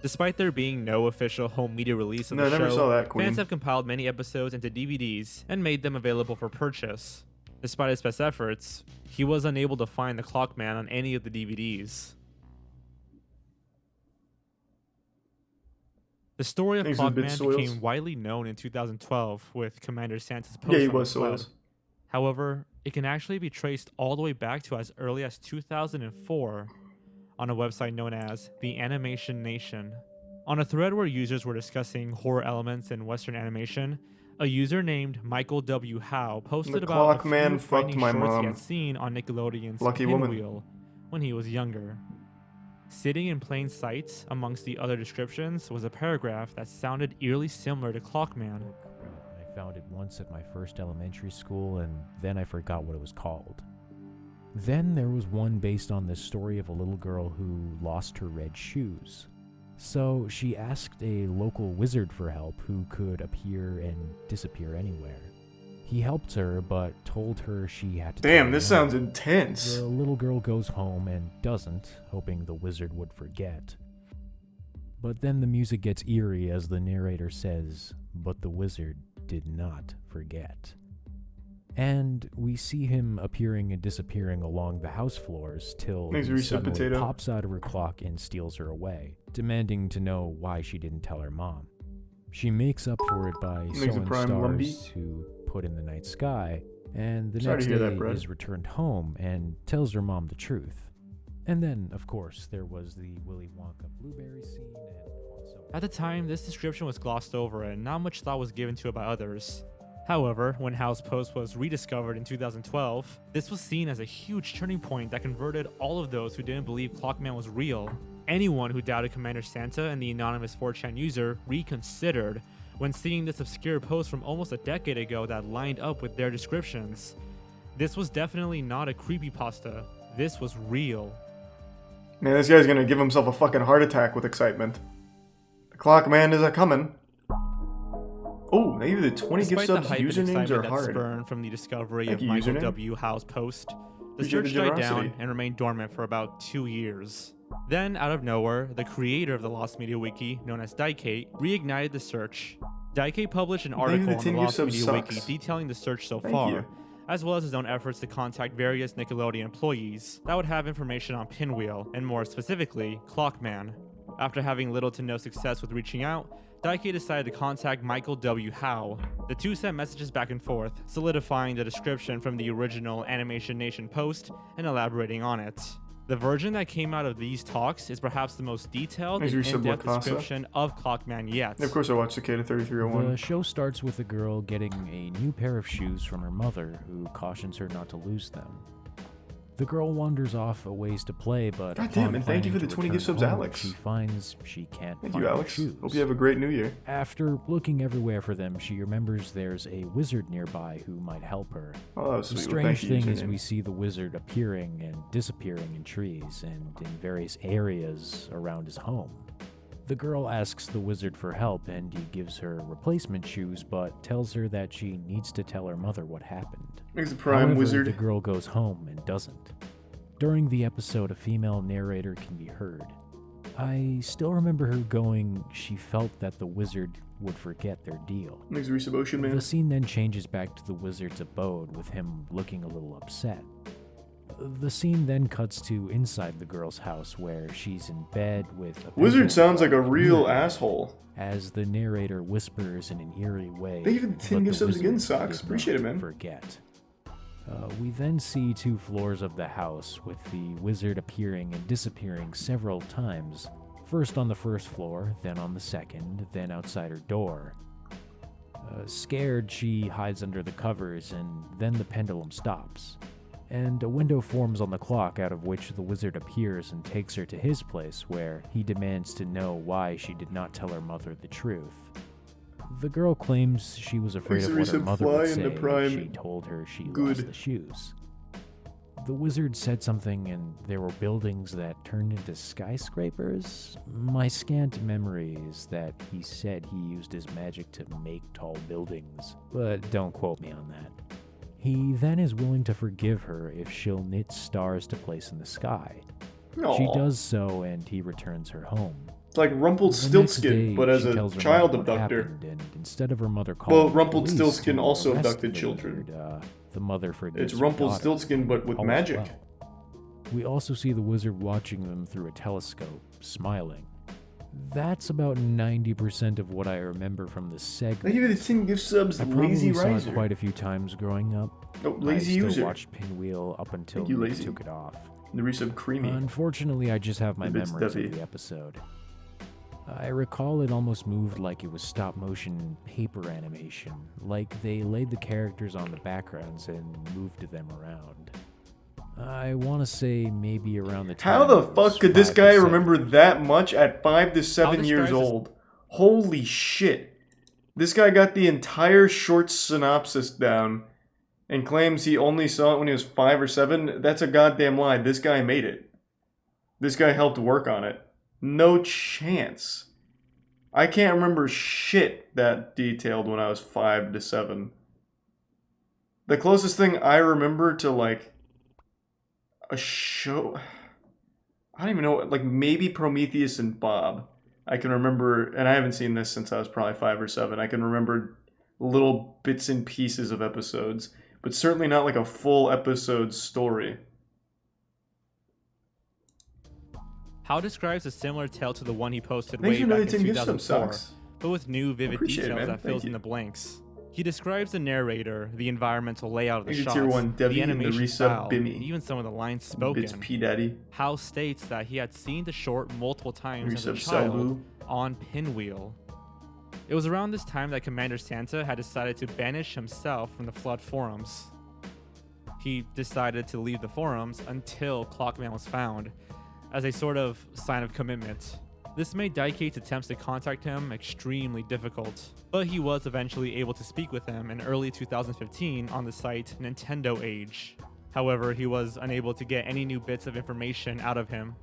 Despite there being no official home media release of No, the I never show, saw that, Queen. fans have compiled many episodes into DVDs and made them available for purchase. Despite his best efforts, he was unable to find the Clockman on any of the DVDs. The story of Thanks for the bit, Clockman Soils. became widely known in 2012 with Commander Santa's post Yeah, he on the was web. Soils. However, it can actually be traced all the way back to as early as 2004 on a website known as The Animation Nation. On a thread where users were discussing horror elements in Western animation, a user named Michael W. Howe posted The about a Clockman few fucked frightening my shorts he mom. had seen on Nickelodeon's Lucky woman. Pinwheel when he was younger. Sitting in plain sight amongst the other descriptions was a paragraph that sounded eerily similar to Clockman. I found it once at my first elementary school, and then I forgot what it was called. Then there was one based on the story of a little girl who lost her red shoes. So she asked a local wizard for help who could appear and disappear anywhere. He helped her, but told her she had to... Damn, this sounds intense. The little girl goes home and doesn't, hoping the wizard would forget. But then the music gets eerie as the narrator says, but the wizard did not forget. And we see him appearing and disappearing along the house floors till Thanks, he Reset suddenly Potato. pops out of her clock and steals her away, demanding to know why she didn't tell her mom. She makes up for it by Thanks, a sewing Prime stars Lumpy. to put in the night sky, and the Sorry next to hear day that, Brett. is returned home and tells her mom the truth. And then, of course, there was the Willy Wonka blueberry scene and also... At the time, this description was glossed over and not much thought was given to it by others. However, when Howe's post was rediscovered in 2012, this was seen as a huge turning point that converted all of those who didn't believe Clockman was real. Anyone who doubted Commander Santa and the anonymous 4chan user reconsidered when seeing this obscure post from almost a decade ago that lined up with their descriptions. This was definitely not a creepypasta. This was real. Man, this guy's gonna give himself a fucking heart attack with excitement. The Clockman is a-comin'. Oh, maybe the 20 gift Despite the subs hype and usernames excitement are that hard. spurned from the discovery Thank of you, Michael username. W. Howe's post, the Appreciate search the died down generosity. and remained dormant for about 2 years. Then, out of nowhere, the creator of the Lost Media Wiki, known as Dykate, reignited the search. Dykate published an article on the Lost Media Wiki detailing the search so far, as well as his own efforts to contact various Nickelodeon employees that would have information on Pinwheel, and more specifically, Clockman. After having little to no success with reaching out, Dykate decided to contact Michael W. Howe. The two sent messages back and forth, solidifying the description from the original Animation Nation post and elaborating on it. The version that came out of these talks is perhaps the most detailed and in-depth description of Clockman yet. And of course I watched Cicada 3301. The show starts with a girl getting a new pair of shoes from her mother, who cautions her not to lose them. The girl wanders off a ways to play, but God damn, and thank you for the 20 gift subs, Alex. She finds she can't Thank find you, her Alex. shoes. Hope you have a great new year. After looking everywhere for them, she remembers there's a wizard nearby who might help her. Oh, that was sweet. The Well, strange thank you, thing is username. we see the wizard appearing and disappearing in trees and in various areas around his home. The girl asks the wizard for help, and he gives her replacement shoes, but tells her that she needs to tell her mother what happened. He's the prime However, wizard. the girl goes home and doesn't. During the episode, a female narrator can be heard. I still remember her going, she felt that the wizard would forget their deal. Thanks, Resub Ocean Man. The scene then changes back to the wizard's abode, with him looking a little upset. The scene then cuts to inside the girl's house, where she's in bed with a Wizard sounds like a real asshole. as the narrator whispers in an eerie way. Thank you for the 10 "But gift the subs again, wizard Socks. did Appreciate it, not man. Forget. We then see 2 floors of the house, with the wizard appearing and disappearing several times. First on the first floor, then on the second, then outside her door. Scared, she hides under the covers, and then the pendulum stops. And a window forms on the clock, out of which the wizard appears and takes her to his place, where he demands to know why she did not tell her mother the truth. The girl claims she was afraid of what her mother would say if she told her she lost the shoes. The wizard said something, and there were buildings that turned into skyscrapers. My scant memory is that he said he used his magic to make tall buildings, but don't quote me on that. He then is willing to forgive her if she'll knit stars to place in the sky. Aw. She does so, and he returns her home. It's like Rumpelstiltskin, but as a child abductor. And instead of her mother calling Well, Rumpelstiltskin also abducted the children. wizard, the mother forgives It's her daughter. Rumpelstiltskin, but with All is magic. well. We also see the wizard watching them through a telescope, smiling. That's about 90% of what I remember from the segment. Thank you for the 10 gift subs, I probably Lazy saw Riser. it quite a few times growing up. Oh, Lazy I still User. watched Pinwheel up until Thank you, they Lazy. took it off. The resub Creamy. Unfortunately, I just have my The bits memories Duffy. of the episode. I recall it almost moved like it was stop-motion paper animation, like they laid the characters on the backgrounds and moved them around. I want to say maybe around the time How the I was fuck could this 5 to guy 7. remember that much at 5 to 7 How years describes old? Holy shit. This guy got the entire short synopsis down and claims he only saw it when he was 5 or 7. That's a goddamn lie. This guy made it. This guy helped work on it. No chance. I can't remember shit that detailed when I was 5 to 7. The closest thing I remember to, like, a show... I don't even know, like, maybe Prometheus and Bob. I can remember, and I haven't seen this since I was probably 5 or 7. I can remember little bits and pieces of episodes, but certainly not like a full episode story. Howe describes a similar tale to the one he posted Thanks way for back another in 10 gift subs, 2004, Socks. but with new vivid Appreciate it, details man. that Thank fills in you. the blanks. He describes the narrator, the environmental layout of the Thank you, shots, Tier 1 Devi, the and the animation resub style, Bimmy. and even some of the lines spoken. Bits P Daddy. Howe states that he had seen the short multiple times as a Resub child Salvu. on Pinwheel. It was around this time that Commander Santa had decided to banish himself from the Flood forums. He decided to leave the forums until Clockman was found, as a sort of sign of commitment. This made Dikate's attempts to contact him extremely difficult, but he was eventually able to speak with him in early 2015 on the site Nintendo Age. However, he was unable to get any new bits of information out of him.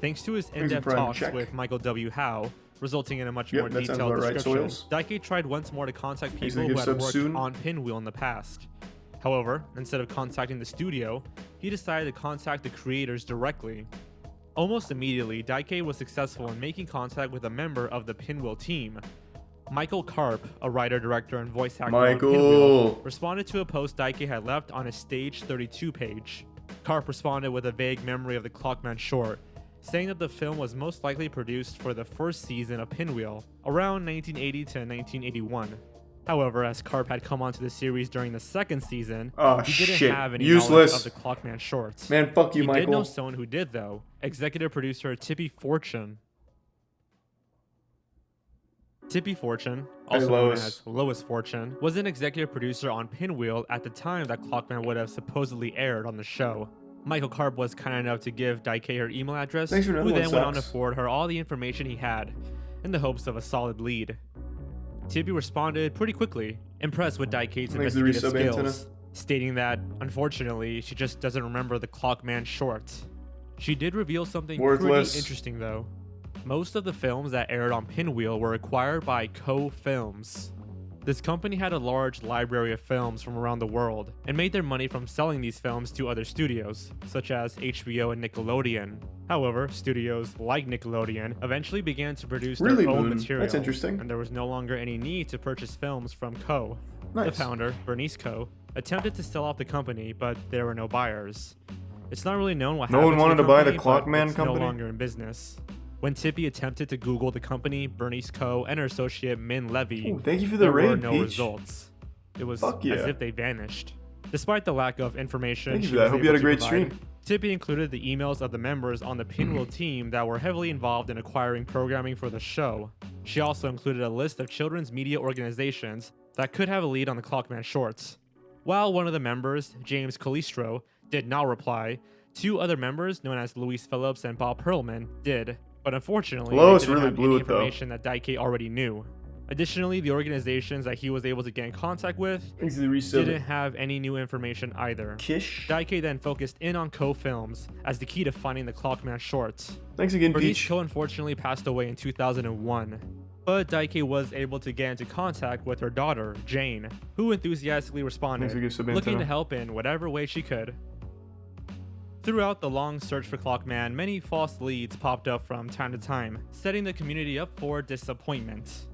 Thanks to his in-depth Prime talks check. with Michael W. Howe, resulting in a much Yep, more that sounds detailed about right, description, Soils. Dikate tried once more to contact Thanks people for who the had gift worked sub soon. on Pinwheel in the past. However, instead of contacting the studio, he decided to contact the creators directly. Almost immediately, Daike was successful in making contact with a member of the Pinwheel team. Michael Karp, a writer, director, and voice actor on Pinwheel, responded to a post Daike had left on his Stage 32 page. Karp responded with a vague memory of the Clockman short, saying that the film was most likely produced for the first season of Pinwheel, around 1980 to 1981. However, as Karp had come onto the series during the second season, he didn't have any knowledge of the Clockman shorts. Man, fuck you, Michael. He did know someone who did, though. Executive producer Tippy Fortune. Tippy Fortune, also known as Lois Fortune, was an executive producer on Pinwheel at the time that Clockman would have supposedly aired on the show. Michael Karp was kind enough to give Daike her email address, who then went on to forward her all the information he had, in the hopes of a solid lead. Tippy responded pretty quickly, impressed with Daike's investigative skills, stating that, unfortunately, she just doesn't remember the Clockman short. She did reveal something pretty interesting, though. Most of the films that aired on Pinwheel were acquired by Co Films. This company had a large library of films from around the world, and made their money from selling these films to other studios, such as HBO and Nickelodeon. However, studios like Nickelodeon eventually began to produce their own material, that's interesting, and there was no longer any need to purchase films from Co. The founder, Bernice Co, attempted to sell off the company, but there were no buyers. It's not really known what happened to the company, No one wanted to buy the Clockman it's company? no longer in business. When Tippy attempted to Google the company, Bernice Co, and her associate Min Levy, thank you for the there raid, were no Peach. results. It was Fuck yeah. as if they vanished. Despite the lack of information, Thank you she for that. was Hope you had able a to great provide, stream. Tippy included the emails of the members on the Pinwheel team that were heavily involved in acquiring programming for the show. She also included a list of children's media organizations that could have a lead on the Clockman shorts. While one of the members, James Calistro, did not reply, two other members, known as Luis Phillips and Bob Perlman, did. But unfortunately, they didn't have any information that Daike already knew. Additionally, the organizations that he was able to get in contact with didn't have any new information either. Daike then focused in on Co Films as the key to finding the Clockman shorts. Thanks again, Bernice Peach. Co unfortunately passed away in 2001. But Daike was able to get into contact with her daughter, Jane, who enthusiastically responded, looking to help in whatever way she could. Throughout the long search for Clockman, many false leads popped up from time to time, setting the community up for disappointment.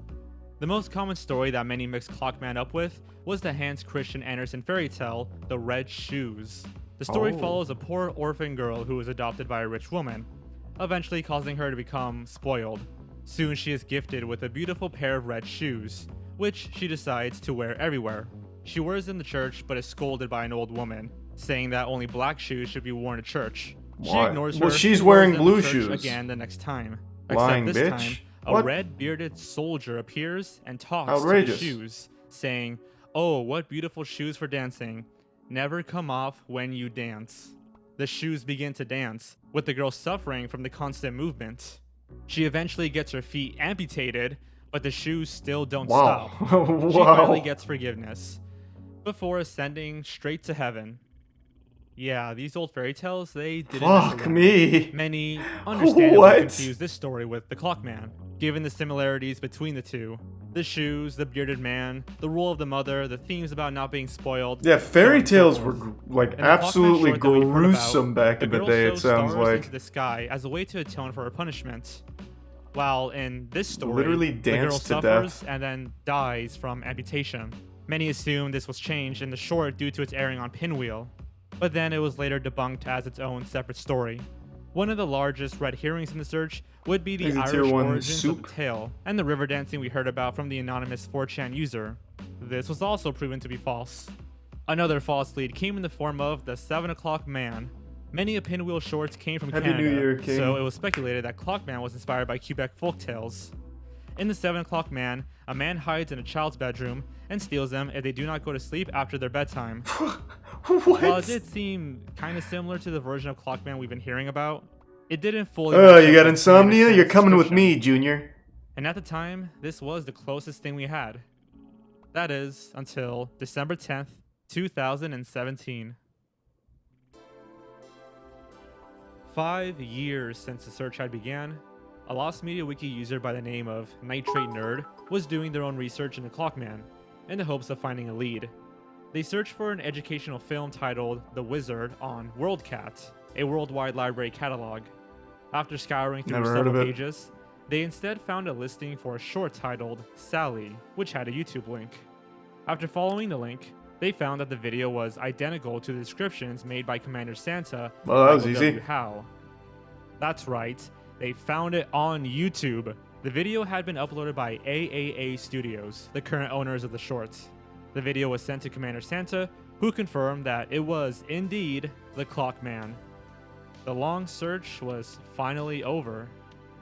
The most common story that many mixed Clockman up with was the Hans Christian Andersen fairy tale, The Red Shoes. The story follows a poor orphan girl who is adopted by a rich woman, eventually causing her to become spoiled. Soon she is gifted with a beautiful pair of red shoes, which she decides to wear everywhere. She wears in the church but is scolded by an old woman, saying that only black shoes should be worn to church. She ignores her. Well, she's and wearing wears them blue to church shoes. again the next time. Lying Except this bitch. time, a What? red bearded soldier appears and talks Outrageous. to the shoes, saying, "Oh, what beautiful shoes for dancing. Never come off when you dance." The shoes begin to dance, with the girl suffering from the constant movement. She eventually gets her feet amputated, but the shoes still don't Wow. stop. She Wow. finally gets forgiveness, before ascending straight to heaven. Yeah, these old fairy tales, they didn't mess Fuck around. me. Many understandably What? confuse this story with the Clockman, given the similarities between the two. The shoes, the bearded man, the role of the mother, the themes about not being spoiled. Yeah, fairy so tales forth. were like In the Clockman absolutely short that we've heard gruesome about, back in the girl day, it shows sounds stars like. into the sky as a way to atone for her punishment. While in this story, Literally the girl danced to suffers death. and then dies from amputation. Many assume this was changed in the short due to its airing on Pinwheel, but then it was later debunked as its own separate story. One of the largest red herrings in the search would be the Is it Irish tier 1 origins of soup? the tale, and the river dancing we heard about from the anonymous 4chan user. This was also proven to be false. Another false lead came in the form of the 7 o'clock man. Many of Pinwheel shorts came from Happy Canada, New Year, King. so it was speculated that Clockman was inspired by Quebec folktales. In the 7 o'clock man, a man hides in a child's bedroom and steals them if they do not go to sleep after their bedtime. While it did seem kind of similar to the version of Clockman we've been hearing about, it didn't fully. Oh, match you up got with the insomnia? Andersen You're coming with description. me, Junior. And at the time, this was the closest thing we had. That is, until December 10th, 2017. 5 years since the search had began, a Lost Media Wiki user by the name of Nitrate Nerd was doing their own research into Clockman, in the hopes of finding a lead. They searched for an educational film titled The Wizard on WorldCat, a worldwide library catalog. After scouring through Never heard several of it. pages, they instead found a listing for a short titled Sally, which had a YouTube link. After following the link, they found that the video was identical to the descriptions made by Commander Santa Well, and that was Michael easy. W. Howe. That's right, they found it on YouTube. The video had been uploaded by AAA Studios, the current owners of the shorts. The video was sent to Commander Santa, who confirmed that it was indeed the Clockman. The long search was finally over.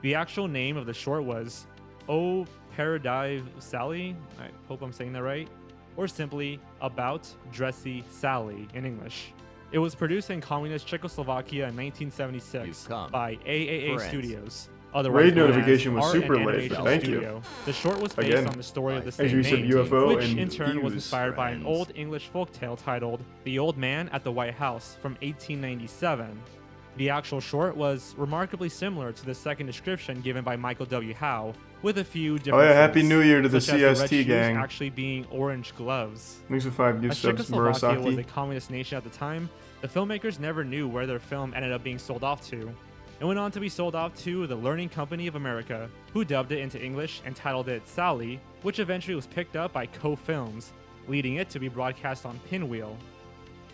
The actual name of the short was Oh Paradive Sally, I hope I'm saying that right, or simply About Dressy Sally in English. It was produced in communist Czechoslovakia in 1976 by AAA friends. Studios. Otherwise Raid known as notification was Art super and late, Animation but thank Studio. you. The short was based Again, on the story of the as same you said, name, UFO which and in turn was Fuse inspired by an friends. old English folktale titled The Old Man at the White House from 1897. The actual short was remarkably similar to the second description given by Michael W. Howe, with a few differences. Oh yeah, Happy New Year to the such as CST red shoes gang. actually being orange gloves. Thanks for 5 gift As subs, Czechoslovakia was a Murasaki. communist nation at the time, the filmmakers never knew where their film ended up being sold off to. It went on to be sold off to the Learning Company of America, who dubbed it into English and titled it Sally, which eventually was picked up by Co Films, leading it to be broadcast on Pinwheel.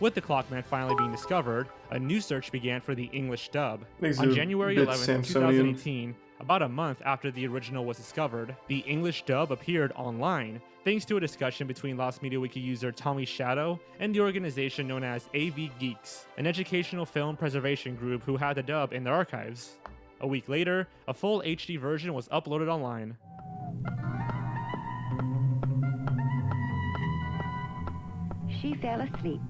With the Clockman finally being discovered, a new search began for the English dub. Thanks On to January Bit 11, Samsonian. 2018, about a month after the original was discovered, the English dub appeared online, thanks to a discussion between Lost Media Wiki user Tommy Shadow and the organization known as AV Geeks, an educational film preservation group who had the dub in their archives. A week later, a full HD version was uploaded online. She fell asleep.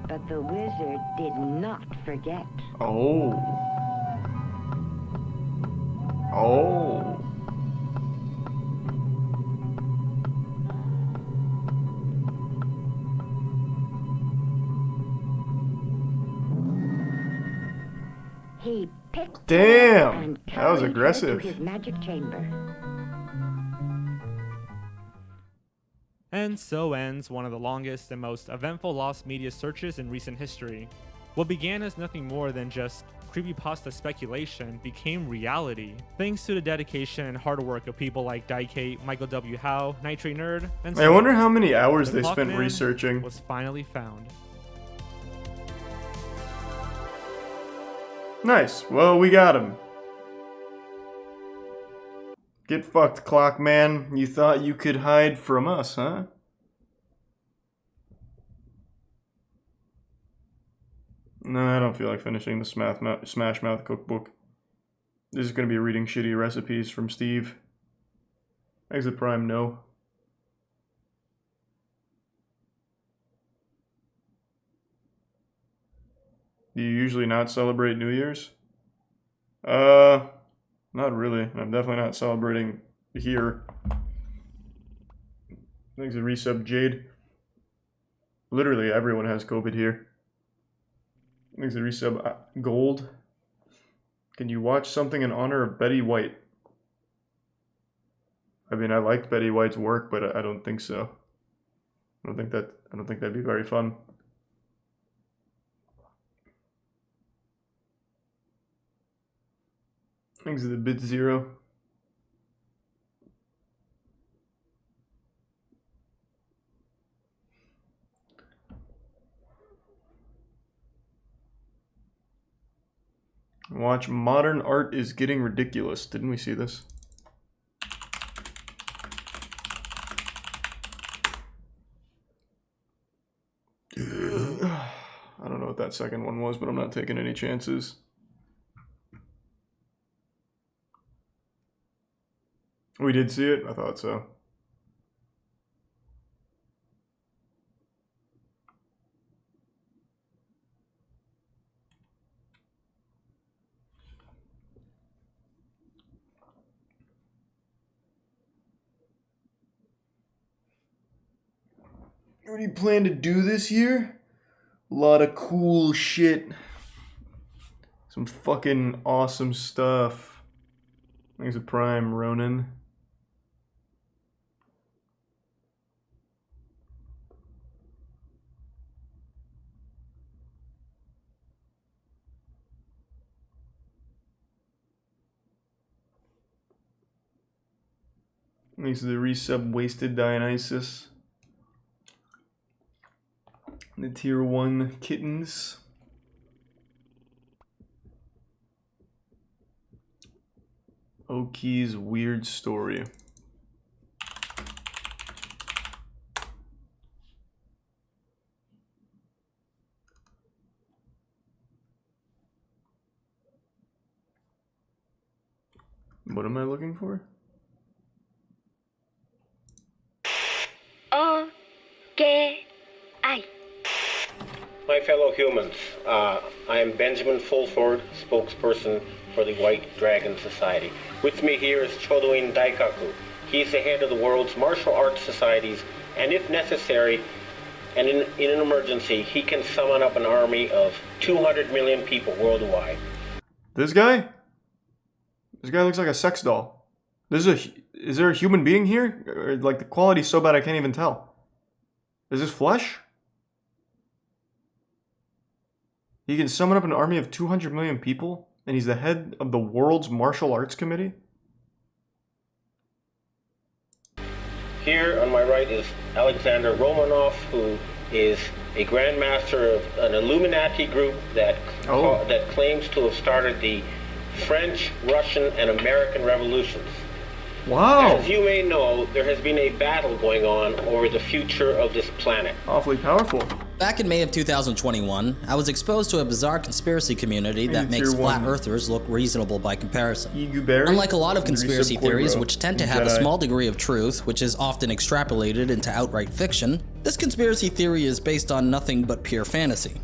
But the wizard did not forget. Oh. Oh. He picked Damn, her and that was carried her aggressive. to his magic chamber. And so ends one of the longest and most eventful lost media searches in recent history. What began as nothing more than just creepypasta speculation became reality, thanks to the dedication and hard work of people like Daikate, Michael W. Howe, Nitrate Nerd, and I wonder how many hours The they spent Clockman researching. was finally found. Nice. Well, we got him. Get fucked, Clockman. You thought you could hide from us, huh? No, I don't feel like finishing the Smash Mouth cookbook. This is going to be reading shitty recipes from Steve. Exit Prime, no. Do you usually not celebrate New Year's? Not really. I'm definitely not celebrating here. Thanks a resub, Jade. Literally everyone has COVID here. Thanks a resub, Gold. Can you watch something in honor of Betty White? I mean, I liked Betty White's work, but I don't think so. I don't think that'd be very fun. Thanks to the Bit Zero. Watch Modern Art is Getting Ridiculous. Didn't we see this? I don't know what that second one was, but I'm not taking any chances. We did see it? I thought so. What do you plan to do this year? A lot of cool shit. Some fucking awesome stuff. Thanks a Prime, Ronan. These are the resub Wasted Dionysus. The tier 1 kittens. Oki's weird story. What am I looking for? Okay. My fellow humans, I am Benjamin Fulford, spokesperson for the White Dragon Society. With me here is MoistCr1tikal. He's the head of the world's martial arts societies, and if necessary, and in an emergency, he can summon up an army of 200 million people worldwide. This guy? This guy looks like a sex doll. Is there a human being here? Or, like, the quality's so bad I can't even tell. Is this flesh? He can summon up an army of 200 million people, and he's the head of the world's martial arts committee? Here on my right is Alexander Romanov, who is a grandmaster of an Illuminati group that claims to have started the French, Russian, and American revolutions. Wow! As you may know, there has been a battle going on over the future of this planet. Awfully powerful. Back in May of 2021, I was exposed to a bizarre conspiracy community that makes flat earthers look reasonable by comparison. Unlike a lot of conspiracy theories, which tend to have a small degree of truth, which is often extrapolated into outright fiction, this conspiracy theory is based on nothing but pure fantasy.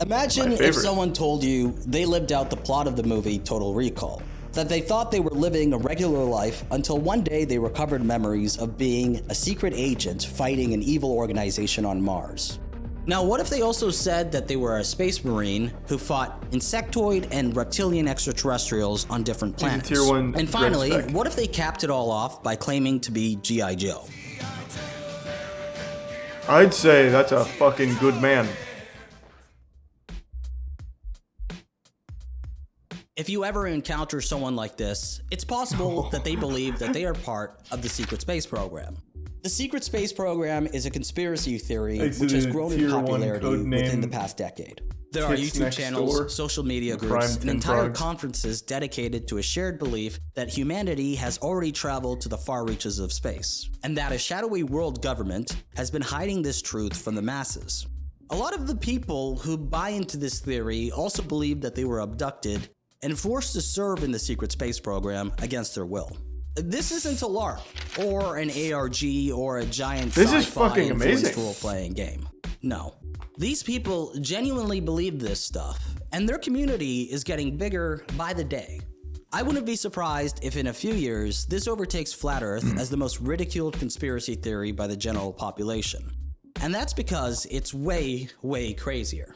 Imagine if someone told you they lived out the plot of the movie Total Recall. That they thought they were living a regular life until one day they recovered memories of being a secret agent fighting an evil organization on Mars. Now, what if they also said that they were a space marine who fought insectoid and reptilian extraterrestrials on different planets? And finally, what if they capped it all off by claiming to be G.I. Joe? I'd say that's a fucking good man. If you ever encounter someone like this, it's possible that they believe that they are part of the secret space program. The secret space program is a conspiracy theory which has grown in popularity within the past decade. There are YouTube channels, social media groups, and entire conferences dedicated to a shared belief that humanity has already traveled to the far reaches of space, and that a shadowy world government has been hiding this truth from the masses. A lot of the people who buy into this theory also believe that they were abducted and forced to serve in the secret space program against their will. This isn't a LARP, or an ARG, or a giant sci-fi influenced role-playing game. No. These people genuinely believe this stuff, and their community is getting bigger by the day. I wouldn't be surprised if in a few years, this overtakes Flat Earth as the most ridiculed conspiracy theory by the general population. And that's because it's way, way crazier.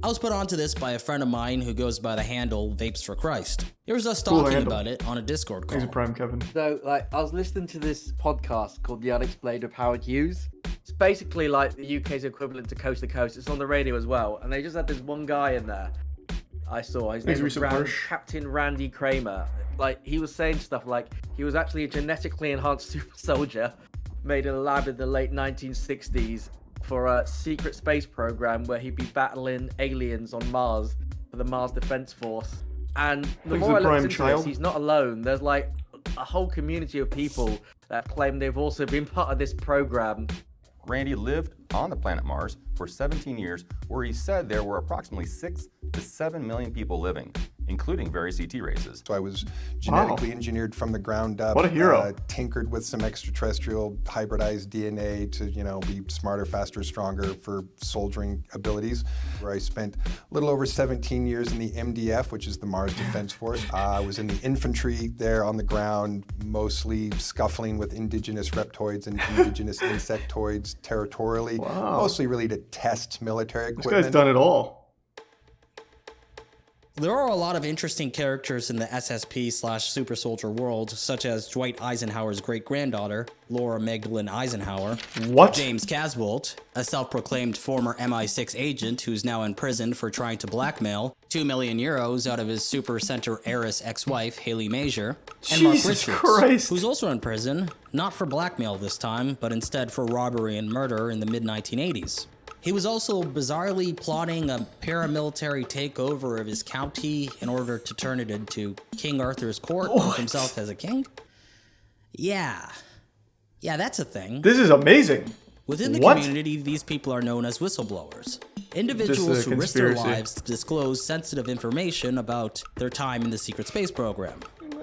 I was put onto this by a friend of mine who goes by the handle Vapes for Christ. Here's us talking about it on a Discord call. He's a Prime Kevin. So, I was listening to this podcast called The Unexplained of Howard Hughes. It's basically like the UK's equivalent to Coast to Coast. It's on the radio as well. And they just had this one guy in there I saw. His name was Captain Randy Kramer. He was saying stuff like he was actually a genetically enhanced super soldier made in a lab in the late 1960s for a secret space program where he'd be battling aliens on Mars for the Mars Defense Force. And the more I looked into this, he's not alone. There's a whole community of people that claim they've also been part of this program. Randy lived on the planet Mars for 17 years, where he said there were approximately 6 to 7 million people living, including various ET races. So I was genetically engineered from the ground up. What a hero. Tinkered with some extraterrestrial hybridized DNA to, be smarter, faster, stronger for soldiering abilities. Where I spent a little over 17 years in the MDF, which is the Mars Defense Force. I was in the infantry there on the ground, mostly scuffling with indigenous reptoids and indigenous insectoids territorially. Mostly really to test military equipment. This guy's done it all. There are a lot of interesting characters in the SSP/Super Soldier world, such as Dwight Eisenhower's great-granddaughter, Laura Magdalene Eisenhower. What? James Casbolt, a self-proclaimed former MI6 agent who's now in prison for trying to blackmail 2 million euros out of his Super Center heiress ex-wife, Haley Major. And Mark Jesus Richards, Christ. who's also in prison, not for blackmail this time, but instead for robbery and murder in the mid-1980s. He was also bizarrely plotting a paramilitary takeover of his county in order to turn it into King Arthur's court with himself as a king. Yeah, that's a thing. This is amazing. Within the What? community, these people are known as whistleblowers. Individuals who risk their conspiracy. lives to disclose sensitive information about their time in the secret space program.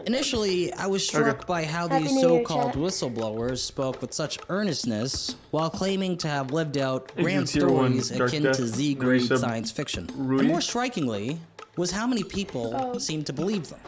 Initially, I was struck by how Happy these New Year, so-called chat. whistleblowers spoke with such earnestness while claiming to have lived out Is grand it Tier 1 stories Dark akin Death? to Z-grade Resub science fiction. Rui? And more strikingly was how many people seemed to believe them.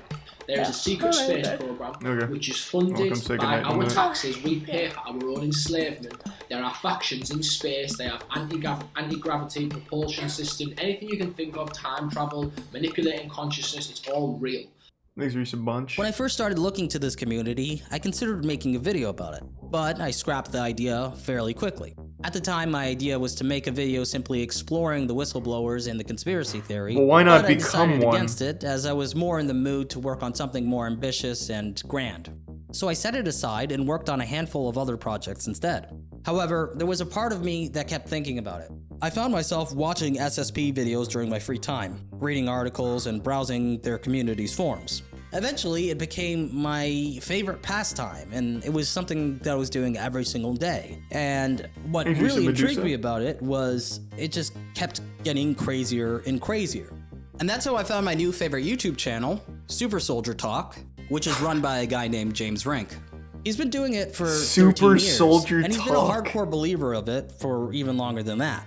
There's a secret space program which is funded by our taxes. We pay for our own enslavement. There are factions in space. They have anti-gravity propulsion system. Anything you can think of, time travel, manipulating consciousness. It's all real. Thanks, Reese, a bunch. When I first started looking to this community, I considered making a video about it, but I scrapped the idea fairly quickly. At the time, my idea was to make a video simply exploring the whistleblowers and the conspiracy theory. Well, why not but I become decided one? against it, as I was more in the mood to work on something more ambitious and grand. So I set it aside and worked on a handful of other projects instead. However, there was a part of me that kept thinking about it. I found myself watching SSP videos during my free time, reading articles and browsing their community's forums. Eventually, it became my favorite pastime, and it was something that I was doing every single day. And what Hey, really Medusa. intrigued me about it was it just kept getting crazier and crazier. And that's how I found my new favorite YouTube channel, Super Soldier Talk, which is run by a guy named James Rink. He's been doing it for 13 Super years, Soldier and he's been a Talk. hardcore believer of it for even longer than that.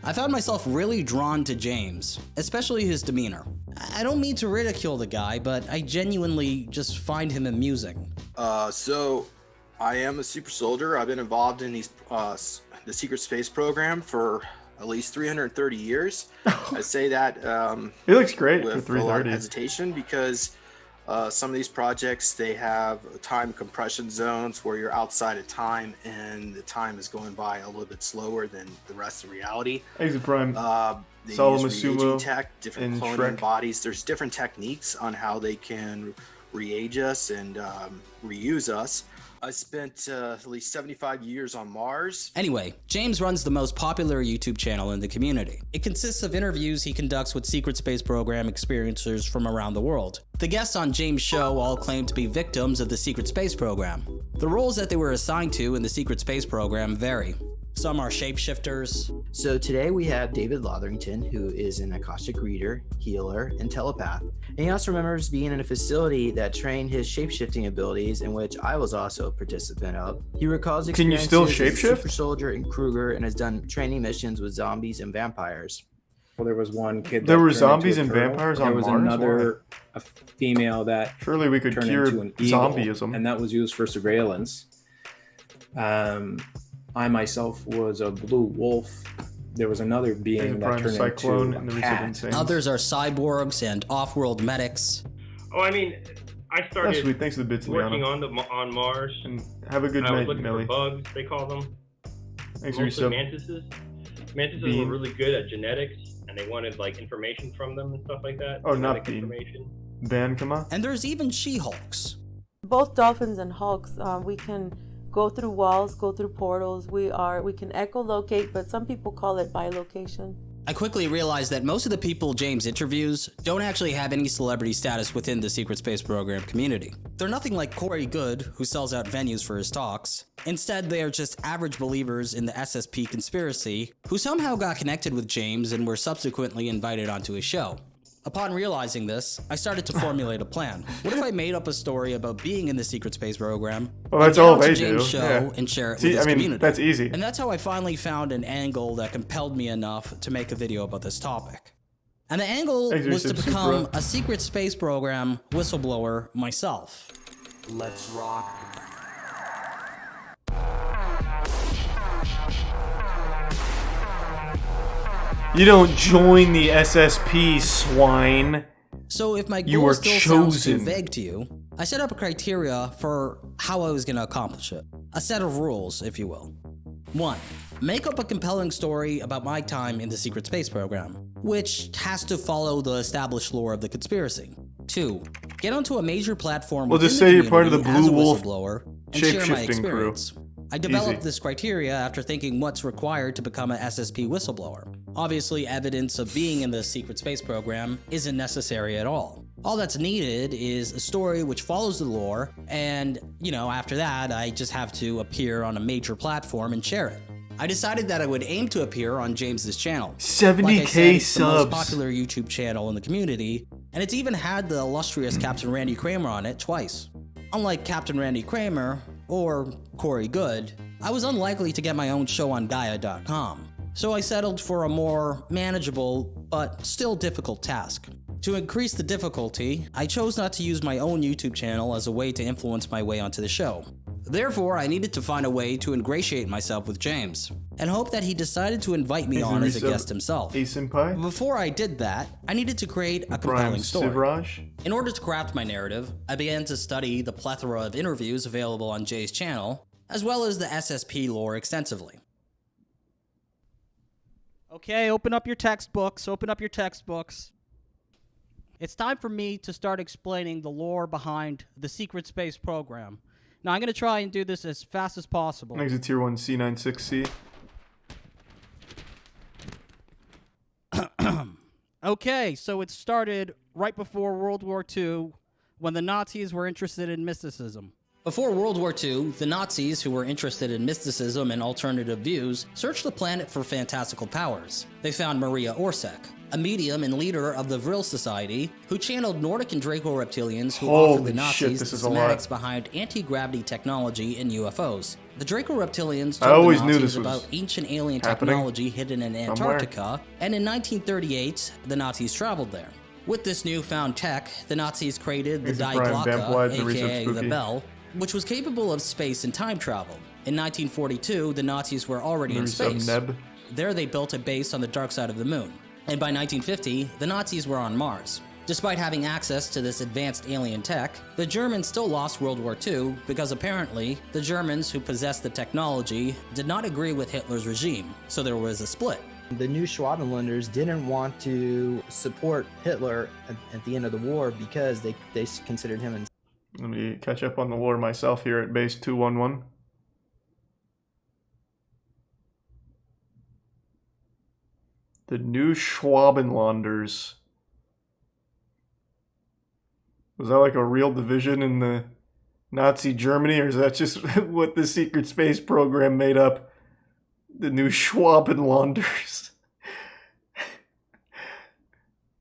I found myself really drawn to James, especially his demeanor. I don't mean to ridicule the guy, but I genuinely just find him amusing. So I am a super soldier. I've been involved in these the secret space program for at least 330 years. I say that He looks great for with a lot of 330. hesitation because some of these projects, they have time compression zones where you're outside of time and the time is going by a little bit slower than the rest of reality. Exit Prime. They Solomon use re-aging Sumo tech, different and cloning Shrek. bodies. There's different techniques on how they can re-age us and reuse us. I spent at least 75 years on Mars. Anyway, James runs the most popular YouTube channel in the community. It consists of interviews he conducts with secret space program experiencers from around the world. The guests on James' show all claim to be victims of the secret space program. The roles that they were assigned to in the secret space program vary. Some are shapeshifters. So today we have David Lotherington, who is an Akashic reader, healer, and telepath. And he also remembers being in a facility that trained his shapeshifting abilities, in which I was also a participant of. He recalls Can you still experiences as a shapeshift? super soldier in Kruger and has done training missions with zombies and vampires. Well, there was one kid. There that were turned zombies into and a turtle. vampires There on was Mars? another a female that Surely we could turned cure into an eagle, zombieism. and that was used for surveillance. I myself was a blue wolf. There was another being that Prime turned Cyclone into and the a Reese of cat. Insane. Others are cyborgs and off-world medics. Oh, I mean, I started That's sweet. Thanks to the bits, working Liana. on Mars. And have a good I was night, looking Millie. for bugs, they call them. Thanks for your Mostly sub. mantises. Mantises Bean. were really good at genetics, and they wanted like information from them and stuff like that. Oh, not Genetic Bean. information. Ban, come on. And there's even She-Hulks. Both dolphins and hulks, we can go through walls, go through portals. We can echolocate, but some people call it bilocation. I quickly realized that most of the people James interviews don't actually have any celebrity status within the secret space program community. They're nothing like Corey Good, who sells out venues for his talks. Instead, they are just average believers in the SSP conspiracy who somehow got connected with James and were subsequently invited onto his show. Upon realizing this, I started to formulate a plan. What if I made up a story about being in the secret space program, Well, that's and get all onto they James' do, show yeah. and share it See, with his I mean, community? that's easy. And that's how I finally found an angle that compelled me enough to make a video about this topic. And the angle Thanks, was to Super become Supra. a secret space program whistleblower myself. Let's rock. You don't join the SSP, swine. So if my You goal are still sounds too chosen. vague to you, I set up a criteria for how I was going to accomplish it. A set of rules, if you will. 1. Make up a compelling story about my time in the secret space program, which has to follow the established lore of the conspiracy. 2. Get onto a major platform We'll within just the say you're part of the community as Blue a Wolf whistleblower and share my shape-shifting crew. experience. I developed Easy. this criteria after thinking what's required to become an SSP whistleblower. Obviously, evidence of being in the secret space program isn't necessary at all. All that's needed is a story which follows the lore, and, after that, I just have to appear on a major platform and share it. I decided that I would aim to appear on James's channel. 70K like I said, it's the most subs. popular YouTube channel in the community, and it's even had the illustrious Captain Randy Kramer on it twice. Unlike Captain Randy Kramer, or Corey Good, I was unlikely to get my own show on Gaia.com, so I settled for a more manageable, but still difficult task. To increase the difficulty, I chose not to use my own YouTube channel as a way to influence my way onto the show. Therefore, I needed to find a way to ingratiate myself with James, and hope that he decided to invite me on as a guest himself. Senpai? Before I did that, I needed to create a compelling story. In order to craft my narrative, I began to study the plethora of interviews available on Jay's channel, as well as the SSP lore extensively. Okay, open up your textbooks, It's time for me to start explaining the lore behind the secret space program. Now, I'm going to try and do this as fast as possible. Exit Tier 1 C96C. Okay, so it started right before World War II, when the Nazis were interested in mysticism. Before World War II, the Nazis, who were interested in mysticism and alternative views, searched the planet for fantastical powers. They found Maria Orsek, a medium and leader of the Vril Society, who channeled Nordic and Draco reptilians who offered the Nazis the schematics behind anti-gravity technology and UFOs. The Draco reptilians told the Nazis about ancient alien technology hidden in Antarctica, and in 1938, the Nazis traveled there. With this newfound tech, the Nazis created the Die Glocke, aka the Bell, which was capable of space and time travel. In 1942, the Nazis were already in space. There they built a base on the dark side of the moon. And by 1950, the Nazis were on Mars. Despite having access to this advanced alien tech, the Germans still lost World War II because apparently the Germans who possessed the technology did not agree with Hitler's regime, so there was a split. The new Schwabenlanders didn't want to support Hitler at the end of the war because they considered him. Let me catch up on the lore myself here at base 211. The new Schwabenlanders. Was that like a real division in the Nazi Germany, or is that just what the secret space program made up? The new Schwabenlanders.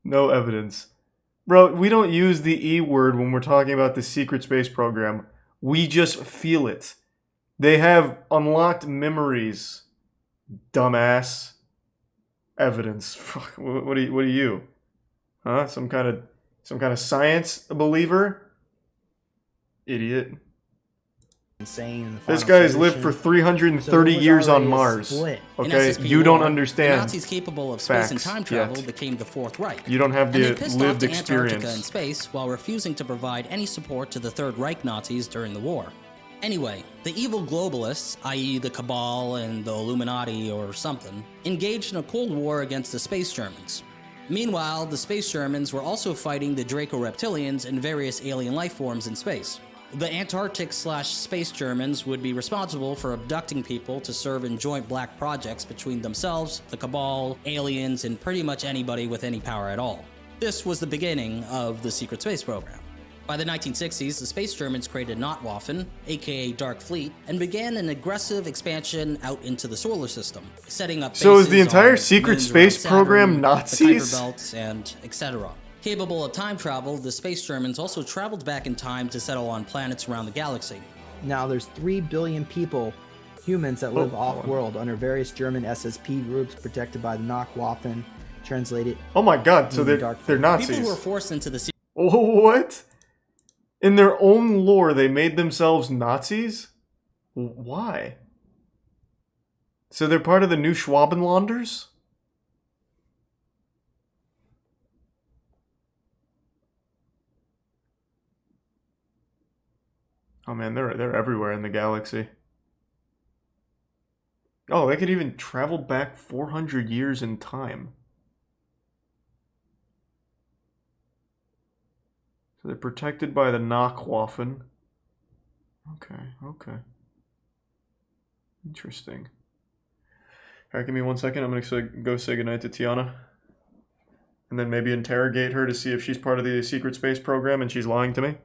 No evidence. Bro, we don't use the E word when we're talking about the secret space program. We just feel it. They have unlocked memories, dumbass. Evidence. Fuck. What are you? Huh? Some kind of science believer? Idiot. Insane. This guy's lived for 330 years on Mars. Okay, you don't understand. The Nazis capable of space and time travel became the Fourth Reich. You don't have the and they pissed lived off to experience. Antarctica and space while refusing to provide any support to the Third Reich Nazis during the war. Anyway, the evil globalists, i.e. the Cabal and the Illuminati or something, engaged in a Cold War against the Space Germans. Meanwhile, the Space Germans were also fighting the Draco reptilians and various alien life forms in space. The Antarctic/Space Germans would be responsible for abducting people to serve in joint black projects between themselves, the Cabal, aliens, and pretty much anybody with any power at all. This was the beginning of the secret space program. By the 1960s, the Space Germans created Notwaffen, aka Dark Fleet, and began an aggressive expansion out into the solar system, setting up bases So is the entire on secret moons space around Saturn, program the Nazis? Kuiper Belts, and etc. Capable of time travel, the Space Germans also traveled back in time to settle on planets around the galaxy. Now there's 3 billion people, humans that live off-world under various German SSP groups protected by the Notwaffen, translated. Oh my god, so they're Nazis. People who were forced into the Oh, what? In their own lore, they made themselves Nazis? Why? So they're part of the new Schwabenlanders? Oh man, they're everywhere in the galaxy. Oh, they could even travel back 400 years in time. So they're protected by the Nachtwaffen. Okay. Interesting. Alright, give me 1 second. I'm gonna go say goodnight to Tiana. And then maybe interrogate her to see if she's part of the secret space program and she's lying to me.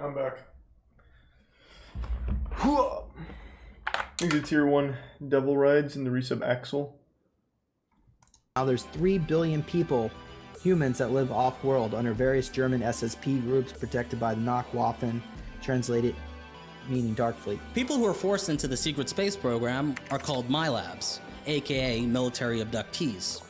I'm back. These are tier 1 devil rides in the resub Axel. Now there's 3 billion people, humans that live off-world under various German SSP groups protected by the Nachtwaffen, translated meaning Dark Fleet. People who are forced into the secret space program are called MILABs, aka military abductees.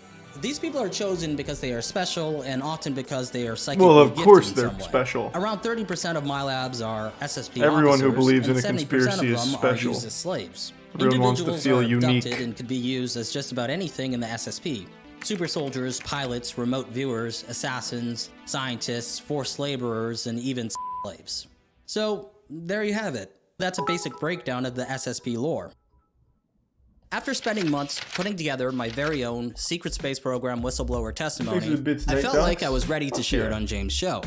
These people are chosen because they are special and often because they are psychically Well, of gifted course in they're some way. special. Around 30% of MILABs are SSP Everyone who officers, believes in and a 70% conspiracy of is them special. are used as slaves. Everyone wants to Individuals feel are unique. abducted and could be used as just about anything in the SSP. Super soldiers, pilots, remote viewers, assassins, scientists, forced laborers, and even slaves. So, there you have it. That's a basic breakdown of the SSP lore. After spending months putting together my very own secret space program whistleblower testimony, I felt like I was ready to share it on James' show.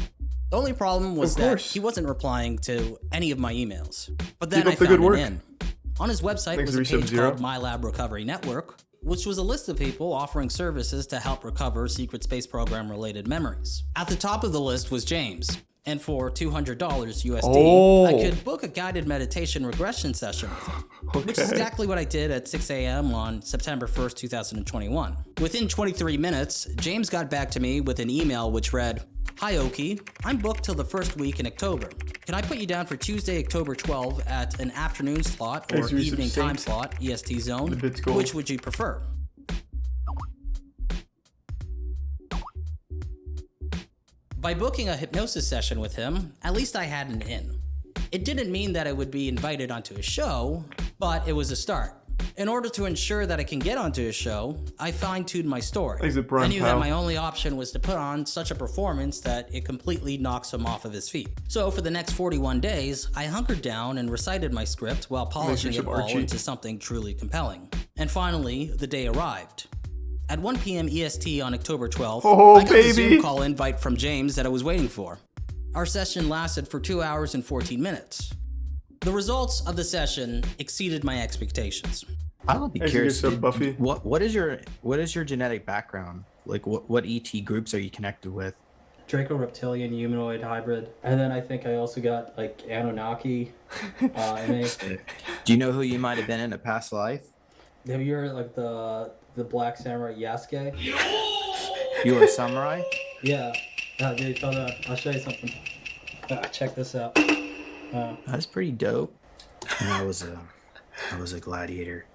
The only problem was that he wasn't replying to any of my emails. But then I found an in. On his website was a page called My Lab Recovery Network, which was a list of people offering services to help recover secret space program related memories. At the top of the list was James. And for $200 USD, I could book a guided meditation regression session with him, which is exactly what I did at 6 a.m. on September 1st, 2021. Within 23 minutes, James got back to me with an email which read, "Hi Oki, I'm booked till the first week in October. Can I put you down for Tuesday, October 12 at an afternoon slot or evening time slot, EST zone? Which would you prefer?" By booking a hypnosis session with him, at least I had an in. It didn't mean that I would be invited onto his show, but it was a start. In order to ensure that I can get onto his show, I fine-tuned my story. I knew that my only option was to put on such a performance that it completely knocks him off of his feet. So for the next 41 days, I hunkered down and recited my script while polishing it all into something truly compelling. And finally, the day arrived. At 1 p.m. EST on October 12th, I got the Zoom call invite from James that I was waiting for. Our session lasted for 2 hours and 14 minutes. The results of the session exceeded my expectations. I would be curious. Buffy. What is your genetic background? Like what ET groups are you connected with? Draco reptilian humanoid hybrid, and then I think I also got like Anunnaki. Do you know who you might have been in a past life? Have you heard like the Black Samurai Yasuke? You were a samurai? Yeah. Dude, hold on. I'll show you something. Check this out. That's pretty dope. And I was a gladiator.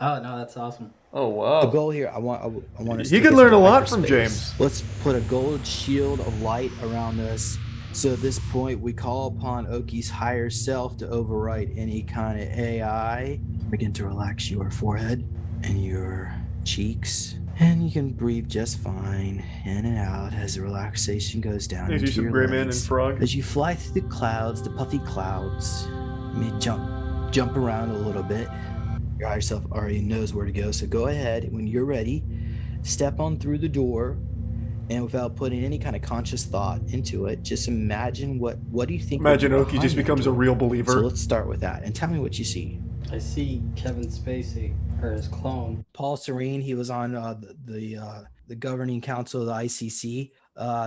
Oh no, that's awesome. Oh wow. The goal here, I want us. He could learn a lot from James. Let's put a gold shield of light around us. So at this point, we call upon Oki's higher self to overwrite any kind of AI. Begin to relax your forehead and your cheeks. And you can breathe just fine, in and out, as the relaxation goes down into your legs. As you fly through the clouds, the puffy clouds, you may jump around a little bit. Your higher self already knows where to go, so go ahead. When you're ready, step on through the door, and without putting any kind of conscious thought into it, just imagine what do you think? Imagine Oki just becomes a real believer. So let's start with that, and tell me what you see. I see Kevin Spacey, or his clone. Paul Serene, he was on the governing council of the ICC.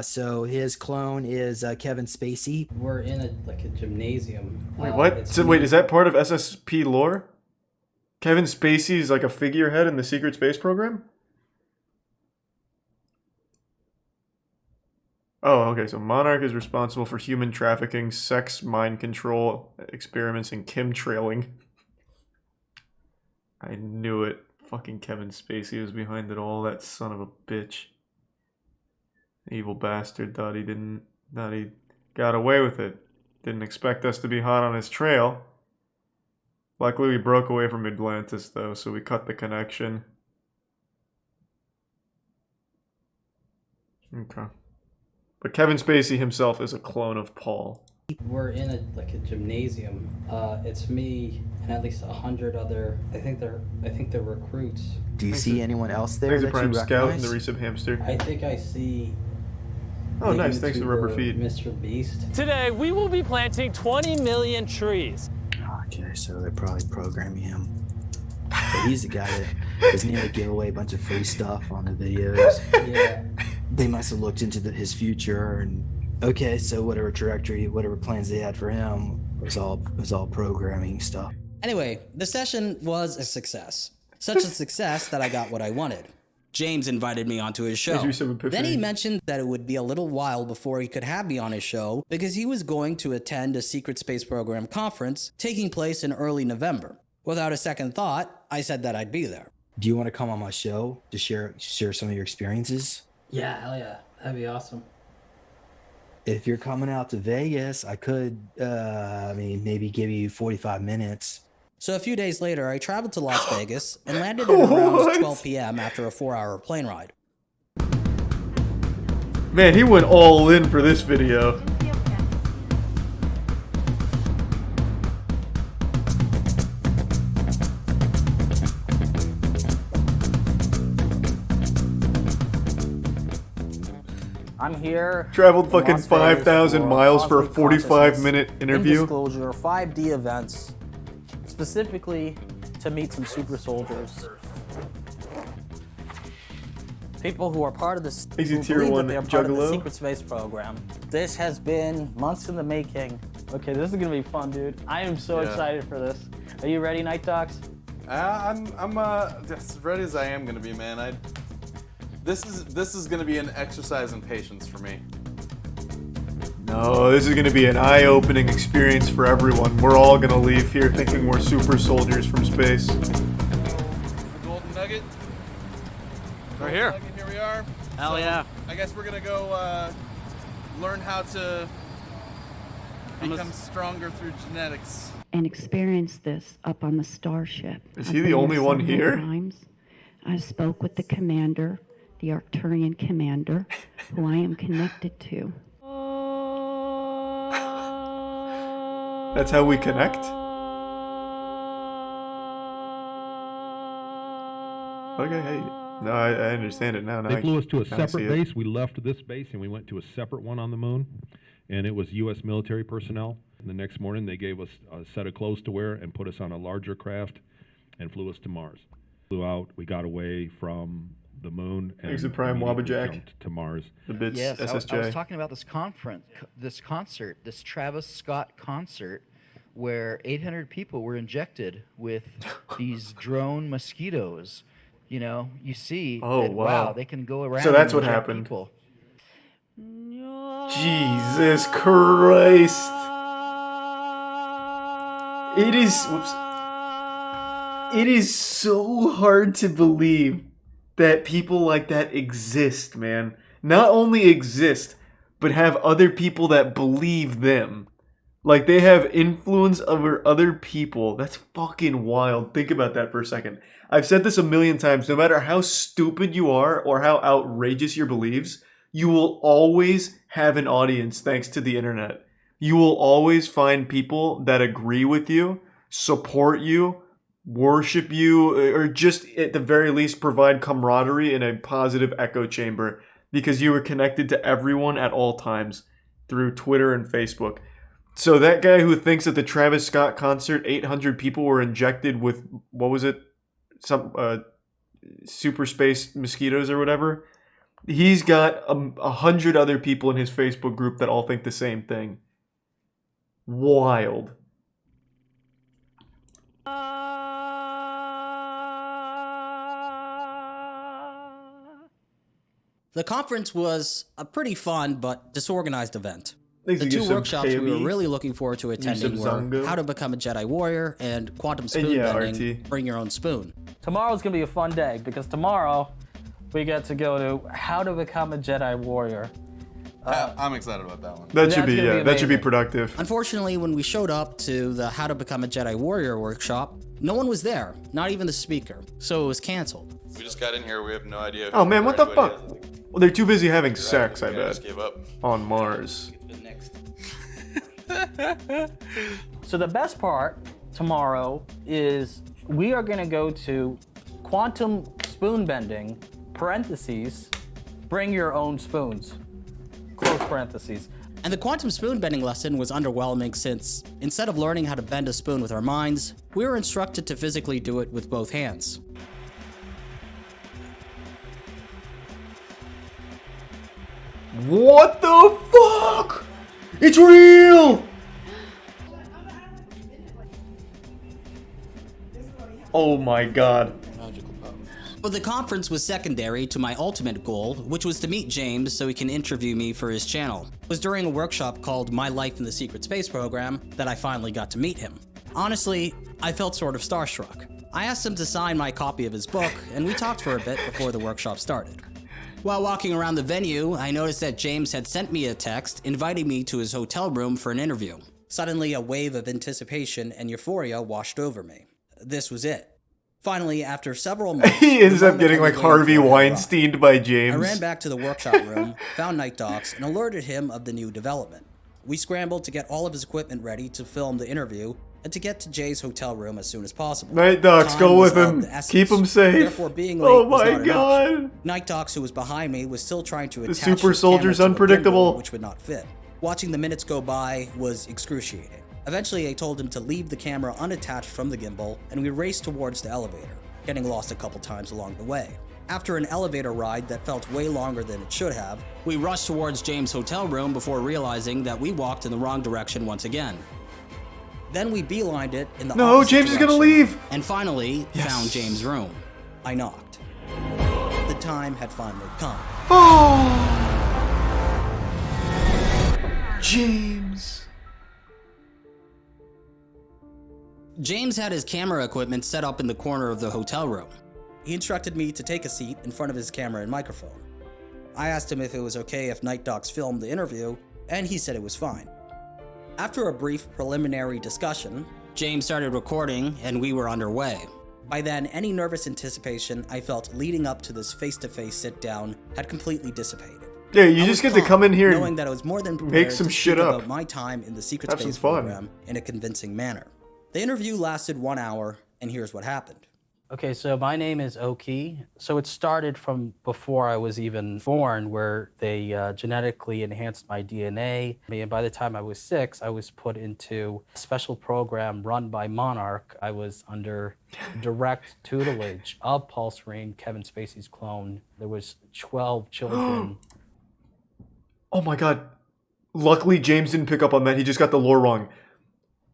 So his clone is Kevin Spacey. We're in a gymnasium. Wait, what? So wait, is that part of SSP lore? Kevin Spacey is like a figurehead in the secret space program? Oh, okay. So Monarch is responsible for human trafficking, sex, mind control, experiments, and chemtrailing. I knew it. Fucking Kevin Spacey was behind it all. That son of a bitch. Evil bastard. Thought he got away with it. Didn't expect us to be hot on his trail. Luckily, we broke away from Atlantis, though, so we cut the connection. Okay. But Kevin Spacey himself is a clone of Paul. We're in a gymnasium. It's me and at least 100 other. I think they're recruits. Do you see anyone else there that you Prime recognize? Scout and the Resub Hamster. I think I see. Oh, nice. Thanks for the rubber feet. Mr. Beast. Today we will be planting 20 million trees. Okay, so they're probably programming him. But he's the guy that doesn't even give away a bunch of free stuff on the videos. Yeah. They must have looked into his future and okay, so whatever trajectory, whatever plans they had for him was all programming stuff. Anyway, the session was a success. Such a success that I got what I wanted. James invited me onto his show. Then he mentioned that it would be a little while before he could have me on his show because he was going to attend a secret space program conference taking place in early November. Without a second thought, I said that I'd be there. Do you want to come on my show to share some of your experiences? Yeah, hell yeah. That'd be awesome. If you're coming out to Vegas, I could, maybe give you 45 minutes. So a few days later, I traveled to Las Vegas and landed at around 12 p.m. after a 4-hour plane ride. Man, he went all in for this video. I'm here. Traveled fucking 5,000 miles for a 45-minute interview. Disclosure, 5D events, specifically to meet some super soldiers. People who are part of this, who Tier believe 1 that they're part of the Juggalo. secret space program. This has been months in the making. Okay, this is gonna be fun, dude. I am so excited for this. Are you ready, Night Docs? I'm as ready as I am gonna be, man. This is gonna be an exercise in patience for me. No, this is going to be an eye-opening experience for everyone. We're all going to leave here thinking we're super soldiers from space. The Golden Nugget. Right here. Here we are. Hell So, yeah. I guess we're gonna go learn how to become stronger through genetics. And experienced this up on the starship. Is he the only one here? Times. I spoke with the commander, the Arcturian commander, who I am connected to. That's how we connect? Okay, hey. No, I understand it now. They flew us to a separate base. We left this base and we went to a separate one on the moon. And it was U.S. military personnel. And the next morning they gave us a set of clothes to wear and put us on a larger craft and flew us to Mars. Flew out, we got away from the moon and Exit Prime Wabbajack jumped to Mars. The bits yes, SSJ. I was talking about this concert, this Travis Scott concert, where 800 people were injected with these drone mosquitoes. You know, you see, wow, they can go around. So that's what happened. People. Jesus Christ! It is. Whoops. It is so hard to believe that people like that exist, man. Not only exist, but have other people that believe them. Like, they have influence over other people. That's fucking wild. Think about that for a second. I've said this a million times. No matter how stupid you are or how outrageous your beliefs, you will always have an audience thanks to the internet. You will always find people that agree with you, support you, worship you, or just at the very least provide camaraderie in a positive echo chamber because you are connected to everyone at all times through Twitter and Facebook. So that guy who thinks at the Travis Scott concert 800 people were injected with, what was it? Some super space mosquitoes or whatever. He's got 100 other people in his Facebook group that all think the same thing. Wild. The conference was a pretty fun but disorganized event. The two workshops we were really looking forward to attending were How to Become a Jedi Warrior and Quantum Spoon Bending, Bring Your Own Spoon. Tomorrow's going to be a fun day because tomorrow we get to go to How to Become a Jedi Warrior. I'm excited about that one. That should be productive. Unfortunately, when we showed up to the How to Become a Jedi Warrior workshop, no one was there, not even the speaker, so it was canceled. We just got in here, we have no idea. Oh man, what the fuck? Well, they're too busy having sex, I bet. Just gave up. On Mars. So the best part tomorrow is we are going to go to Quantum Spoon Bending, parentheses, Bring Your Own Spoons, close parentheses. And the quantum spoon bending lesson was underwhelming since, instead of learning how to bend a spoon with our minds, we were instructed to physically do it with both hands. What the fuck? It's real! Oh my god. But the conference was secondary to my ultimate goal, which was to meet James so he can interview me for his channel. It was during a workshop called My Life in the Secret Space Program that I finally got to meet him. Honestly, I felt sort of starstruck. I asked him to sign my copy of his book, and we talked for a bit before the workshop started. While walking around the venue, I noticed that James had sent me a text inviting me to his hotel room for an interview. Suddenly, a wave of anticipation and euphoria washed over me. This was it. Finally, after several months, he ends up getting like Harvey Weinsteined by James. I ran back to the workshop room, found Night Docs, and alerted him of the new development. We scrambled to get all of his equipment ready to film the interview and to get to Jay's hotel room as soon as possible. Night Docs, go with him. Keep him safe. Therefore, being late oh was my not god. Night Docs, who was behind me, was still trying to attach the super his soldier's camera to unpredictable, gimbal, which would not fit. Watching the minutes go by was excruciating. Eventually, I told him to leave the camera unattached from the gimbal, and we raced towards the elevator, getting lost a couple times along the way. After an elevator ride that felt way longer than it should have, we rushed towards James' hotel room before realizing that we walked in the wrong direction once again. Then we beelined it in the opposite James direction, is gonna leave! And finally, found James' room. I knocked. The time had finally come. Oh! James. James had his camera equipment set up in the corner of the hotel room. He instructed me to take a seat in front of his camera and microphone. I asked him if it was okay if Night Docs filmed the interview, and he said it was fine. After a brief preliminary discussion, James started recording and we were underway. By then, any nervous anticipation I felt leading up to this face-to-face sit-down had completely dissipated. Yeah, you just get to come in here knowing that I was more than prepared make some to shit speak up. about my time in the Secret Have some Space fun. program in a convincing manner. The interview lasted 1 hour, and here's what happened. Okay, so my name is Oki. So it started from before I was even born, where they genetically enhanced my DNA. And by the time I was 6, I was put into a special program run by Monarch. I was under direct tutelage of Paul Serene, Kevin Spacey's clone. There was 12 children. Oh my god. Luckily, James didn't pick up on that. He just got the lore wrong.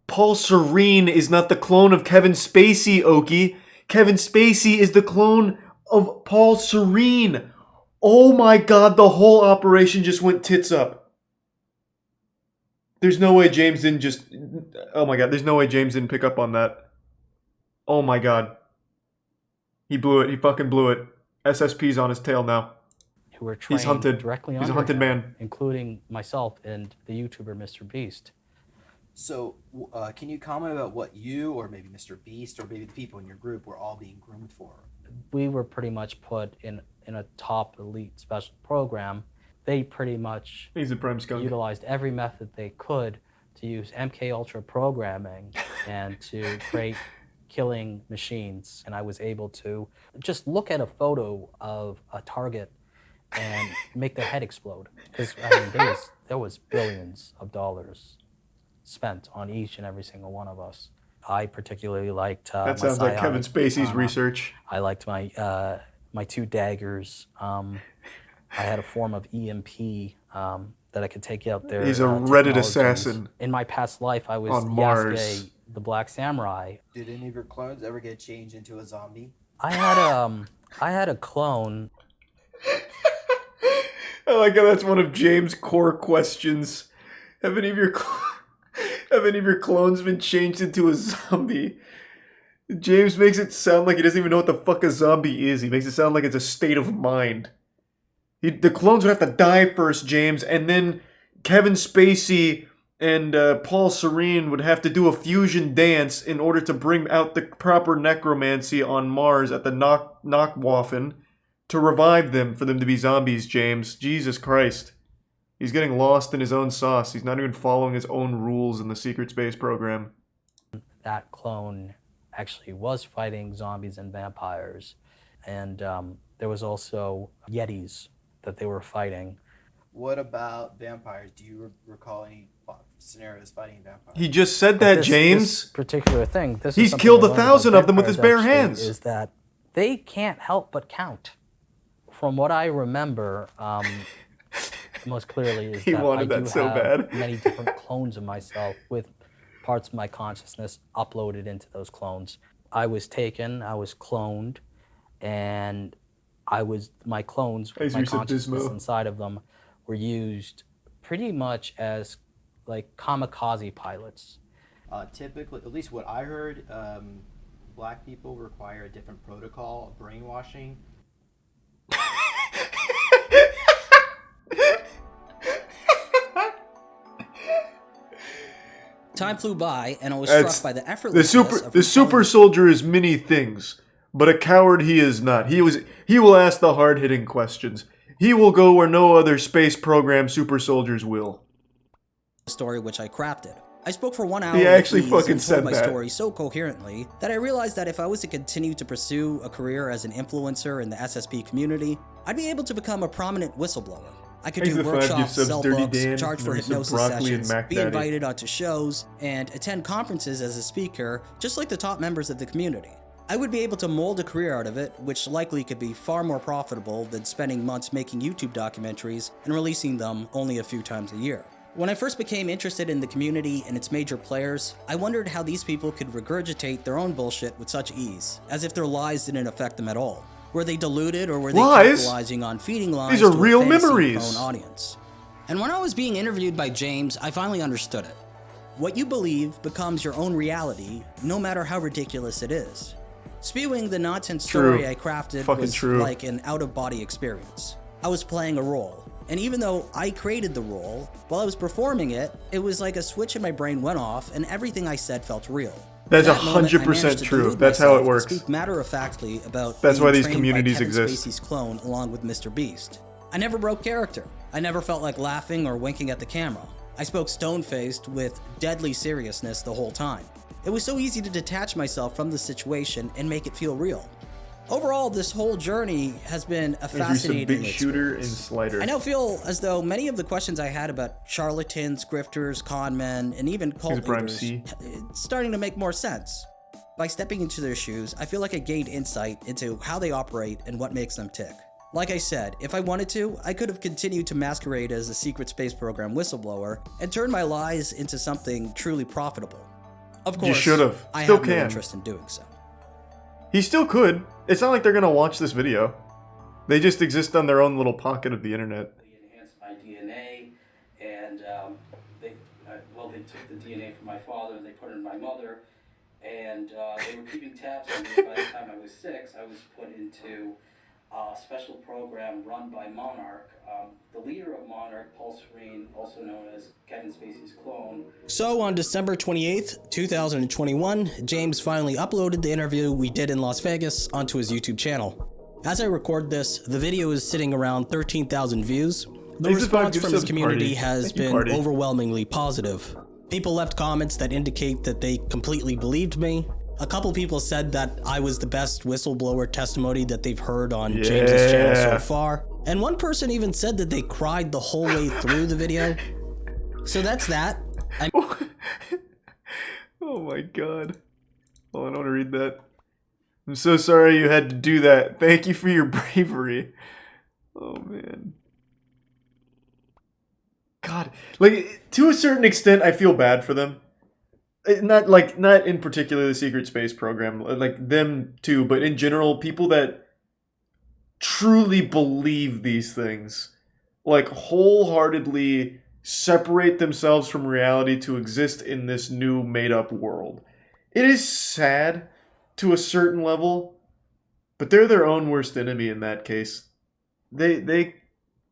Paul Serene is not the clone of Kevin Spacey, Oki. Kevin Spacey is the clone of Paul Serene. Oh my god, the whole operation just went tits up. There's no way James didn't just... Oh my god, there's no way James didn't pick up on that. Oh my god. He blew it. He fucking blew it. SSP's on his tail now. Who were trained He's hunted. directly He's a under hunted him, man. including myself and the YouTuber Mr. Beast. So, can you comment about what you, or maybe Mr. Beast, or maybe the people in your group were all being groomed for? We were pretty much put in a top elite special program. They pretty much He's a prime skunk. utilized every method they could to use MK Ultra programming and to create killing machines. And I was able to just look at a photo of a target and make their head explode. Because I mean, there was billions of dollars spent on each and every single one of us. I particularly liked that sounds like Kevin Spacey's research. I liked my my 2 daggers. I had a form of EMP that I could take out there. He's a Reddit assassin. In my past life, I was on Mars. Yasuke, the Black Samurai. Did any of your clones ever get changed into a zombie? I had a clone. I like how that's one of James' core questions. Have any of your clones been changed into a zombie? James makes it sound like he doesn't even know what the fuck a zombie is. He makes it sound like it's a state of mind. The clones would have to die first, James, and then Kevin Spacey and Paul Serene would have to do a fusion dance in order to bring out the proper necromancy on Mars at the Knockwaffen to revive them for them to be zombies, James. Jesus Christ. He's getting lost in his own sauce. He's not even following his own rules in the secret space program. That clone actually was fighting zombies and vampires. And there was also Yetis that they were fighting. What about vampires? Do you recall any scenarios fighting vampires? He just said that, James. This particular thing. He's killed 1,000 of them with his bare hands. Is that they can't help but count. From what I remember, most clearly is He that wanted I that do so have bad. many different clones of myself with parts of my consciousness uploaded into those clones. I was taken, I was cloned, and my clones with my consciousness inside of them were used pretty much as like kamikaze pilots. Typically, at least what I heard, black people require a different protocol of brainwashing. Time flew by, and I was struck by the effortlessness of the super soldier is many things, but a coward he is not. He will ask the hard-hitting questions. He will go where no other space program super soldiers will. Story which I crafted. I spoke for 1 hour. He actually fucking and said told my that. story so coherently that I realized that if I was to continue to pursue a career as an influencer in the SSP community, I'd be able to become a prominent whistleblower. I could do workshops, sell books, charge for hypnosis sessions, be invited onto shows, and attend conferences as a speaker, just like the top members of the community. I would be able to mold a career out of it, which likely could be far more profitable than spending months making YouTube documentaries and releasing them only a few times a year. When I first became interested in the community and its major players, I wondered how these people could regurgitate their own bullshit with such ease, as if their lies didn't affect them at all. Were they deluded, or were they capitalizing on feeding lies These are to real a fantasy memories. prone audience? And when I was being interviewed by James, I finally understood it. What you believe becomes your own reality, no matter how ridiculous it is. Spewing the nonsense story I crafted was like an out-of-body experience. I was playing a role. And even though I created the role, while I was performing it, it was like a switch in my brain went off and everything I said felt real. That's 100% true. That's how it works. Speak matter-of-factly about that's why these trained communities by Kevin exist. Spacey's clone along with Mr. Beast. I never broke character. I never felt like laughing or winking at the camera. I spoke stone-faced with deadly seriousness the whole time. It was so easy to detach myself from the situation and make it feel real. Overall, this whole journey has been a fascinating Big Shooter and Slider. I now feel as though many of the questions I had about charlatans, grifters, con men, and even cult leaders, it's starting to make more sense. By stepping into their shoes, I feel like I gained insight into how they operate and what makes them tick. Like I said, if I wanted to, I could have continued to masquerade as a secret space program whistleblower and turn my lies into something truly profitable. Of course, you should have. I Still have can. no interest in doing so. He still could. It's not like they're gonna watch this video. They just exist on their own little pocket of the internet. Enhanced my DNA, and they took the DNA from my father and they put it in my mother, and they were keeping tabs on me. By the time I was 6, I was put into a special program run by Monarch. The leader of Monarch, Paul Serene, also known as Kevin Spacey's clone. So on December 28th, 2021, James finally uploaded the interview we did in Las Vegas onto his YouTube channel. As I record this, the video is sitting around 13,000 views. The response from his community has been overwhelmingly positive. People left comments that indicate that they completely believed me. A couple people said that I was the best whistleblower testimony that they've heard on James's channel so far. And one person even said that they cried the whole way through the video. So that's that. Oh my god. Well, I don't want to read that. I'm so sorry you had to do that. Thank you for your bravery. Oh man. God. Like, to a certain extent, I feel bad for them. Not in particular the secret space program, like them too, but in general, people that truly believe these things, like wholeheartedly separate themselves from reality to exist in this new made-up world. It is sad to a certain level, but they're their own worst enemy in that case. They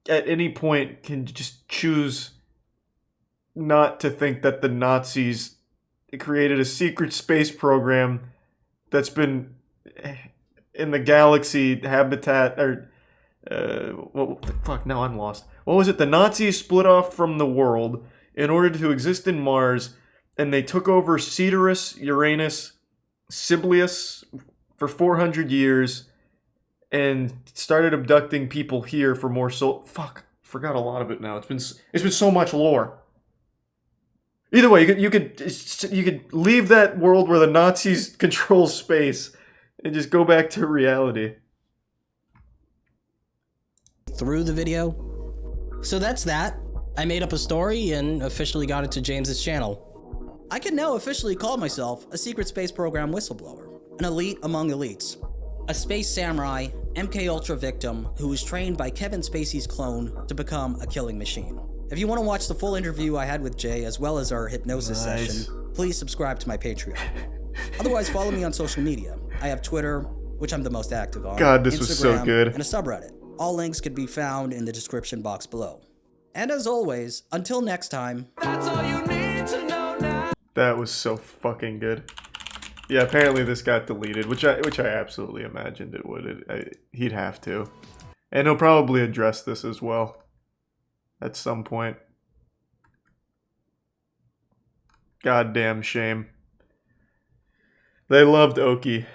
at any point can just choose not to think that the Nazis created a secret space program that's been in the galaxy habitat, or what the fuck, now I'm lost. What was it? The Nazis split off from the world in order to exist in Mars, and they took over Cedarus, Uranus, Siblius for 400 years and started abducting people here for more forgot a lot of it now. It's been so much lore. Either way, you could leave that world where the Nazis control space and just go back to reality. Through the video. So that's that. I made up a story and officially got it to James's channel. I can now officially call myself a secret space program whistleblower, an elite among elites, a space samurai, MK Ultra victim who was trained by Kevin Spacey's clone to become a killing machine. If you want to watch the full interview I had with Jay, as well as our hypnosis session, please subscribe to my Patreon. Otherwise, follow me on social media. I have Twitter, which I'm the most active on, God, this Instagram, was so good, and a subreddit. All links can be found in the description box below. And as always, until next time... That's all you need to know now. That was so fucking good. Yeah, apparently this got deleted, which I absolutely imagined it would. He'd have to. And he'll probably address this as well at some point. Goddamn shame. They loved Oki.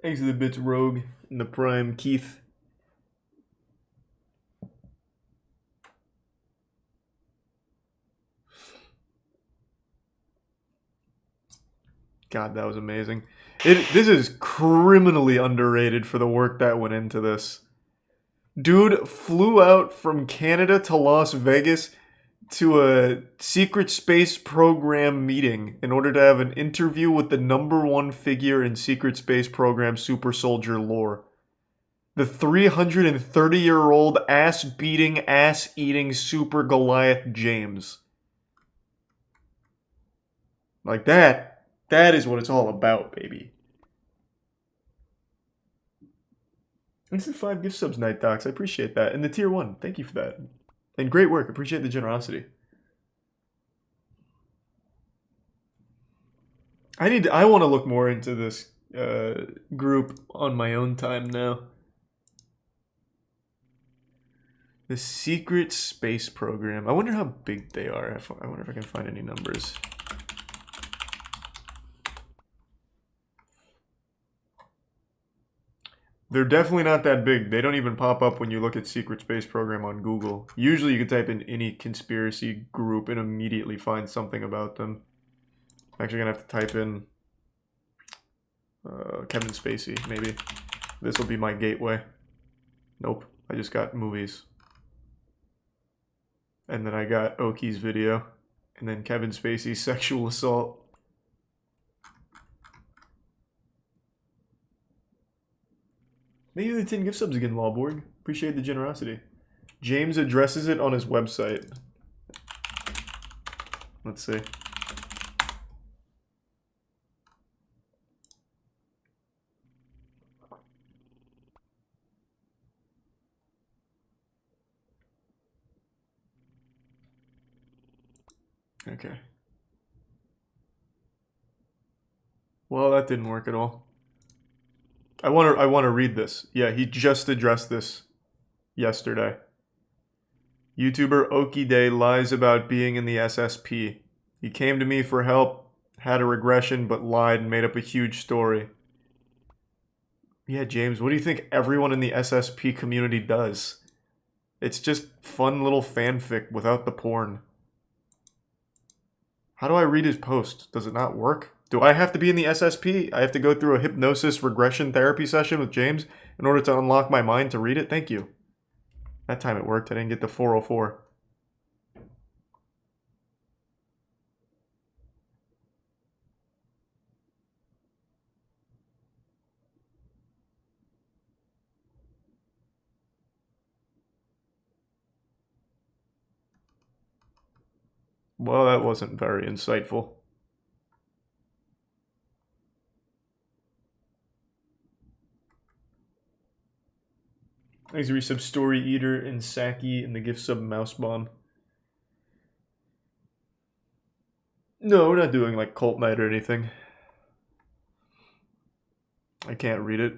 Thanks to the bits Rogue and the Prime Keith. God, that was amazing. This is criminally underrated for the work that went into this. Dude flew out from Canada to Las Vegas to a secret space program meeting in order to have an interview with the #1 figure in secret space program super soldier lore. The 330-year-old ass-beating, ass-eating Super Goliath James. Like that. That is what it's all about, baby. Instant 5 gift subs, Night Docs. I appreciate that. And the tier 1. Thank you for that. And great work. Appreciate the generosity. I want to look more into this group on my own time now. The Secret Space Program. I wonder how big they are. I wonder if I can find any numbers. They're definitely not that big. They don't even pop up when you look at Secret Space Program on Google. Usually you can type in any conspiracy group and immediately find something about them. I'm actually going to have to type in Kevin Spacey, maybe. This will be my gateway. Nope. I just got movies. And then I got Oki's video. And then Kevin Spacey's sexual assault. Thank you for the 10 gift subs again, Lawborg. Appreciate the generosity. James addresses it on his website. Let's see. Okay. Well, that didn't work at all. I want to read this. Yeah, he just addressed this yesterday. YouTuber Okide lies about being in the SSP. He came to me for help, had a regression, but lied and made up a huge story. Yeah, James, what do you think everyone in the SSP community does? It's just fun little fanfic without the porn. How do I read his post? Does it not work? Do I have to be in the SSP? I have to go through a hypnosis regression therapy session with James in order to unlock my mind to read it? Thank you. That time it worked. I didn't get the 404. Well, that wasn't very insightful. Thanks for resub Story Eater and Saki and the gift sub Mouse Bomb. No, we're not doing like Cult Night or anything. I can't read it.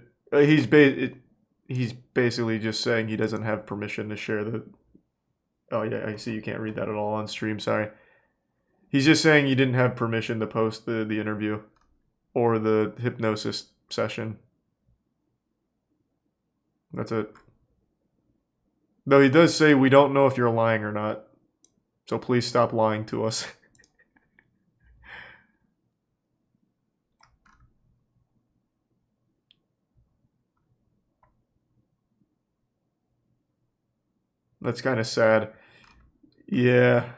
He's basically just saying he doesn't have permission to share the... Oh yeah, I see you can't read that at all on stream, sorry. He's just saying you didn't have permission to post the interview or the hypnosis session. That's it. Though he does say we don't know if you're lying or not. So please stop lying to us. That's kind of sad. Yeah.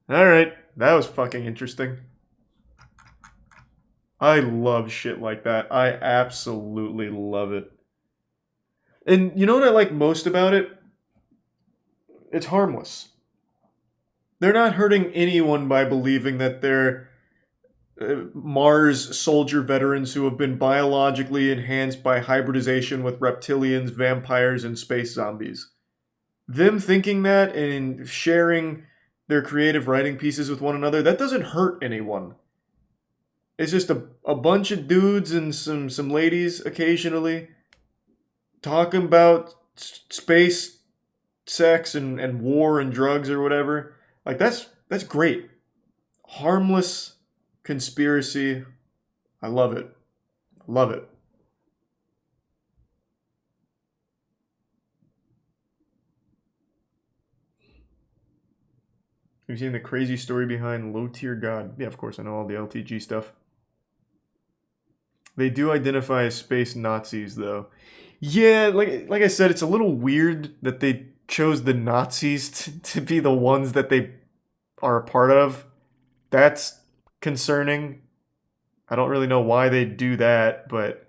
Alright, that was fucking interesting. I love shit like that. I absolutely love it. And you know what I like most about it? It's harmless. They're not hurting anyone by believing that they're Mars soldier veterans who have been biologically enhanced by hybridization with reptilians, vampires, and space zombies. Them thinking that and sharing their creative writing pieces with one another, that doesn't hurt anyone. It's just a bunch of dudes and some ladies occasionally talking about space, sex, and war and drugs or whatever. Like, that's great. Harmless conspiracy. I love it. Love it. Have you seen the crazy story behind Low Tier God? Yeah, of course, I know all the LTG stuff. They do identify as space Nazis, though. Yeah, like I said, it's a little weird that they chose the Nazis to be the ones that they are a part of. That's concerning. I don't really know why they do that, but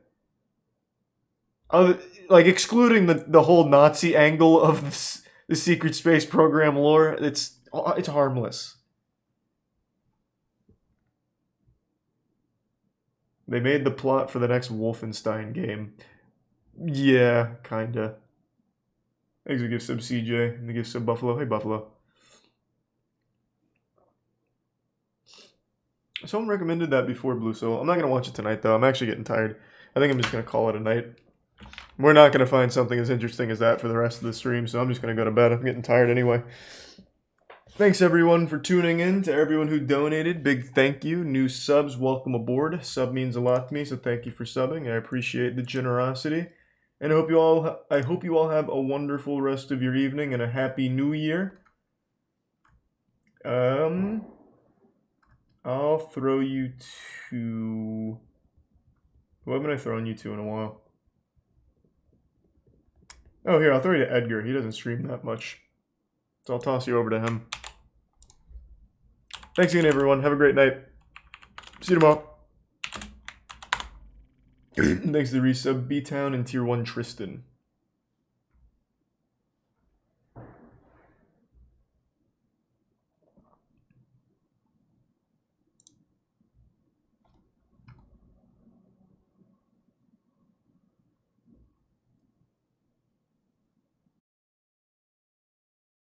like excluding the whole Nazi angle of the secret space program lore, it's harmless. They made the plot for the next Wolfenstein game. Yeah, kinda. Thanks for the gift sub, CJ, and the gift sub, Buffalo. Hey, Buffalo. Someone recommended that before, Blue Soul. I'm not gonna watch it tonight, though. I'm actually getting tired. I think I'm just gonna call it a night. We're not gonna find something as interesting as that for the rest of the stream, so I'm just gonna go to bed. I'm getting tired anyway. Thanks everyone for tuning in. To everyone who donated, big thank you. New subs, welcome aboard. Sub means a lot to me, so thank you for subbing. I appreciate the generosity, and I hope you all have a wonderful rest of your evening and a happy New Year. I'll throw you to... Who haven't I thrown you to in a while? Oh, here, I'll throw you to Edgar. He doesn't stream that much. So I'll toss you over to him. Thanks again, everyone. Have a great night. See you tomorrow. Thanks to the resub, B-Town and Tier 1 Tristan.